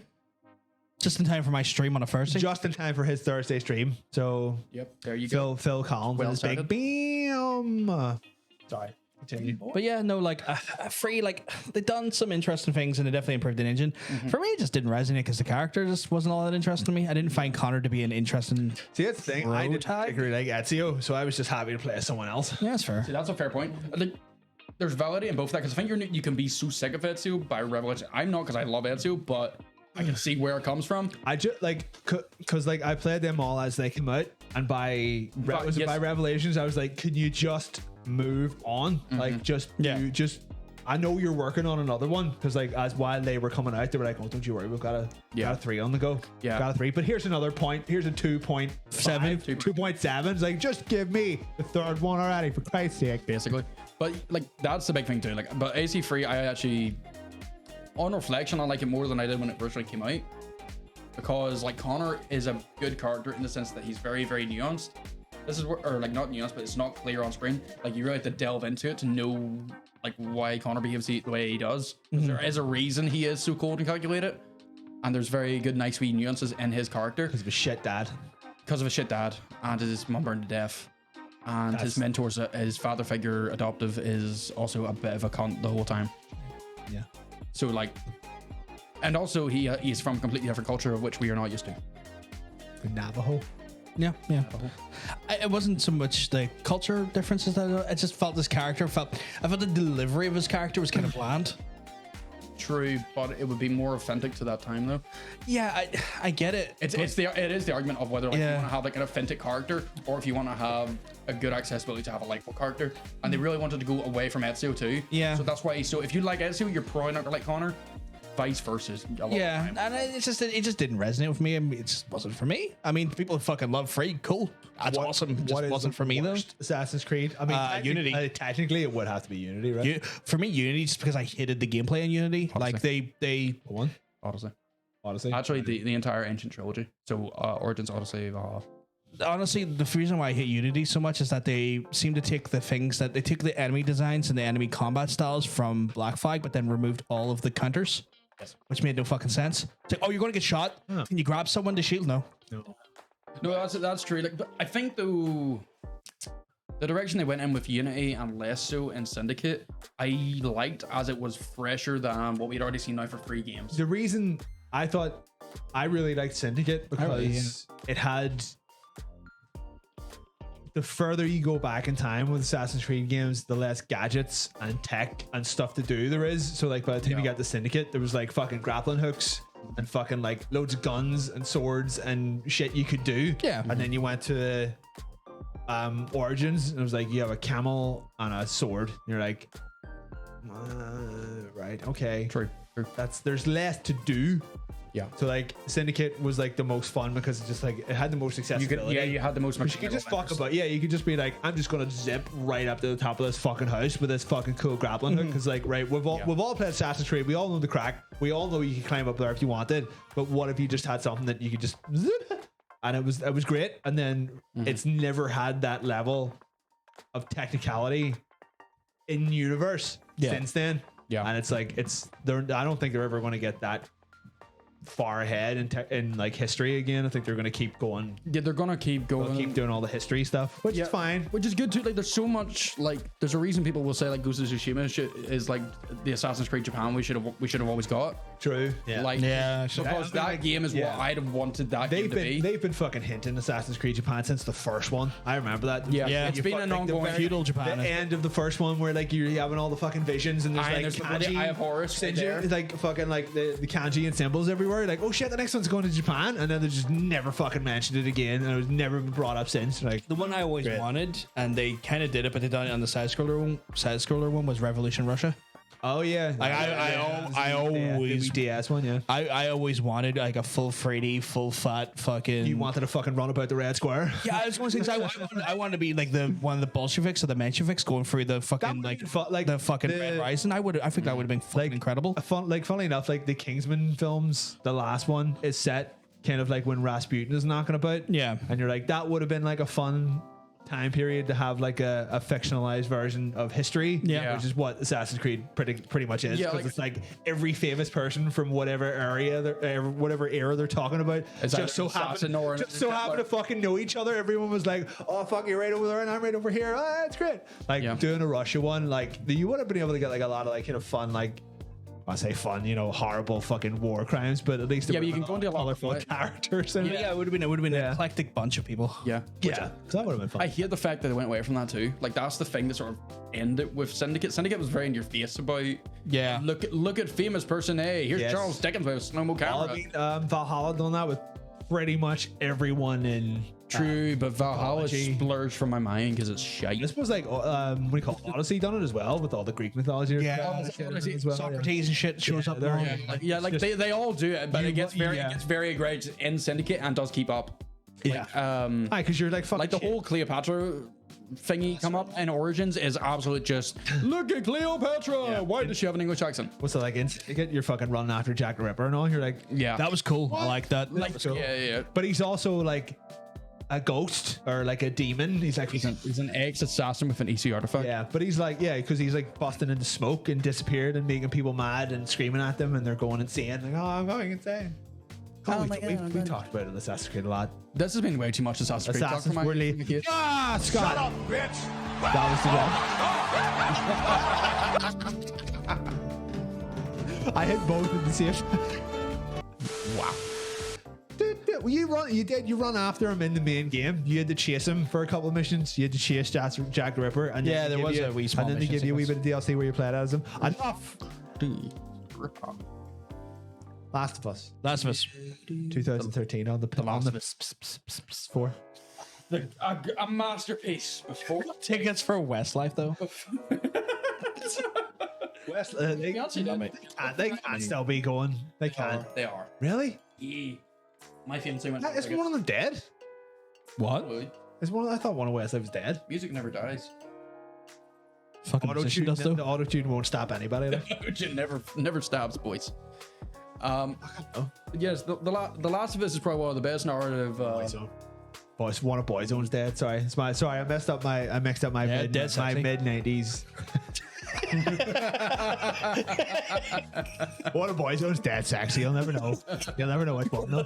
Just in time for my stream on a Thursday. Just in time for his Thursday stream. So yep, there you go. Phil Collins Well and his started. big bam. Sorry. Continue. But yeah, no, like free, like they've done some interesting things and they definitely improved the engine. For me, it just didn't resonate because the character just wasn't all that interesting to me. I didn't find Connor to be an interesting. See, that's the thing. I didn't particularly like Ezio, so I was just happy to play as someone else. Yeah, that's fair. See, that's a fair point. Like, there's validity in both of that because I think you can be so sick of Ezio by Revelation. I'm not because I love Ezio, but I can see where it comes from. I just like because like I played them all as they came out, and by Revelations, I was like, can you just move on? Like just I know you're working on another one because like as while they were coming out, they were like, oh, don't you worry, we've got a 3 on the go. Yeah, got a 3. But here's another point. Here's a 2.7. 2.7. It's like just give me the third one already, for Christ's sake. Basically, but like that's the big thing too. Like, but AC3, I actually. On reflection, I like it more than I did when it originally came out because like Connor is a good character in the sense that he's very, very nuanced. This is where, or like not nuanced, but it's not clear on screen. Like you really have to delve into it to know like why Connor behaves the way he does. There is a reason he is so cold and calculated, and there's very good, nice wee nuances in his character. Because of his shit dad. Because of his shit dad, and his mum burned to death, and his mentors, his father figure, adoptive, is also a bit of a cunt the whole time. Yeah. So like, and also he's from a completely different culture of which we are not used to. Navajo. Yeah. It wasn't so much the culture differences that I just felt I felt the delivery of his character was kind of bland. True, but it would be more authentic to that time though. Yeah, I get it. It is the argument of whether like Yeah. you want to have like an authentic character or if you want to have a good accessibility to have a likable character. And they really wanted to go away from Ezio too. Yeah. So that's why. So if you like Ezio, you're probably not gonna like Connor. Vice versa. A lot of the Yeah, time. and it just didn't resonate with me. I mean, it just wasn't for me. I mean, people fucking love Free, cool. That's awesome. It just What is wasn't the for me though. worst Assassin's Creed. I mean, Unity. Technically, it would have to be Unity, right? For me, Unity, just because I hated the gameplay in Unity. Like they One. Odyssey. Honestly, Actually, the entire ancient trilogy. So Origins, Odyssey, honestly, the reason why I hate Unity so much is that they seem to take the things that they took the enemy designs and the enemy combat styles from Black Flag, but then removed all of the counters, which made no fucking sense. It's like, oh, you're going to get shot. Can you grab someone to shield? No. No, that's true. Like, but I think though, the direction they went in with Unity and less so in Syndicate, I liked as it was fresher than what we'd already seen now for free games. the reason I thought I really liked Syndicate because it had. The further you go back in time with Assassin's Creed games, the less gadgets and tech and stuff to do there is. So like by the time you got to Syndicate, there was like fucking grappling hooks and fucking like loads of guns and swords and shit you could do. Yeah. And then you went to Origins and it was like you have a camel and a sword. And you're like, right, okay. True. There's less to do. Yeah. So like Syndicate was like the most fun because it just like it had the most accessibility. You had the most. You could just fuck about, you could just be like, I'm just gonna zip right up to the top of this fucking house with this fucking cool grappling hook. Because like, right, we've all played Assassin's Creed. We all know the crack. We all know you can climb up there if you wanted. But what if you just had something that you could just zip? And it was great. And then it's never had that level of technicality in universe since then. Yeah. And it's like I don't think they're ever going to get that far ahead in like history again. I think they're going to keep going. Yeah, they're gonna keep going. They'll keep doing all the history stuff, which is fine. Which is good too. Like, there's so much. Like, there's a reason people will say like Ghost of Tsushima is like the Assassin's Creed Japan we should have always got. True. Like, because that game is what I'd have wanted that game to be. They've been fucking hinting Assassin's Creed Japan since the first one. I remember that. Yeah, it's been an ongoing feudal Japan. The end of the first one where like you're having all the fucking visions and there's like there's the kanji. bloody Eye of Horus right there. It's like fucking like the kanji and symbols everywhere. Like, oh shit, the next one's going to Japan, and then they just never fucking mentioned it again, and it was never been brought up since. Like The one I always wanted, and they kind of did it, but they done it on the side scroller one was Revolution Russia. oh yeah, Like I always DS one, yeah. I always wanted like a full 3D, full fat fucking. You wanted to fucking run about the red square. Yeah, I was going to say I wanted to be like one of the Bolsheviks or the Mensheviks going through the fucking That like would've been like the fucking the- Red Rising. I think that would have been fucking incredible. Funnily enough, like the Kingsman films, the last one is set kind of like when Rasputin is knocking about. Yeah. And you're like, that would have been like a fun time period to have like a fictionalized version of history. Yeah. Which is what Assassin's Creed pretty much is. Yeah, Because like- it's like every famous person from whatever whatever era they're talking about It's just so either an assassin happen or an to fucking know each other. Everyone was like, oh fuck, you're right over there and I'm right over here. Oh, that's great. Like doing a Russia one, like you would have been able to get like a lot of like kind of fun, like I say fun, horrible fucking war crimes, but at least but you can go into a lot of colorful characters. And Yeah, it would have been an eclectic bunch of people. Yeah. yeah, so that would have been fun. I hate the fact that they went away from that too. Like, that's the thing that sort of ended with Syndicate. Syndicate was very in your face about look at famous person A. Here's Yes. Charles Dickens with a slow-mo camera. I mean, Valhalla done that with pretty much everyone in. True, but Valhalla mythology. splurged from my mind because it's shite. This was like what do you call it? Odyssey done it as well with all the Greek mythology. As well, Socrates and shit shows up they're- there. Like they all do it, but it gets very yeah. it gets very egregious in Syndicate and does keep up. Yeah, because you're like fucking Like the shit. whole Cleopatra thingy come up in Origins is absolute just look at Cleopatra. Why does she have an English accent? What's it like? You're fucking running after Jack the Ripper and all. You're like, Yeah, That was cool. I like that. like, cool. yeah. But he's also like a ghost or like a demon. He's like He's an ex-assassin with an EC artifact. yeah, but he's like because he's like busting into smoke and disappeared and making people mad and screaming at them and they're going insane. Like, oh, I'm going insane. We talked about it in Assassin's Creed a lot. This has been way too much Assassin's Creed talk for my really. Ah, Scott. Shut up, bitch. That was the one. I hit both at the same. Wow. you run after him in the main game. You had to chase him for a couple of missions. You had to chase Jack the Ripper, and Yeah, then they there give was you- a wee small and then they mission give you a wee bit sequence. of DLC where you played as him. Enough. Last of Us, Last of Us. 2013 on the Last of Us 4. A masterpiece. Tickets for Westlife though. West, they They can't still be going. They can't. They are. Really? Yeah. My fiance went. Is one of them dead? What? Is one? I thought one of Westlife was dead. Music never dies. Fucking musician does though. The auto tune won't stop anybody. Like. It never stops, boys. Yes, the Last of Us is probably one of the best narrative. Boys, one of Boyzone's dead. Sorry, I mixed up my Yeah, dead mid sexy. 90s. One of Boyzone's dead sexy. You'll never know. You'll never know which one. No.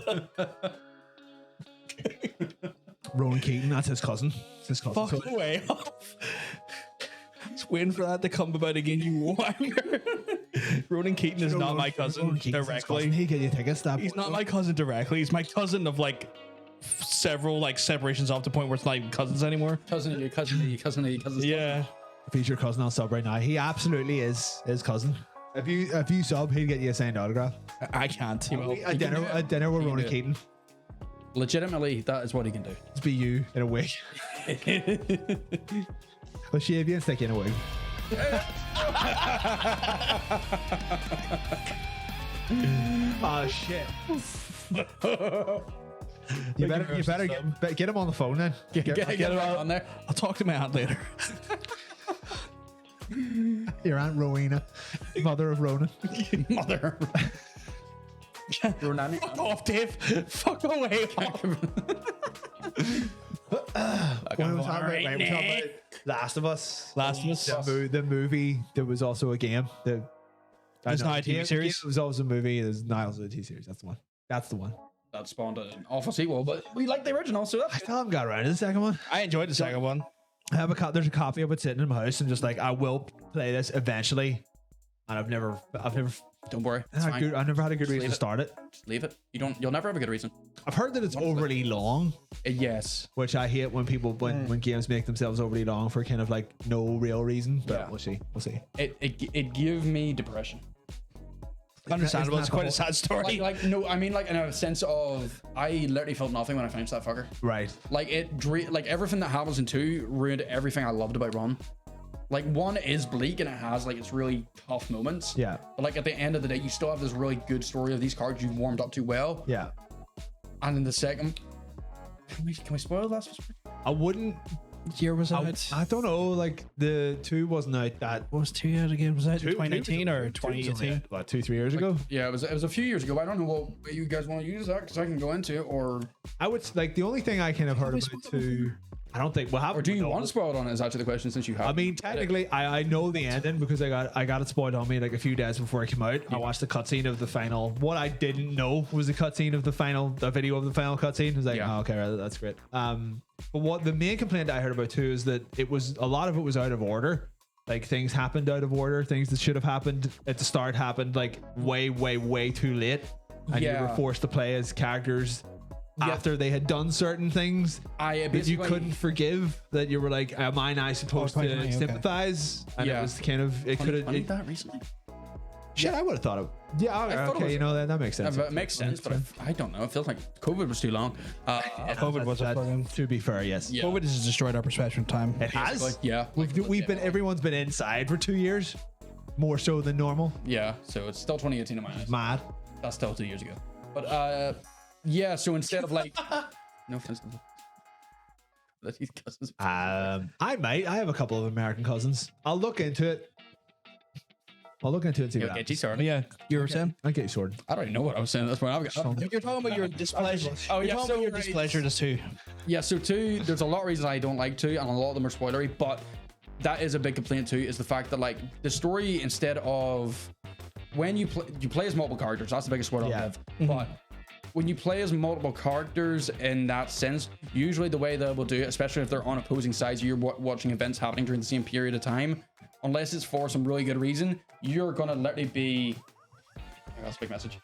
Rowan Keaton, that's his cousin. It's his cousin. Fuck way off. Just waiting for that to come about again, you wanker. Ronan Keaton is not my cousin Rowan Keaton's his directly. cousin. He get you tickets. He's not my cousin directly. He's my cousin of like several like separations off the point where it's not even cousins anymore. Cousin. Yeah. If he's your cousin, I'll sub right now. He absolutely is his cousin. If you sub, he'd get you a signed autograph. I can't. He will. A dinner with Ronan do it. Keaton. Legitimately, that is what he can do. Just be you in a wig. I'll shave you and stick you in a wig. Oh shit. You better get him on the phone then. Get it on there. I'll talk to my aunt later. Your Aunt Rowena, mother of Ronan. Mother. Ronan. Fuck off, Dave. Fuck away. What was that? Right, we're talking about Last of Us. Last of Us. The movie. There was also a game. There's now a TV series. It was also a movie. There's now also a TV series. That's the one. That's the one. That spawned an awful sequel, but we like the original, so I still haven't got around to the second one. I enjoyed the second one. I have there's a copy of it sitting in my house, and just like I will play this eventually. And I've never don't worry. It's fine. I've never had a good reason leave to it. start it. Just leave it. You'll never have a good reason. I've heard that it's overly long, Yes. which I hate when people when games make themselves overly long for kind of like no real reason. But Yeah. we'll see. It gave me depression. Understandable. It's Isn't that quite a sad story. Like no, I mean like in a sense of I literally felt nothing when I finished that fucker. Right. Like like everything that happens in 2 ruined everything I loved about 1. Like 1 is bleak and it has like its really tough moments. Yeah. But like at the end of the day, you still have this really good story of these cards you've warmed up to well. Yeah. And in the second, can we spoil that? I wouldn't. What year was I, it? I don't know. Like the 2 wasn't out that. What was 2 years ago? Was that 2 2019 or two was only 2018? About 2-3 years ago. Yeah, it was a few years ago. I don't know what you guys want to use that because I can go into it or I would like the only thing I kind of heard about 2. I don't think we'll have. or do you want to spoil it on it? Is actually the question since you have. I mean, technically, I know the ending because I got it spoiled on me like a few days before it came out. I watched the cutscene of the final. What I didn't know was the cutscene of the video of the final cutscene. I was like, Yeah. oh, okay, right, that's great. But what the main complaint I heard about too is that a lot of it was out of order. Like things happened out of order. Things that should have happened at the start happened like way too late, and you were Yeah. forced to play as characters after they had done certain things I that you basically couldn't forgive, that you were like, am I now supposed to 2020, okay. sympathize? And Yeah. it was kind of, it could have, that recently. shit, I would have thought of, yeah, thought it okay, was- you know, that makes sense. It makes sense, but I don't know. It feels like COVID was too long. COVID was a That- fucking. to be fair, yes. Yeah. COVID has destroyed our perception of time. It has. Yeah. Everyone's been inside for 2 years, more so than normal. Yeah. So it's still 2018 in my eyes. Mad. That's still 2 years ago. But yeah. So instead of like, no offense. That he's cousins. I have a couple of American cousins. I'll look into it. And see what Okay, happens. sorry. Yeah, you were saying? I'll get you sorted. I don't even know what I was saying at this point. You're talking about your displeasure. Oh, You're yeah, talking so about your right. displeasure to 2. Yeah, so 2, there's a lot of reasons I don't like 2, and a lot of them are spoilery, but that is a big complaint too, is the fact that like the story, instead of when you play as multiple characters, that's the biggest spoiler I'll Yeah. give. But when you play as multiple characters in that sense, usually the way they will do it, especially if they're on opposing sides, you're watching events happening during the same period of time, unless it's for some really good reason, you're gonna literally be That's a big message.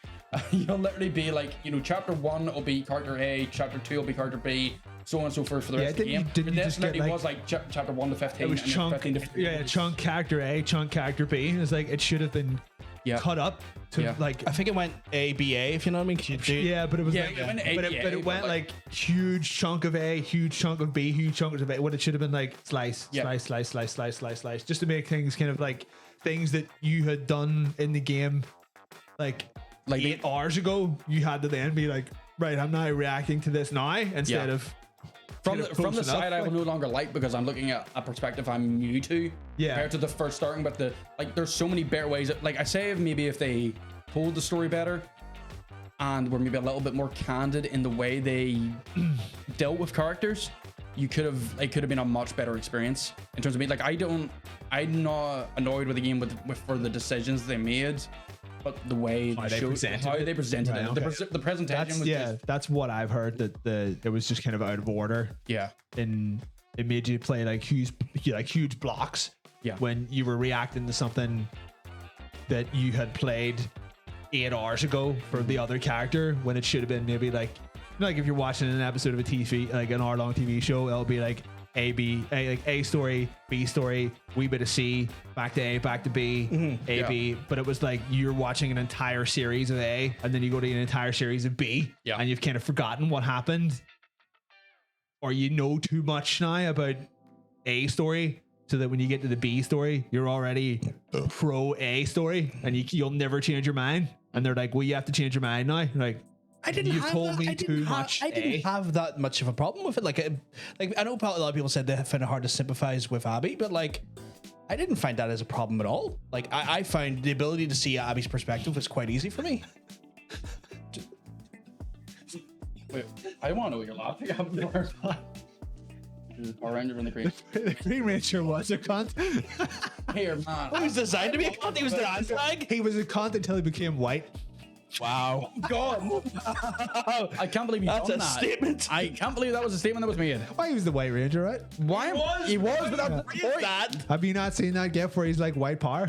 You'll literally be like, you know, chapter 1 will be character A, chapter 2 will be character B, so on and so forth for the rest of the game. Didn't But you this just get, literally like, was like chapter 1 to 15. It was and then chunk, 15 to 15. yeah, chunk character A, chunk character B. It's like it should have been Yeah. cut up to Yeah. like. I think it went A, B, A, if you know what I mean. 'Cause you do, Yeah, but it was Yeah, like, it went A, but B, A, it but went like- like huge chunk of A, huge chunk of B, huge chunk of A. What it should have been like slice, Yeah. slice, slice, slice, slice, slice, slice, just to make things kind of like things that you had done in the game, like Like 8 hours ago. You had to then be like, right, I'm now reacting to this now instead Yeah. of From kind of the close enough, side, I will like- no longer like because I'm looking at a perspective I'm new to. Yeah. Compared to the first starting, but there's so many better ways. Like I say, if they told the story better and were maybe a little bit more candid in the way they dealt with characters, it could have been a much better experience in terms of me. Like I'm not annoyed with the game with for the decisions they made, but the way How they showed- presented how it. they presented Right, it. okay. The presentation that's was just, that's what I've heard, that it was just kind of out of order, yeah. and it made you play like huge blocks. Yeah. When you were reacting to something that you had played 8 hours ago for the other character, when it should have been maybe like if you're watching an episode of a TV, like an hour-long TV show, it'll be like A story, B story, wee bit of C, back to A, back to B, A, Yeah. B. But it was like you're watching an entire series of A, and then you go to an entire series of B, Yeah. and you've kind of forgotten what happened, or you know too much now about A story, so that when you get to the B story, you're already pro A story, and you'll never change your mind. And they're like, well, you have to change your mind now. Like, I didn't. You've have told that. me I didn't too have, much, I didn't eh? have that much of a problem with it. Like I know a lot of people said they found it hard to sympathize with Abby, but like I didn't find that as a problem at all. Like I found the ability to see Abby's perspective was quite easy for me. Wait, I want to know what you're laughing at. There's a Power Ranger in the green. the Green Ranger was a cunt. Here, man. He was designed to be a cunt. He was the anti. He was a cunt until he became white. Wow. God. I can't believe you That's done a that. statement. I can't believe that was a statement that was made. Why he was the White Ranger, right? Why? He was, but that's the point. That. Have you not seen that gif where he's like white power?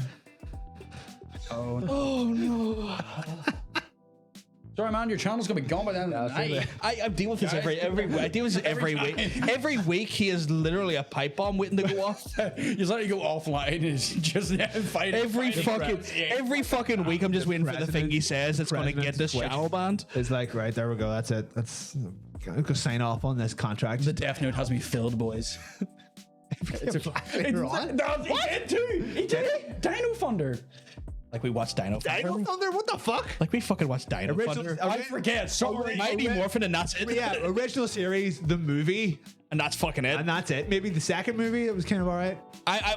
Oh no. Sorry, man. Your channel's gonna be gone by the end of the night. I deal with this every week. I deal with this every week. Every week he is literally a pipe bomb waiting to go off. You just let it go offline. It's just fight. Every fucking week I'm just waiting for the thing he says that's going to get this President's channel banned. It's like, right, there we go. That's it. That's go sign off on this contract. The Death Note has me filled, boys. It's a Later on. He did too. He did. Dino Thunder. Like we watched Dino Dino Thunder. Thunder, what the fuck? Like we fucking watched Dino Thunder. I forget. Sorry. Mighty Morphin and that's it. Yeah, original series, the movie, And that's fucking it. and that's it. Maybe the second movie, it was kind of all right.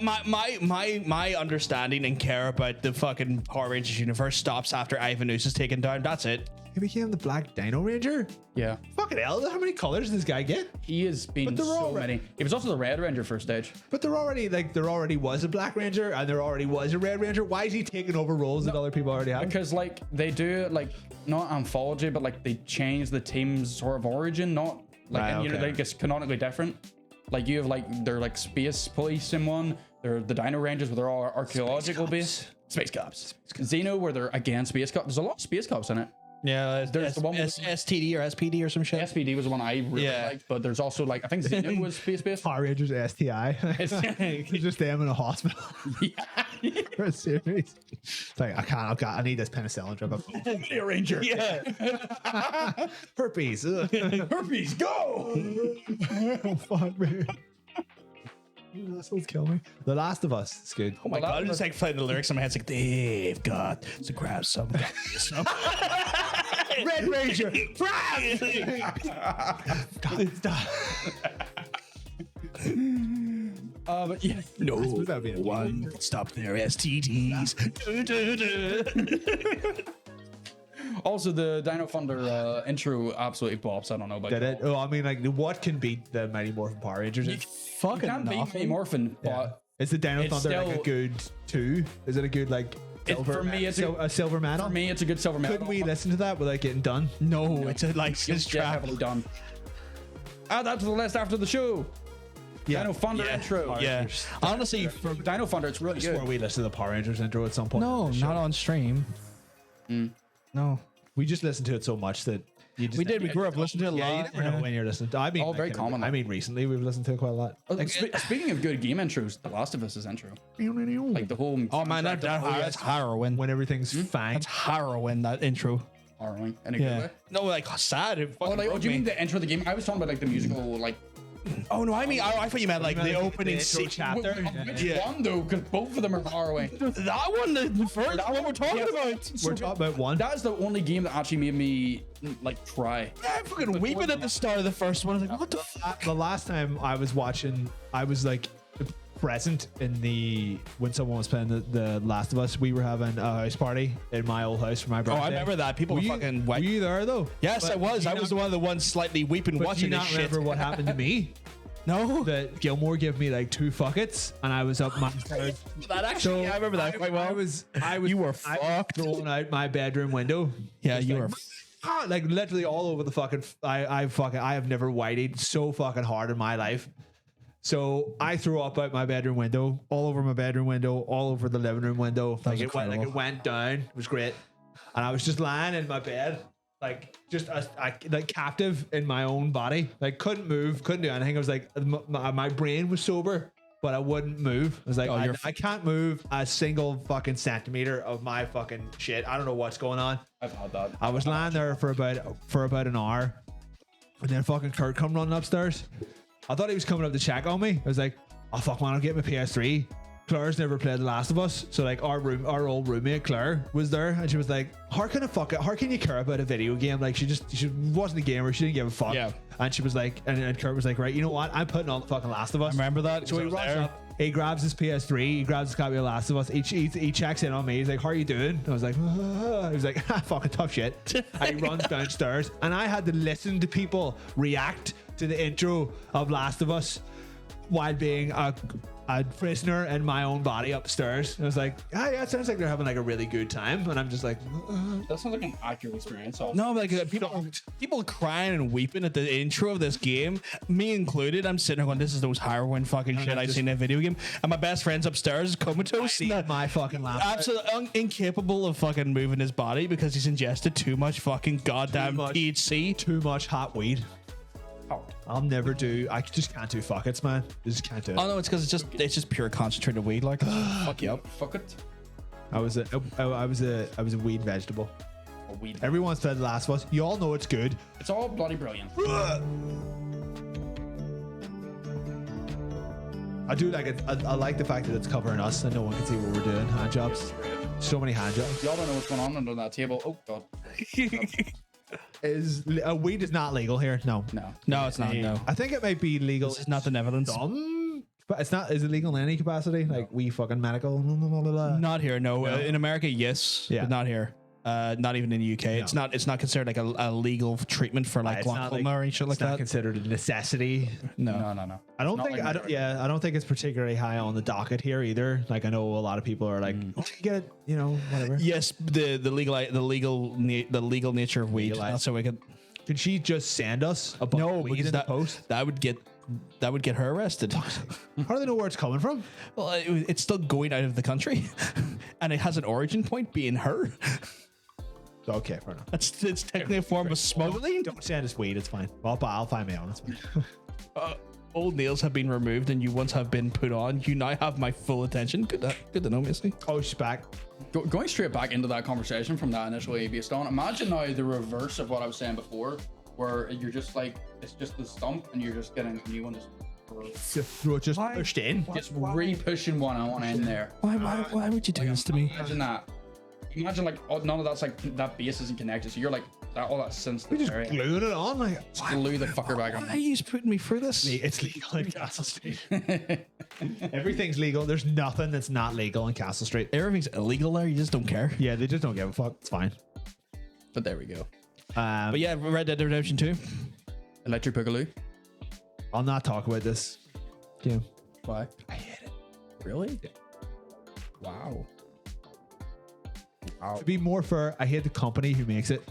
My understanding and care about the fucking Power Rangers universe stops after Ivanus is taken down. That's it. He became the Black Dino Ranger. Yeah. Fucking hell, how many colors does this guy get? He has been they're all so red. many. He was also the Red Ranger first stage. But there already was a Black Ranger, and there already was a Red Ranger. Why is he taking over roles that other people already have? Because like they do like not anthology, but like they change the team's sort of origin, not like Right, and, you know, okay. like it's canonically different. Like you have like they're like space police in one. They're the Dino Rangers, where they're all archaeological based. Space cops. Xeno, where they're again space cops. There's a lot of space cops in it. Yeah, There's the one with- STD or SPD or some shit. SPD was the one I really Yeah. liked, but there's also like I think Xeno was space based. Power Rangers STI. It's just them in a hospital for a series. It's like, I need this penicillin drip. Video Ranger. Yeah. Herpes. Ugh. Herpes, go! Oh, fuck me. This one's kill me. The Last of Us. It's good. Oh my god, I'm just like playing the lyrics in my head. It's like they've got to grab some. Red Ranger. But yeah. No That'd be a- one can stop their STDs. Also, the Dino Thunder intro absolutely bops. I don't know about Did you it? all. Oh, I mean, like, what can beat the Mighty Morphin Power Rangers? Fucking Can't beat nothing. Morphin, but Is the Dino It's Thunder like a still- good 2? Is it a good like silver? for me, it's a silver medal. for me, it's a good silver medal. Couldn't we listen to that without getting done? No, it's a licensed Yeah, trap. heavily done. Add that to the list after the show. Dino Thunder intro. Yeah. Honestly, for Dino Thunder, it's really Where good. we listen to the Power Rangers intro at some point. no, not on stream. No. We just listened to it so much that you just We did. We grew up listening to it a Yeah, you lot. never know when you're listening to. I mean, Oh, very like, common. I mean, recently we've listened to it quite a lot. Speaking of good game intros, The Last of Us is intro. Like the whole. Oh man, that's harrowing. When everything's fine. That's harrowing, that intro. Harrowing in a good Yeah. way. No, like sad. It Oh, fucking like, broke do you me. mean the intro of the game? I was talking about like the musical, like Oh no, I mean, I thought you meant like the opening scene. chapter. which Yeah. one though? Because both of them are harrowing. That one, the first one we're talking about. We're talking about one. That is the only game that actually made me like cry. I'm fucking weeping at the start of the first one. I was like, what the fuck? The last time I was watching, I was like present in the when someone was playing the Last of Us. We were having a house party in my old house for my Oh, birthday. I remember that. People were fucking Were wet. you there though? Yes, But I was. do I you was not- one of the ones slightly weeping But do you watching this not shit. remember what happened to me? No, That Gilmore gave me like 2 fuckets, and I was up my stairs. that actually, yeah, I remember that quite well. I was You were I was fucked. throwing out my bedroom window. Yeah, Just you like, were. like literally all over the fucking. I have never whited so fucking hard in my life. So I threw up out my bedroom window, all over my bedroom window, all over the living room window. was Like it went down. It was great, and I was just lying in my bed, like just like captive in my own body. Like couldn't move, couldn't do anything. I was like my brain was sober, but I wouldn't move. I was like, I can't move a single fucking centimeter of my fucking shit. I don't know what's going on. I've had that. I was lying there for about an hour, and then fucking Kurt come running upstairs. I thought he was coming up to check on me. I was like, oh fuck man, I'll get my PS3. Claire's never played The Last of Us, so like our old roommate Claire was there, and she was like, how can you care about a video game? Like she wasn't a gamer, she didn't give a fuck. Yeah. And she was like, and Kurt was like, right, you know what? I'm putting on the fucking Last of Us. I remember that. So he was runs there. up, he grabs his PS3, he grabs his copy of Last of Us, he checks in on me, he's like, how are you doing? I was like, he was like, fucking tough shit. And he runs downstairs, and I had to listen to people react to the intro of Last of Us while being a prisoner in my own body upstairs. I was like, yeah, it sounds like they're having like a really good time, and I'm just like, That sounds like an accurate experience. No, like people crying and weeping at the intro of this game, me included. I'm sitting there going, "This is the most harrowing fucking shit I've seen in a video game." And my best friend's upstairs, comatose, and my fucking laugh. absolutely incapable of fucking moving his body because he's ingested too much fucking goddamn much. THC. Too much hot weed. I'll never do. I just can't do fuckets, man. Just can't do it. Oh no, it's because it's just pure concentrated weed. Like fuck you up. Fuck it. I was a weed vegetable. A weed. Everyone's played The Last of Us. You all know it's good. It's all bloody brilliant. I do like it. I like the fact that it's covering us and no one can see what we're doing. Hand jobs. So many hand jobs. Y'all don't know what's going on under that table. Oh god. Weed is not legal here. No. No. No, it's not. No, I think it might be legal. this is not the Netherlands. But it's not. Is it legal in any capacity? Like we fucking medical. Blah, blah, blah. Not here. No, in America, yes. Yeah. But not here. Not even in the UK. It's not. It's not considered like a legal treatment for like It's not glaucoma or any shit like it's not that. considered a necessity. No. No. I don't It's not think. like I don't. America. Yeah, I don't think it's particularly high on the docket here either. Like I know a lot of people are like, oh, you get it, you know, whatever. Yes, the legal nature of weed. Legalized. That's how we could. Can she just send us a bunch of weed because in the post? that would get her arrested. How do they know where it's coming from? Well, it's still going out of the country, and it has an origin point being her. Okay, fair enough. It's technically a form of smuggling. Don't send us weed. It's fine. I'll find my own. It's fine. Old nails have been removed, and you once have been put on. You now have my full attention. Good to know, Missy. Oh, she's back. Going straight back into that conversation from that initially based on, imagine now the reverse of what I was saying before, where you're just like, it's just the stump and you're just getting a new one, Just pushed in. just re-pushing one on in there. Why would you do this to me? Imagine that. Imagine like, oh, none of that's like, that base isn't connected, so you're like, that all that sensitive Just area. gluing it on like. Glue the fucker back Why are on. you putting me through this? It's legal in Castle Street. Everything's legal. There's nothing that's not legal in Castle Street. Everything's illegal there. You just don't care. Yeah, they just don't give a fuck. It's fine. But there we go. But But yeah, Red Dead Redemption 2. Electric Boogaloo. I'll not talk about this. Yeah. Why? I hate it. Really? Wow. To be more fair, I hate the company who makes it.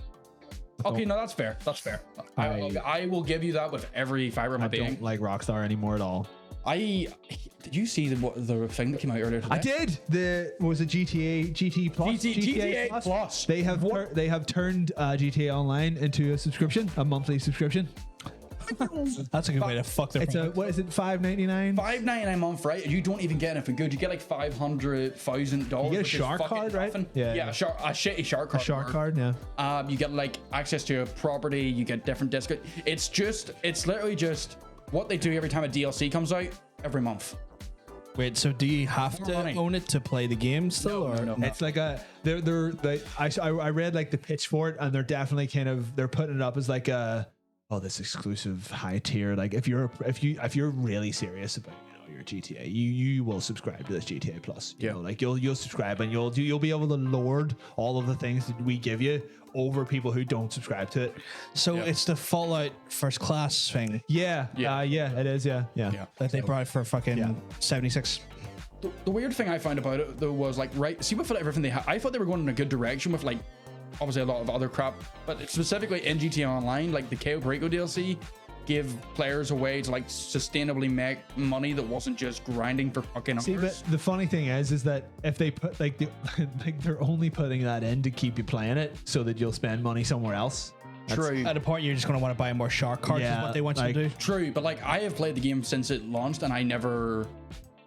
Okay, no, that's fair. That's fair. I will give you that with every fiber of my I being. don't like Rockstar anymore at all. Did you see the thing that came out earlier today? I did. What was it GT Plus? GTA Plus. They have turned GTA Online into a subscription, a monthly subscription. That's a good way to fuck their It's a product. what is it? $5.99. $5.99 a month, right? You don't even get anything good. You get like $500,000. You get a shark card, right? Yeah, Yeah. a shitty shark card. A shark card, yeah. You get like access to a property. You get different discounts. It's literally just what they do every time a DLC comes out every month. Wait, so do you have to money. own it to play the game still? or no. It's like I read like the pitch for it, and they're definitely they're putting it up as like this exclusive high tier. Like if you're really serious about your GTA, you will subscribe to this GTA Plus. You know, like you'll subscribe and you'll be able to lord all of the things that we give you over people who don't subscribe to it. So it's the Fallout First Class thing Yeah, it is. Yeah. that they brought for fucking 76. The weird thing I found about it though was like, right, see with everything they had, I thought they were going in a good direction with like obviously a lot of other crap, but specifically in GTA Online, like the Cayo Perico DLC give players a way to like sustainably make money that wasn't just grinding for fucking See, hours. but the funny thing is that if they put like they're only putting that in to keep you playing it so that you'll spend money somewhere else. True. At a point, you're just going to want to buy more shark cards. Is Yeah, what they want you like- to do. True, but like I have played the game since it launched and I never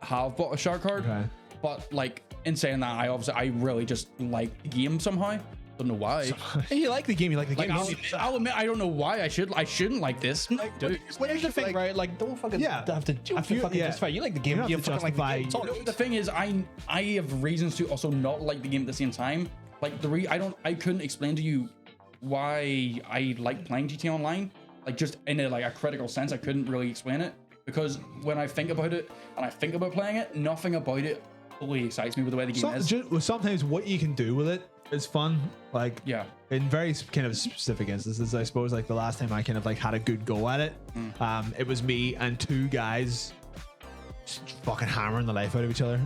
have bought a shark card. Okay. But like in saying that, I really just like the game somehow. Don't know why. Hey, you like the game. You like the Like game. I'll admit I don't know why I shouldn't like this. Like, dude, Well, here's the thing, right? Like, don't fucking Yeah. have to justify. You like the game. You don't You have to fucking like the justify- game. It's all no, the thing is, I have reasons to also not like the game at the same time. Like I couldn't explain to you why I like playing GTA Online. Like just in a critical sense, I couldn't really explain it because when I think about it and I think about playing it, nothing about it fully excites me with the way the game is. Sometimes what you can do with it is fun. Like Yeah. in very kind of specific instances, I suppose like the last time I kind of like had a good go at it, it was me and two guys just fucking hammering the life out of each other.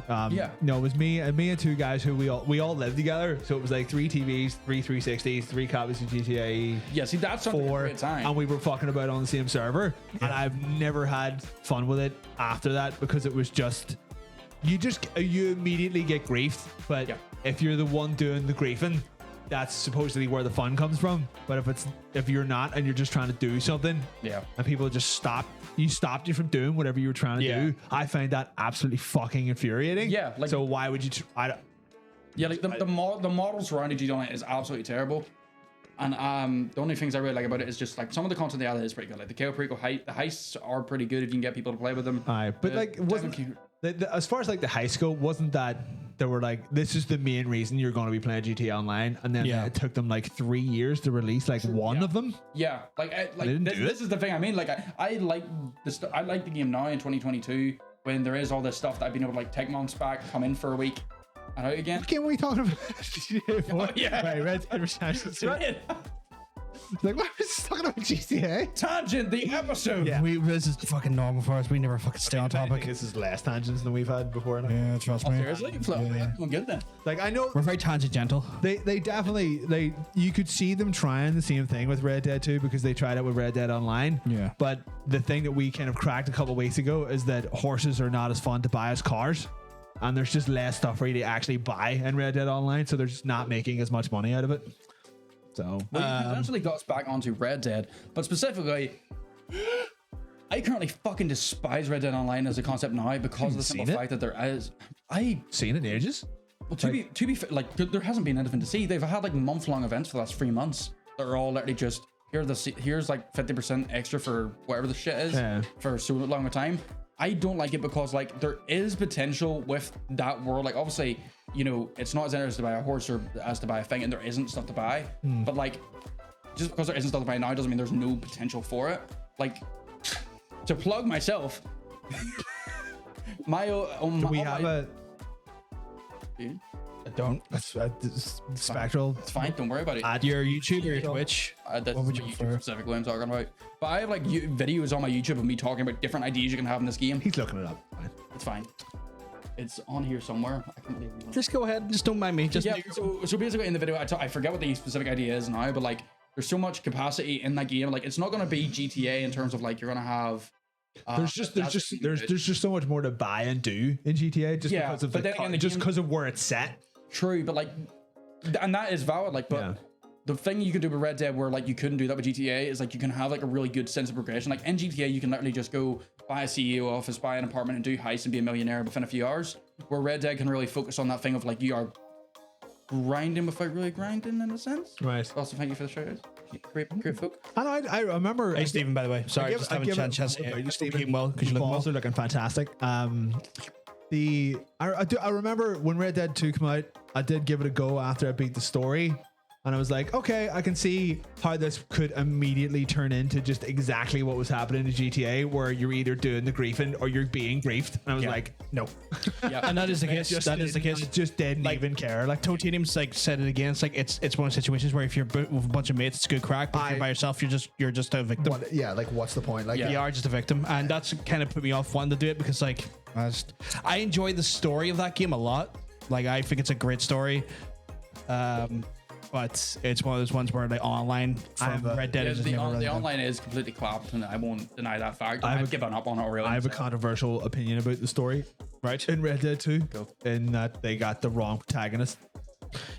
No, it was me and two guys who we all lived together. So it was like 3 TVs, 3 360s, 3 copies of GTA. Yeah, see that's something 4, great time. and we were fucking about on the same server. And I've never had fun with it after that because it was just you immediately get griefed. But if you're the one doing the griefing, that's supposedly where the fun comes from. But if you're not and you're just trying to do something, and people just stopped you from doing whatever you were trying to do, I find that absolutely fucking infuriating. Yeah, like- so why would you? Yeah, like the models surrounding GTA Online is absolutely terrible. And the only things I really like about it is just like some of the content they added is pretty good. Like the Cayo Perico the heists are pretty good if you can get people to play with them. But like, it wasn't as far as like the high scope, wasn't that they were like, this is the main reason you're going to be playing GTA Online, and then it took them like 3 years to release like one of them. Yeah, this is the thing I mean. Like I like this. I like the game now in 2022 when there is all this stuff that I've been able to like take months back, come in for a week, and out again. What game were we talking about? Right, Red Dead Redemption 2. Right. Like, what was this talking about GTA? Tangent the episode. Yeah. This is fucking normal for us. We never fucking stay on topic. This is less tangents than we've had before. Yeah, trust me. Seriously, I'm good then. Like, I know We're very tangential. they definitely you could see them trying the same thing with Red Dead 2 because they tried it with Red Dead Online. Yeah. But the thing that we kind of cracked a couple weeks ago is that horses are not as fun to buy as cars. And there's just less stuff for you to actually buy in Red Dead Online, so they're just not making as much money out of it. So Well, you eventually got us back onto Red Dead, but specifically, I currently fucking despise Red Dead Online as a concept now because of the simple seen it? fact that there is. seen it in ages. Well, to be fair, like there hasn't been anything to see. They've had like month-long events for the last 3 months that are all literally just here's like 50% extra for whatever the shit is for so long a time. I don't like it because like there is potential with that world. Like obviously, you know, it's not as interesting to buy a horse or as to buy a thing, and there isn't stuff to buy. But like, just because there isn't stuff to buy now doesn't mean there's no potential for it. Like, to plug myself, We have a Don't. Spectral. It's fine. Don't worry about it. Add your YouTube or your Twitch. That's What would you YouTube prefer? specifically I'm talking about. But I have like videos on my YouTube of me talking about different ideas you can have in this game. He's looking it up. It's fine. It's on here somewhere. I can't believe it. Just go ahead. Just don't mind me. Just Yeah, so basically in the video, I forget what the specific idea is now, but like there's so much capacity in that game. Like it's not going to be GTA in terms of like you're going to have There's just so much more to buy and do in GTA just Yeah, because of but then again, the game- because of where it's set. True, but like, and that is valid. Like, but Yeah. the thing you could do with Red Dead, where like you couldn't do that with GTA, is like you can have like a really good sense of progression. Like in GTA, you can literally just go buy a CEO office, buy an apartment, and do heists and be a millionaire within a few hours. Where Red Dead can really focus on that thing of like you are grinding without really grinding in a sense. Right. Also, thank you for the shout out. Great folk. I remember. Hey, Stephen, by the way. Sorry, just haven't had a chance to keep well because you look well. Also looking fantastic. I remember when Red Dead 2 came out, I did give it a go after I beat the story. And I was like, okay, I can see how this could immediately turn into just exactly what was happening in GTA, where you're either doing the griefing or you're being griefed. And I was like, no. Yeah, And that is the case. That is the case. Just didn't even care. Like, Totanium's like said it again. It's like it's one of those situations where if you're with a bunch of mates, it's good crack. But if you're by yourself, you're just a victim. like, what's the point? Like, You are just a victim, and that's kind of put me off wanting to do it because like I enjoy the story of that game a lot. Like I think it's a great story. But it's one of those ones where the online from Red Dead is the online is completely clapped, and I won't deny that fact. I've given up on it already. I have a controversial opinion about the story. Right. In Red Dead 2, in that they got the wrong protagonist.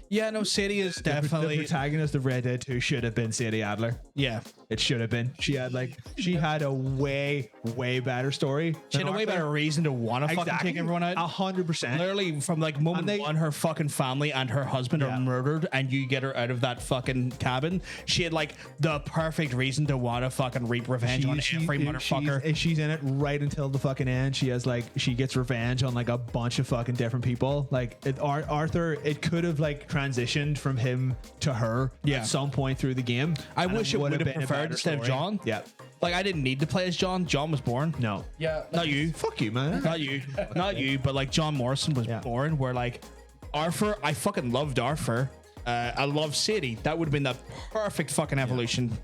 Yeah, no, Sadie is definitely the protagonist of Red Dead 2 should have been Sadie Adler. Yeah. It should have been. She had a way better story. She had a way better reason to want to fucking take everyone out. 100%. Literally from like moment one, her fucking family and her husband are murdered, and you get her out of that fucking cabin. She had like the perfect reason to want to fucking reap revenge on every motherfucker. She's in it right until the fucking end. She gets revenge on like a bunch of fucking different people. Like Arthur, it could have like transitioned from him to her at some point through the game. I wish it would have preferred instead of John. Yeah. Like I didn't need to play as John. John was born. No. Yeah. Not you. Fuck you, man. Not you. Not you. But like John Morrison was born. Where like Arthur, I fucking loved Arthur. I love Sadie. That would have been the perfect fucking evolution.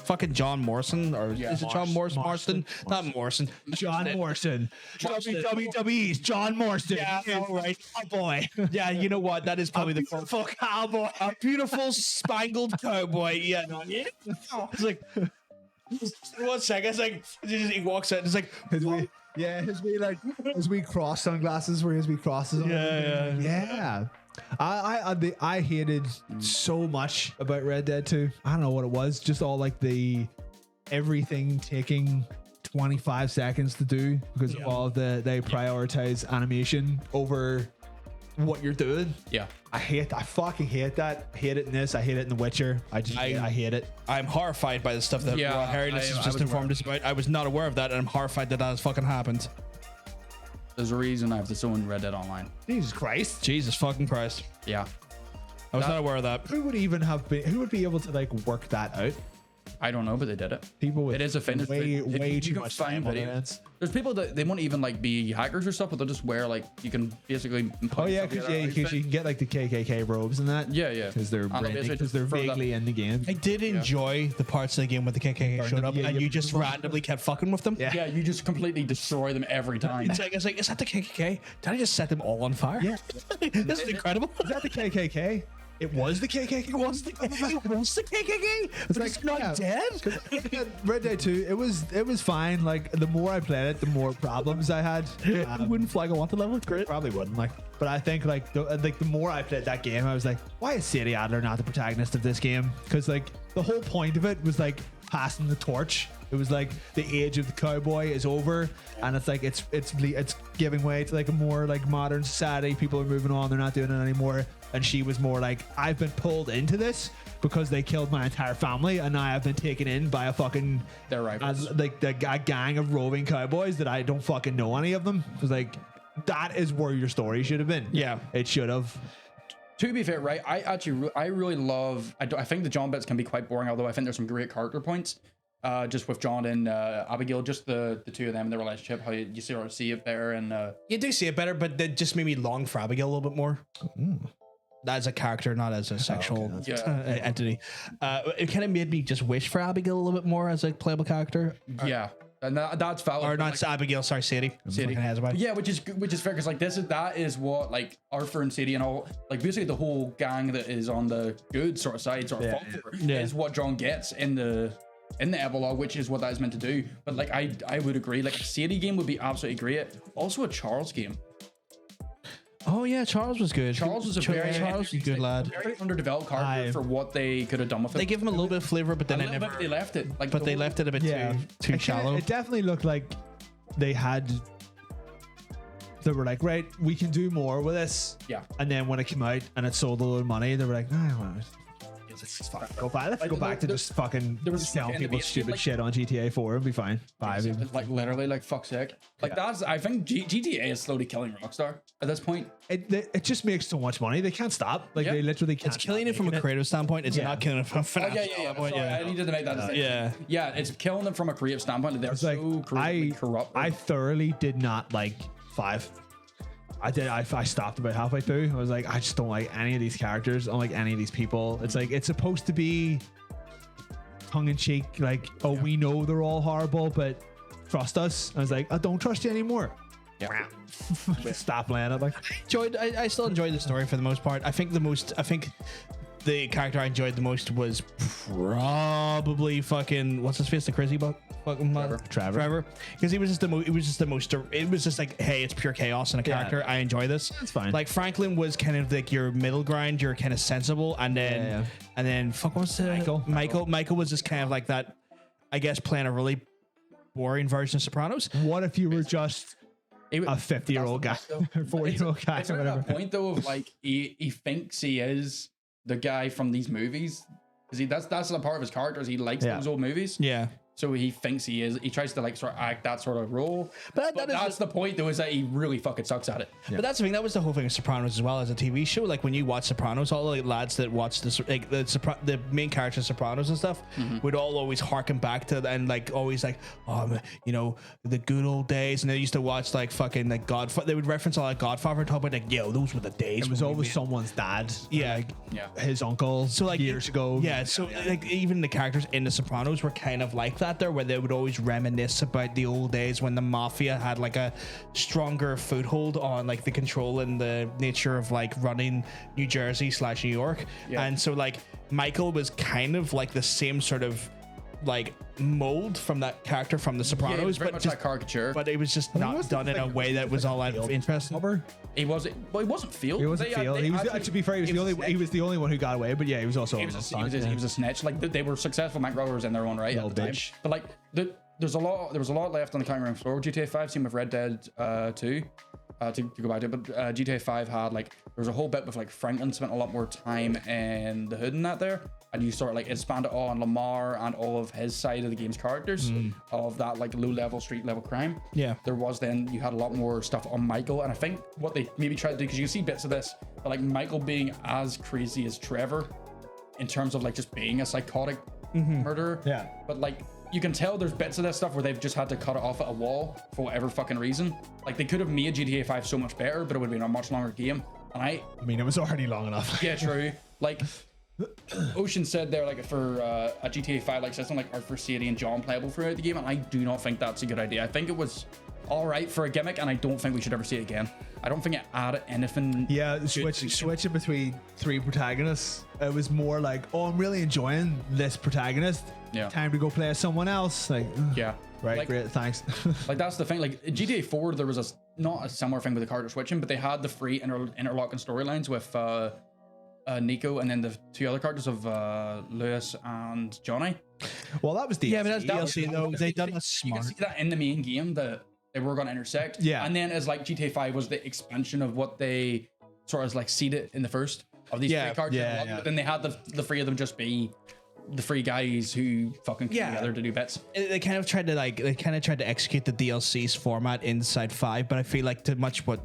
Fucking John Morrison, or is it John Marston? Not Morrison. John Morrison. WWE's John Morrison. Yeah, right. Oh boy. Yeah, you know what? That is probably the fuck cowboy. A beautiful spangled cowboy. Yeah, no, yeah. It's like 1 second. It's like he walks out. It's like his wee cross sunglasses where his wee crosses on. Yeah. I hated so much about Red Dead 2. I don't know what it was. Just all like everything taking 25 seconds to do because of all they prioritize animation over what you're doing. Yeah. I fucking hate that. I hate it in this. I hate it in The Witcher. I hate it. I'm horrified by the stuff that Harriness has just informed us about. I was not aware of that, and I'm horrified that has fucking happened. There's a reason I have to own Red Dead Online. Jesus Christ. Jesus fucking Christ. Yeah. I was not aware of that. Who would be able to like work that out? I don't know, but they did it. People with it is a thing. Way too much time on it. There's people that they won't even like be hackers or stuff, but they'll just wear like you can basically. Oh yeah, because you can get like the KKK robes and that. Yeah. Because they're vaguely in the game. I did enjoy the parts of the game where the KKK showed up and you just randomly kept fucking with them. Yeah, you just completely destroy them every time. It's like, is that the KKK? Did I just set them all on fire? Yeah. This is incredible. Is that the KKK? It was the KKK. It was the KKK. It's like not dead. Red Dead 2. It was fine. Like the more I played it, the more problems I had. Wouldn't flag a wanted level. Great. Probably wouldn't. But I think like the more I played that game, I was like, why is Sadie Adler not the protagonist of this game? Because like the whole point of it was like passing the torch. It was like the age of the cowboy is over, and it's like it's giving way to like a more like modern society. People are moving on; they're not doing it anymore. And she was more like, I've been pulled into this because they killed my entire family, and now I've been taken in by a fucking their rivals, a gang of roving cowboys that I don't fucking know any of them. It was like that is where your story should have been. Yeah, it should have. To be fair, right? I really love. I think the John bits can be quite boring, although I think there's some great character points. Just with John and Abigail, just the two of them, their relationship, how you sort of see it better, and you do see it better, but that just made me long for Abigail a little bit more. As a character, not as a sexual entity. It kind of made me just wish for Abigail a little bit more as a playable character. Yeah, and that's valid. Or not like, Abigail, sorry, Sadie. Yeah, which is fair because like that is what like Arthur and Sadie and all like basically the whole gang that is on the good sort of side is what John gets in the in the epilogue, which is what that is meant to do. But like I would agree, like a Sadie game would be absolutely great. Also a Charles game. Oh yeah, Charles was good. Charles was a Charles was a good lad. very underdeveloped character for what they could have done with it. They give him a little bit of flavor, but then a little bit, they left it. Like, But they left it a bit too shallow. It definitely looked like they were like, right, we can do more with this. Yeah. And then when it came out and it sold a lot of money, they were like, let's just fucking go back. Let's go back to just fucking selling people stupid shit on GTA 4 and be fine. 5 even. Like literally, like fuck's sake. Like that's, I think GTA is slowly killing Rockstar at this point. It just makes so much money. They can't stop. Like they literally can't. It's killing it from a creative standpoint. It's not killing it from a financial standpoint. Sorry, I needed to make that distinction. Yeah. It's killing them from a creative standpoint. They're It's like so creatively corrupt. I thoroughly did not like 5. I stopped about halfway through. I was like, I just don't like any of these characters. I don't like any of these people. It's like it's supposed to be tongue in cheek, like, we know they're all horrible, but trust us. I was like, I don't trust you anymore. Yeah. Stop playing it. Like, I still enjoyed the story for the most part. I think the character I enjoyed the most was probably fucking what's his face, the crazy fucking Trevor, because it was just like, hey, it's pure chaos in a character. I enjoy this. That's fine. Like Franklin was kind of like your middle ground. You're kind of sensible, and then fuck, what's the Michael was just kind of like that. I guess playing a really boring version of Sopranos. what if you were just a 50-year-old guy or 40-year-old guy It's or at whatever? that point though of like he thinks he is the guy from these movies, because that's the part of his character is he likes those old movies. Yeah. So he thinks he is. He tries to like sort of act that sort of role. But that's the point, though, is that he really fucking sucks at it. But that's the thing. That was the whole thing of Sopranos as well as a TV show. Like when you watch Sopranos, all the lads that watch this, like the main character of Sopranos and stuff, would all always harken back to and like always like, the good old days. And they used to watch like fucking like Godfather. They would reference all like Godfather and talk about like, yo, those were the days. It was always someone's dad. Yeah. His uncle. So like years ago. Yeah. So like even the characters in the Sopranos were kind of like that there, where they would always reminisce about the old days when the mafia had like a stronger foothold on like the control and the nature of like running New Jersey / New York. And so like Michael was kind of like the same sort of like mold from that character from the Sopranos, It was very but much just like caricature. but it was just not done in a way that was all that interesting. He wasn't field. He wasn't field. He was, to be fair, he was the only one who got away. But yeah, he was also he was a snitch. Like they were successful bank robbers in their own right at the time. bitch. But like there was a lot left on the cutting room floor. GTA 5, same with Red Dead 2. To go back to it, but GTA 5 had like there was a whole bit with like Franklin spent a lot more time in the hood and that there, and you sort of like expanded on Lamar and all of his side of the game's characters of that like low level street level crime. Yeah. There was then you had a lot more stuff on Michael, and I think what they maybe tried to do, because you can see bits of this, but like Michael being as crazy as Trevor in terms of like just being a psychotic murderer. Yeah. But like you can tell there's bits of this stuff where they've just had to cut it off at a wall for whatever fucking reason. Like they could have made GTA 5 so much better, but it would have been a much longer game. And I mean, it was already long enough. yeah, true. Like Ocean said there, like for a GTA 5 like system, like for Sadie and John playable throughout the game, and I do not think that's a good idea. I think it was all right for a gimmick, and I don't think we should ever see it again. I don't think it added anything. Yeah, switching between 3 protagonists. It was more like, oh, I'm really enjoying this protagonist. Yeah. Time to go play as someone else. Like, Yeah. right, Like, great, thanks. like that's the thing. Like GTA 4, there was not a similar thing with the character switching, but they had the free interlocking storylines with Nico and then the 2 other characters of Lewis and Johnny. Well, that was DLC. Yeah, but that's DLC though. They done that You smart. can see that in the main game that they were going to intersect. Yeah. And then as like GTA 5 was the expansion of what they sort of like seeded in the first of these 3 characters. yeah. But then they had the 3 of them just be the 3 guys who fucking came together to do bits. They kind of tried to execute the DLC's format inside 5, but I feel like too much what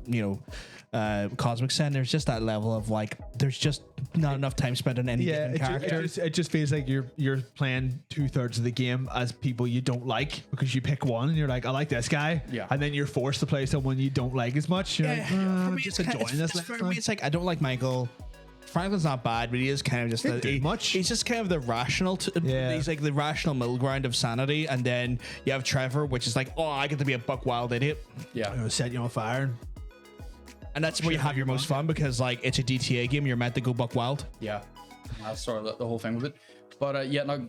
Cosmic said, there's just that level of like there's just not enough time spent on any given character. It just feels like you're playing 2/3 of the game as people you don't like because you pick one and you're like, I like this guy. Yeah. And then you're forced to play someone you don't like as much. You're like, For me, just it's enjoying this. for me, it's like I don't like Michael. Franklin's not bad, but he is kind of just he's just kind of the rational. He's like the rational middle ground of sanity, and then you have Trevor, which is like, oh, I get to be a buck wild idiot. Yeah. I'm gonna set you on fire. And that's where you have your most fun because like it's a GTA game, you're meant to go buck wild. Yeah. That's sort of the whole thing with it. But yeah, now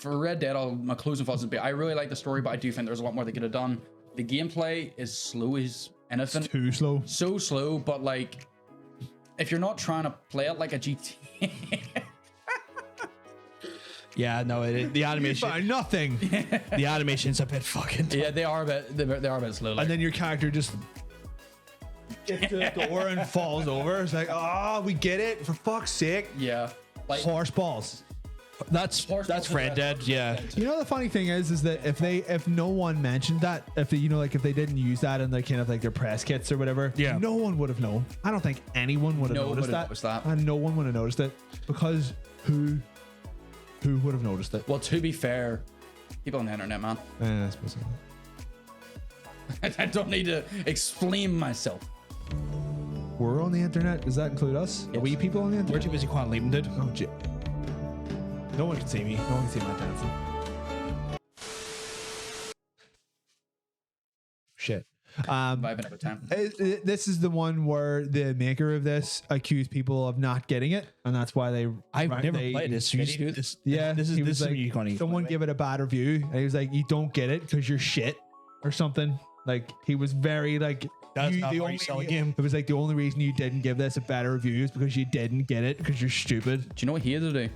for Red Dead, my closing thoughts would be I really like the story, but I do think there's a lot more they could have done. The gameplay is slow as anything. Too slow. So slow, but like, if you're not trying to play it like a GTA, Yeah, no, the animation. By nothing. The animation's a bit fucking. yeah, they are a bit slow. Like, And then your character just gets to the door and falls over. It's like, oh, we get it. For fuck's sake. yeah, like Horse balls. That's Red Dead. Yeah. You know the funny thing is that if no one mentioned that, if they, if they didn't use that in their kind of like their press kits or whatever, Yeah. no one would have known. I don't think anyone would have No one noticed would have that. noticed that. And no one would have noticed it because who would have noticed it? well, to be fair, people on the internet, man. I suppose so. I don't need to explain myself. We're on the internet. Does that include us? Are we people on the We're internet? too busy quite leaving, dude. Oh, no one can see me. No one can see my dancing. Shit. Vibing every time. This is the one where the maker of this accused people of not getting it, and that's why I've never played this. Did he do this? Yeah, this is he this was is like, you can't eat. someone give it a bad review, and he was like, "You don't get it because you're shit," or something. Like he was very like. That's not how you sell a game. It was like the only reason you didn't give this a better review is because you didn't get it because you're stupid. Do you know what he had to do?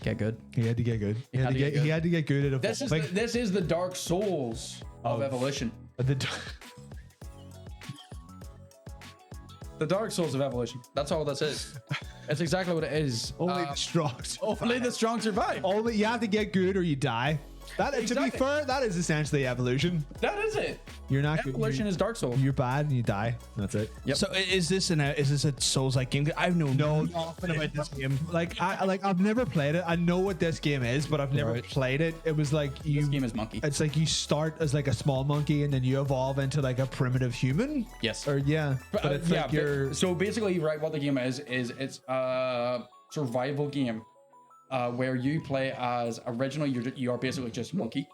Get good. He had to get good. He had to get good at This evolving. is the Dark Souls of evolution. The Dark Souls of evolution. That's all this is. It's exactly what it is. Only the strong. Only the strong survive. Only you have to get good or you die. That to be Exactly. fair, that is essentially evolution. That is it. You're not good. Evolution is Dark Souls. You're bad and you die. That's it. Yep. So is this a Souls-like game? I've known nothing about this game. I've never played it. I know what this game is, but I've never Right. played it. It was like This game is monkey. It's like you start as like a small monkey and then you evolve into like a primitive human. Yes. Or yeah. But it's yeah, like you're. so basically, right, what the game is it's a survival game where you play as originally you are basically just monkey.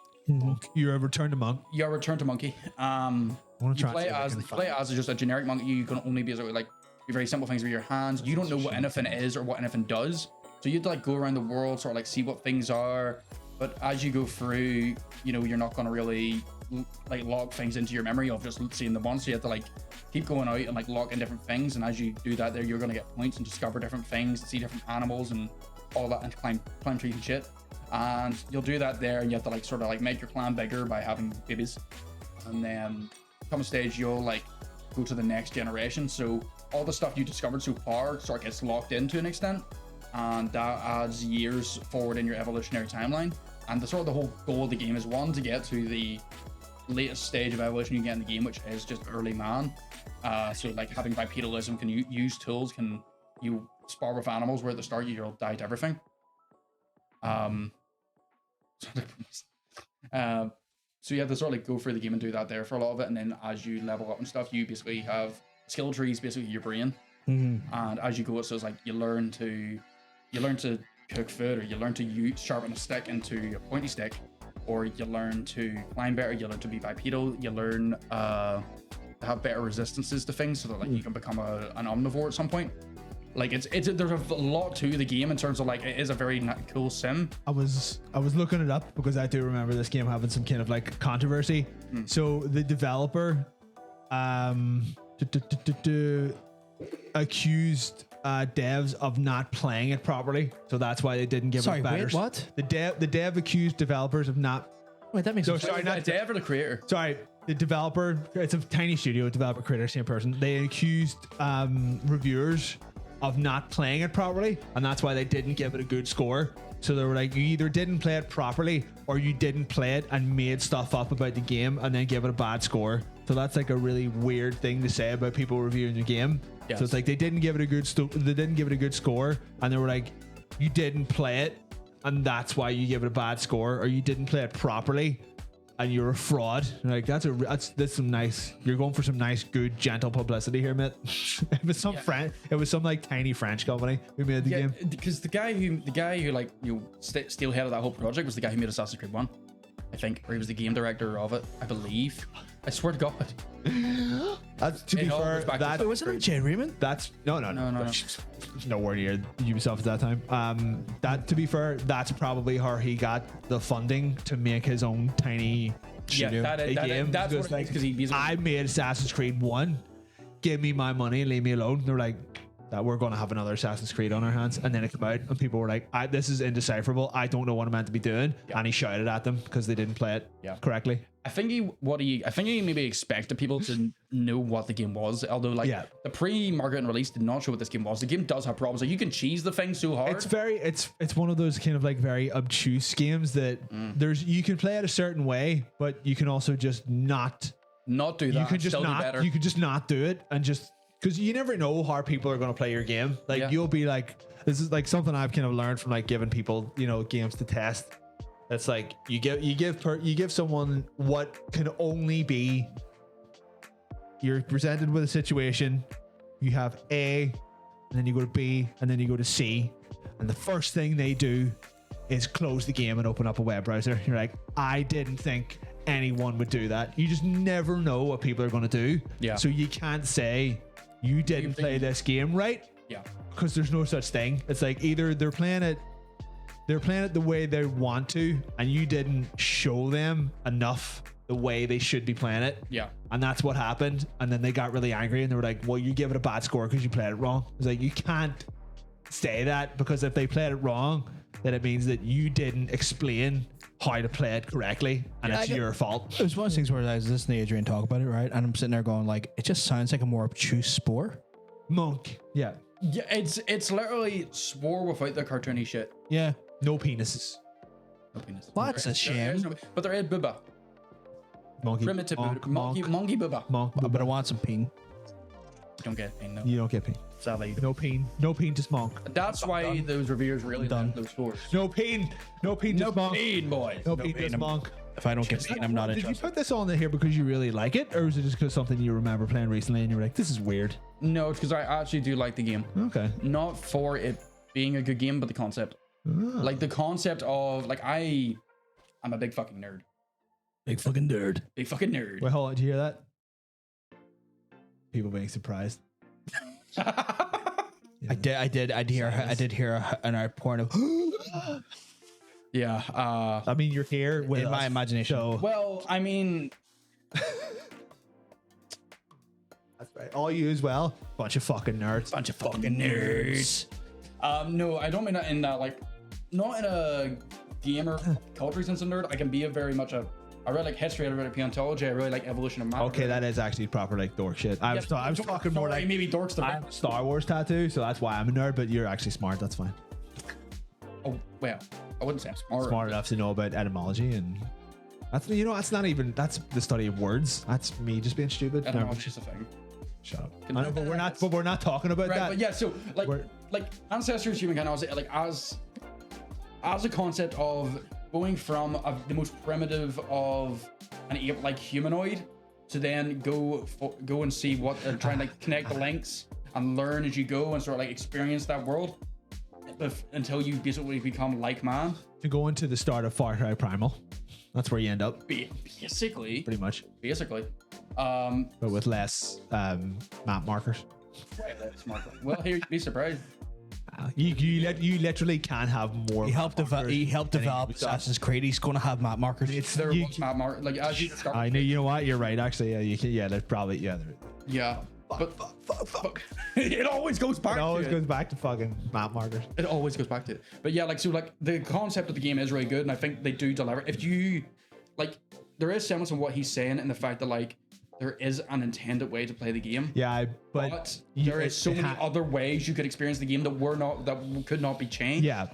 You're a return to monk. You're a return to monkey. You try play and see if I can as just a generic monkey. You can only basically like do very simple things with your hands. You don't know what anything is or what anything does. So you have to like go around the world, sort of like see what things are. But as you go through, you're not going to really like log things into your memory of just seeing the once. So you have to like keep going out and like lock in different things. And as you do that, there you're going to get points and discover different things, see different animals and all that, and climb trees and shit. And you'll do that there, and you have to like sort of like make your clan bigger by having babies. And then come a stage, you'll like go to the next generation. So all the stuff you discovered so far sort of gets locked in to an extent, and that adds years forward in your evolutionary timeline. And the whole goal of the game is one, to get to the latest stage of evolution you get in the game, which is just early man. So like having bipedalism, can you use tools, can you spar with animals where at the start you'll die to everything. So you have to sort of like go through the game and do that there for a lot of it, and then as you level up and stuff, you basically have skill trees, basically your brain. And as you go, so it's like you learn to cook food, or you learn to sharpen a stick into a pointy stick, or you learn to climb better, you learn to be bipedal, you learn to have better resistances to things, so that like you can become an omnivore at some point. Like there's a lot to the game in terms of like it is a very cool sim. I was looking it up because I do remember this game having some kind of like controversy. So the developer accused devs of not playing it properly, so that's why they didn't give it better. Wait, what? The dev accused developers of not. Wait, that makes sense. Sorry, not the dev or the creator. Sorry, the developer. It's a tiny studio. Developer, creator, same person. They accused reviewers of not playing it properly, and that's why they didn't give it a good score. So they were like, you either didn't play it properly or you didn't play it and made stuff up about the game and then give it a bad score. So that's like a really weird thing to say about people reviewing the game. Yes. So it's like they didn't give it a good score, and they were like, you didn't play it and that's why you give it a bad score, or you didn't play it properly and you're a fraud. Like that's some nice. You're going for some nice, good, gentle publicity here, mate. It was some It was some like tiny French company who made the game. Because the guy who like steelheaded of that whole project was the guy who made Assassin's Creed 1, I think, or he was the game director of it, I believe. I swear to God. That's to be It all fair. goes back to That Wait, wasn't it Jade Raymond? that's no. No. Nowhere near Ubisoft at that time. That to be fair, that's probably how he got the funding to make his own tiny Yeah, game. that's what it is, because he's I made Assassin's Creed 1. Give me my money and leave me alone. They're like, that we're going to have another Assassin's Creed on our hands. And then it came out and people were like, this is indecipherable. I don't know what I'm meant to be doing. And he shouted at them because they didn't play it correctly. I think he maybe expected people to know what the game was. Although the pre-marketing release did not show what this game was. The game does have problems. Like you can cheese the thing so hard. It's one of those kind of like very obtuse games that you can play it a certain way, but you can also just not do that. You can just Still do not. better. You can just not do it and just because you never know how people are going to play your game. Like you'll be like, this is like something I've kind of learned from like giving people, games to test. It's like you give someone what can only be. You're presented with a situation. You have A, and then you go to B, and then you go to C, and the first thing they do is close the game and open up a web browser. You're like, I didn't think anyone would do that. You just never know what people are going to do. Yeah. So you can't say you didn't play this game right. Yeah. Because there's no such thing. It's like either they're playing it the way they want to, and you didn't show them enough the way they should be playing it. Yeah. And that's what happened. And then they got really angry and they were like, well, you give it a bad score because you played it wrong. It's like, you can't say that, because if they played it wrong, then it means that you didn't explain how to play it correctly, and it's your fault. It was one of those things where I was listening to Adrian talk about it, right? And I'm sitting there going like, it just sounds like a more obtuse spore. Monk. Yeah. Yeah, it's literally Spore without the cartoony shit. Yeah. No penises. No penis. Well, that's a shame. But there is booba. Monkey. Primitive monk, monkey monk, booba. monk, But I want some peen. You don't get pain, no. You don't get peen. Sadly. No peen. No peen, just monk. That's why those reviewers really Done. love those scores. No peen. No peen, just monk. Pain, boys. No peen, just monk. If I don't get peen, I'm not Did you interested. put this on here because you really like it, or is it just because something you remember playing recently and you were like, this is weird? No, it's because I actually do like the game. Okay. Not for it being a good game, but the concept. Like the concept of I'm a big fucking nerd. Big fucking nerd. Big fucking nerd. Wait, hold on. Did you hear that? People being surprised. I did hear an outpouring of Yeah. I mean, you're here with in my us, imagination. so Well, I mean, that's right. All you as well. Bunch of fucking nerds. bunch of fucking nerds. no, I don't mean that in that not in a gamer culture sense of nerd. I can be I really like history, I really like paleontology, I really like evolution of matter. Okay, that is actually proper like dork shit. I was talking more like maybe dorks the I have a Star Wars tattoo, so that's why I'm a nerd. But you're actually smart. That's fine. Oh well, I wouldn't say I'm smart. Smart enough to know about etymology, and that's that's the study of words. That's me just being stupid. Etymology is a thing. Shut up. I know, but we're not talking about Right, that. but yeah, so like ancestors, humankind, I was like as a concept of going from the most primitive of an ape like humanoid to then go and see what they're trying to connect the links and learn as you go and sort of like experience that world until you basically become like man. To go into the start of Far Cry Primal, that's where you end up. Basically, But with less map markers. smart. Well, here, be surprised. You literally can have more. He helped develop Assassin's Creed. He's going to have map markers. There was map mark like as you discover. I know. You know what? You're right. Actually, yeah, you can. Yeah, there's probably Yeah, Fuck. it always goes back. It always to goes back to fucking map markers. It always goes back to it. But yeah, the concept of the game is really good, and I think they do deliver. If you there is semblance of what he's saying in the fact that there is an intended way to play the game. Yeah, But there is so many other ways you could experience the game that could not be changed. Yeah.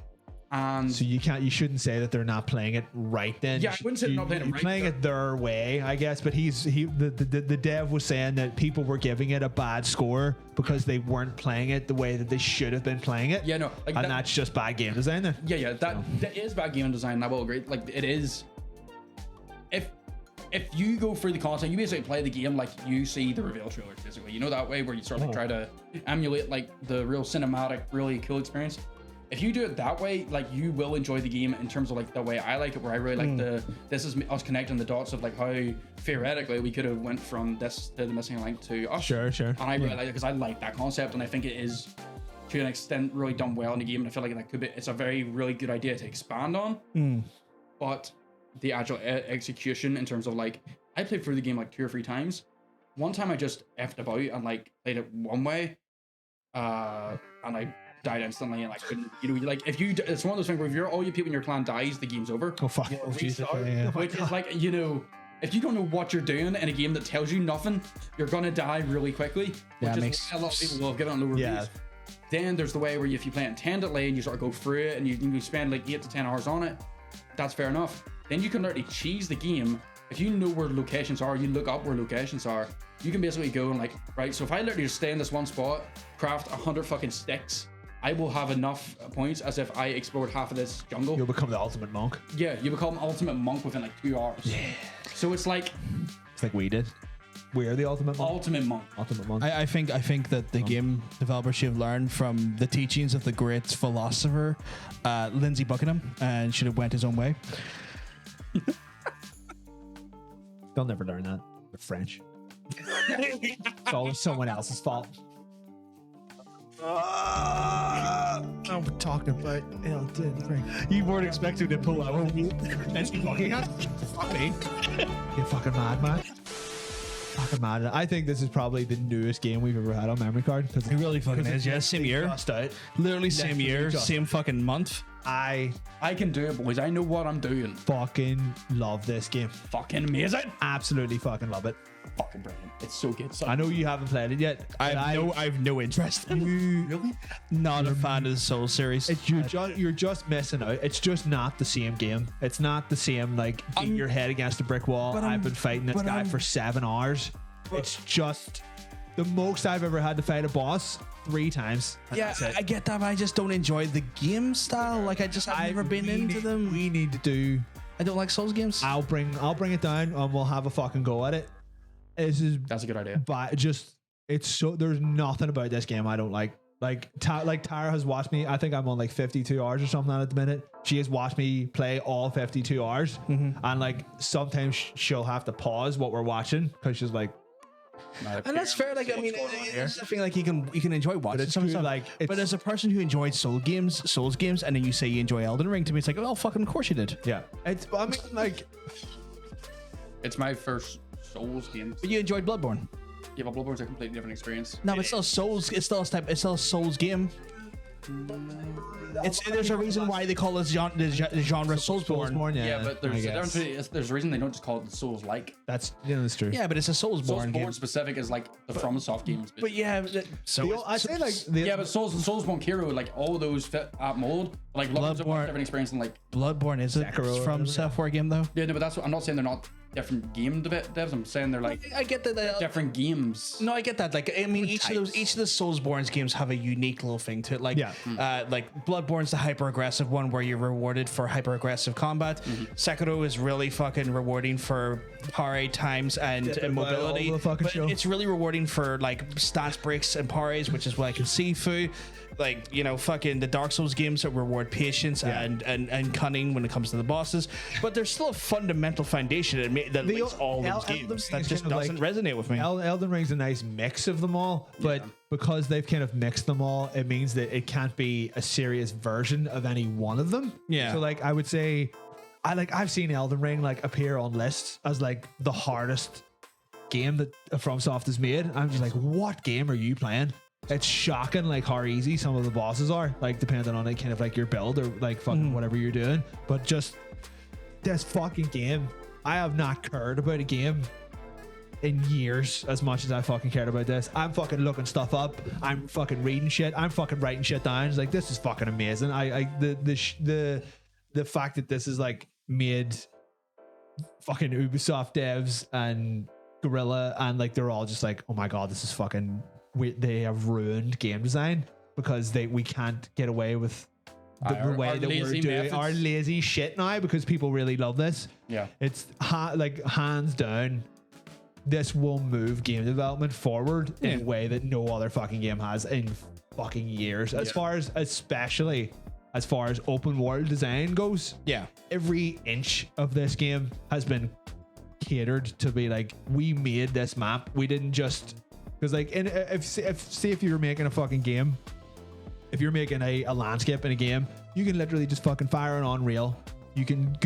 And So you shouldn't say that they're not playing it right then. Yeah, I wouldn't say they're not playing it you're right. playing it their way, I guess. But the dev was saying that people were giving it a bad score because they weren't playing it the way that they should have been playing it. Yeah, no, and that's just bad game design then. yeah, that is bad game design. I will agree. It is. If you go through the content, you basically play the game like you see the reveal trailers, basically. You know that way where you sort of try to emulate the real cinematic, really cool experience. if you do it that way, like you will enjoy the game in terms of like the way I like it, where I really like this is us connecting the dots of like how theoretically we could have went from this to the missing link to us. Sure. And I really like it because I like that concept, and I think it is to an extent really done well in the game, and I feel like that could be it's a very really good idea to expand on. But the actual execution in terms of like I played through the game like 2 or 3 times. One time I just effed about and like played it one way, and I died instantly, and I couldn't, like if you, it's one of those things where if all you people in your clan dies, the game's over. Oh fuck! Which is like, if you don't know what you're doing in a game that tells you nothing, you're gonna die really quickly. Yeah, which is why a lot of people will get on low reviews. Yeah. Then there's the way where if you play it intendedly and you sort of go through it and you spend like 8 to 10 hours on it, that's fair enough. Then you can literally cheese the game. If you know where locations are, you look up where locations are, you can basically go and like, right, so if I literally just stay in this one spot, craft 100 fucking sticks, I will have enough points as if I explored half of this jungle. You'll become the ultimate monk. Yeah, you become ultimate monk within like 2 hours. Yeah. So it's like we did. We're the ultimate monk. ultimate monk. Ultimate monk. I think that the game developers should have learned from the teachings of the great philosopher Lindsey Buckingham and should have went his own way. They'll never learn that. They're French. It's always someone else's fault. I'm talking about Elden Ring. You weren't expecting to pull out of you. That's fucking fuck me. You're fucking mad, man. Fucking mad. I think this is probably the newest game we've ever had on memory card. It really fucking is. Yeah, same year. Just out. Literally same year, just same fucking month. I can do it, boys. I know what I'm doing. fucking love this game. Fucking amazing. Absolutely fucking love it. Fucking brilliant. It's so good. So I know you haven't played it yet. I've no interest. really? Not a fan of the Soul series. You're just missing out. It's just not the same game. It's not the same, like, beat your head against a brick wall. I've been fighting this guy for 7 hours. It's just the most I've ever had to fight a boss 3 times. Yeah, I get that, but I just don't enjoy the game style. Like I've never been into them. We need to do. I don't like Souls games. I'll bring it down and we'll have a fucking go at it. That's a good idea. But just it's so there's nothing about this game I don't like. Like Tara has watched me. I think I'm on like 52 hours or something at the minute. She has watched me play all 52 hours, and like sometimes she'll have to pause what we're watching because she's like. And that's fair. Like I mean, it's the thing. Like you can enjoy watching it's some true, stuff. like, But as a person who enjoyed Souls games, and then you say you enjoy Elden Ring, to me, it's like, oh, fucking, of course you did. Yeah, I mean, like, It's my first Souls game. But you enjoyed Bloodborne. Yeah, but Bloodborne's a completely different experience. No, but it's still Souls. It's still a Souls game. There's a reason why they call this the genre Soulsborne. Yeah, but there's a reason they don't just call it Souls-like. That's true. Yeah, but it's a Soulsborne game. Soulsborne specific is like the FromSoft games. But yeah, I say like but Soulsborne Hero, like all those fit at mold. Like Bloodborne's a different experience than like Bloodborne is it from software game though? Yeah, no, but that's what I'm not saying they're not different game devs. I'm saying they're like I get that different games. No, I get that. Like I mean, each of the Soulsborne games have a unique little thing to it. Like like Bloodborne's the hyper aggressive one where you're rewarded for hyper aggressive combat. Sekiro is really fucking rewarding for parry times and mobility. But it's really rewarding for like stance breaks and parries, which is what I can see through. Like, fucking the Dark Souls games that reward patience and cunning when it comes to the bosses, but there's still a fundamental foundation that links all those games that just doesn't resonate with me. Elden Ring's a nice mix of them all, but because they've kind of mixed them all, it means that it can't be a serious version of any one of them. Yeah. So like I would say, I've seen Elden Ring like appear on lists as like the hardest game that FromSoft has made. I'm just like, what game are you playing? It's shocking like how easy some of the bosses are, like depending on kind of like your build or like fucking whatever you're doing. But just this fucking game, I have not cared about a game in years as much as I fucking cared about this. I'm fucking looking stuff up. I'm fucking reading shit. I'm fucking writing shit down. It's like, this is fucking amazing. The fact that this is like made fucking Ubisoft devs and Guerrilla and like they're all just like, oh my god, this is fucking. They have ruined game design because we can't get away with the way that we're doing our lazy shit now because people really love this. Yeah, it's like hands down, this will move game development forward in a way that no other fucking game has in fucking years. As far as especially as far as open world design goes. Yeah. Every inch of this game has been catered to be like, we made this map. We didn't just, because like, if you were making a fucking game, if you're making a landscape in a game, you can literally just fucking fire it on Unreal. You can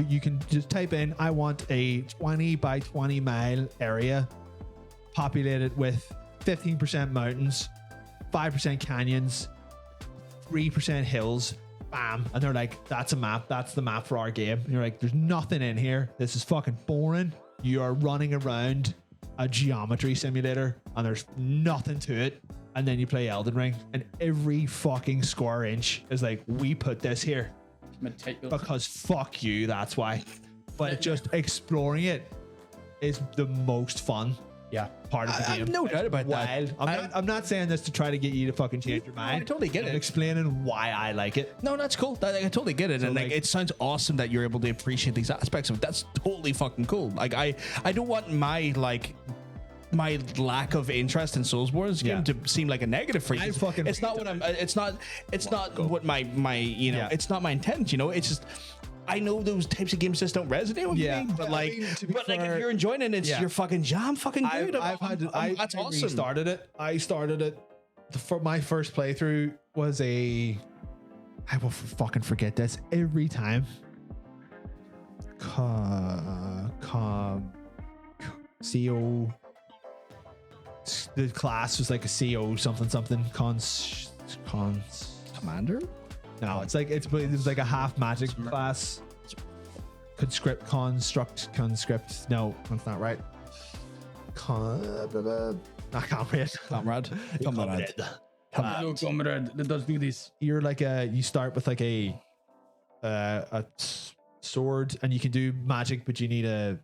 just type in, I want a 20 by 20 mile area populated with 15% mountains, 5% canyons, 3% hills. Bam. And they're like, that's a map. That's the map for our game. And you're like, there's nothing in here. This is fucking boring. You are running around a geometry simulator and there's nothing to it. And then you play Elden Ring and every fucking square inch is like, we put this here Meticulous. because fuck you. That's why. But just exploring it is the most fun part of the I game. have no doubt about Wild. that. I'm not saying this to try to get you to fucking change your mind. I totally get I'm it. explaining why I like it. No, that's cool. I totally get it. So, And like, like- it sounds awesome that you're able to appreciate these aspects of it. That's totally fucking cool. Like I don't want my lack of interest in Soulsborne's game to seem like a negative for you. I fucking it's not what I'm. It's not what my you know. Yeah. It's not my intent. You know. It's just. I know those types of games just don't resonate with Yeah. me, but I like, mean, to be like fair- if you're enjoying it, it's Yeah. your fucking jam, fucking good. That's I awesome. started it. I started it. For my first playthrough was I will fucking forget this every time. CO. The class was like a CO something. Cons. Commander. No, it was like a half magic class. Conscript. No, that's not right. I can't read. Comrade. Hello, comrade. Let us do this. You're like you start with like a sword and you can do magic, but you need a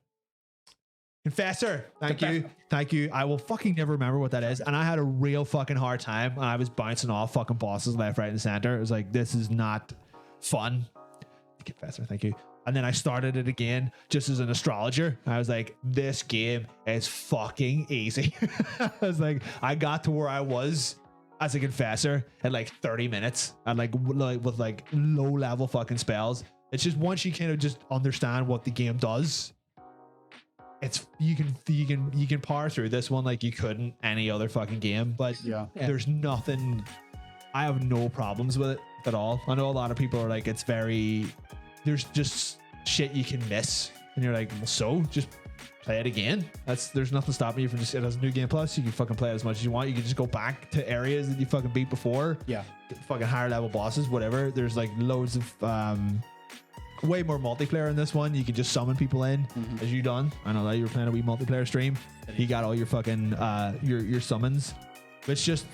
confessor. Thank you. I will fucking never remember what that is. And I had a real fucking hard time and I was bouncing off fucking bosses left, right, and center. It was like, this is not fun. Confessor, thank you. And then I started it again just as an astrologer. I was like, this game is fucking easy. I was like, I got to where I was as a confessor in like 30 minutes and like with like low level fucking spells. It's just once you kind of just understand what the game does, it's you can power through this one like you couldn't any other fucking game. But there's nothing. I have no problems with it at all. I know a lot of people are like, there's just shit you can miss, and you're like, well, so just play it again. There's nothing stopping you from just, it has a new game plus. You can fucking play it as much as you want. You can just go back to areas that you fucking beat before. Get fucking higher level bosses, whatever. There's like loads of way more multiplayer in this one. You can just summon people in as you done. I know that you were playing a wee multiplayer stream. You got all your fucking your summons. But it's just,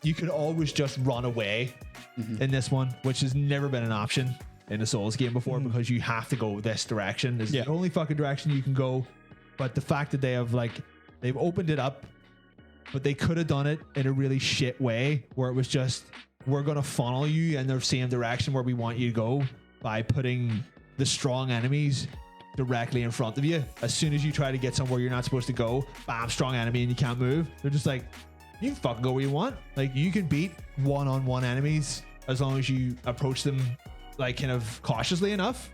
you could always just run away in this one, which has never been an option in a Souls game before, because you have to go this direction. This is the only fucking direction you can go. But the fact that they've opened it up, but they could have done it in a really shit way where it was just, we're going to funnel you in the same direction where we want you to go by putting the strong enemies directly in front of you. As soon as you try to get somewhere you're not supposed to go, bam, strong enemy and you can't move. They're just like, you can fucking go where you want. Like, you can beat one-on-one enemies as long as you approach them like kind of cautiously enough,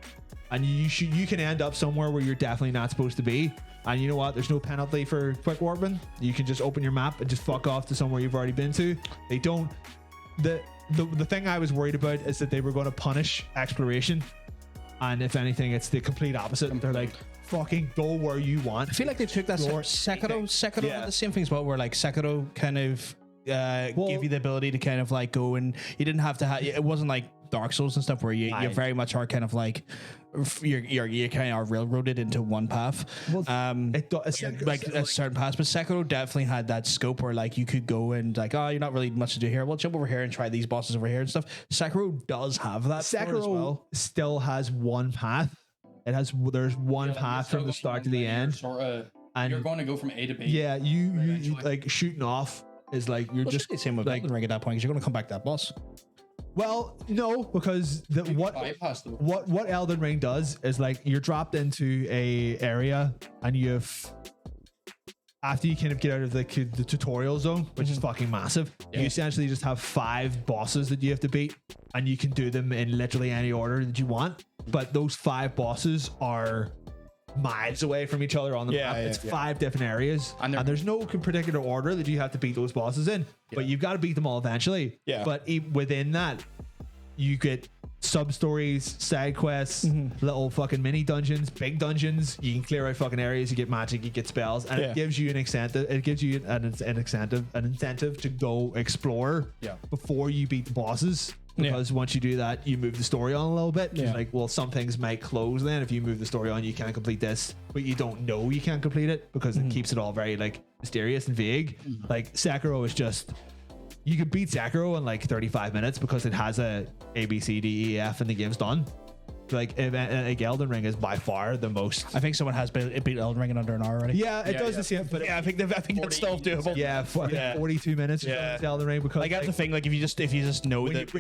and you can end up somewhere where you're definitely not supposed to be. And you know what? There's no penalty for quick warping. You can just open your map and just fuck off to somewhere you've already been to. They don't. The thing I was worried about is that they were going to punish exploration, and if anything, it's the complete opposite. They're like, fucking go where you want. I feel like they took that Sekiro did the same thing as well, where like Sekiro kind of give you the ability to kind of like go, and you didn't have to have, it wasn't like Dark Souls and stuff where you very much are kind of like you kind of are railroaded into one path. Like a certain path, but Sekiro definitely had that scope where like you could go and like, oh, you're not really much to do here. Well, jump over here and try these bosses over here and stuff. Sekiro does have that. Sekiro as well. still has one path. There's one path from the start to the end. And you're going to go from A to B. Yeah, you like shooting off is like you're just the same with like Elden Ring at that point, because you're going to come back to that boss. Well, no, because what Elden Ring does is like you're dropped into a area and you have after you kind of get out of the tutorial zone, which is fucking massive, you essentially just have 5 bosses that you have to beat, and you can do them in literally any order that you want. But those 5 bosses are miles away from each other on the map. It's 5 different areas, and there's no particular order that you have to beat those bosses in, but you've got to beat them all eventually. But within that, you get sub stories, side quests, little fucking mini dungeons, big dungeons. You can clear out fucking areas. You get magic, you get spells, and it gives you an incentive. It gives you an incentive to go explore before you beat the bosses. Because once you do that, you move the story on a little bit. Like, well, some things might close then if you move the story on. You can't complete this, but you don't know you can't complete it because it keeps it all very like mysterious and vague. Like Sekiro is just, you can beat Sekiro in like 35 minutes because it has a B, C, D, E, F and the game's done. Like Elden Ring is by far the most. I think someone has beat Elden Ring in under an hour already. Yeah, it does the same. But I think that's still doable. Yeah, 42 minutes. Yeah, Elden Ring because like that's the thing. Like if you just know that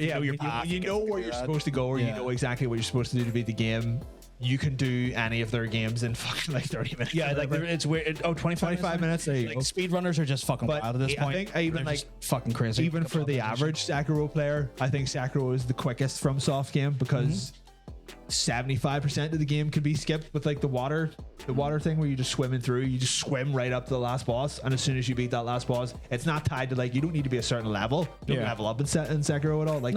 you know where you're supposed to go, or you know exactly what you're supposed to do to beat the game. You can do any of their games in fucking like 30 minutes. Yeah, like it's weird. 25 minutes. There you go. Speedrunners are just fucking wild at this point. I think even like fucking crazy. Even for the average Sekiro player, I think Sekiro is the quickest FromSoft game because 75% of the game can be skipped with like the water thing where you just swimming through. You just swim right up to the last boss, and as soon as you beat that last boss, it's not tied to like you don't need to be a certain level. You don't level up in Sekiro at all. Like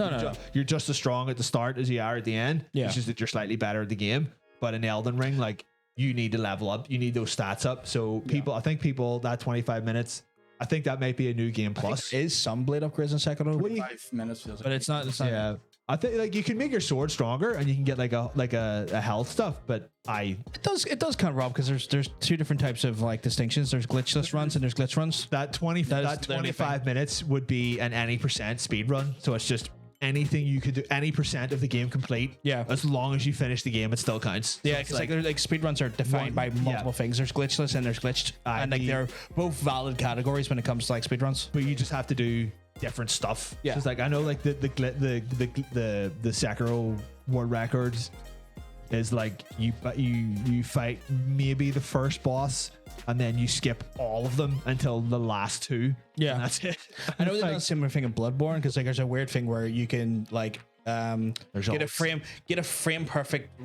you're just as strong at the start as you are at the end. It's just that you're slightly better at the game. But in Elden Ring, like you need to level up. You need those stats up. So I think that 25 minutes. I think that might be a new game plus. Is some blade upgrades in Sekiro? 5 minutes feels like, but it's not. Yeah. I think like you can make your sword stronger and you can get like a health stuff, but it does kind of rob because there's 2 different types of like distinctions. There's glitchless runs and there's glitch runs. That 25 minutes would be an any percent speed run, so it's just anything you could do, any percent of the game complete. Yeah, as long as you finish the game, it still counts. Yeah, because like speed runs are defined by multiple things. There's glitchless and there's glitched, and like they're both valid categories when it comes to like speed runs. But you just have to do different stuff. Yeah, just like I know like the Sekiro world records is like you fight maybe the first boss and then you skip all of them until the last 2. Yeah, and that's it. I know there's a similar thing in Bloodborne because like there's a weird thing where you can like get a frame perfect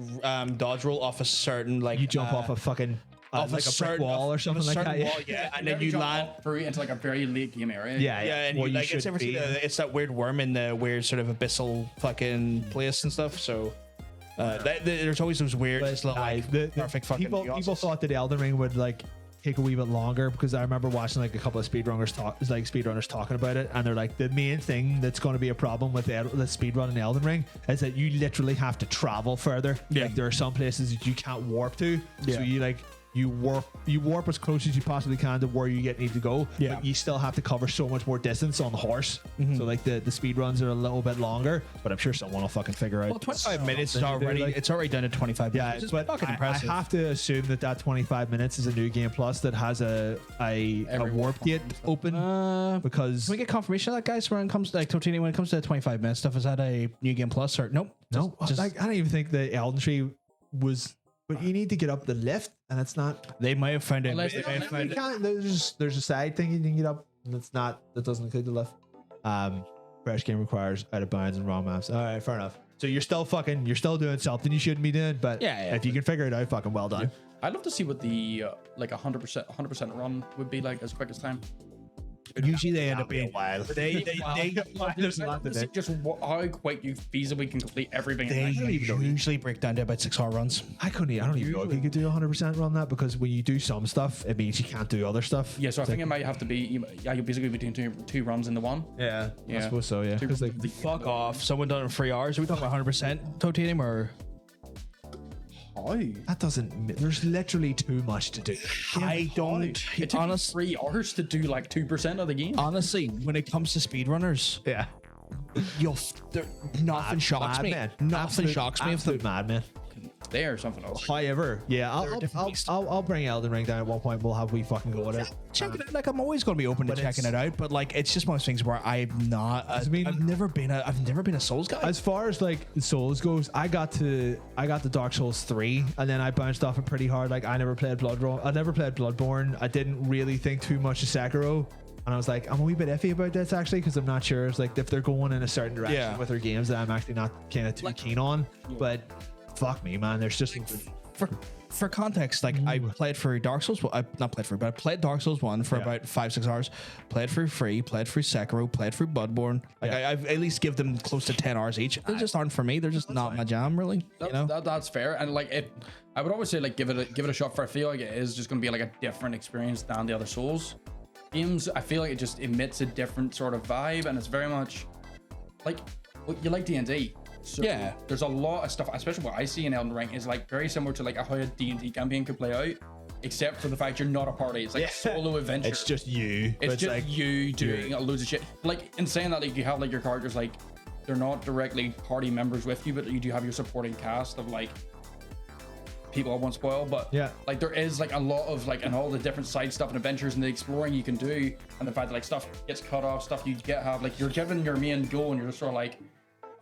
dodge roll off a certain like you jump off a fucking off like a brick wall or something like that. Wall, and then you land through into like a very late game area. And you like it's that weird worm in the weird sort of abyssal fucking place and stuff. So there's always those weird little perfect fucking people thought that Elden Ring would like take a wee bit longer because I remember watching like a couple of speedrunners talking about it, and they're like the main thing that's going to be a problem with the speedrun in Elden Ring is that you literally have to travel further. Like there are some places that you can't warp to, so you warp as close as you possibly can to where you need to go. But you still have to cover so much more distance on the horse. So like the speed runs are a little bit longer, but I'm sure someone will fucking figure out. Well, 25 minutes is already it's already done at 25 minutes. Yeah, but fucking impressive. I have to assume that 25 minutes is a new game plus that has a warp gate open because can we get confirmation of that, guys? When it comes to like Totini, when it comes to the 25 minute stuff, is that a new game plus or no? Like, I don't even think the Elden Tree was. But you need to get up the lift, and it's not. They might have found it. There's a side thing you can get up, and it's not. That doesn't include the lift. Fresh game requires out of bounds and wrong maps. All right, fair enough. So you're still doing something you shouldn't be doing. But if you can figure it out, fucking well done. I'd love to see what the like 100% run would be like as quick as time. Usually they end up being wild. There's a lot to just how quick you feasibly can complete everything. They usually break down to about 6 hour runs. I don't even know if you could do 100% run that because when you do some stuff, it means you can't do other stuff. Yeah, so I think it might have to be. You'll basically be doing two runs in the one. Yeah, I suppose so. Yeah, because like fuck off. Someone done it in 3 hours. Are we talking about 100% titanium or? That doesn't. There's literally too much to do. I don't. It took 3 hours to do like 2% of the game. Honestly, when it comes to speedrunners, nothing shocks me. Man. Nothing shocks me. Absolute madman. they are something else. However, yeah, They're a different beast. I'll bring Elden Ring down at one point. We'll fucking go with it. Check it out. Like I'm always going to be open to but checking it out, but like it's just one of those things where I'm not. I've never been a Souls guy. As far as like Souls goes, I got the Dark Souls 3, and then I bounced off it pretty hard. Like I never played Bloodborne. I didn't really think too much of Sekiro. And I was like, I'm a wee bit iffy about this actually, because I'm not sure. It's like if they're going in a certain direction with their games that I'm actually not kind of too keen on. But fuck me, man. There's just for context, like I played through Dark Souls. Well, I not played through, but I played Dark Souls 1 for about 5-6 hours. Played through 3, played through Sekiro, played through Bloodborne. Like I've at least give them close to 10 hours each. They just aren't for me. They're just not my jam, really. That's fair. And like I would always say like give it a shot. For I feel like it is just going to be like a different experience than the other Souls games. I feel like it just emits a different sort of vibe, and it's very much like you like D&D. So there's a lot of stuff, especially what I see in Elden Ring is like very similar to like how a D&D campaign could play out, except for the fact you're not a party. It's like a solo adventure. it's just you. It's just like, you doing loads of shit. Like in saying that, like you have like your characters, like they're not directly party members with you, but you do have your supporting cast of like people I won't spoil, but like there is like a lot of like and all the different side stuff and adventures and the exploring you can do, and the fact that like stuff gets cut off, stuff you have like you're given your main goal and you're just sort of like,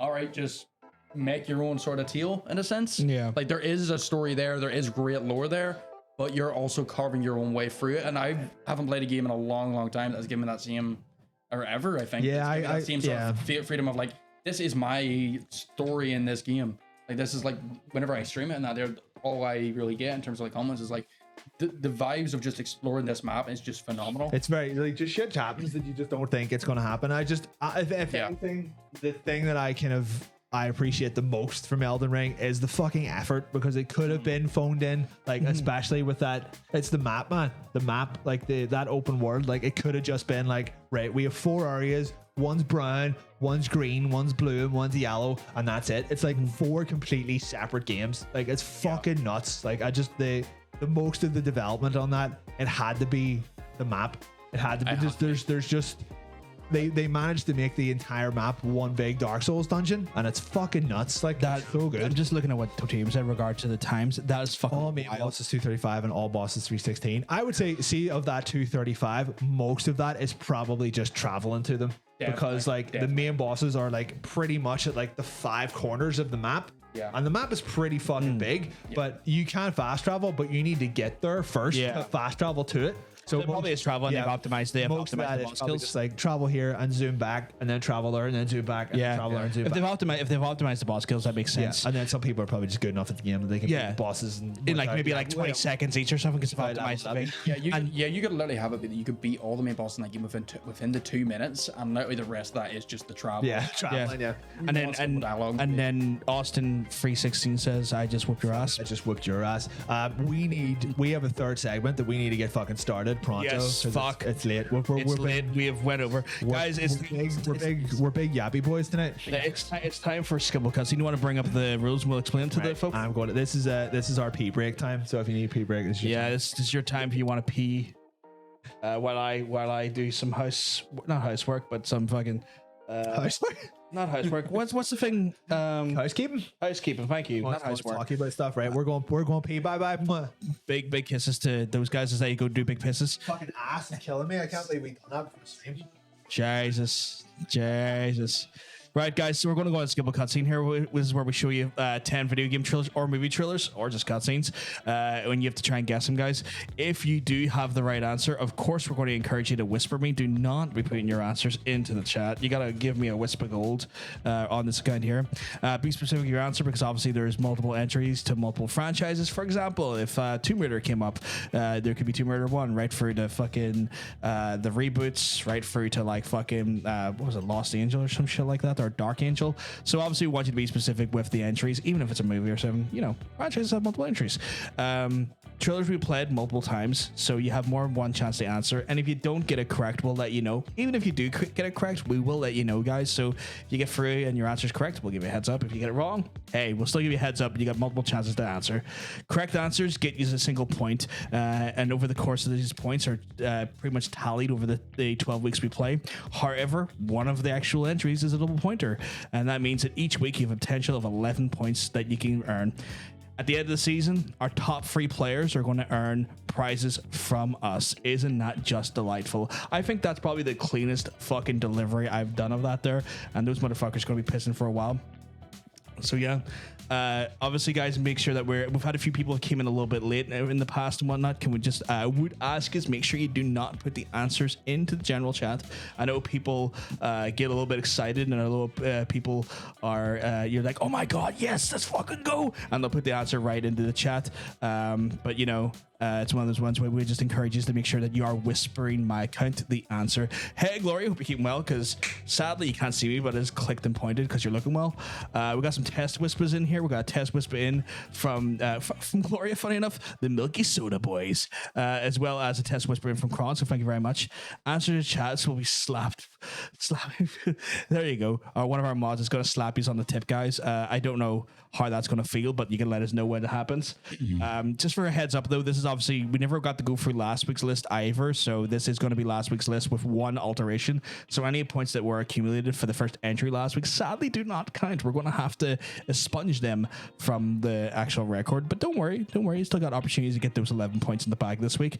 all right, just make your own sort of tale in a sense. Like there is a story there is great lore there, but you're also carving your own way through it. And I haven't played a game in a long time that's given that same or ever, I think. That same sort of freedom of like, this is my story in this game. Like this is like whenever I stream it and that, they're all I really get in terms of like comments is like the vibes of just exploring this map is just phenomenal. It's very like just shit happens that you just don't think it's going to happen. If anything, the thing that I appreciate the most from Elden Ring is the fucking effort, because it could have been phoned in, like especially with that. It's the map, man. The map, like that open world, like it could have just been like, right, we have 4 areas. One's brown, one's green, one's blue, and one's yellow, and that's it. It's like 4 completely separate games. Like it's fucking nuts. Like the most of the development on that, it had to be the map. It had to be just there's just. They managed to make the entire map one big Dark Souls dungeon, and it's fucking nuts. Like that's so good. I'm just looking at what Totem said in regard to the times. That is fucking all main bosses 235 and all bosses 316. I would say, of that 235, most of that is probably just traveling to them, because like the main bosses are like pretty much at like the 5 corners of the map. And the map is pretty fucking big, but you can fast travel, but you need to get there first to fast travel to it. So it probably is travel, and they've optimized the most of that the is boss probably skills. just like travel here and zoom back, and then travel there and then zoom back, and then travel there and zoom if back. they've optimized the boss skills, that makes sense. And then some people are probably just good enough at the game that they can beat the bosses in like maybe like 20 seconds each or something, because they've optimized the thing. You could literally have it that you could beat all the main bosses in that game within the 2 minutes, and literally the rest of that is just the travel. And then Austin 316 says, "I just whooped your ass." I just whooped your ass. We have a third segment that we need to get fucking started pronto. Yes, fuck. It's late. It's late. We have went over, guys. We're big yappy boys tonight. It's time for Skibble Cutscene. You want to bring up the rules and we'll explain to the folks? I'm going to. This is our pee break time. So if you need pee break, this is your time if you want to pee. While I do some not housework, but some fucking housework. Not housework. What's the thing? Housekeeping. Housekeeping. Thank you. Not housework. Talking about stuff, right? We're going pee. Bye. Big kisses to those guys as they go do big pisses. Fucking ass is killing me. I can't believe we done that before the stream. Jesus. Right, guys, so we're going to go on Skibble Cutscene here. This is where we show you 10 video game trailers or movie trailers or just cutscenes, and you have to try and guess them, guys. If you do have the right answer, of course, we're going to encourage you to whisper me. Do not be putting your answers into the chat. You got to give me a whisper gold on this account here. Be specific with your answer, because obviously there's multiple entries to multiple franchises. For example, if Tomb Raider came up, there could be Tomb Raider 1 right through to fucking the reboots, right through to like fucking, what was it, Lost Angel or some shit like that? Or Dark Angel. So obviously we want you to be specific with the entries, even if it's a movie or something. You know, franchises have multiple entries. Trailers we played multiple times, so you have more than one chance to answer. And if you don't get it correct, we'll let you know. Even if you do get it correct, we will let you know, guys. So if you get through and your answer is correct, we'll give you a heads up. If you get it wrong, hey, we'll still give you a heads up. You got multiple chances to answer. Correct answers get you a single point, and over the course of these points are pretty much tallied over the 12 weeks we play. However, one of the actual entries is a double pointer, and that means that each week you have a potential of 11 points that you can earn. At the end of the season, our top 3 players are going to earn prizes from us. Isn't that just delightful? I think that's probably the cleanest fucking delivery I've done of that there. And those motherfuckers are going to be pissing for a while. So yeah, obviously, guys, make sure that we've had a few people who came in a little bit late in the past and whatnot. Can we just would ask is make sure you do not put the answers into the general chat. I know people get a little bit excited, and a little people are you're like, oh my god, yes, let's fucking go, and they'll put the answer right into the chat. But you know. It's one of those ones where we just encourage you to make sure that you are whispering my account the answer. Hey, Gloria, hope you're keeping well, because sadly you can't see me, but it's clicked and pointed because you're looking well. We got some test whispers in here. We got a test whisper in from Gloria, funny enough, the Milky Soda Boys, as well as a test whisper in from Kron, so thank you very much. Answer to chats will be slapped. There you go. One of our mods is going to slap you on the tip, guys. I don't know how that's going to feel, but you can let us know when it happens. Just for a heads up, though, this is obviously, we never got to go through last week's list either, so this is going to be last week's list with one alteration. So any points that were accumulated for the first entry last week sadly do not count. We're going to have to expunge them from the actual record, but don't worry, you still got opportunities to get those 11 points in the bag this week.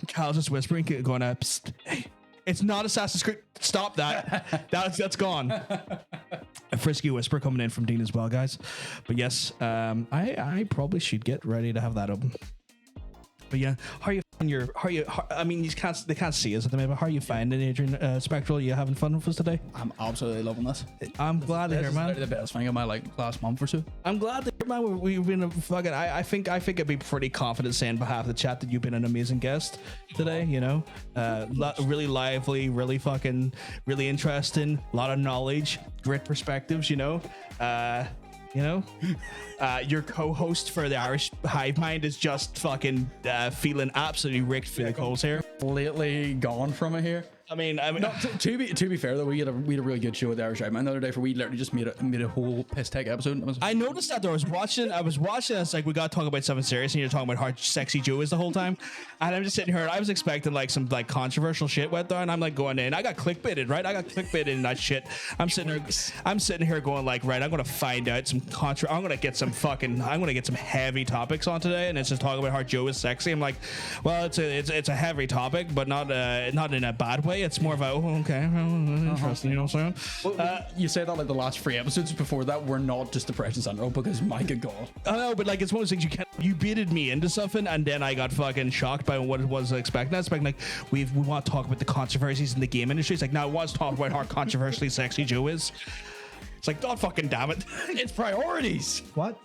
Kyle's just whispering, going up, hey, it's not Assassin's Creed. Stop that. That's gone. A frisky whisper coming in from Dean as well, guys. But yes, I probably should get ready to have that open. But yeah, I mean, they can't see us at the moment. How are you finding Adrian Spectral? You having fun with us today? I'm absolutely loving this. I'm glad to hear, man. This is the best thing of my last month or so. I'm glad to hear, man. We've been a fucking. I think I'd be pretty confident saying on behalf of the chat that you've been an amazing guest today. You know, really lively, really fucking, really interesting. A lot of knowledge, great perspectives. You know. Your co-host for the Irish Hive Mind is just fucking feeling absolutely rigged for the coals here. Lately gone from it here. I mean, No, to be fair though, we had a really good show with the Irish Hive Mind the other day. For we literally just made a whole piss take episode. I noticed that though. I was watching. It's like we got to talk about something serious, and you're talking about how sexy Joe is the whole time. And I'm just sitting here, and I was expecting like some like controversial shit went there, and I'm like going in. I got clickbaited, right? I got clickbaited in that shit. I'm sitting here going like, right, I'm gonna find out some I'm gonna get some heavy topics on today, and it's just talking about how Joe is sexy. I'm like, well, it's a heavy topic, but not in a bad way. It's more of a interesting, you know what I'm saying? Well, you say that like the last 3 episodes before that were not just depression central, because my good god. I know, but like it's one of those things you baited me into something, and then I got fucking shocked by what it was expecting. I was expecting like we want to talk about the controversies in the game industry. It's like, now I want to talk about how controversially sexy Joe is. It's like, God fucking damn it. It's priorities. What?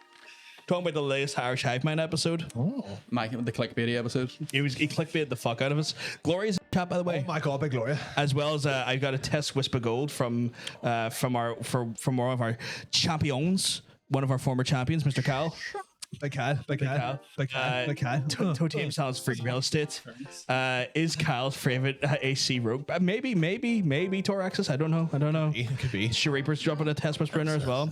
Talking about the latest Irish Hive Mind episode. Oh, Mike, the clickbaity episode. He clickbaited the fuck out of us. Gloria's in chat, by the way. oh my god, big Gloria. As well as I've got a test whisper gold from one of our champions, one of our former champions, Mr. Cal. Big cat. Totem sounds free real estate. Is Kyle's favorite AC rogue? Maybe Toraxis. I don't know. It could be. Shareeper's dropping a test whisper in there as well.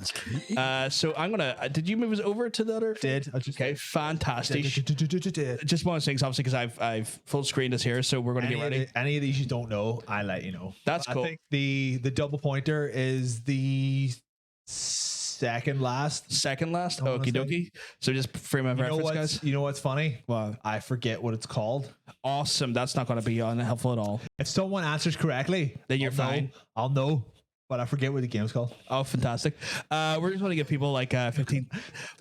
So I'm gonna. Did you move us over to the other? Did. Okay, fantastic. Did. Just one of those things, obviously, because I've full screened us here, so we're gonna get ready. Any of these you don't know, I let you know. That's cool. I think the double pointer is the second last. Okie dokie. So just frame of reference, guys. You know what's funny? Wow. I forget what it's called. Awesome. That's not going to be helpful at all. If someone answers correctly, Then you're fine. I'll know, but I forget what the game's called. Oh, fantastic. We're just going to give people like 15.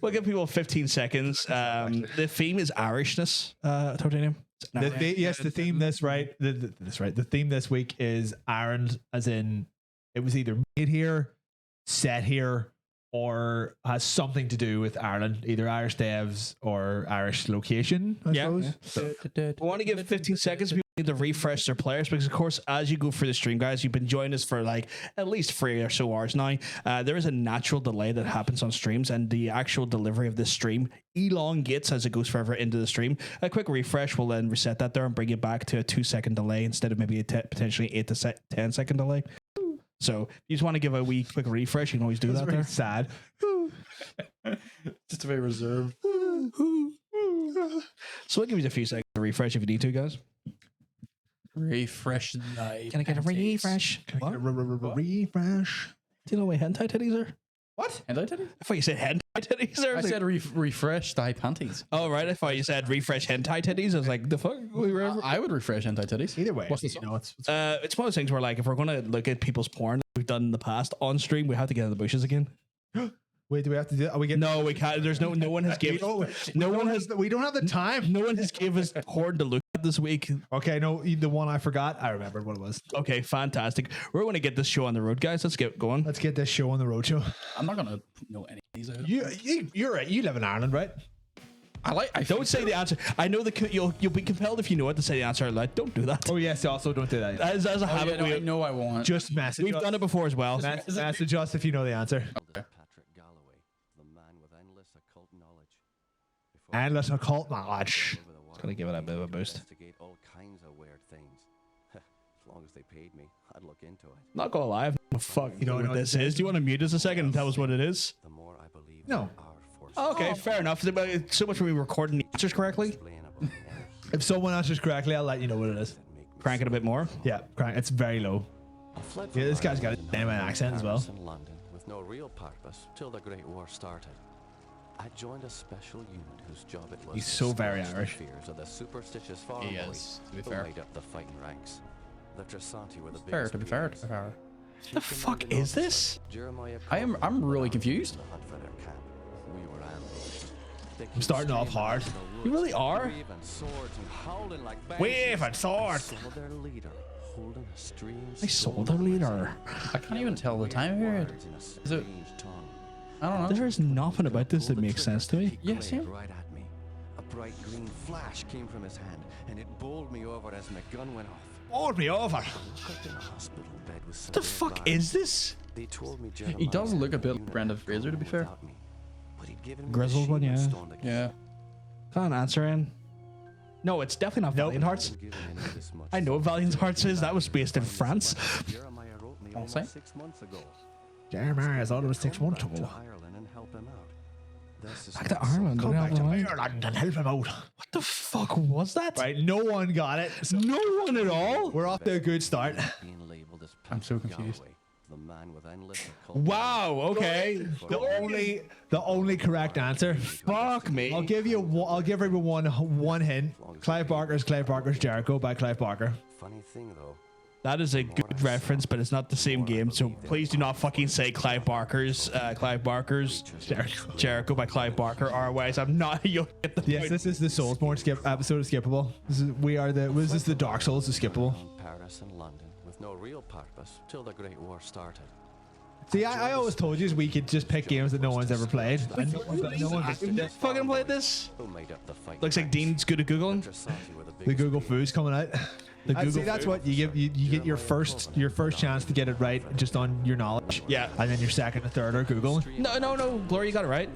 We'll give people 15 seconds. The theme is Irishness, Totanium. The theme The theme this week is Ireland, as in it was either made here, set here, or has something to do with Ireland, either Irish devs or Irish location, I suppose. So, We want to give 15 seconds. People need to refresh their players because, of course, as you go through the stream, guys, you've been joining us for like at least 3 or so hours now. There is a natural delay that happens on streams, and the actual delivery of this stream elongates as it goes further into the stream. A quick refresh will then reset that there and bring it back to a 2-second delay instead of maybe a potentially 8 to 10 second delay. So if you just want to give a wee quick refresh, you can always do that there. Sad. Just a very reserved. So I'll give you a few seconds to refresh if you need to, guys. Refresh night. Can I get a refresh? Refresh. Do you know what hentai titties are? What? Hentai titties? I thought you said hentai titties. Or I said refresh thy panties. oh, right. I thought you said refresh hentai titties. I was like, the fuck? I would refresh hentai titties. Either way, What's the you know, it's It's one of those things where, like, if we're going to look at people's porn we've done in the past on stream, we have to get in the bushes again. wait, do we have to do that? Are we getting No, we can't. There's no one has given no one has we don't have the time. no one has gave us porn to look at this week. Okay, no, the one I forgot, I remembered what it was. Okay, fantastic. We're going to get this show on the road, guys. Let's get going. Let's get this show on the road show. I'm not gonna know any of these out. You're right. You live in Ireland, right? I Don't say the answer. I know you'll be compelled if you know it to say the answer out loud. Don't do that. Oh yes. Also, don't do that. As a Oh, habit, yeah, no, I know I won't. Just message. we've us. done it before as well. Message us if you know the answer. Patrick Galloway, the man with endless occult knowledge. Endless occult knowledge. It's gonna give it a bit of a boost. Investigate all kinds of weird things. As long as they paid me, I'd look into it. Not gonna lie, fuck. You don't know know what this is? Do you want to mute us a second and tell us what it is? The more I believe No. in our force. Okay, fair enough. So much for me recording the answers correctly. Explainable. If someone answers correctly, I'll let you know what it is. Crank it a bit more. Yeah, crank. It's very low. I fled Yeah, from this guy's got a Ireland genuine and accent as well. Paris and London with no real purpose till the Great War started. I joined a special unit whose job it was He's to so very squelch the Irish. fears of the superstitious farm He boys is, to be who fair. made up the fighting ranks. The Trasanti were the Fair, biggest to be fair, to beaters. be fair. The fuck is this? Jeremiah I'm really confused. the hunt for their camp. We were ambushed. They I'm came starting off streaming hard. out of the woods, You really are? waving swords and howling like Wave banshees. and sword. Saw their leader holding a strange I saw stone the in his leader. hand. I can't even tell the time period. Words in a Is it- strange tongue. I don't know. There is nothing about this that makes sense to me. Yeah, Glared same. right at me. A bright green flash came from his hand, and it bowled me over as my gun went off. Hold me over. I was in a hospital bed with What the fuck is this? They told me He does look a bit like Jeremiah Brenda had Fraser, to be gone fair. without me, but he'd given me Grizzled the one, shield and yeah. stone to Yeah. Can't answer in. No, it's definitely not Valiant Hearts. given any of this much I know what Valiant Hearts is. That was based in France. Jeremiah wrote me I'll almost say. 6 months ago. Jeremiah, I thought it was 6 months Come back ago. to Ireland and help him out. This is Back to not Ireland. Come don't back have to the line. Ireland and help him out. What the fuck was that? Right, no one got it. So No one at all. we're off to a good start. being labeled as I'm so Patrick confused. Galloway, the man with endless occult Wow. Okay. The only correct answer. Fuck me. I'll give everyone one hint. Clive Barker's Jericho by Clive Barker. Funny thing though, That is a good reference, but it's not the same game. So please do not fucking say Clive Barker's Jericho by Clive Barker. Otherwise, I'm not. You'll get the Yes, point. this is the Soulsborne episode of Skippable. This is the Dark Souls of Skippable. around Paris and London with no real purpose till the Great War started. See, I always told you we could just pick games that no one's ever played. And no one Fucking played this. Who made up the fight? Looks like Dean's good at googling. the Google Foods coming out. The I'd say Google that's what you get your first chance to get it right just on your knowledge. Yeah. And then your second and third are Googling. No. Gloria, you got it right.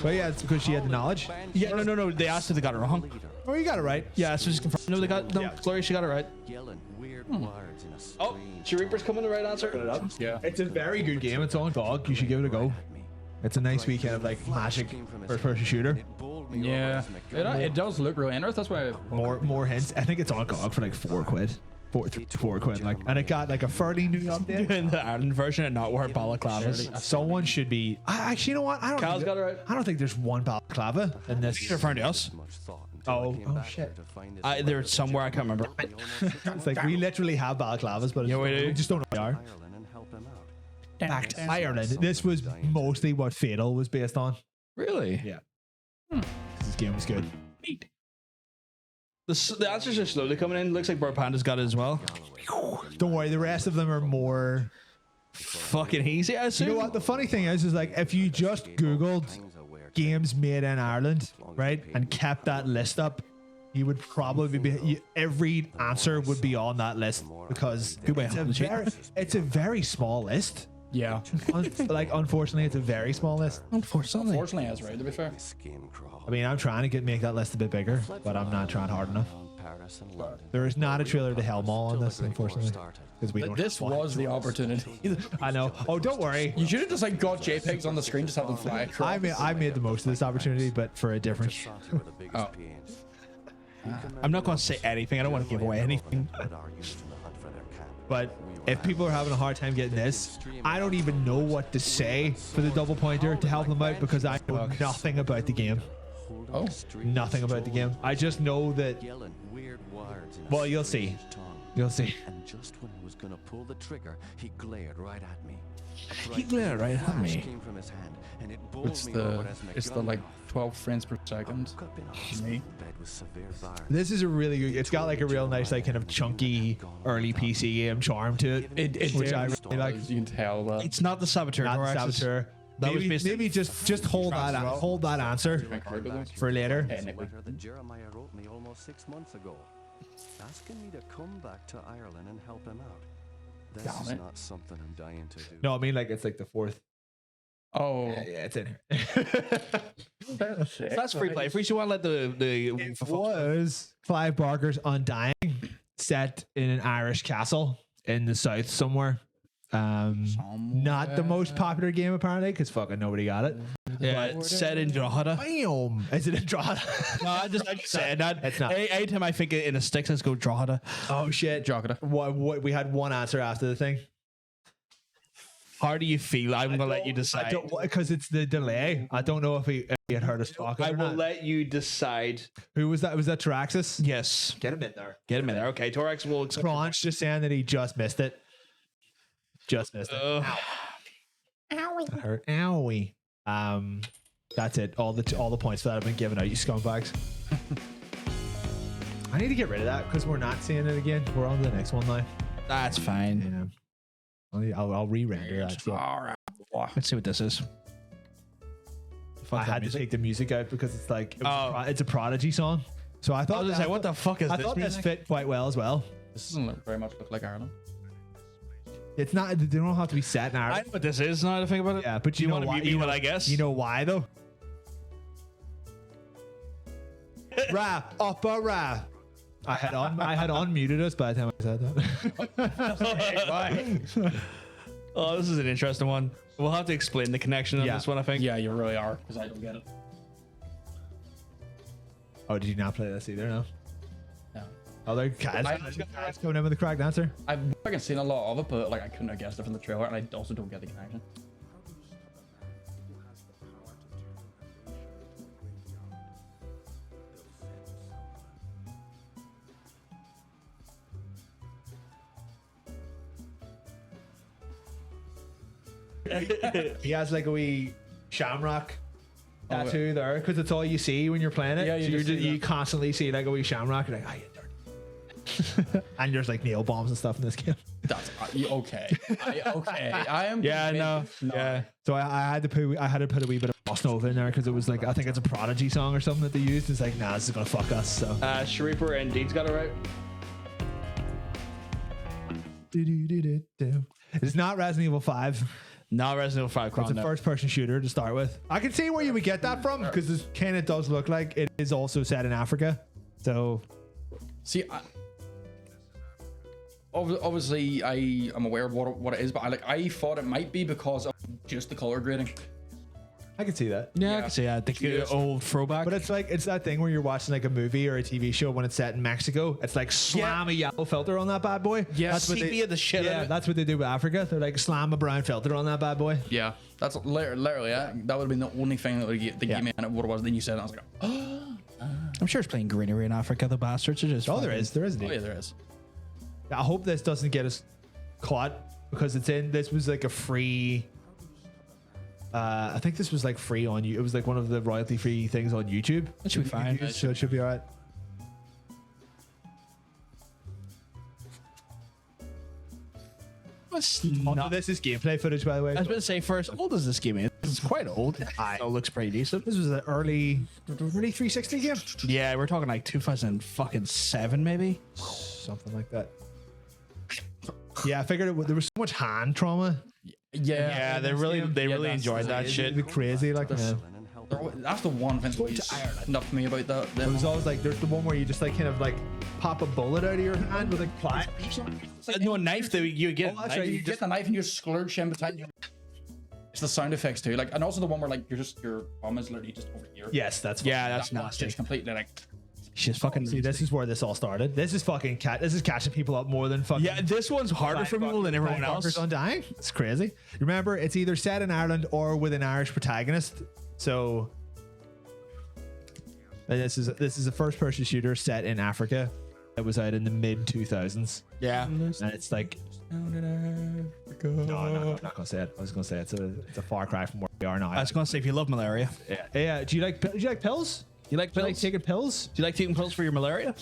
But yeah, it's because she had the knowledge. Yeah, no. They asked if they got it wrong. Oh, you got it right. Yeah, so just confirm. No, they got. No, Yeah. Gloria, she got it right. Yelling weird words in a Oh, strange Reaper's coming the right answer. Yeah. It's a very good game. It's on GOG. You should give it a go. It's a nice weekend of like magic first-person shooter. Yeah. It does look really interesting. That's why. More hints. I think it's on GOG for like £4. Four quid. Like, and it got like a fairly new update. In the Ireland version and not wear balaclavas. Someone should be. Actually, you know what? Kyle's got it right. I don't think there's one balaclava in this. You're referring to us? Oh shit! There's somewhere I can't remember. It's like we literally have balaclavas, but Yeah, we do. we just don't know what they are. and help him out. Back to Ireland. This was mostly what Fatal was based on. Really? Yeah. This game was good. The answers are slowly coming in. Looks like Bird Panda's got it as well. Don't worry, the rest of them are more. Fucking easy, I assume. You know what? The funny thing is like if you just Googled games made in Ireland, right, and kept that list up, you would probably be every answer would be on that list because it's a very small list. Yeah. Unfortunately, it's a very small list. Unfortunately. Fortunately, that's right. To be fair. Skin crawl. I mean, I'm trying to make that list a bit bigger, but I'm not trying hard enough. Paris and London. There is not a trailer to Hellmall on this, unfortunately, because we don't. This was the opportunity. I know. Oh, don't worry. You should have just like got JPEGs on the screen, just have them fly across. I made the most of this opportunity, but for a different. Trasanti were the biggest Oh. pains. I'm not going to say anything. I don't want to give away anything. Led our youth in the hunt for their camp. But if people are having a hard time getting this, I don't even know what to say for the double pointer to help them out because I know nothing about the game. Oh. Nothing about the game. I just know that. Well, you'll see. You'll see. And just when he was gonna pull the trigger, he glared right at me. He glared right at me. Came from his hand, and it bowled It's me the over as my it's the gun like went. 12 frames per second. Woke up in a hospital bed with severe virus. This is a really good. It's got like a real nice, like kind of chunky early PC game charm to it. Which I really like. You can tell that. It's not the Saboteur. Not the Thorax, it's- Saboteur. That was Maybe just hold that answer for later. Letter that Jeremiah wrote me almost 6 months ago, asking me to come back to Ireland and help him out. This Damn is it. not something I'm dying to do. No, I mean like it's like the fourth. Oh, Yeah, it's in here. So that's free play. If we should want to let the It was Clive Barker's Undying, set in an Irish castle in the south somewhere. Not the most popular game apparently, because fucking nobody got it. yeah, it's set in Drogheda. Bam! Is it a draw? No, I just said that. It's not. Anytime I think in a stick, let's go Drogheda. Oh shit! Drogheda. What? We had one answer after the thing. How do you feel? I'm gonna let you I decide. don't because it's the delay. I don't know if he had heard us talk. I or will not. let you decide. Who was that? Was that Traxxas? Yes, Get him in there. get him in there. Okay, Torax will. Crunch just saying that he just missed it. Just missed it. That hurt. Owie. That's it. All the points for that have been given out, you scumbags. I need to get rid of that because we're not seeing it again. We're on to the next one now. That's fine. Yeah. I'll re-render that. shit. All right. Let's see what this is. Fuck I that had to music. take the music out because it's like Oh. it's a Prodigy song. So I I thought was gonna say, what the fuck is I this thought this music? fit quite well as well. This doesn't look very much look like Ireland. It's not. They don't have to be set in I Ireland. know what this is now to think about it. Yeah, but Do you know want to why? mute me while I guess? You know why though? Ra, upper Ra. I had unmuted us by the time I said that. Oh, this is an interesting one. We'll have to explain the connection of Yeah. this one, I think. Yeah, you really are, because I don't get it. Oh, did you not play this either? No. No. Oh, there guys coming in with the correct answer. I've fucking seen a lot of it, but like I couldn't have guessed it from the trailer, and I also don't get the connection. He has like a wee shamrock Oh, tattoo there because it's all you see when you're playing it. Yeah, you so just see you that. constantly see like a wee shamrock. You're like, ah, you dirty. And there's like nail bombs and stuff in this game. That's okay. Okay, I am. Yeah, no. convinced- Yeah. So I had to put a wee bit of Bossa Nova in there because it was like I think it's a Prodigy song or something that they used. It's like, nah, this is gonna fuck us. So Shariper and Dean's got it right. it's not Resident Evil 5. Not Resident Evil 5 It's Crown. a first-person shooter to start with. I can see where you would get that from because this kind of does look like it is also set in Africa. So See, obviously, I am aware of what it is, but I thought it might be because of just the color grading. I can see that. Yeah, I can see that. The old throwback. But it's like it's that thing where you're watching like a movie or a TV show when it's set in Mexico. It's like slam a yellow filter on that bad boy. Yeah, that's what sepia the shit out Yeah, of it. that's what they do with Africa. They're like slam a brown filter on that bad boy. Yeah, that's literally it. That would have been the only thing that would get me in it. What it was. Then you said it, and I was like, oh I'm sure it's playing greenery in Africa. The bastards are just. Oh, there is yeah, indeed. there is. I hope this doesn't get us caught because this was like a free. I think this was like free on you. It was like one of the royalty free things on YouTube. That should be fine. So it should be all right. This is gameplay footage, by the way. I was going to say first, how old is this game? It's quite old. It looks pretty decent. This was an early 360 game. Yeah, we're talking like 2007 maybe. Something like that. Yeah, I figured there was so much hand trauma. Yeah, they really enjoyed that shit. It'd be crazy, like That's the one thing that was enough for me about that. it was always like there's the one where you just like kind of like pop a bullet out of your hand with like ply. No knife though. You get. Oh, that's a knife. right. You get the knife and you splurge in between. It's the sound effects too, like, and also the one where like your bum is literally just over here. Yes, that's Yeah, that's That was nasty. just completely like She's fucking. See, this is where this all started. This is fucking this is catching people up more than fucking. Yeah, this one's harder for people than everyone else. Undying. It's crazy. Remember, it's either set in Ireland or with an Irish protagonist. So this is a first-person shooter set in Africa. It was out in the mid 2000s. Yeah, and it's like. No, I'm not gonna say it. I was gonna say it's a far cry from where we are now. I was gonna say if you love malaria. Yeah. Do you like pills? You like Do you like taking pills? Do you like taking pills for your malaria?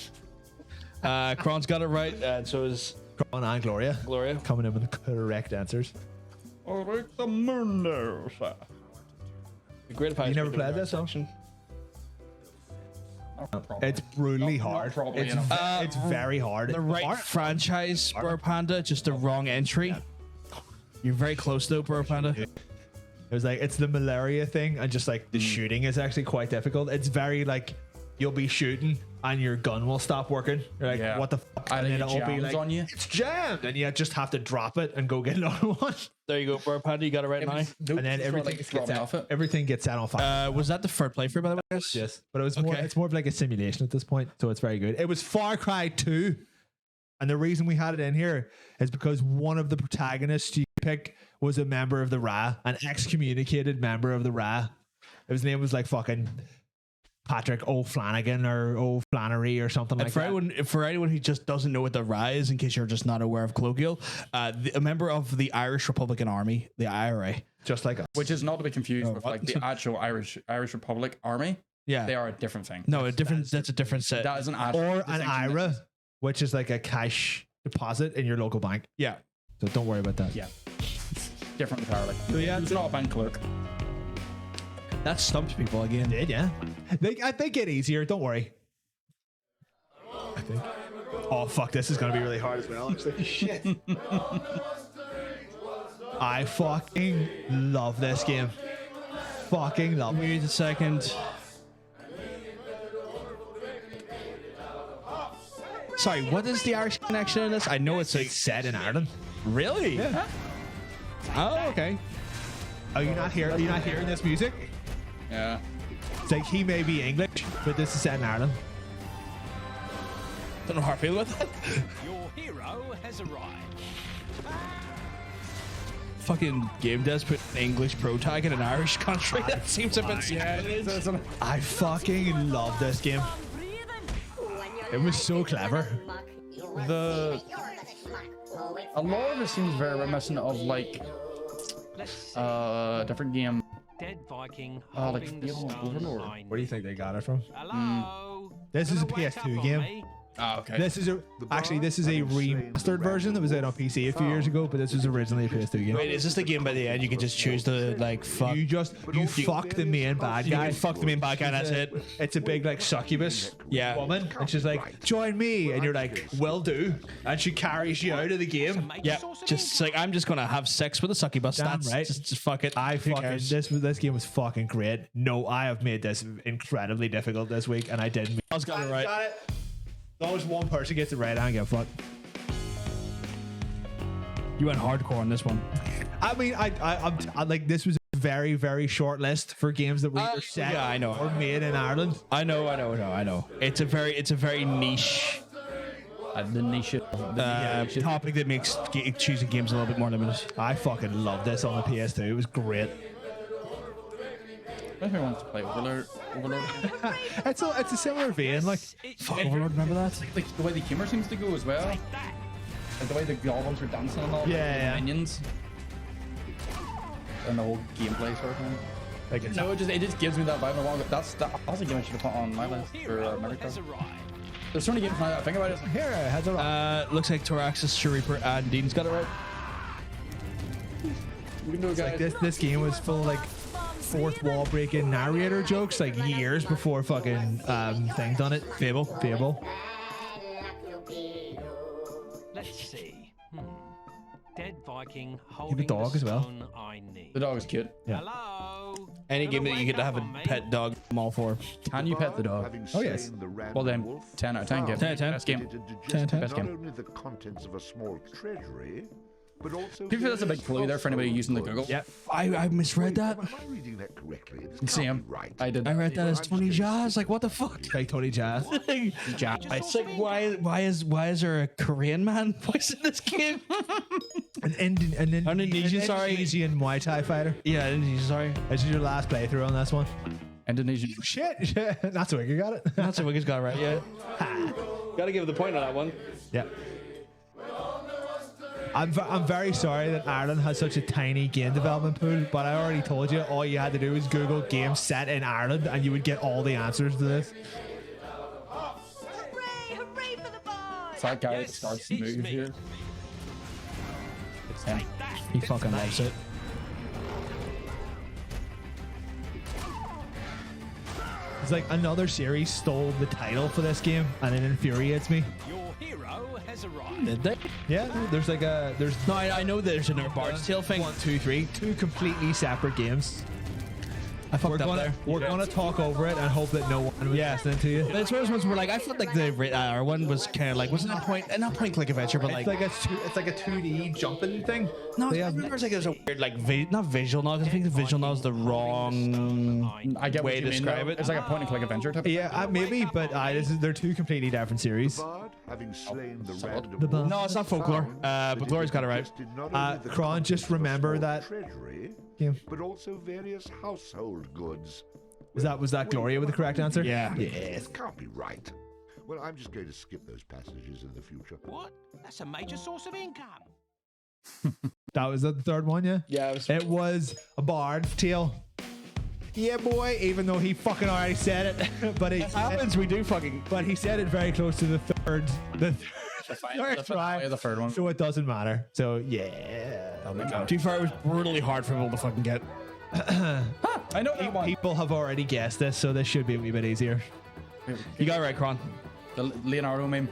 Kron's got it right, and so is Kron and Gloria. Gloria coming in with the correct answers. The great. You never played this option? It's brutally hard. It's very hard. The right franchise, Burr Panda, just the wrong entry. Yeah. You're very close though, Burr Panda. It was like it's the malaria thing, and just like the shooting is actually quite difficult. It's very like you'll be shooting and your gun will stop working. You're like, what the fuck? And then it'll be like, on you. It's jammed, and you just have to drop it and go get another one. There you go, Burr Panda. You got it right now. And then everything gets set on fire. Was that the third playthrough, by the way? Yes, but it was more. It's more of like a simulation at this point, so it's very good. It was Far Cry 2, and the reason we had it in here is because one of the protagonists you pick was a member of the RA, an excommunicated member of the RA. His name was like fucking Patrick O'Flanagan or O'Flannery or something like that. For anyone who just doesn't know what the RA is, in case you're just not aware of colloquial, a member of the Irish Republican Army, the IRA, just like us. Which is not to be confused with like the actual Irish Republic Army. Yeah, they are a different thing. No, that's a different set. That is an or an IRA, which is like a cash deposit in your local bank. Yeah, so don't worry about that. Yeah, different entirely. So yeah, it's not a bank clerk. That stumped people again. Did yeah? They get easier. Don't worry. I think. Oh fuck! This is gonna be really hard as well. Actually, shit. I fucking love this game. Fucking love it. Wait a second. Sorry, what is the Irish connection in this? I know it's like set in Ireland. Really? Yeah. Oh, okay. Are you not here? Are you not hearing this music? Yeah. It's like he may be English, but this is set in Ireland. Don't know how I feel with it. Your hero has arrived. Fucking game devs put an English pro tag in an Irish country. That seems a bit savage. I fucking love this game. It was so clever. A lot of it seems very reminiscent of like different game. Dead Viking. Like Overlord. Where do you think they got it from? Hello. This is a PS2 game. Oh, okay. This is a remastered version that was out on PC a few years ago, but this was originally a PS2 game. Wait, is this the game by the end? You can just choose to like fuck. You fuck the main bad guy. You fuck the main bad guy. And that's it. It's a big like succubus woman, and she's like, "Join me," and you're like, "Will do," and she carries you out of the game. Yeah, just like I'm just gonna have sex with a succubus. That's right. Just fuck it. I fucking this game was fucking great. No, I have made this incredibly difficult this week, and I didn't. I was got it right. Got it. As long as one person gets it right, I don't give a fuck. You went hardcore on this one. I mean, I like this was a very, very short list for games that were either set I know. or made in Ireland. I know. It's a very niche. The niche topic that makes choosing games a little bit more limited. I fucking love this on the PS2. It was great. Who wants to play Overlord? It's a similar vein. Like, fuck Overlord, remember that? Like the way the humor seems to go as well. Like the way the goblins are dancing and all. Yeah. Minions. And the whole gameplay sort of thing. Like it just gives me that vibe. That's a game I should have put on my list for America. There's so many games now that I think about it. Here, has it right. Looks like Toraxis, Shariper, and Dean's got it right. You can do it, guys. Like this game was full of like fourth wall breaking narrator jokes like years before fucking thing done it. Fable. Let's see. Dead Viking You holding have a dog as well. I need. The dog is cute. Yeah. Hello. Any game that you get to have a pet dog, I'm all for. Can you pet the dog? Oh yes. Well then, 10 out of 10 game. 10 out of 10. Best game. Not only the contents of a small treasury, but also. Do you feel that's a big clue there for anybody using the Google? Yep. I misread that. Am I reading that correctly? It Same. can't be right. I did. I read that as Tony Jazz. Like, what the fuck? Like Tony Jazz. It's like, why is there a Korean man voicing this game? An Indonesian, sorry. Indonesian Muay Thai fighter. Yeah, Indonesian, sorry. This is your last playthrough on this one. Indonesian. Shit. That's a wicked got it. That's what Wicked's got right. Yeah. Gotta give the point on that one. Yeah. I'm very sorry that Ireland has such a tiny game development pool, but I already told you all you had to do was Google games set in Ireland and you would get all the answers to this. Hooray! Hooray for the boys! It's that guy that starts the it's move me. here. It's him. He fucking loves it. It's like another series stole the title for this game and it infuriates me. Your hero has arrived. Did they? Yeah, there's No, I know there's another Bard's Tale thing. 1, 2, 3, two completely separate games. I fucked up there. We're gonna talk over it and hope that no one was listening to you. It's one of those ones where like I felt like the our one was kind of like wasn't a point click adventure, but It's like a 2D jumping thing. no, they I have- remember it's like there's a weird like not visual novel. I think the visual novel is the wrong I get way what to you mean, describe though. it. It's like a point and click adventure type. Yeah, maybe, but they're two completely different series. Bard, having slain the random The bard. No, it's not folklore. But Glory's got it right. Kron, just remember that treasury, game. but also various household goods. Was that Gloria with the correct answer? Yeah. Yes. It can't be right. Well, I'm just going to skip those passages in the future. What? That's a major source of income. That was the third one, yeah? Yeah, It was a bard tale. Yeah, boy, even though he fucking already said it. But he we do fucking. but he said it very close to the third third try. The third one. So it doesn't matter. So yeah. To be fair, it was brutally hard for people to fucking get. I know that one. People have already guessed this, so this should be a wee bit easier. You got it right, Kron. The Leonardo meme.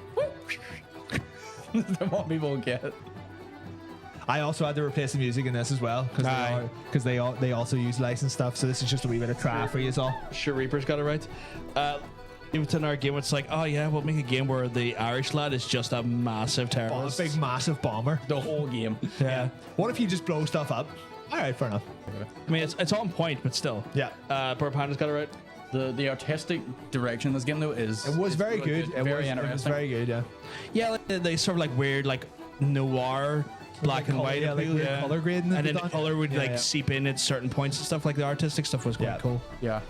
The one people get. I also had to replace the music in this as well because they also use licensed stuff. So this is just a wee bit of try for you all. Sure, Reaper's got it right. It's in our game. It's like, oh yeah, we'll make a game where the Irish lad is just a massive A terrorist. big massive bomber. The whole game. Yeah. What if you just blow stuff up? All right, fair enough. I mean, it's on point, but still. Yeah. Burr Panda's got it right. The artistic direction of this game though is It was very really good. Very It was interesting. very good. Yeah. Yeah, like, they sort of like weird, like noir, black and color- white, yeah, like appeal, weird yeah. color grading that and they've then the done. color would Yeah, like yeah. seep in at certain points and stuff. Like the artistic stuff was quite Yeah. cool. Yeah.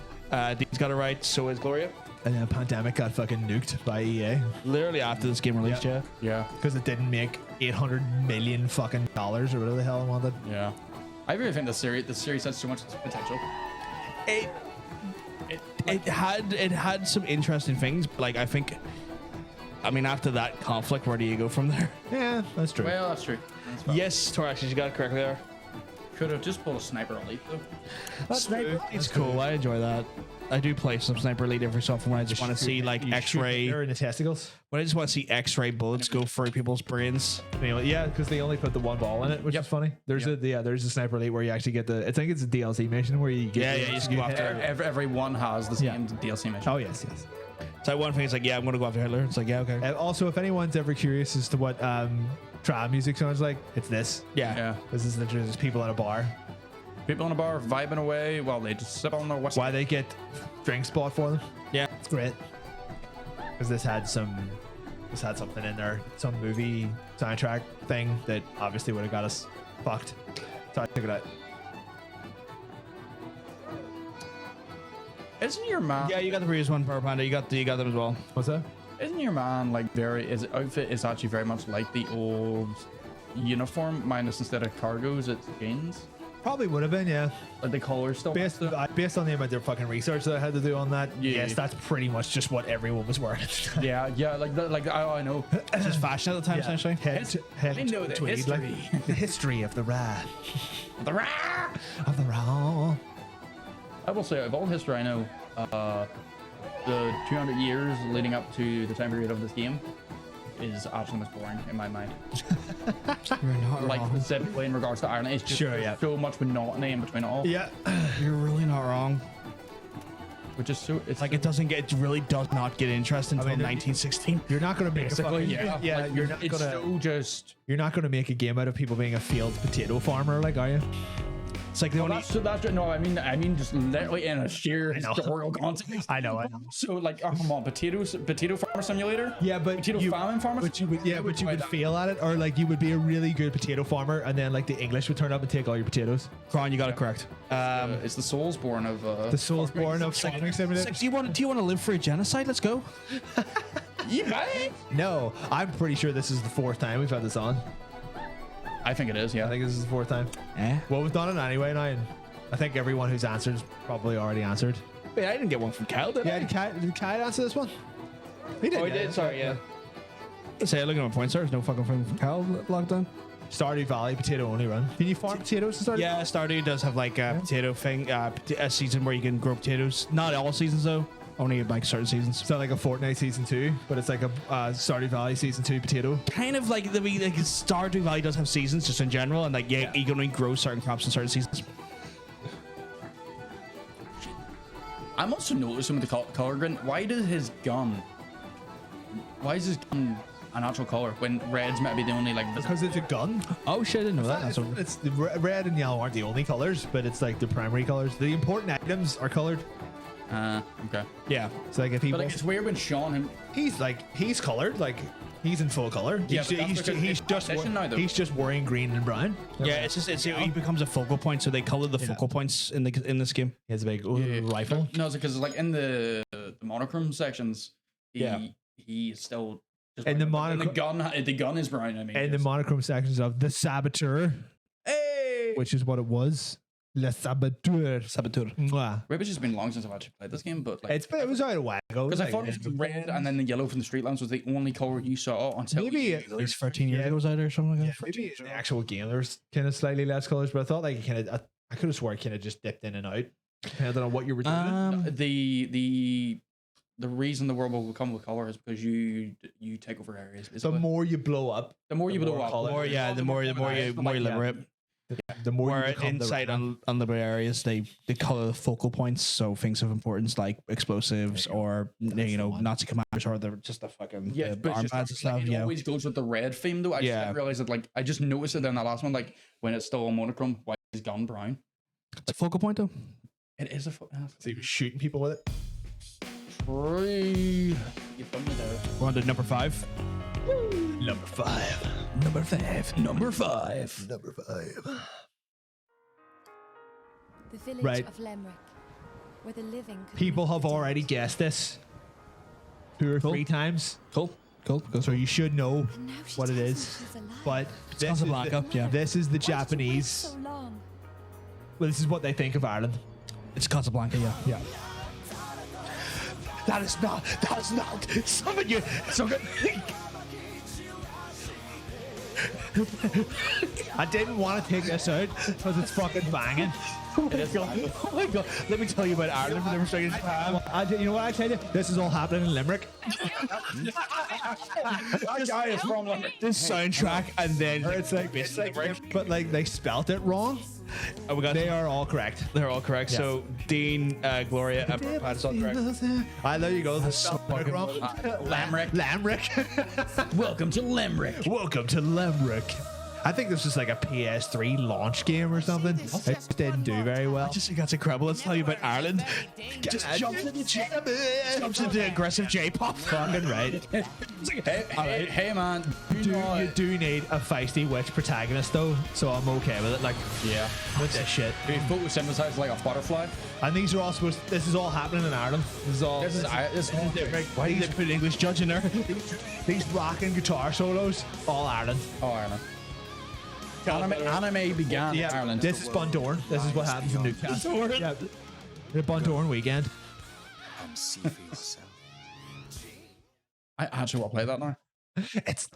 Dean's got it right. So is Gloria. And then Pandemic got fucking nuked by EA Literally after this game released, yeah. Yeah. because it didn't make $800 million fucking dollars or whatever the hell it wanted. Yeah. I really think the series has so much potential. It had some interesting things. But like I mean, after that conflict, where do you go from there? Yeah, that's true. Well, that's true. That's fine. Yes, Torax, you got it correctly there. Could have just pulled a sniper elite though. Sniper Elite's cool. I enjoy that. I do play some Sniper Elite every so often when I just want to see like You shoot X-ray. her in the testicles. When I just want to see X-ray bullets go through people's brains. Yeah, because they only put the one ball in it, which is funny. There's there's a Sniper Elite where you actually get I think it's a DLC mission where you get Yeah, you just go after. Everyone has the same DLC mission. Oh yes. So one thing is like, yeah, I'm gonna go after Hitler. It's like, yeah, okay. Also, if anyone's ever curious as to what trad music sounds like, it's this. Yeah. Yeah. This is literally just people at a bar. People in a bar vibing away while they just sip on their whiskey. Why they get drinks bought for them. Yeah. It's great. Because this had something in there, some movie soundtrack thing that obviously would have got us fucked. So I took it out. Isn't your man? Yeah, you got the previous one, Power Panda. You got them as well. What's that? Isn't your man like his outfit is actually very much like the old uniform, minus instead of cargos, it's jeans. Probably would have been, yeah. Like the collar still. Based on the amount of fucking research that I had to do on that, Yeah. yes, that's pretty much just what everyone was wearing. Yeah, I know. It's just fashion at the time, essentially. I know the tweed, history. the history of the rad. The rah! Of the raw. I will say, of all history I know, the 200 years leading up to the time period of this game is absolutely most boring in my mind. You're not Like specifically in regards to Ireland, it's just Sure, yeah. so much monotony in between it all. Yeah. You're really not wrong. which is so it's Like it really does not get interesting until mean, 1916. You're not gonna make a fucking, yeah. you're not it's gonna so just. you're not gonna make a game out of people being a field potato farmer, like, are you? It's like the only. No, I mean just literally in a sheer historical context. I know. So like, oh, come on, potato farmer simulator. Yeah, but Potato famine farmer. But you would fail at it, or like you would be a really good potato farmer, and then like the English would turn up and take all your potatoes. Cron, you got it correct. It's the Soulsborne of The Soulsborne of farming simulator. Do you want to live for a genocide? Let's go. No, I'm pretty sure this is the 4th time we've had this on. I think it is. Yeah. I think this is the 4th time. Well, we've done it anyway now, and I think everyone who's answered has probably already answered. Wait, I didn't get one from Cal, did I? Did Kai answer this one? He did. Oh, he did. Sorry, yeah. Say, look at my points. There's no fucking thing from Cal locked down. Stardew Valley potato only run. Can you farm potatoes in Stardew? Yeah, Stardew does have like a potato thing, a season where you can grow potatoes. Not all seasons though. Only like certain seasons. It's not like a Fortnite season 2, but it's like a Stardew Valley season 2 potato. Kind of like the way like Stardew Valley does have seasons just in general, and like you can only grow certain crops in certain seasons. I'm also noticing with the color grading. Why is his gun an actual color when red's might be the only like? Because it's a gun. Oh shit, I didn't know that. That's It's the red and yellow aren't the only colors, but it's like the primary colors. The important items are colored. Okay. yeah. So like if he But like, wants, it's weird when Sean he's colored, like he's in full color. Yeah, but that's because it's competition now, though. He's just wearing green and brown. Yeah, he becomes a focal point, so they color the focal points in this game. He has a big rifle. No, it's because like in the monochrome sections, he is still just And the the gun is brown. I mean, And the monochrome sections of the Saboteur, which is what it was. Le Saboteur. Mwah. Maybe it's just been long since I've actually played this game, but like It was out a while ago. because I thought it was red and then the yellow from the Streetlands was the only color you saw until Maybe At least 13 years ago was out or something like that. maybe the actual game there's kind of slightly less colors, but I thought like it kind of I could have swore it kind of just dipped in and out depending on what you were doing. the reason the world will become with color is because you take over areas. The basically. more you blow up, the more you blow up, color. The more you liberate. the more Where you become inside the unliberated areas, they color the focal points, so things of importance like explosives or Nazi commanders or just the fucking yeah, but it's armbands just and stuff. it always goes with the red theme though. I just didn't realize that like I just noticed it in that last one, like when it's still a monochrome, why is gun brown? It's a focal point though. It is a So he was shooting people with it. You done me there. We're on to number 5. Number 5. Number 5. Number 5. The village Right. of Limerick, where the living could People meet have the dead. already guessed this 2 or 3 times, Cool. so you should know And now she what it tells me is. she's alive. But this is, Casablanca, yeah. this is the Why did you wait Japanese. so long? Well, this is what they think of Ireland. It's Casablanca, yeah. Yeah. That is not something you think. I didn't want to take this out because it's fucking banging. Oh my god. Let me tell you about Ireland for the second time. You know what I tell you? This is all happening in Limerick. That guy is from Limerick. This soundtrack and then It's like, but like they spelt it wrong. oh, we got They are all correct. they're all correct. Yes. So Dean, Gloria, and Pat is all correct. There you go. The spelling wrong. Limerick. Limerick. Welcome to Limerick. Welcome to Limerick. I think this was like a PS3 launch game or something. It just didn't do very well. I just think that's incredible. Let's tell you about Ireland. Just jumps into aggressive J-pop. Fucking right. Hey man, You do need a feisty witch protagonist though, so I'm okay with it. Like, yeah. what's this shit? Be photosynthesized like a butterfly. And these are all this is all happening in Ireland. This is all. This is Why did they put an English judge in there? These rocking guitar solos, all Ireland. Oh, Ireland. Anime began in Ireland. This is Bundoran. This is what happens in Newcastle. Yeah. The Bundoran weekend. I actually want to play that now. It's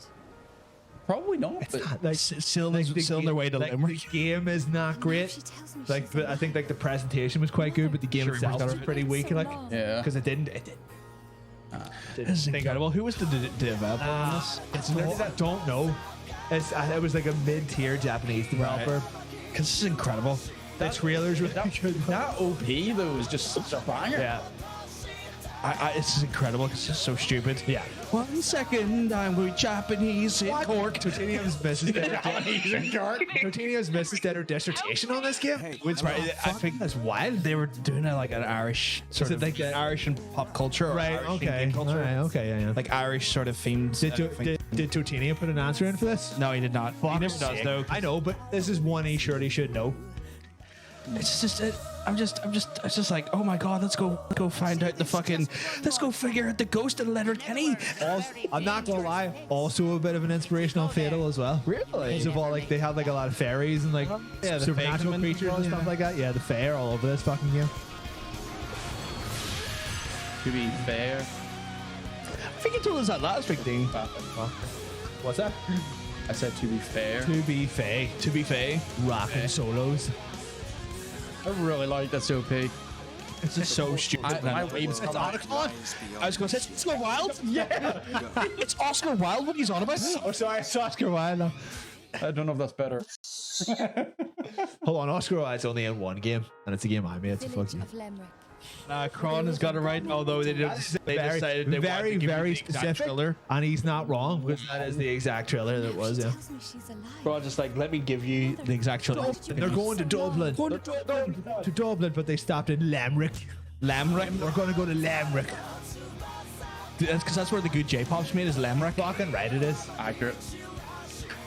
Probably not. But like Still on their way to Limerick. The game is not great. She tells me Like, she's but I think like the presentation was quite good, but the game itself was pretty weak. Like, yeah. because it didn't. This is incredible. Who was the developer on this? It's literally I don't know. It was like a mid-tier Japanese developer. Because this is incredible. The trailers were that OP though is just such a banger. yeah. It's incredible. It's just so stupid. Yeah. 1 second, I'm going Japanese in Cork. Totino's misses their dissertation on this game. Which I think That's wild. they were doing it like an Irish sort of like like Irish and pop culture, or Right. Irish and Okay. game culture, All right, okay. Yeah. like Irish sort of themed. Did Totinio put an answer in for this? No, he did not. He never does though. I know, but this is one he surely should know. It's just it's just like, oh my god, let's go find out let's go figure out the ghost of Letterkenny. I'm not gonna lie. Also, a bit of an inspirational fatal as well. Really? Because of all like they have like a lot of fairies and like Yeah, the supernatural fake creatures and stuff like that. Yeah, the fae are all over this fucking game. To be fair. I think you told us that last week, Dean. What's that? I said to be fair. To be fae, To be fair, rocking solos. I really like that OP. it's just so stupid. My waves It's Otacon. I was going to say, it's Oscar Wilde. Yeah. It's Oscar Wilde. What he's on about? Oh, sorry, it's Oscar Wilde. now. I don't know if that's better. Hold on, Oscar Wilde's only in one game, and it's a game I made. So fuck Village you. of Lemric. Kron has got it right, although they decided they very, wanted to very, give very you the exact specific, thriller. and he's not wrong because that is the exact trailer that it was. Yeah. Tells me she's alive. Bro, just like, let me give you the exact trailer. They're going to Dublin. To Dublin, but they stopped in Lamrick. Lamrick. We're going to go to Lamrick. Because that's where the good J-pop's made, is Lamrick. Fucking right, it is. Accurate.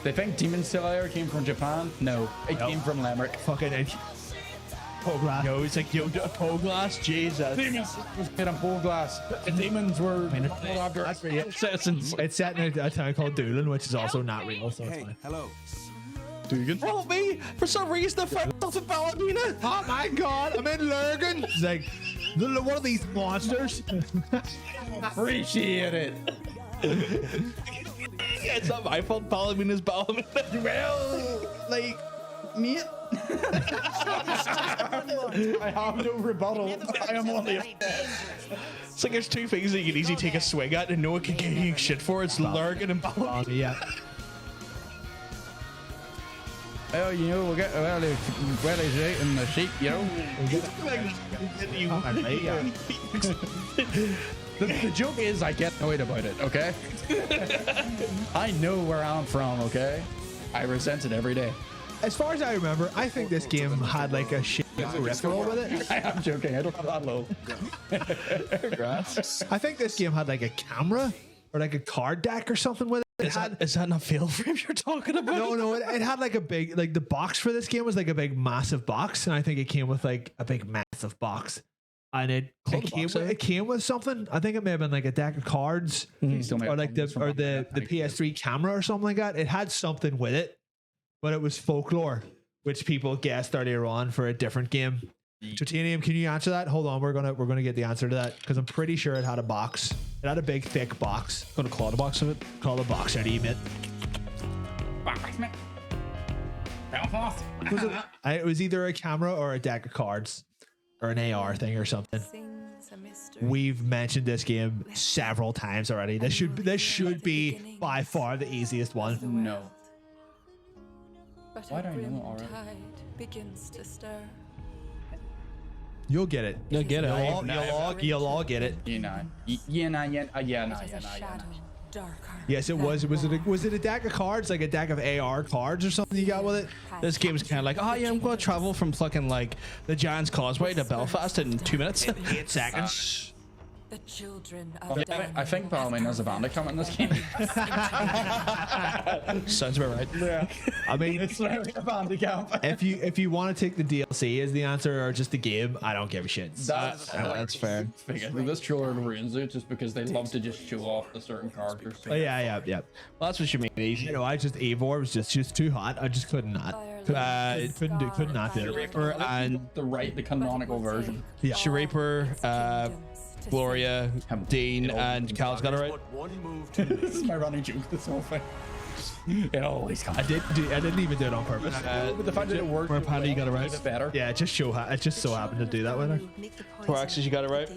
They think Demon Slayer came from Japan? No, it came from Lamrick. Fucking Poglass. Yo, it's like, yo, Poglass, Jesus. Demons was made on full glass. The demons were citizens. It's set in a town called Doolin, which is also not real, so it's Hey, fine. hello. Help me! For some reason, I found myself in Ballymena. Oh my god, I'm in Lurgan. It's like, one of these monsters. Appreciate it. It's not my fault. Ballymena's Ballymena. Well, like, mate. I have no rebuttal. I am only. It's like there's two things that you can easily take a swing at and no one can give you shit for. It's Lurgan and Ballymena. Yeah. Well, you know, we'll get he's out in the sheep, you know. The joke is I get annoyed about it, okay? I know where I'm from, okay? I resent it every day. As far as I remember, I think this game had like a shit peripheral with it. I am joking, I don't have that low. I think this game had like a camera or like a card deck or something with it. Is that not fail frame you're talking about? No, it had like a big, like the box for this game was like a big massive box, and I think it came with like a big massive box, and it came with something. I think it may have been like a deck of cards, or like the PS3 camera or something like that. It had something with it, but it was folklore, which people guessed earlier on for a different game. Titanium, can you answer that? Hold on, we're gonna get the answer to that because I'm pretty sure it had a box. It had a big thick box. Gonna claw the box of it. Call the box out of you, mate. Belfast. It was either a camera or a deck of cards or an AR thing or something. Sings a mystery. We've mentioned this game several times already. This should be by far the easiest one. No. But Why a do I know grim it already? tide begins to stir. You'll get it. You'll get it. You'll all get it. Yeah. It is a shadow darker. Yes, it was. Was it a deck of cards, like a deck of AR cards or something you got with it? This game's kind of like, oh yeah, I'm going to travel from fucking like the Giant's Causeway to Belfast in 2 minutes. 8 seconds. The children of I think Balmain a bandit in this game. Sounds about right. Yeah. I mean, It's literally a bandit camp. if you want to take the DLC as the answer or just the game, I don't give a shit. That's fair. I think this trailer ruins it just because they love to just show off the certain characters. Oh, yeah. Well, that's what you mean. You know, Eivor was just too hot. I just could not. Could not do it. Reaper and The canonical version. Yeah. Shreeper, Gloria, Dean, and Cal's got it right. This is my running joke this whole thing. It always comes. I didn't even do it on purpose. But the fact that it worked, Where Paddy got it right. it's better. Yeah, it just so happened to do that with her. Toraxis, you got it right.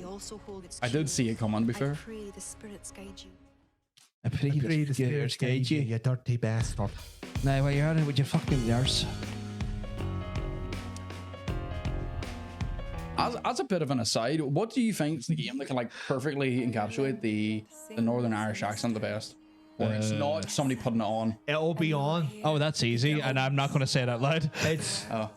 I did see it come on before. Pray the spirits guide you. I pray the spirits guide you. You dirty bastard. Now, while you're at it, would you fuck me nurse? as a bit of an aside, what do you think is the game that can like perfectly encapsulate the Northern Irish accent the best? Where it's not somebody putting it on. It'll be on. Oh, that's easy, and I'm not going to say it out loud. It's. Oh.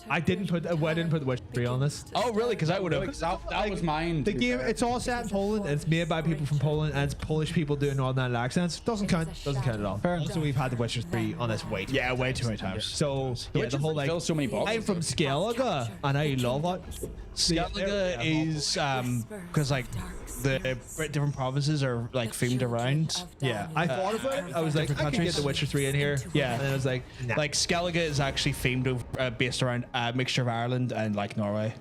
I didn't put The Witcher 3 on this. Oh, really? Because I would have. That was mine. The game, it's all set in Poland, and it's made by people from Poland, and it's Polish people doing Northern Ireland accents. Doesn't count at all. So we've had The Witcher 3 on this way. Yeah, way too many times. So yeah, the whole like. Fills so many boxes. I'm from Skellige, and I love it. Skellige is because like the different provinces are like themed around. Yeah, I thought about it. I was like, I can get The Witcher 3 in here. Yeah, and then I was like, nah. like Skellige is actually themed based around a mixture of Ireland and like Norway.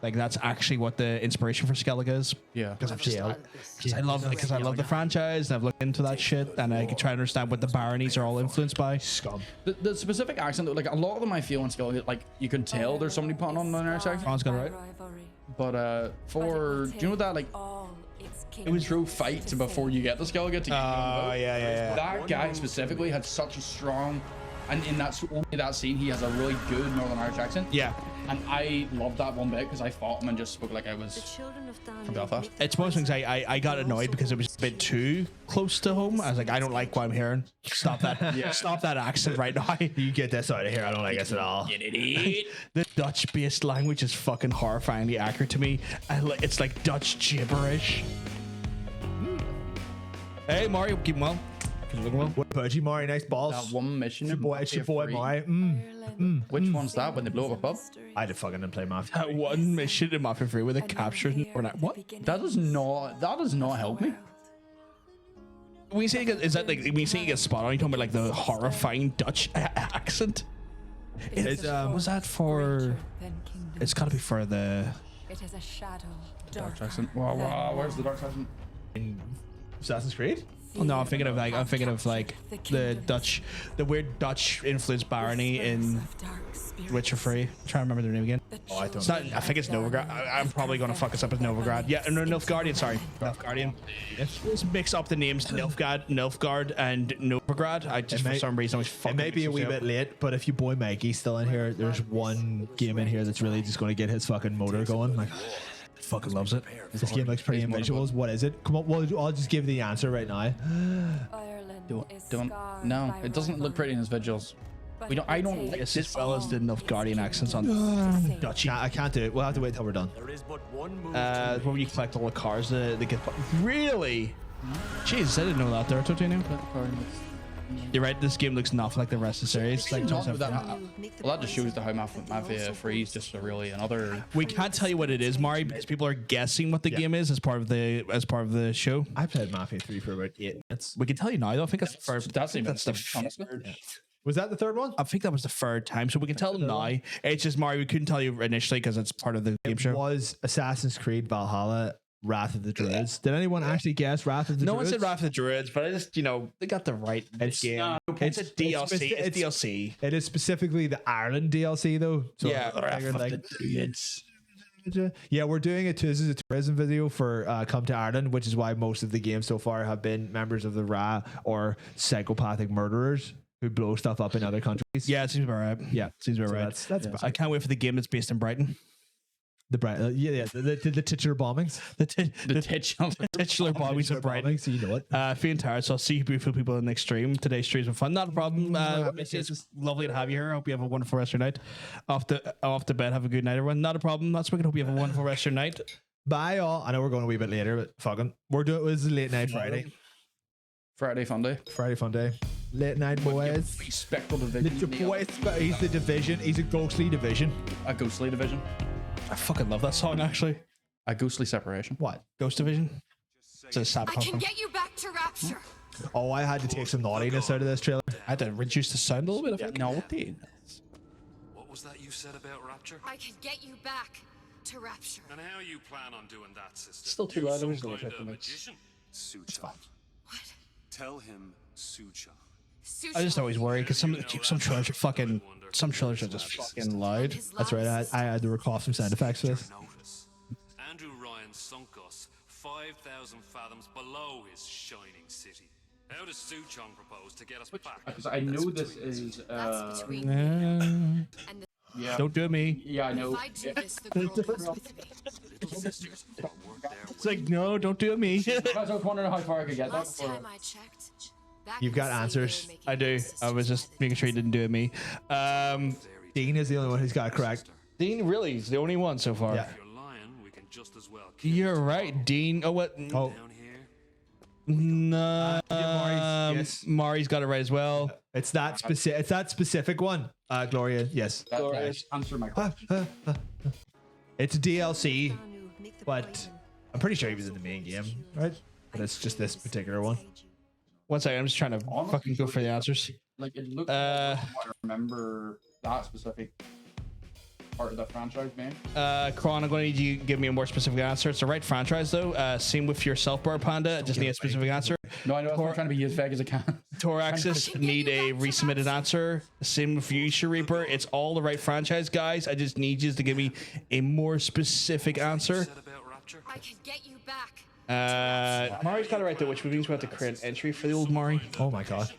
Like that's actually what the inspiration for Skellige is. Yeah, because I love the franchise and I've looked into that shit and I can try to understand what the baronies are all influenced by. Scum. The specific accent, like a lot of them, I feel in Skellige, like you can tell there's somebody putting on an Irish accent. Ron's got it right. But for do you know that like it was through fights before you get the Skellige to get yeah. That guy specifically had such a strong, and in that only that scene he has a really good Northern Irish accent. Yeah. And I loved that one bit because I fought him and just spoke like I was from Belfast. It's one of those things I got annoyed because it was a bit too close to home. I was like, I don't like what I'm hearing. Stop that. Stop that accent right now. You get this out of here. I don't like this at all. The Dutch-based language is fucking horrifyingly accurate to me. It's like Dutch gibberish. Hey, Mario, keep well. What about you, Mari? Nice balls. That one mission. It's your boy, Mari. Which one's that? When they blow up a pub? I did fucking play Mafia. That one mission in Mafia 3 where they captured what? That does not help me. When you say is that like when you say you get spot on, you talking about like the horrifying Dutch accent? Was that for? It's got to be for the. It is a shadow. Dark accent. Wow, where's the dark accent? In Assassin's Creed? Oh, no, I'm thinking of like the Dutch, the weird Dutch influenced barony in Witcher 3. I'm trying to remember their name again. Oh, I don't. It's not, I think it's Novigrad. I'm probably gonna fuck us up as Novigrad. Yeah, no, Nilfgaardian. Sorry, Nilfgaardian. Let's mix up the names Nilfgaard and Novigrad. I just for some reason always fucking. It may be a wee bit late, but if you boy Mikey's still in here, there's one game in here that's really just going to get his fucking motor going. Like, fucking loves it. this game looks pretty in visuals. What is it? Come on, I'll just give the answer right now. No, it doesn't look pretty in his visuals. I don't like this as well as the Nilfgaardian accents on Dutch. I can't do it. We'll have to wait till we're done. When you collect all the cars, they get really. Jesus, I didn't know that there, Totino. You're right. This game looks nothing like the rest of the series. Like, well, that just shows how Mafia 3 is just really another. We can't tell you what it is, Mari, because people are guessing what the game is as part of the show. I played Mafia 3 for about 8 minutes. We can tell you now, though. I think that's the first. That's the third. Was that the third one? I think that was the third time, so we can tell them now. It's just Mari. We couldn't tell you initially because it's part of the game show. It was Assassin's Creed Valhalla. Wrath of the Druids. Did anyone actually guess Wrath of the Druids? No one said Wrath of the Druids, but I just, they got the right game. It's a DLC. It's DLC. It is specifically the Ireland DLC, though. So yeah, Wrath of the Druids. Yeah, we're doing this is a tourism video for Come to Ireland, which is why most of the games so far have been members of the RA or psychopathic murderers who blow stuff up in other countries. Yeah, it seems about right. Yeah, seems about right. That's I can't wait for the game that's based in Brighton. The titular bombings. The titular bombings of Brighton. So you know it. Feeling tired, so I'll see you beautiful people in the next stream. Today's streams were fun. Not a problem. It's lovely to have you here. I hope you have a wonderful rest of your night. Off to bed. Have a good night, everyone. Not a problem. That's wicked. Hope you have a wonderful rest of your night. Bye, all. I know we're going a wee bit later, but fucking, it was a late night Friday. Friday fun day. Friday fun day. Late night boys. Spectral division. He's the division. He's a ghostly division. A ghostly division. I fucking love that song, actually. A ghostly separation. What? Ghost Division? It's a sad I can get you back to Rapture. Oh, I had to take some naughtiness out of this trailer. I had to reduce the sound a little bit of naughty. What was that you said about Rapture? I can get you back to Rapture. And how you plan on doing that, sister? Still too loud. Some kind of magician? What? Tell him Sucha. I just always worry because some trailers are just fucking loud. That's right. I had to recall some sound effects for this. Andrew Ryan sunk us 5,000 fathoms below his shining city. How does Suchong propose to get us back? Because I know this is. Yeah. Don't do it me. Yeah, I know. If I do this, the girl comes with me. Little sisters are worth their It's like, no, don't do it me. Guys, I was wondering how far I could get that Last before. time I checked, back You've in got the city, they answers. were making I do. little I was sisters just making sure you didn't do it me. Dean is the only one who's got it correct. Dean really is the only one so far. Yeah. If you're lying, we can just as well kill You're you right, Dean. Oh, what? Oh, down here. No. yes. Mari's got it right as well. it's that specific. It's that specific one. Gloria, yes. That answered my question. It's a DLC, but I'm pretty sure he was in the main game, right? But it's just this particular one. One second, I'm just trying to fucking go for the answers. Like it looked like I remember that specific part of the franchise being. Kron, I'm going to need you to give me a more specific answer. It's the right franchise though. Same with yourself, Bar Panda. I just need a specific answer. No, I know. I'm trying to be as vague as I can. Toraxis, need a resubmitted answer. Same with you, Reaper. It's all the right franchise, guys. I just need you to give me a more specific answer. Said about Rapture? I can get you back. Mari's got it right though, which means we have to create an entry for the old Mari. Oh my god.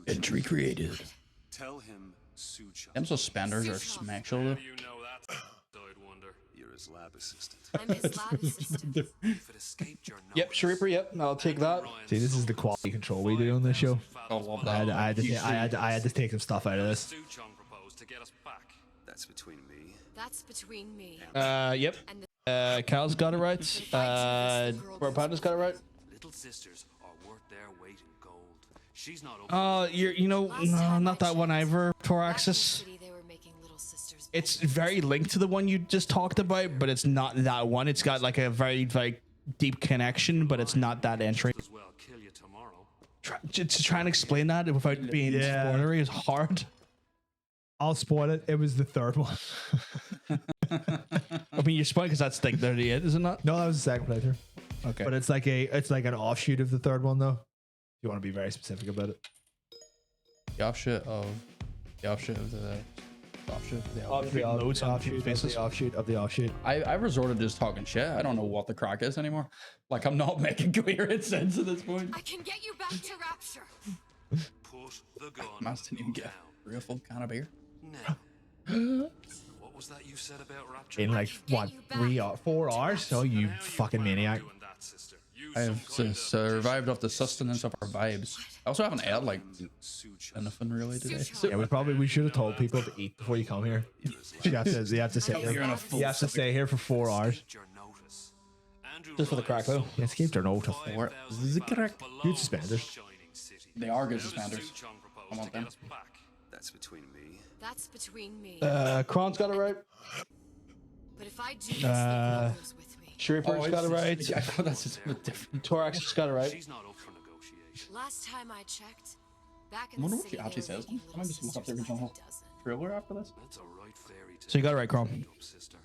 Entry created. Tell him Sucha. Them suspenders are smackshul though. You know that. I'd wonder. You're his lab assistant. I'm his lab assistant. If it escaped your Yep, notice, Reaper. Yep, I'll take that. See, this is the quality control we do on this show. I love I that. had to take some stuff out of this. Suchong proposed to get us back. That's between me. That's between me. Yep. And Cal's got it right. Bar Panda's got it right. Little sisters are worth their weight in gold. She's not up. No, not that one either, Toraxis. city, they were making little sisters. It's very linked to the one you just talked about, but it's not that one. It's got like a very, very deep connection, but it's not that entry. As well kill you tomorrow. To try and explain that without being spoilery is hard. I'll spoil it. It was the third one. I mean, you're spoiling because that's like 38, is it not? No, that was the second playthrough. Okay. But it's like an offshoot of the third one, though. You want to be very specific about it. The offshoot of the offshoot. Loads on faces. The offshoot of the offshoot. I resorted to just talking shit. I don't know what the crack is anymore. Like I'm not making coherent sense at this point. I can get you back to Rapture. Put the gun Must didn't even get down. a real full can of beer. Now, what was that you said about Rapture? In like, what, 4 hours? Oh, you fucking maniac. Doing that, sister. You I have survived off the sustenance of our vibes. I also haven't ate like Sucha. anything really today. Yeah, we should have told people to eat before you come here. You have to stay here. You're in a full You have to stay here for 4 hours. Your notice. Andrew Just for the crack, though. Let's keep their note. Good suspenders. Shining City. They are good suspenders. Suchong proposed I want to them. get us back. That's between me. That's between me. Kron's got it right. But if I do this, the girl goes with me. Reaper's got it right. Yeah, I thought that's just a bit different. Toraxis got it right. She's not up for negotiation. Last time I checked, back I in wonder the what city, she actually they were says. making I might just look up the little original sisters by the dozen. trailer after this. That's a right fairy tale. So you got it right, Kron. Sister.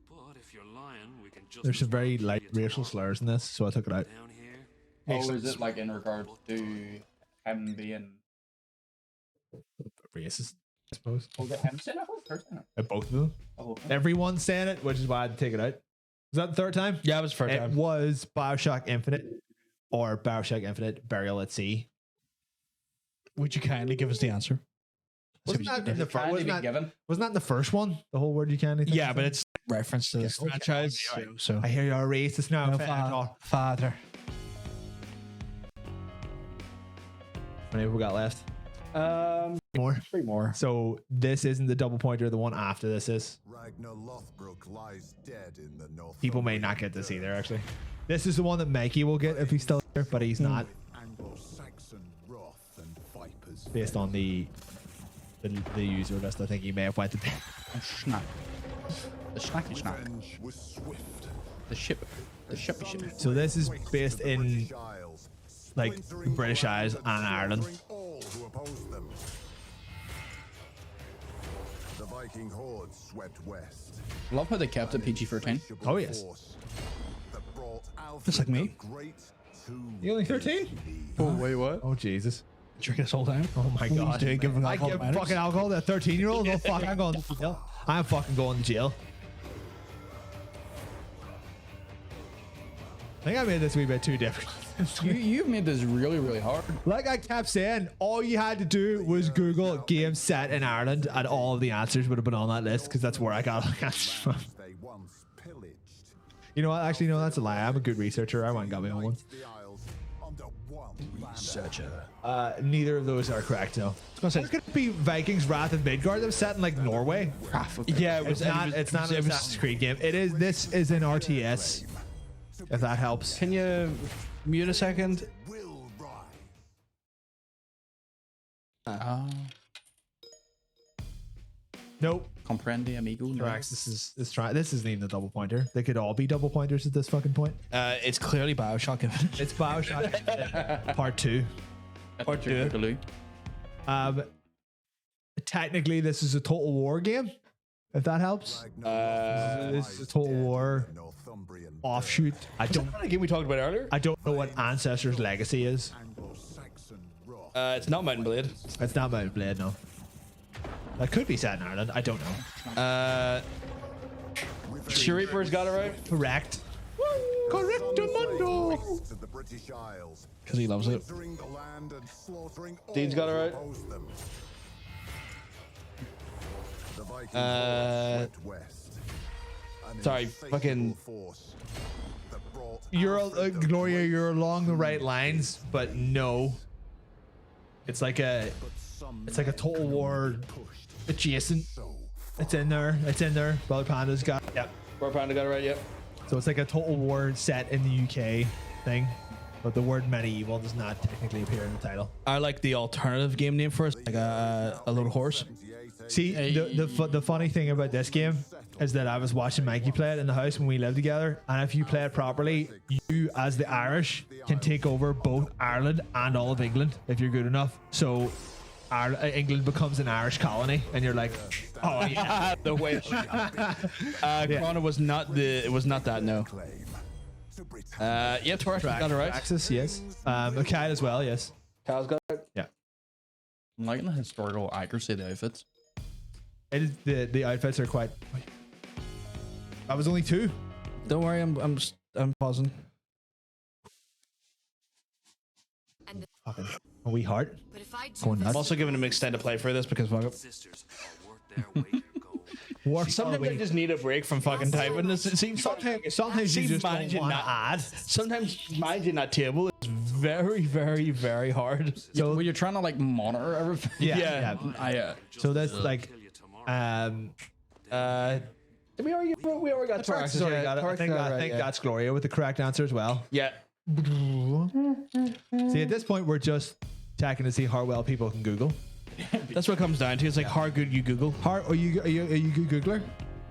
But if you're lying, we can just There's some as well very kill light you racial tomorrow. slurs in this, so I took it out. Down here. Oh, is it like in regard to him being? Racist, I suppose. Oh, the him saying it or her saying it? Both of them. Oh, Everyone's saying it, which is why I had to take it out. Was that the third time? Yeah, it was first It time. was Bioshock Infinite or Bioshock Infinite Burial at Sea. Would you kindly give us the answer? Wasn't that in the Kindly wasn't be that, given. wasn't that in the first one? The whole word you can't. Yeah, but it's reference to this Okay. franchise. So I hear you're a racist now. No, Father. father. How many have we got left? More. 3 more. So this isn't the double pointer. The one after this is. Ragnar Lothbrok lies dead in the north. People may not get this either. Actually, this is the one that Mikey will get if he's still here, but he's not. Anglo-Saxon wrath and vipers. Based on the user list, I think he may have went to bed. Schnack. The schnacky schnack. Revenge was swift. The ship. The shippy ship. So this is based in British Isles, like splintering British Isles around and Ireland. slaughtering all who opposed them. The Viking horde swept west. Love how they kept it PG-13. Oh, yes. Just like me. You only 13? Oh, wait, what? Oh Jesus! Drink this whole time. Oh my What are you God! doing, giving I alcohol give matters? fucking alcohol to a 13-year-old. Oh fuck! I'm going to jail. I'm fucking going to jail. I think I made this a wee bit too difficult. You've made this really, really hard. Like I kept saying, all you had to do was Google games set in Ireland, and all of the answers would have been on that list because that's where I got answers from. They once pillaged. You know what? Actually, no, that's a lie. I'm a good researcher. I went and got my own ones. The Isles under one Researcher. Neither of those are correct, no. How could it be Vikings Wrath of Midgard that was set in like Norway? Yeah, It's not an Assassin's Creed game. This is an RTS. If that helps. Can you mute a second? will rise. Nope. Comprende, amigo. Correct. This isn't even a double pointer. They could all be double pointers at this fucking point. It's clearly Bioshock Infinite. It's Bioshock Part 2. Part 2. Technically, this is a Total War game. If that helps. This is a Total War Northumbrian offshoot. I don't. A game we talked about earlier. I don't know what Ancestors Legacy is. Anglo-Saxon wrath. It's not Mountain Blade. It's not Mount Blade, no. That could be set in Ireland. I don't know. Reaper's got it right. Correct. Correctamundo. To the British Isles, Because he loves it. entering the land and slaughtering all Dean's got it who right. opposed them. The Viking hordes swept west. An Sorry, insatiable fucking- force that brought You're Alfred the Gloria. Great You're along the right lines, but no. It's like a Total War adjacent. It's in there. It's in there. Brother Panda's got. Yep. Bar Panda got it right. Yep. So it's like a Total War set in the UK thing, but the word medieval does not technically appear in the title. I like the alternative game name for it, like a little horse. See, the funny thing about this game is that I was watching Mikey play it in the house when we lived together, and if you play it properly, you as the Irish can take over both Ireland and all of England if you're good enough. So England becomes an Irish colony, and you're like, oh yeah. The way. Corona was not the. It was not that. No. Yeah, Taurus got it right. Axis, yes. Kyle as well, yes. Kyle's got it. Yeah. I'm liking the historical accuracy of the outfits. It is the outfits are quite. That was only two. Don't worry, I'm pausing. Fucking a wee heart. But if I do Going this, I'm also giving him extended play for this because fuck it. Sisters are worth their weight in gold. Sometimes I just need a break from fucking typing. This seems Sometimes you just don't managing want to that. add. Sometimes managing that table is very, very, very hard. So when you're trying to like monitor everything. Yeah. So that's like, Did we already got Torx has already got it. I think that's Gloria with the correct answer as well. Yeah. See, at this point, we're just checking to see how well people can Google. That's what it comes down to. It's like how good you Google. Are you a good Googler?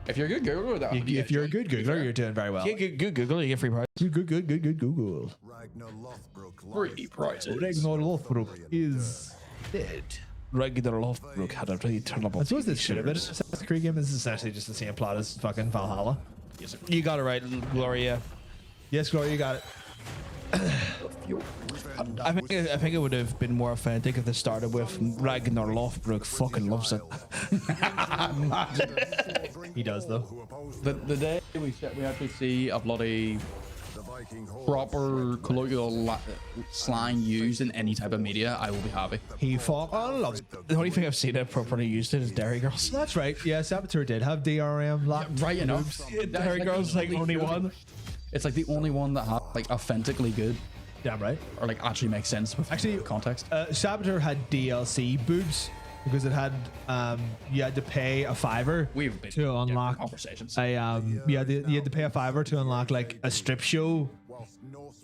If you're a good Googler, that would be If you're a good Googler, you're doing very well. Yeah, good Google, you get free prize. Good Google. Ragnar Lothbrok free prizes. Ragnar Lothbrok is dead. Regular Lothbrok had a really terrible. I suppose this should have been an Assassin's Creed game. This is essentially just the same plot as fucking Valhalla. You got it right, Gloria. Yes, Gloria, you got it. I think it would have been more authentic if they started with Ragnar Lothbrok fucking loves it. He does though. The day we actually see a bloody proper colloquial slang used in any type of media, I will be happy. He fucking loves it. The only thing I've seen it properly used is Dairy Girls. That's right. Yeah, Saboteur did have DRM locked. Right enough. Dairy Girls like only one. It's like the only one that has like authentically good. Damn right. Or like actually makes sense with actually context. Saboteur had DLC boobs because it had you had to pay a $5 to unlock conversations. you had to pay a $5 to unlock like a strip show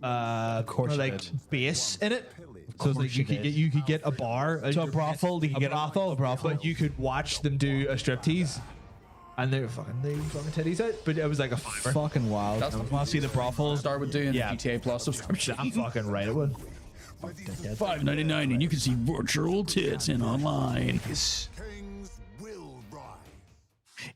like base in it. So it's like you could get a bar, So a brothel, you could get a brothel, but you could watch them do a striptease. And they fucking titties out, but it was like a $5. Fucking wild. That's I want to see the brothel. Start with doing Yeah. GTA Plus subscription. I'm fucking right, it would. $5.99 and you can see virtual tits in online. Kings will rise.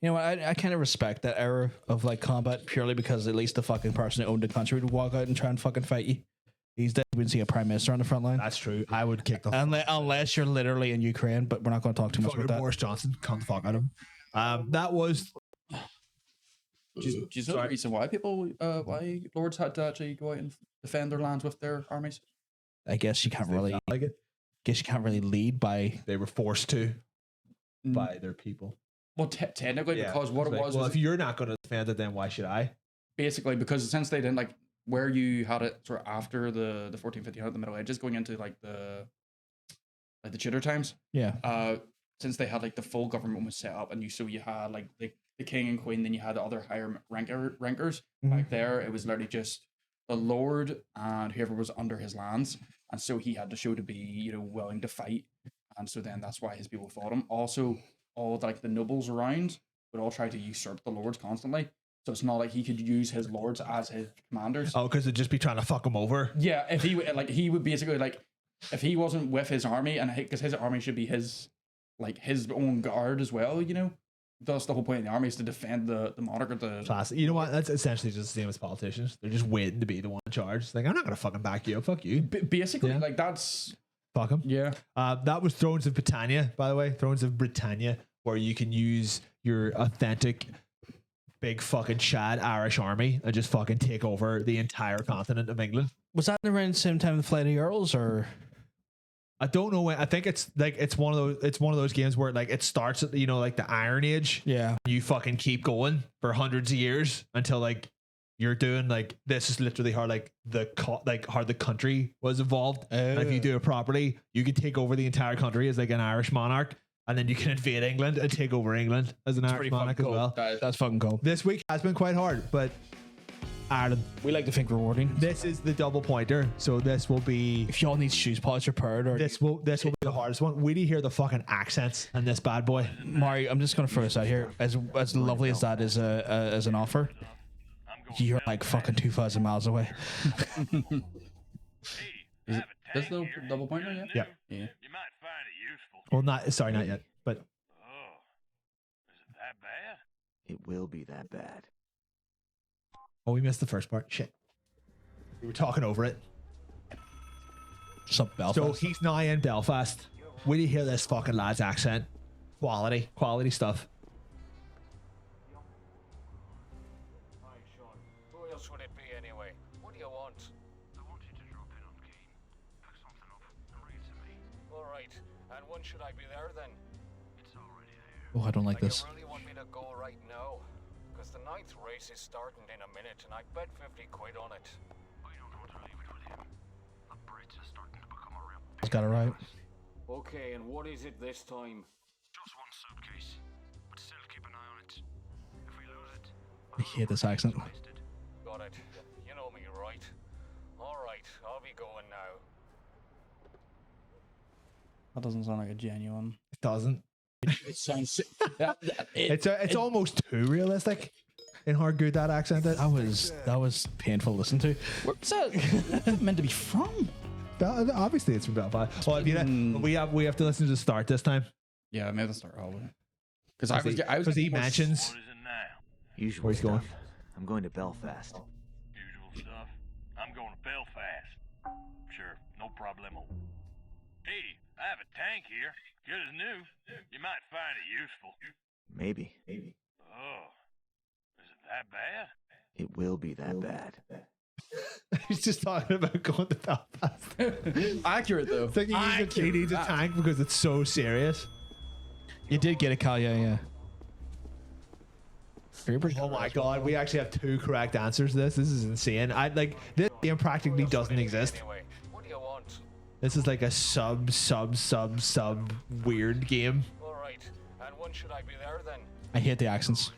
You know what? I kind of respect that era of like combat purely because at least the fucking person who owned the country would walk out and try and fucking fight you. These days, we wouldn't see a prime minister on the front line. That's true. I would kick the Unless you're literally in Ukraine, but we're not going to talk too much fucking about that. Boris Johnson. Come the fuck out of him. That was. Do you know the reason why why lords had to actually go out and defend their lands with their armies. I guess you can't really. Like it. Guess you can't really lead by. They were forced to by their people. Well, technically, because what it Like, was well, was if you're not going to defend it, then why should I? basically because since they didn't like where you had it sort of after the 1450 the Middle Ages, going into like the Tudor times. Yeah. Since they had like the full government was set up, and you had like the king and queen, then you had the other higher rankers. Back there, it was literally just the lord and whoever was under his lands, and so he had to show to be willing to fight, and so then that's why his people fought him. Also, all the nobles around would all try to usurp the lords constantly, so it's not like he could use his lords as his commanders. Oh, because they'd just be trying to fuck him over. Yeah, if he would basically if he wasn't with his army, and because his army should be his own guard as well, That's the whole point of the army, is to defend the monarch or the class. You know what? That's essentially just the same as politicians. They're just waiting to be the one in charge. It's like, I'm not gonna fucking back you up. Fuck you. Basically, that's fuck them. Yeah. That was Thrones of Britannia, by the way. Thrones of Britannia, where you can use your authentic big fucking Chad Irish army and just fucking take over the entire continent of England. Was that around the same time the Flight of the Earls, or? I don't know when. I think it's one of those games where it starts at the Iron Age. Yeah. You fucking keep going for hundreds of years until you're doing this is literally how how the country was evolved. And if you do it properly, you can take over the entire country as an Irish monarch, and then you can invade England and take over England as an Irish monarch as well. That's fucking cool. This week has been quite hard, but Ireland. We like to think rewarding. This is the double pointer, so this will be. If y'all need shoes polished or paired, or this will be the hardest one. We need to hear the fucking accents in this bad boy. Mari, I'm just gonna throw this out here. As lovely as that is as an offer, you're fucking 2,000 miles away. Is this the double pointer yet? Yeah. Yeah. You might find it useful. Well, not yet, but. Oh, is it that bad? It will be that bad. Oh, we missed the first part. Shit. We were talking over it. Sup, Belfast? So he's now in Belfast. Will you hear this fucking lad's accent? Quality stuff. Hi, Sean. Who else would it be anyway? What do you want? I want you to drop in on Keen. Pick something up and bring it to me. All right. And when should I be there then? It's already there. Oh, I don't like this. You really want me to go right now? Because the 9th race is starting in a minute, and I bet 50 quid on it. I don't want to leave it with him. The Brits are starting to become a real. He's got it right. Okay, and what is it this time? Just one suitcase, but still keep an eye on it. If we lose it, I hate this accent. Got it. You know me, right? All right, I'll be going now. That doesn't sound like a genuine. It doesn't. It sounds. It's almost too realistic in how good that accent is. That was painful to listen to. Where's that meant to be from? Obviously, it's from Belfast. Well, we have to listen to the start this time. Yeah, maybe the start. Because because he mentions. what is it now? Usual Where he's stuff. going? I'm going to Belfast. Usual stuff. I'm going to Belfast. Sure, no problemo. Hey, I have a tank here. Good as new. You might find it useful. Maybe. Oh, is it that bad? It will be that bad. He's just talking about going to Belfast. Accurate though. It's like he needs a tank because it's so serious. You did get it, Cal. Yeah. Oh my god, we actually have 2 correct answers to this. This is insane. This game practically doesn't exist. Anyway, what do you want? This is like a sub weird game. All right, and when should I be there then? I hate the accents.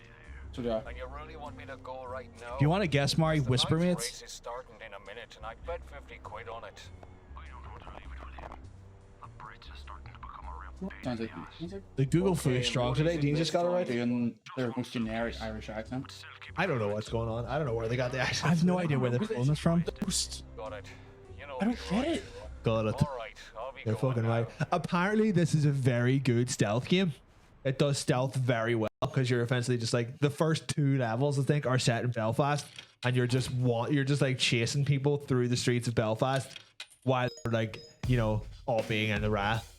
So do I. And you really want me to go right now? Do you want to guess, Mari? The Whisper 9th me. race is starting in a minute, and I bet 50 quid on it. I don't want to leave it with him. The Brits are starting to become a real Sounds pain like, in the ass. The Google Okay, food and strong what today. is it Dean just got it right. doing their most generic Irish accent. I don't know what's going on. I don't know where they got the accent. I have no idea where they're pulling this from. Got it. You know I don't me, get right? it. Got it. All right, I'll be They're going fucking now. right. Apparently, this is a very good stealth game. It does stealth very well because you're essentially just the first 2 levels I think are set in Belfast, and you're just chasing people through the streets of Belfast while they're all being in the wrath.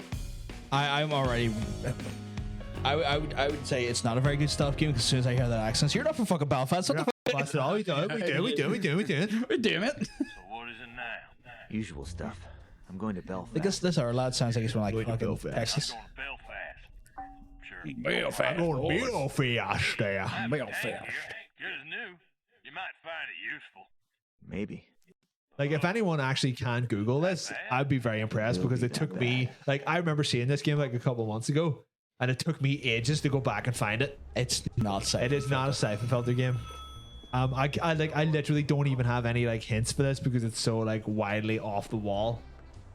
I'm already. I would say it's not a very good stealth game because as soon as I hear that accent, you're not from fucking Belfast. What the fuck? That's all we do. We're doing it. So what is it Usual stuff. I'm going to Belfast. I guess this our lad sounds like he's from like fucking Texas. Going to Belfast. Sure. Belfast. Belfast there. Belfast. Good as new. You might find it useful. Maybe. Like, if anyone actually can Google this, I'd be very impressed because it took me, like, I remember seeing this game like a couple months ago, and it took me ages to go back and find it. It's not siphon. It is not a siphon filter game. I literally don't even have any like hints for this because it's so like widely off the wall.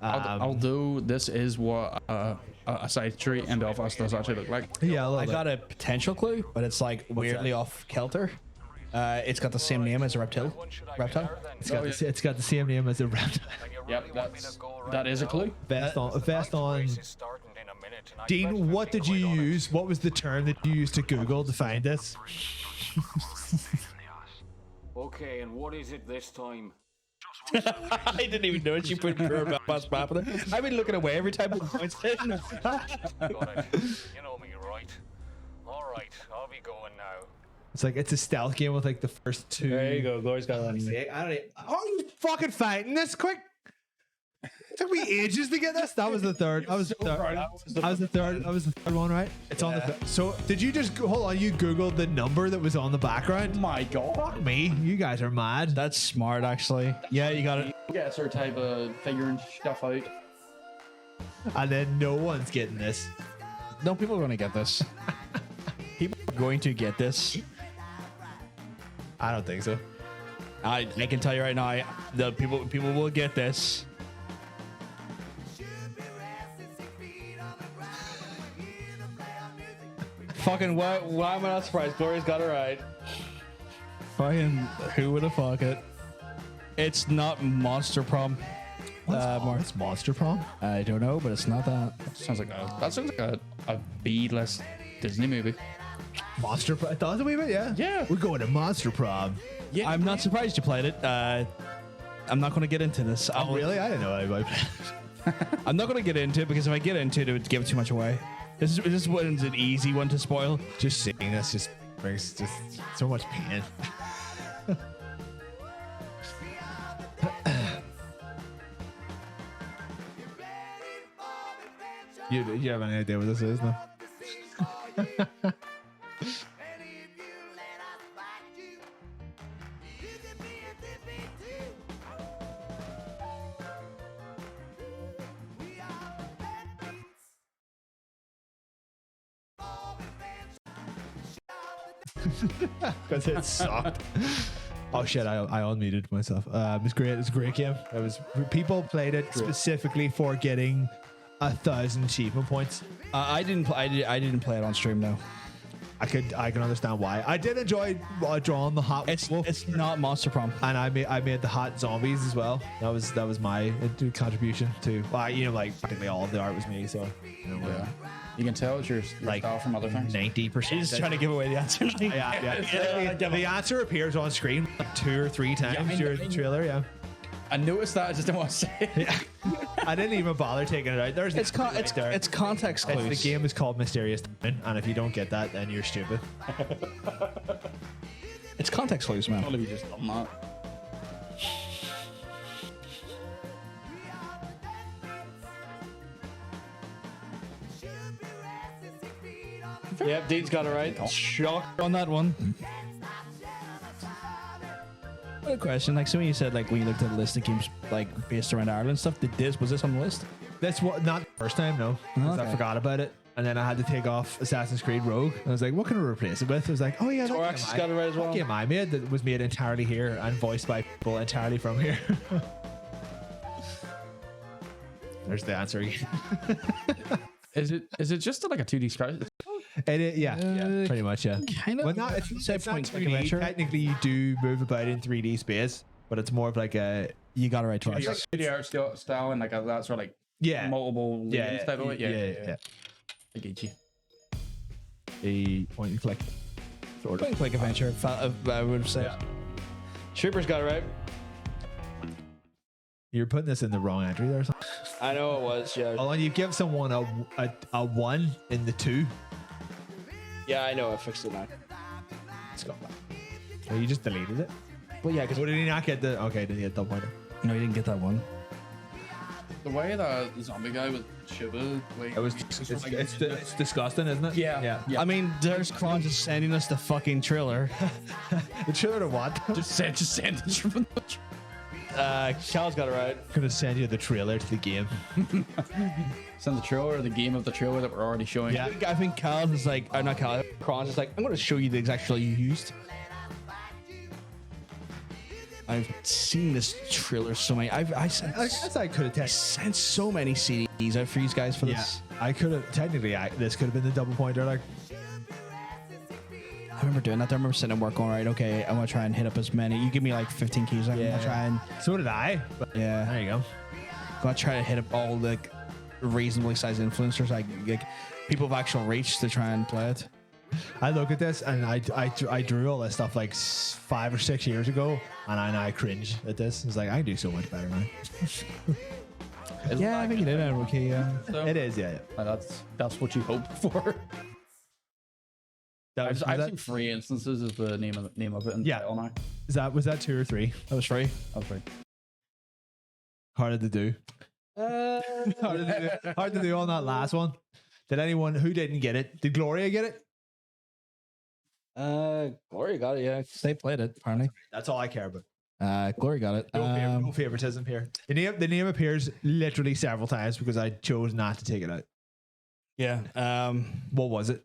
Although this is what a side street in Belfast does actually look like. Yeah, I got a potential clue, but it's like weirdly off kilter. It's got the same name as a reptile. It's got the same name as a reptile. Yep, that is a clue. Vest on. Dean, what did you use? What was the term that you used to Google to find this? Okay, and what is it this time? I didn't even know it. You put Belfast map in it. I've been looking away every time it points in. Got it. You know me, right? All right, I'll be going now. It's like it's a stealth game with like the first two. There you go. Glory's got it. Are you fucking fighting this quick? It took me ages to get this. That was the third. That was the third one, right? It's on the. So did you just hold on? You Googled the number that was on the background? My God. Fuck me. You guys are mad. That's smart, actually. Yeah, you got it. Get a certain type of figuring stuff out. And then no one's getting this. No, people are going to get this. People are going to get this. I don't think so. I can tell you right now, the people will get this. Fucking why am I not surprised? Glory's got it right. Fucking who would have fucked it? It's not Monster Prom. It's Monster Prom? I don't know, but it's not that. Sounds like a B-list Disney movie. Monster Prom? That was a wee bit, yeah. Yeah. We're going to Monster Prom. Yeah, I'm not surprised you played it. I'm not going to get into this. Oh, really? I didn't know anybody. I'm not going to get into it because if I get into it, it would give too much away. This one's an easy one to spoil. Just seeing this just brings just so much pain. You have any idea what this is, no? Because it sucked. Oh shit! I unmuted myself. It was great. It was a great game. It was. People played it specifically for getting 1,000 achievement points. I didn't play it on stream though. I can understand why. I did enjoy drawing the hot. It's not Monster Prom, and I made the hot zombies as well. That was my contribution to. Well, like practically all of the art was me. So yeah. You can tell it's your like style from other things. 90%. He's trying to give away the answer. Yeah. The answer appears on screen like 2 or 3 times during the trailer. Yeah. I noticed that. I just didn't want to say it. Yeah. I didn't even bother taking it out. There's it's context clues. The game is called Mysterious Diamond, and if you don't get that, then you're stupid. It's context clues, man. Probably just done that. Yep, Dean's got it right. Shock on that one. What a question. Like, so when you said, like, when you looked at the list of games, like, based around Ireland stuff, was this on the list? That's not the first time, no. Because I forgot about it. And then I had to take off Assassin's Creed Rogue. And I was like, what can I replace it with? I was like, oh yeah, Torax got it right as well. That game I made that was made entirely here and voiced by people entirely from here. There's the answer again. Is it just like a 2D scratch? Yeah, pretty much, yeah. Kind of. Well, not 3D. Technically, you do move about in 3D space, but it's more of like a. You got it right, Torax. 3D art style and like that sort of like multiple layers type of it. Yeah. I get you. A point and click. Point and click adventure. I would say. Yeah. Troopers got it right. You're putting this in the wrong entry there or something. I know it was. Yeah. Oh, and you give someone a 1 in the 2. Yeah, I know. I fixed it now. Let's go back. Oh, you just deleted it? Well, yeah, because did he not get the? Okay, did he get double pointer? No, he didn't get that one. The way that the zombie guy with Shiba, it's disgusting, isn't it? Yeah. I mean, there's Kron just sending us the fucking trailer. The trailer to what? Just send it from the Cal's got it right. I'm gonna send you the trailer to the game. Send the trailer or the game of the trailer that we're already showing. Yeah. I think Cal is like, not Cal, Kron's is like, I'm going to show you the exact trailer you used. I've seen this trailer so many. I guess I could have sent so many CDs out for you guys for this. I could have technically. This could have been the double pointer. Like, I remember doing that. I remember sitting at work going, right, okay, I'm going to try and hit up as many. You give me like 15 keys. I'm going to try and. So did I. But yeah. There you go. I'm going to try to hit up all the reasonably sized influencers, like people of actual reach to try and play it. I look at this and I drew all this stuff like 5 or 6 years ago, and I cringe at this. It's like I can do so much better now. Yeah, I think you did. Okay, So, it is. Yeah. That's what you hope for. That was, I've seen 3 instances is the name of it. In Yeah. Now. Was that 2 or 3? That was free. That was right. Hard to do. Hard to do on that last one. Did anyone who didn't get it? Did Gloria get it? Gloria got it. Yeah, they played it. Apparently, that's all I care about. Gloria got it. No favoritism here. The name appears literally several times because I chose not to take it out. Yeah. What was it?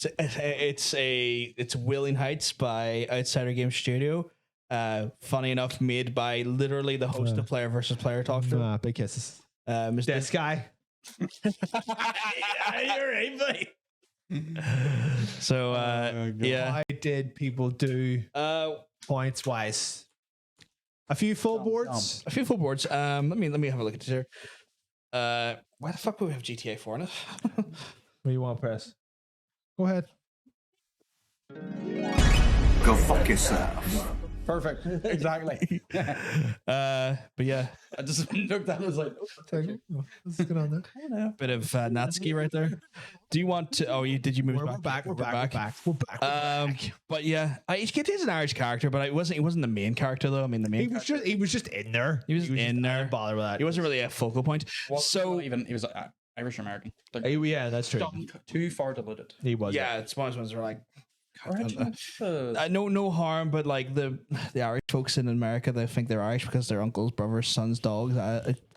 It's Willing Heights by Outsider Game Studio. Funny enough, made by literally the host of Player versus Player talk show. Big kisses. This guy. You're right, buddy. So yeah, why did people do points wise? A few full boards. A few full boards. Let me have a look at this here. Why the fuck would we have GTA 4 in it? What do you want to press? Go ahead. Go fuck yourself. Perfect. Exactly. But yeah, I just looked at it. I was like, let's get on there. Bit of Natsuki right there. Do you want to? Oh, did you move We're back. We're back. But yeah, HKT is an Irish character, but he wasn't the main character though. I mean, the main. He was just in there. He was in there. Bother with that. He wasn't really a focal point. So he was Irish American. Yeah, that's true. Too far diluted. He was. Yeah, it's one of those ones were like. No no harm, but like the Irish folks in America, they think they're Irish because their uncles, brothers, sons, dogs,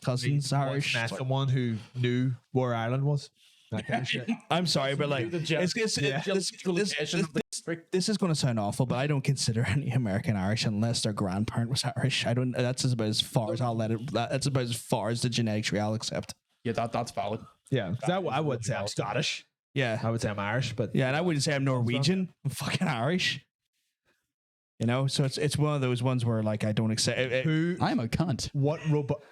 cousins Irish. Met someone who knew where Ireland was. That kind of shit. I'm sorry, but like this is going to sound awful, but I don't consider any American Irish unless their grandparent was Irish. I don't. That's about as far as I'll let it. That's about as far as the genetic tree I'll accept. Yeah, that's valid. Yeah, I would say I'm Scottish. Yeah, I would say I'm Irish, but yeah, and I wouldn't say I'm Norwegian. I'm fucking Irish. You know, so it's one of those ones where like I don't accept. I'm a cunt. What robot?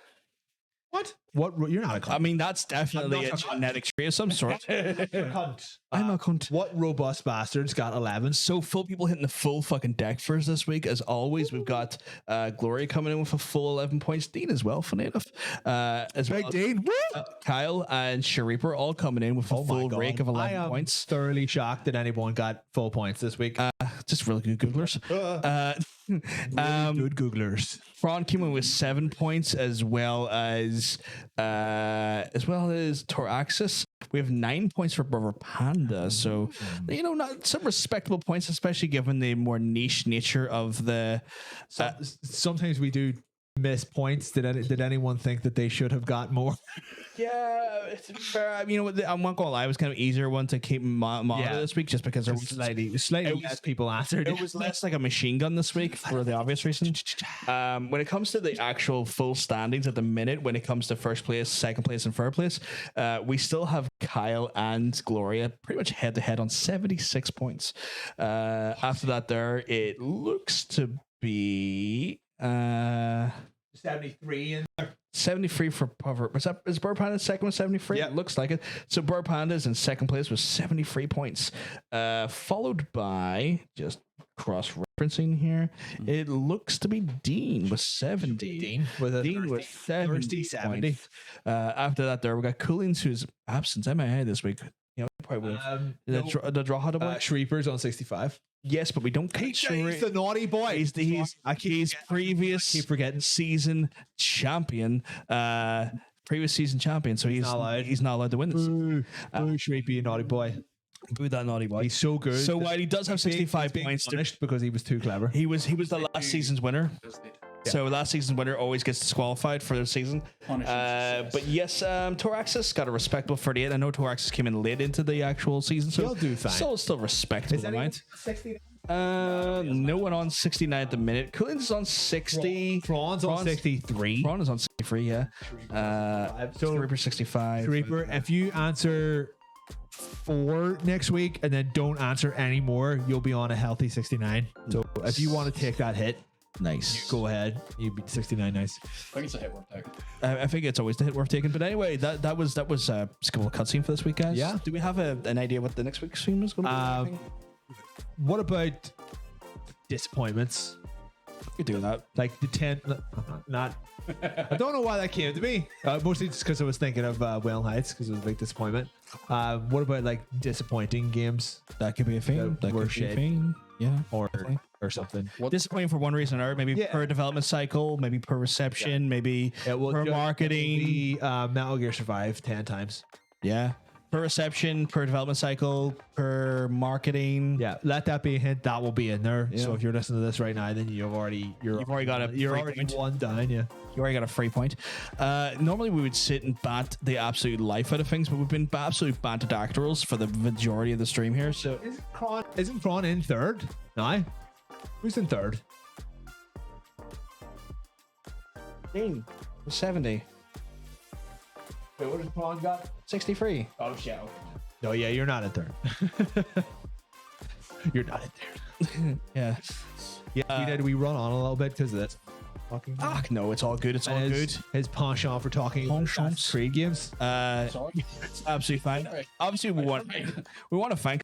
What? You're not a cunt. I mean, that's definitely a genetic trait of some sort. Cunt. I'm a cunt. What robust bastards got 11? So full people hitting the full fucking deck for us this week. As always, we've got Gloria coming in with a full 11 points. Dean as well, funny enough. As Big well, Dean. Kyle and Sharipa all coming in with a full rake of 11 points. Thoroughly shocked that anyone got full points this week. Just really good Googlers. Good Googlers. Fran came in with 7 points as well as Toraxis. We have 9 points for Brother Panda. So, you know, not some respectable points, especially given the more niche nature of the. Sometimes we do miss points. Did anyone think that they should have got more? Yeah, it's fair. You know what? I'm not gonna lie. It was kind of easier one to keep monitor this week, just because there was slightly less people answered. It was less like a machine gun this week for the obvious reason. When it comes to the actual full standings at the minute, when it comes to first place, second place, and third place, we still have Kyle and Gloria pretty much head to head on 76 points. After that, there it looks to be 73 in there. 73 for Puffer. Is Burr Panda second with 73? Yeah, it looks like it. So Burr Panda is in second place with 73 points. Followed by, just cross-referencing here, it looks to be Dean with 70. Dean with 70. After that, there we got Coolings, who's absent MIA this week. You know, quite weird. No. The draw how to work. Shreepers on 65. Yes, but we don't. He's the naughty boy. He's previous keep forgetting. season champion. Previous season champion. So he's not allowed to win this. Boo, Shreepy, naughty boy. Boo that naughty boy. He's so good. So while he does have 65 points, punished because he was too clever. he was the last season's winner. So last season's winner always gets disqualified for their season. But yes, Toraxis got a respectable 38. I know Toraxis came in late into the actual season, so He'll do fine. Still respectable amount. 60? No one on 69 at the minute. Coolins is on 60. Prawn's on 63. Prawn is on 63, yeah. So Reaper 65. Reaper, if you answer 4 next week and then don't answer any more, you'll be on a healthy 69. So if you want to take that hit, nice. Go ahead. You beat 69. Nice. I think it's a hit worth taking. I think it's always the hit worth taking. But anyway, that was a skippable cutscene for this week, guys. Yeah. Do we have an idea what the next week's stream is going to be? What about disappointments? We could do that. Like the 10. Not. I don't know why that came to me. Mostly just because I was thinking of Whale Heights because it was a big disappointment. What about like disappointing games? That could be a thing. That were could be a shit. thing. Yeah. Or something. Disappointing for one reason or another. Maybe per development cycle, maybe per reception, maybe per marketing. Metal Gear Survive 10 times. Yeah. Per reception, per development cycle, per marketing. Yeah, let that be a hint. That will be in there. Yeah. So if you're listening to this right now, then you've already got one done. Yeah, you already got a free point. Normally we would sit and bat the absolute life out of things, but we've been absolute bantadactyls for the majority of the stream here. So isn't Prawn in third? No, who's in third? 70. Wait, what has Prawn got? 63. Oh shit. No, yeah, you're not in third. You're not in third. Yeah. Yeah, we run on a little bit because of this. Fucking no, it's all good. It's all good. His penchant for talking Assassin's Creed games. It's absolutely fine. Obviously, we want to thank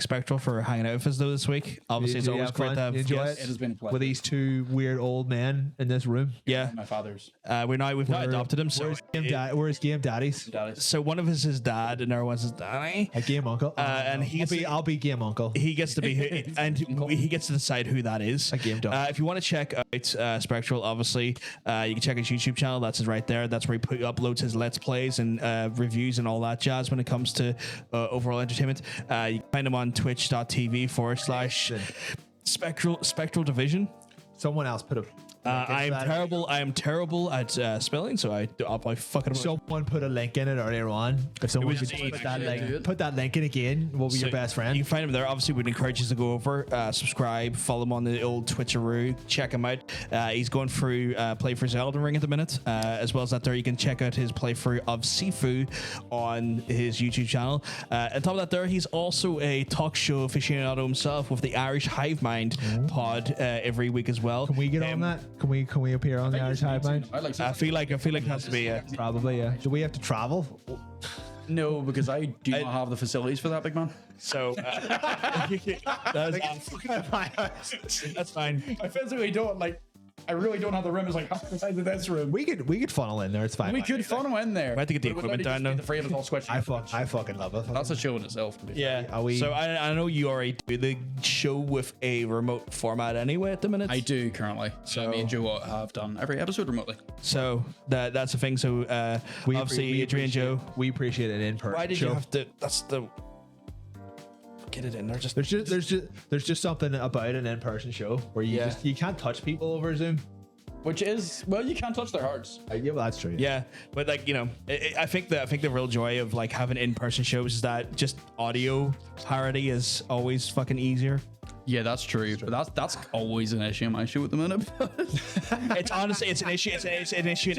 Spectral for hanging out with us though this week. Obviously, it's always great to have enjoy it. It has been a pleasure. With these two weird old men in this room. Yeah, my father's. We've not adopted him. So we're his game daddies. So one of us is his dad, and the other one's his daddy. A game uncle. And I'll be game uncle. He gets to be, and he gets to decide who that is. A game dog. If you want to check out Spectral, obviously, you can check his YouTube channel. That's right there. That's where he uploads his Let's Plays and reviews and all that jazz when it comes to overall entertainment. You can find him on twitch.tv/Spectral Division. Someone else put a. I am terrible at spelling, so I'll probably fuck it up. Someone put a link in it earlier on. If someone could put that link in again, we'll be your best friend. You can find him there. Obviously, we'd encourage you to go over, subscribe, follow him on the old Twitcheroo, check him out. He's going through playthroughs Elden Ring at the minute, as well as that. There, you can check out his playthrough of Sifu on his YouTube channel. On top of that, there, he's also a talk show aficionado himself with the Irish Hive Mind pod every week as well. Can we get on that? Can we appear on the Irish Hive Mind? I feel like it has to be probably. Yeah. Do we have to travel? No, because I do not have the facilities for that, big man. So that's fine. I physically don't I really don't have the room. It's like half the size of this room. We could funnel in there. It's fine. We could funnel in there. We have to get the equipment down now. The frame is all squishy. I fucking love it. That's a show in itself. Yeah. So I know you already do the show with a remote format anyway at the minute. I do currently. So me and Joe have done every episode remotely. So that's the thing. So obviously, Adrian and Joe, we appreciate it in person. Why did you have to? That's the. Get it in there. There's just something about an in-person show where you can't touch people over Zoom. Which is, well, you can't touch their hearts. Yeah, well, that's true. Yeah, but I think the real joy of having in-person shows is that just audio parody is always fucking easier. Yeah, that's true. But that's always an issue in my show at the minute. It's honestly an issue. It's an issue.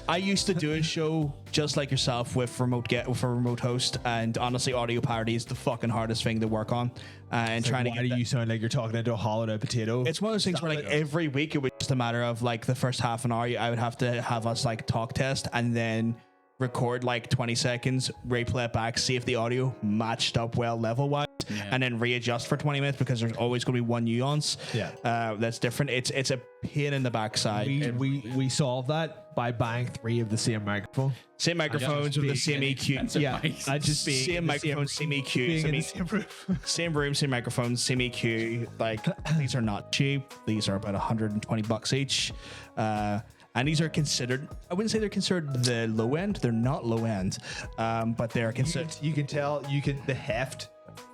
I used to do a show just like yourself with a remote host, and honestly, audio parody is the fucking hardest thing to work on. And trying to. Why do you sound like you're talking into a hollowed out potato? It's one of those things where every week it was just a matter of the first half an hour. I would have to have us talk test and then record 20 seconds, replay it back, see if the audio matched up well level wise, and then readjust for 20 minutes because there's always going to be one nuance that's different. It's a pain in the backside. We solved that by buying 3 of the same microphone. Same microphones with the same EQ. Yeah, I just be Same microphones, same EQ. Same room, same microphones, same EQ. Like these are not cheap. These are about $120 each. And these are considered, I wouldn't say they're considered the low end. They're not low end, but they're considered. You can tell, the heft.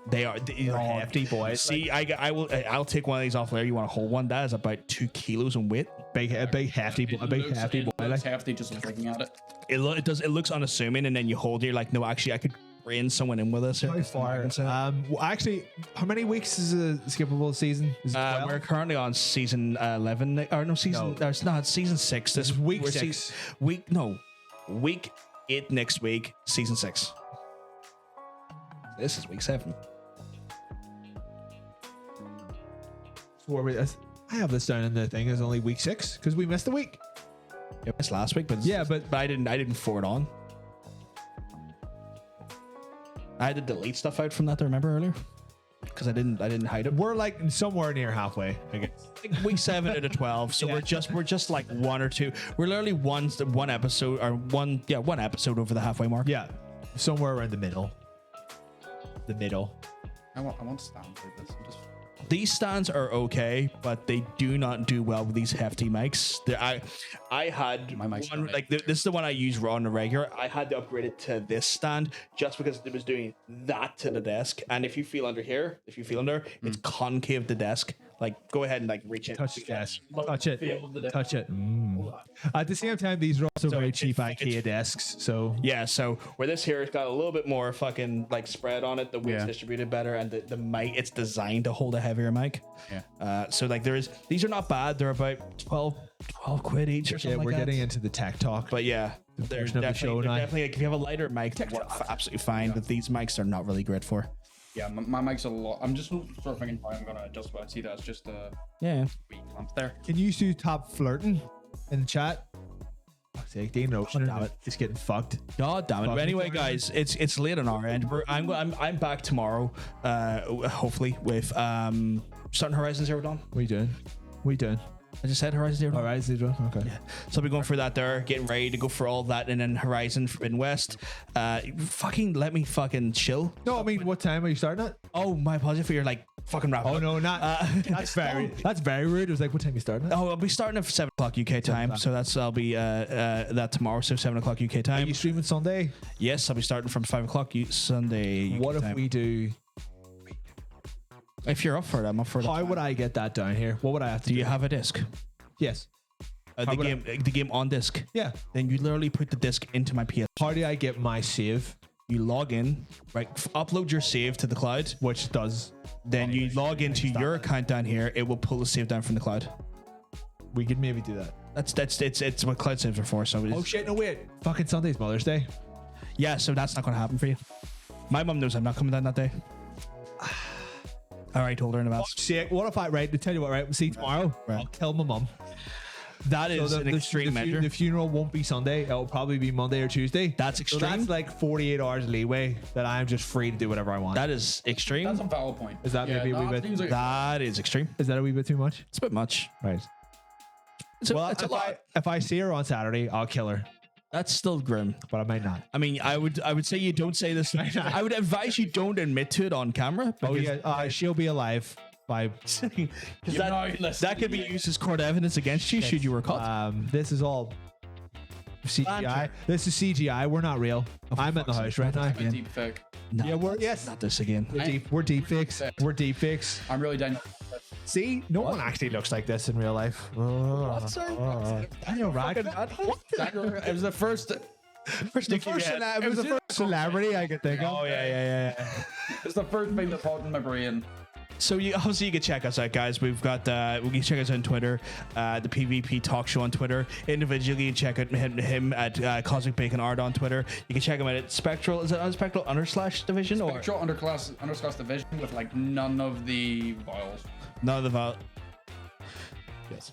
They are hefty boys. See, I'll take one of these off later. You want to hold one? That is about 2 kilos in weight. A big hefty boy. It's hefty just looking at it. It does. It looks unassuming, and then you hold it. You're like, no, actually, I could bring someone in with us. How far? Well, actually, how many weeks is a skippable season? Is it 12? We're currently on season 11. Or no, season. No, it's not season 6. This is week 6. Week 8 next week. Season 6. This is week 7. I have this down in the thing as only week 6 because we missed a week. Yeah, it's last week, but I didn't forward on. I had to delete stuff out from that. I remember earlier because I didn't hide it. We're like somewhere near halfway, I guess. Like week 7 out of 12, so we're just like 1 or 2. We're literally one episode or one episode over the halfway mark. Yeah, somewhere around the middle. I want to stand like this. These stands are okay, but they do not do well with these hefty mics. I had my mics one, like this is the one I use on the regular. I had to upgrade it to this stand just because it was doing that to the desk. And if you feel under, it's concave the desk. Like go ahead and like reach it. Touch the desk. Touch it. At the same time, these are also very cheap IKEA desks. So yeah, so where this here has got a little bit more fucking like spread on it, the weight's distributed better, and the mic, it's designed to hold a heavier mic. Yeah. So like these are not bad. They're about 12 quid each or something. We're getting into the tech talk, but yeah, there's definitely like, if you have a lighter mic, they work absolutely fine. But these mics are not really great for. Yeah, my mic's a lot. I'm just sort of thinking how I'm gonna adjust, but I see that it's just a wee clamp there. Can you do top flirting in the chat? Damn it, it's getting fucked. God damn it. But anyway, guys, it's late on our end. I'm back tomorrow, hopefully with starting Horizon Zero Dawn. What are you doing? I just said Horizon Zero Dawn. Horizon Zero Dawn. Okay. Yeah. So I'll be going for that there, getting ready to go for all that, and then Horizon Forbidden West. Fucking let me fucking chill. No, I mean, what time are you starting at? Oh, my apologies for your like fucking wrap. Oh no, not that's very rude. It was like, what time are you starting at? Oh, I'll be starting at 7 o'clock UK time. So I'll be that tomorrow. So 7 o'clock UK time. Are you streaming Sunday? Yes, I'll be starting from 5 o'clock Sunday. UK what if time. we do? If you're up for it, I'm up for it. How would I get that down here? What would I have to do? Do you have a disc? Yes. The game on disc. Yeah. Then you literally put the disc into my PS. How do I get my save? You log in, right? Upload your save to the cloud, which does. Then you log into your account down here. It will pull the save down from the cloud. We could maybe do that. It's what cloud saves are for. So oh shit! No wait. Fucking Sunday's Mother's Day. Yeah, so that's not going to happen for you. My mum knows I'm not coming down that day. All right, told her in advance. Shit, what if I to tell you what, right? See tomorrow, I'll kill my mum. That is an extreme measure. The funeral won't be Sunday. It'll probably be Monday or Tuesday. That's extreme. So that's like 48 hours leeway that I'm just free to do whatever I want. That is extreme. That's a valid point. Is that maybe a wee bit? Like that is extreme. Is that a wee bit too much? It's a bit much. Right. It's a lot. If I see her on Saturday, I'll kill her. That's still grim, but I might not. I mean, I would say you don't say this. I would advise you don't admit to it on camera. Oh yeah, she'll be alive by that could be used as court evidence against you should you were caught. This is all CGI. Banter. This is CGI. We're not real. I'm in the house right now. Deep fake. No, yeah, we're not this again. We're deep fakes. We're deep fakes. I'm really done. See, no one actually looks like this in real life. Daniel Radcliffe. It was the first. It was the first celebrity I could think of. Oh yeah. It's the first thing that popped in my brain. So you can check us out, guys. We've got we can check us out on Twitter, the PvP Talk Show on Twitter. Individually, you can check out him at Cosmic Bacon Art on Twitter. You can check him out at Spectral. Is it on Spectral /division or Spectral _/ division with like none of the vowels? None of the vowels. Yes.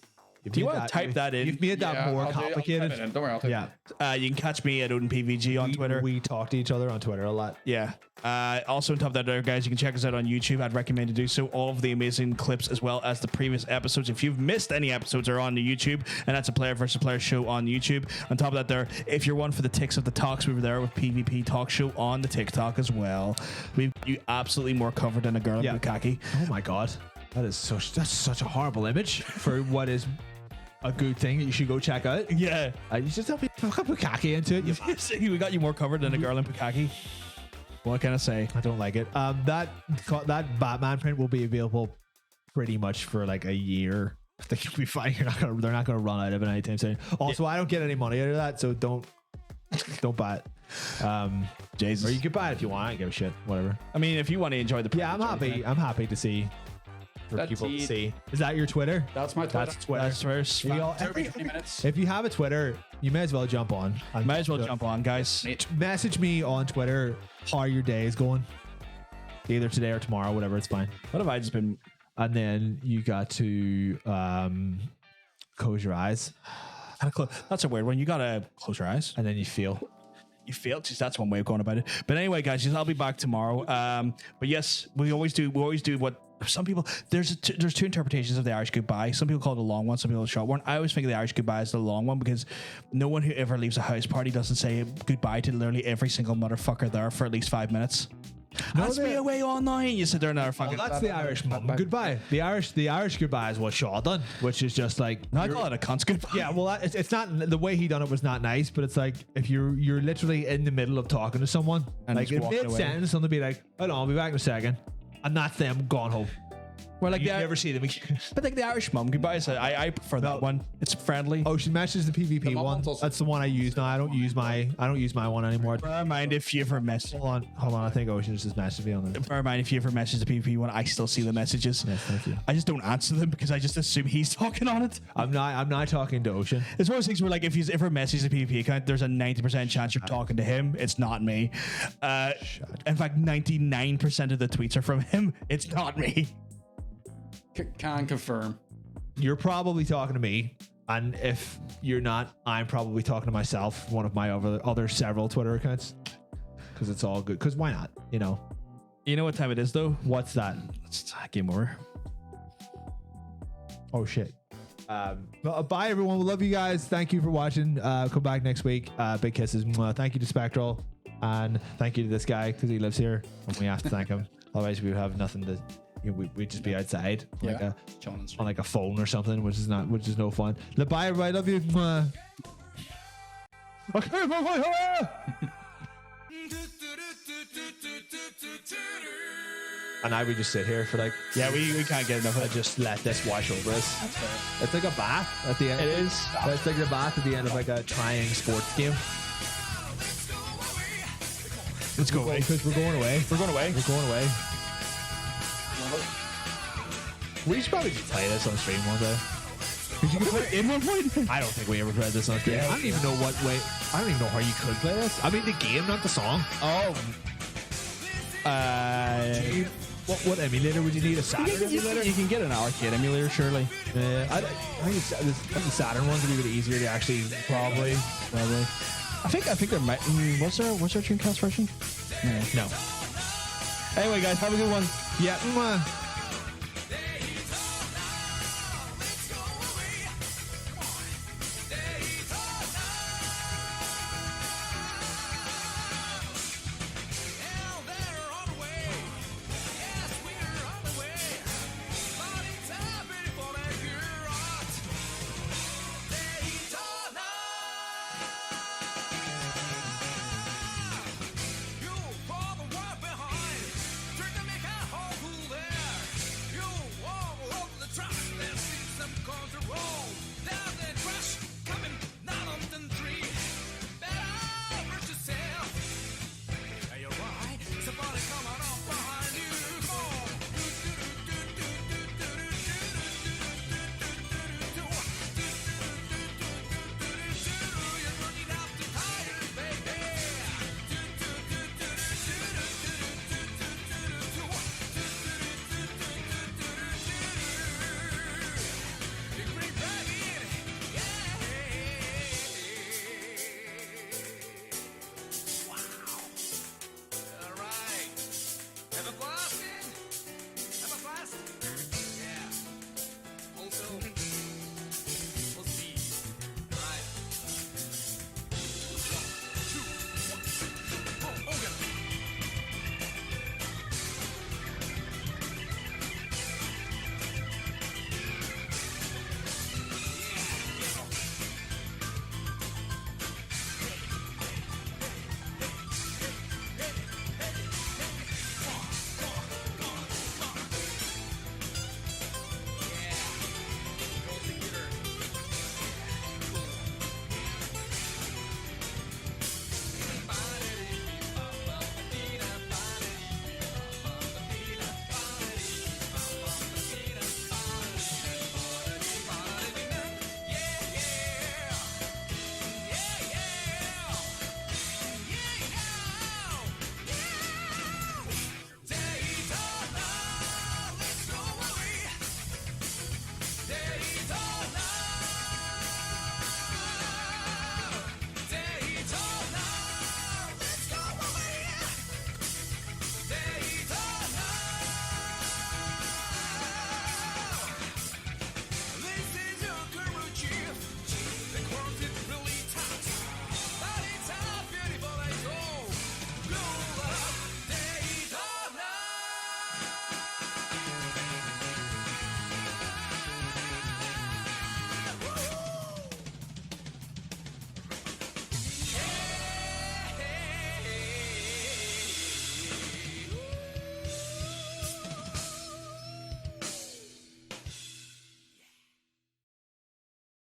Do you want to type that in? You've made that more complicated. Don't worry, I'll type it in. You can catch me at OdenPVG on Twitter. We talk to each other on Twitter a lot. Yeah. Also, on top of that, there, guys, you can check us out on YouTube. I'd recommend to do so. All of the amazing clips, as well as the previous episodes. If you've missed any episodes, are on the YouTube, and that's a player versus player show on YouTube. On top of that, there, if you're one for the ticks of the talks, we were there with PvP Talk Show on the TikTok as well. We've got you absolutely more covered than a girl in Bukaki. Oh my god, that's such a horrible image for what is a good thing that you should go check out. Yeah, you just have Bukaki into it. We got you more covered than a girl in Bukaki. What can I say? I don't like it. That Batman print will be available pretty much for like a year. I think you'll be fine. They're not gonna run out of it anytime soon. Also, I don't get any money out of that, so don't buy it. Jesus. Or you could buy it if you want. I don't give a shit. Whatever. I mean, if you want to enjoy the I'm happy to see. For people to see. Is that your Twitter? That's my Twitter. That's Twitter. Every 20 minutes. If you have a Twitter, you may as well jump on. Jump on, guys. Message me on Twitter how your day is going. Either today or tomorrow, whatever. It's fine. What have I just been? And then you got to close your eyes. That's a weird one. You gotta close your eyes, and then you feel. You feel. That's one way of going about it. But anyway, guys, I'll be back tomorrow. But yes, we always do what. Some people, there's two interpretations of the Irish goodbye. Some people call it the long one, some people the short one. I always think of the Irish goodbye is the long one because no one who ever leaves a house party doesn't say goodbye to literally every single motherfucker there for at least 5 minutes. That's me away all night. You sit there and fucking. That's the Irish mum goodbye. The Irish goodbye is what Shaw done, which is just like. No, I call it a cunt's goodbye. Yeah, well, it's not the way he done it was not nice, but it's like if you're literally in the middle of talking to someone, and like in mid sentence, someone be like, "Hold on, I'll be back in a second," and that's them gone home. Well, like you never see them again. But like the Irish mum goodbye, I prefer that one. It's friendly. Oh, she matches the PvP one. That's the one I use now. I don't use my one anymore. Never mind if you ever message. Hold on. I think Ocean just messaged me on it. Never mind if you ever message the PvP one. I still see the messages. Yes, thank you. I just don't answer them because I just assume he's talking on it. I'm not talking to Ocean. It's one of those things where like if you ever message the PvP account, there's a 90% chance you're talking to him. It's not me. In fact, 99% of the tweets are from him. It's not me. Can confirm. You're probably talking to me, and if you're not, I'm probably talking to myself, one of my other several Twitter accounts, because it's all good. Because why not? You know what time it is though? What's that? It's game over. Oh shit. Bye everyone. We love you guys. Thank you for watching. Come back next week. Big kisses. Thank you to Spectral, and thank you to this guy because he lives here, and we have to thank him. Otherwise, we would have nothing to. We'd just be outside on like a phone or something, which is no fun. Bye everybody, love you. And I would just sit here for like we can't get enough. I just let this wash over us. That's fair. It's like a bath at the end. It is. It's like a bath at the end of like a trying sports game. Let's go away because we're going away. We're going away. We should probably just play this on stream one day. Did you play it in one point? I don't think we ever played this on stream. I don't even know how you could play this. I mean the game, not the song. Oh. What emulator would you need? A Saturn emulator? You can get an arcade emulator, surely. I think the Saturn ones would be a bit easier to actually. Probably. I think there might. What's our Dreamcast version? No. Anyway, guys, have a good one. Yeah.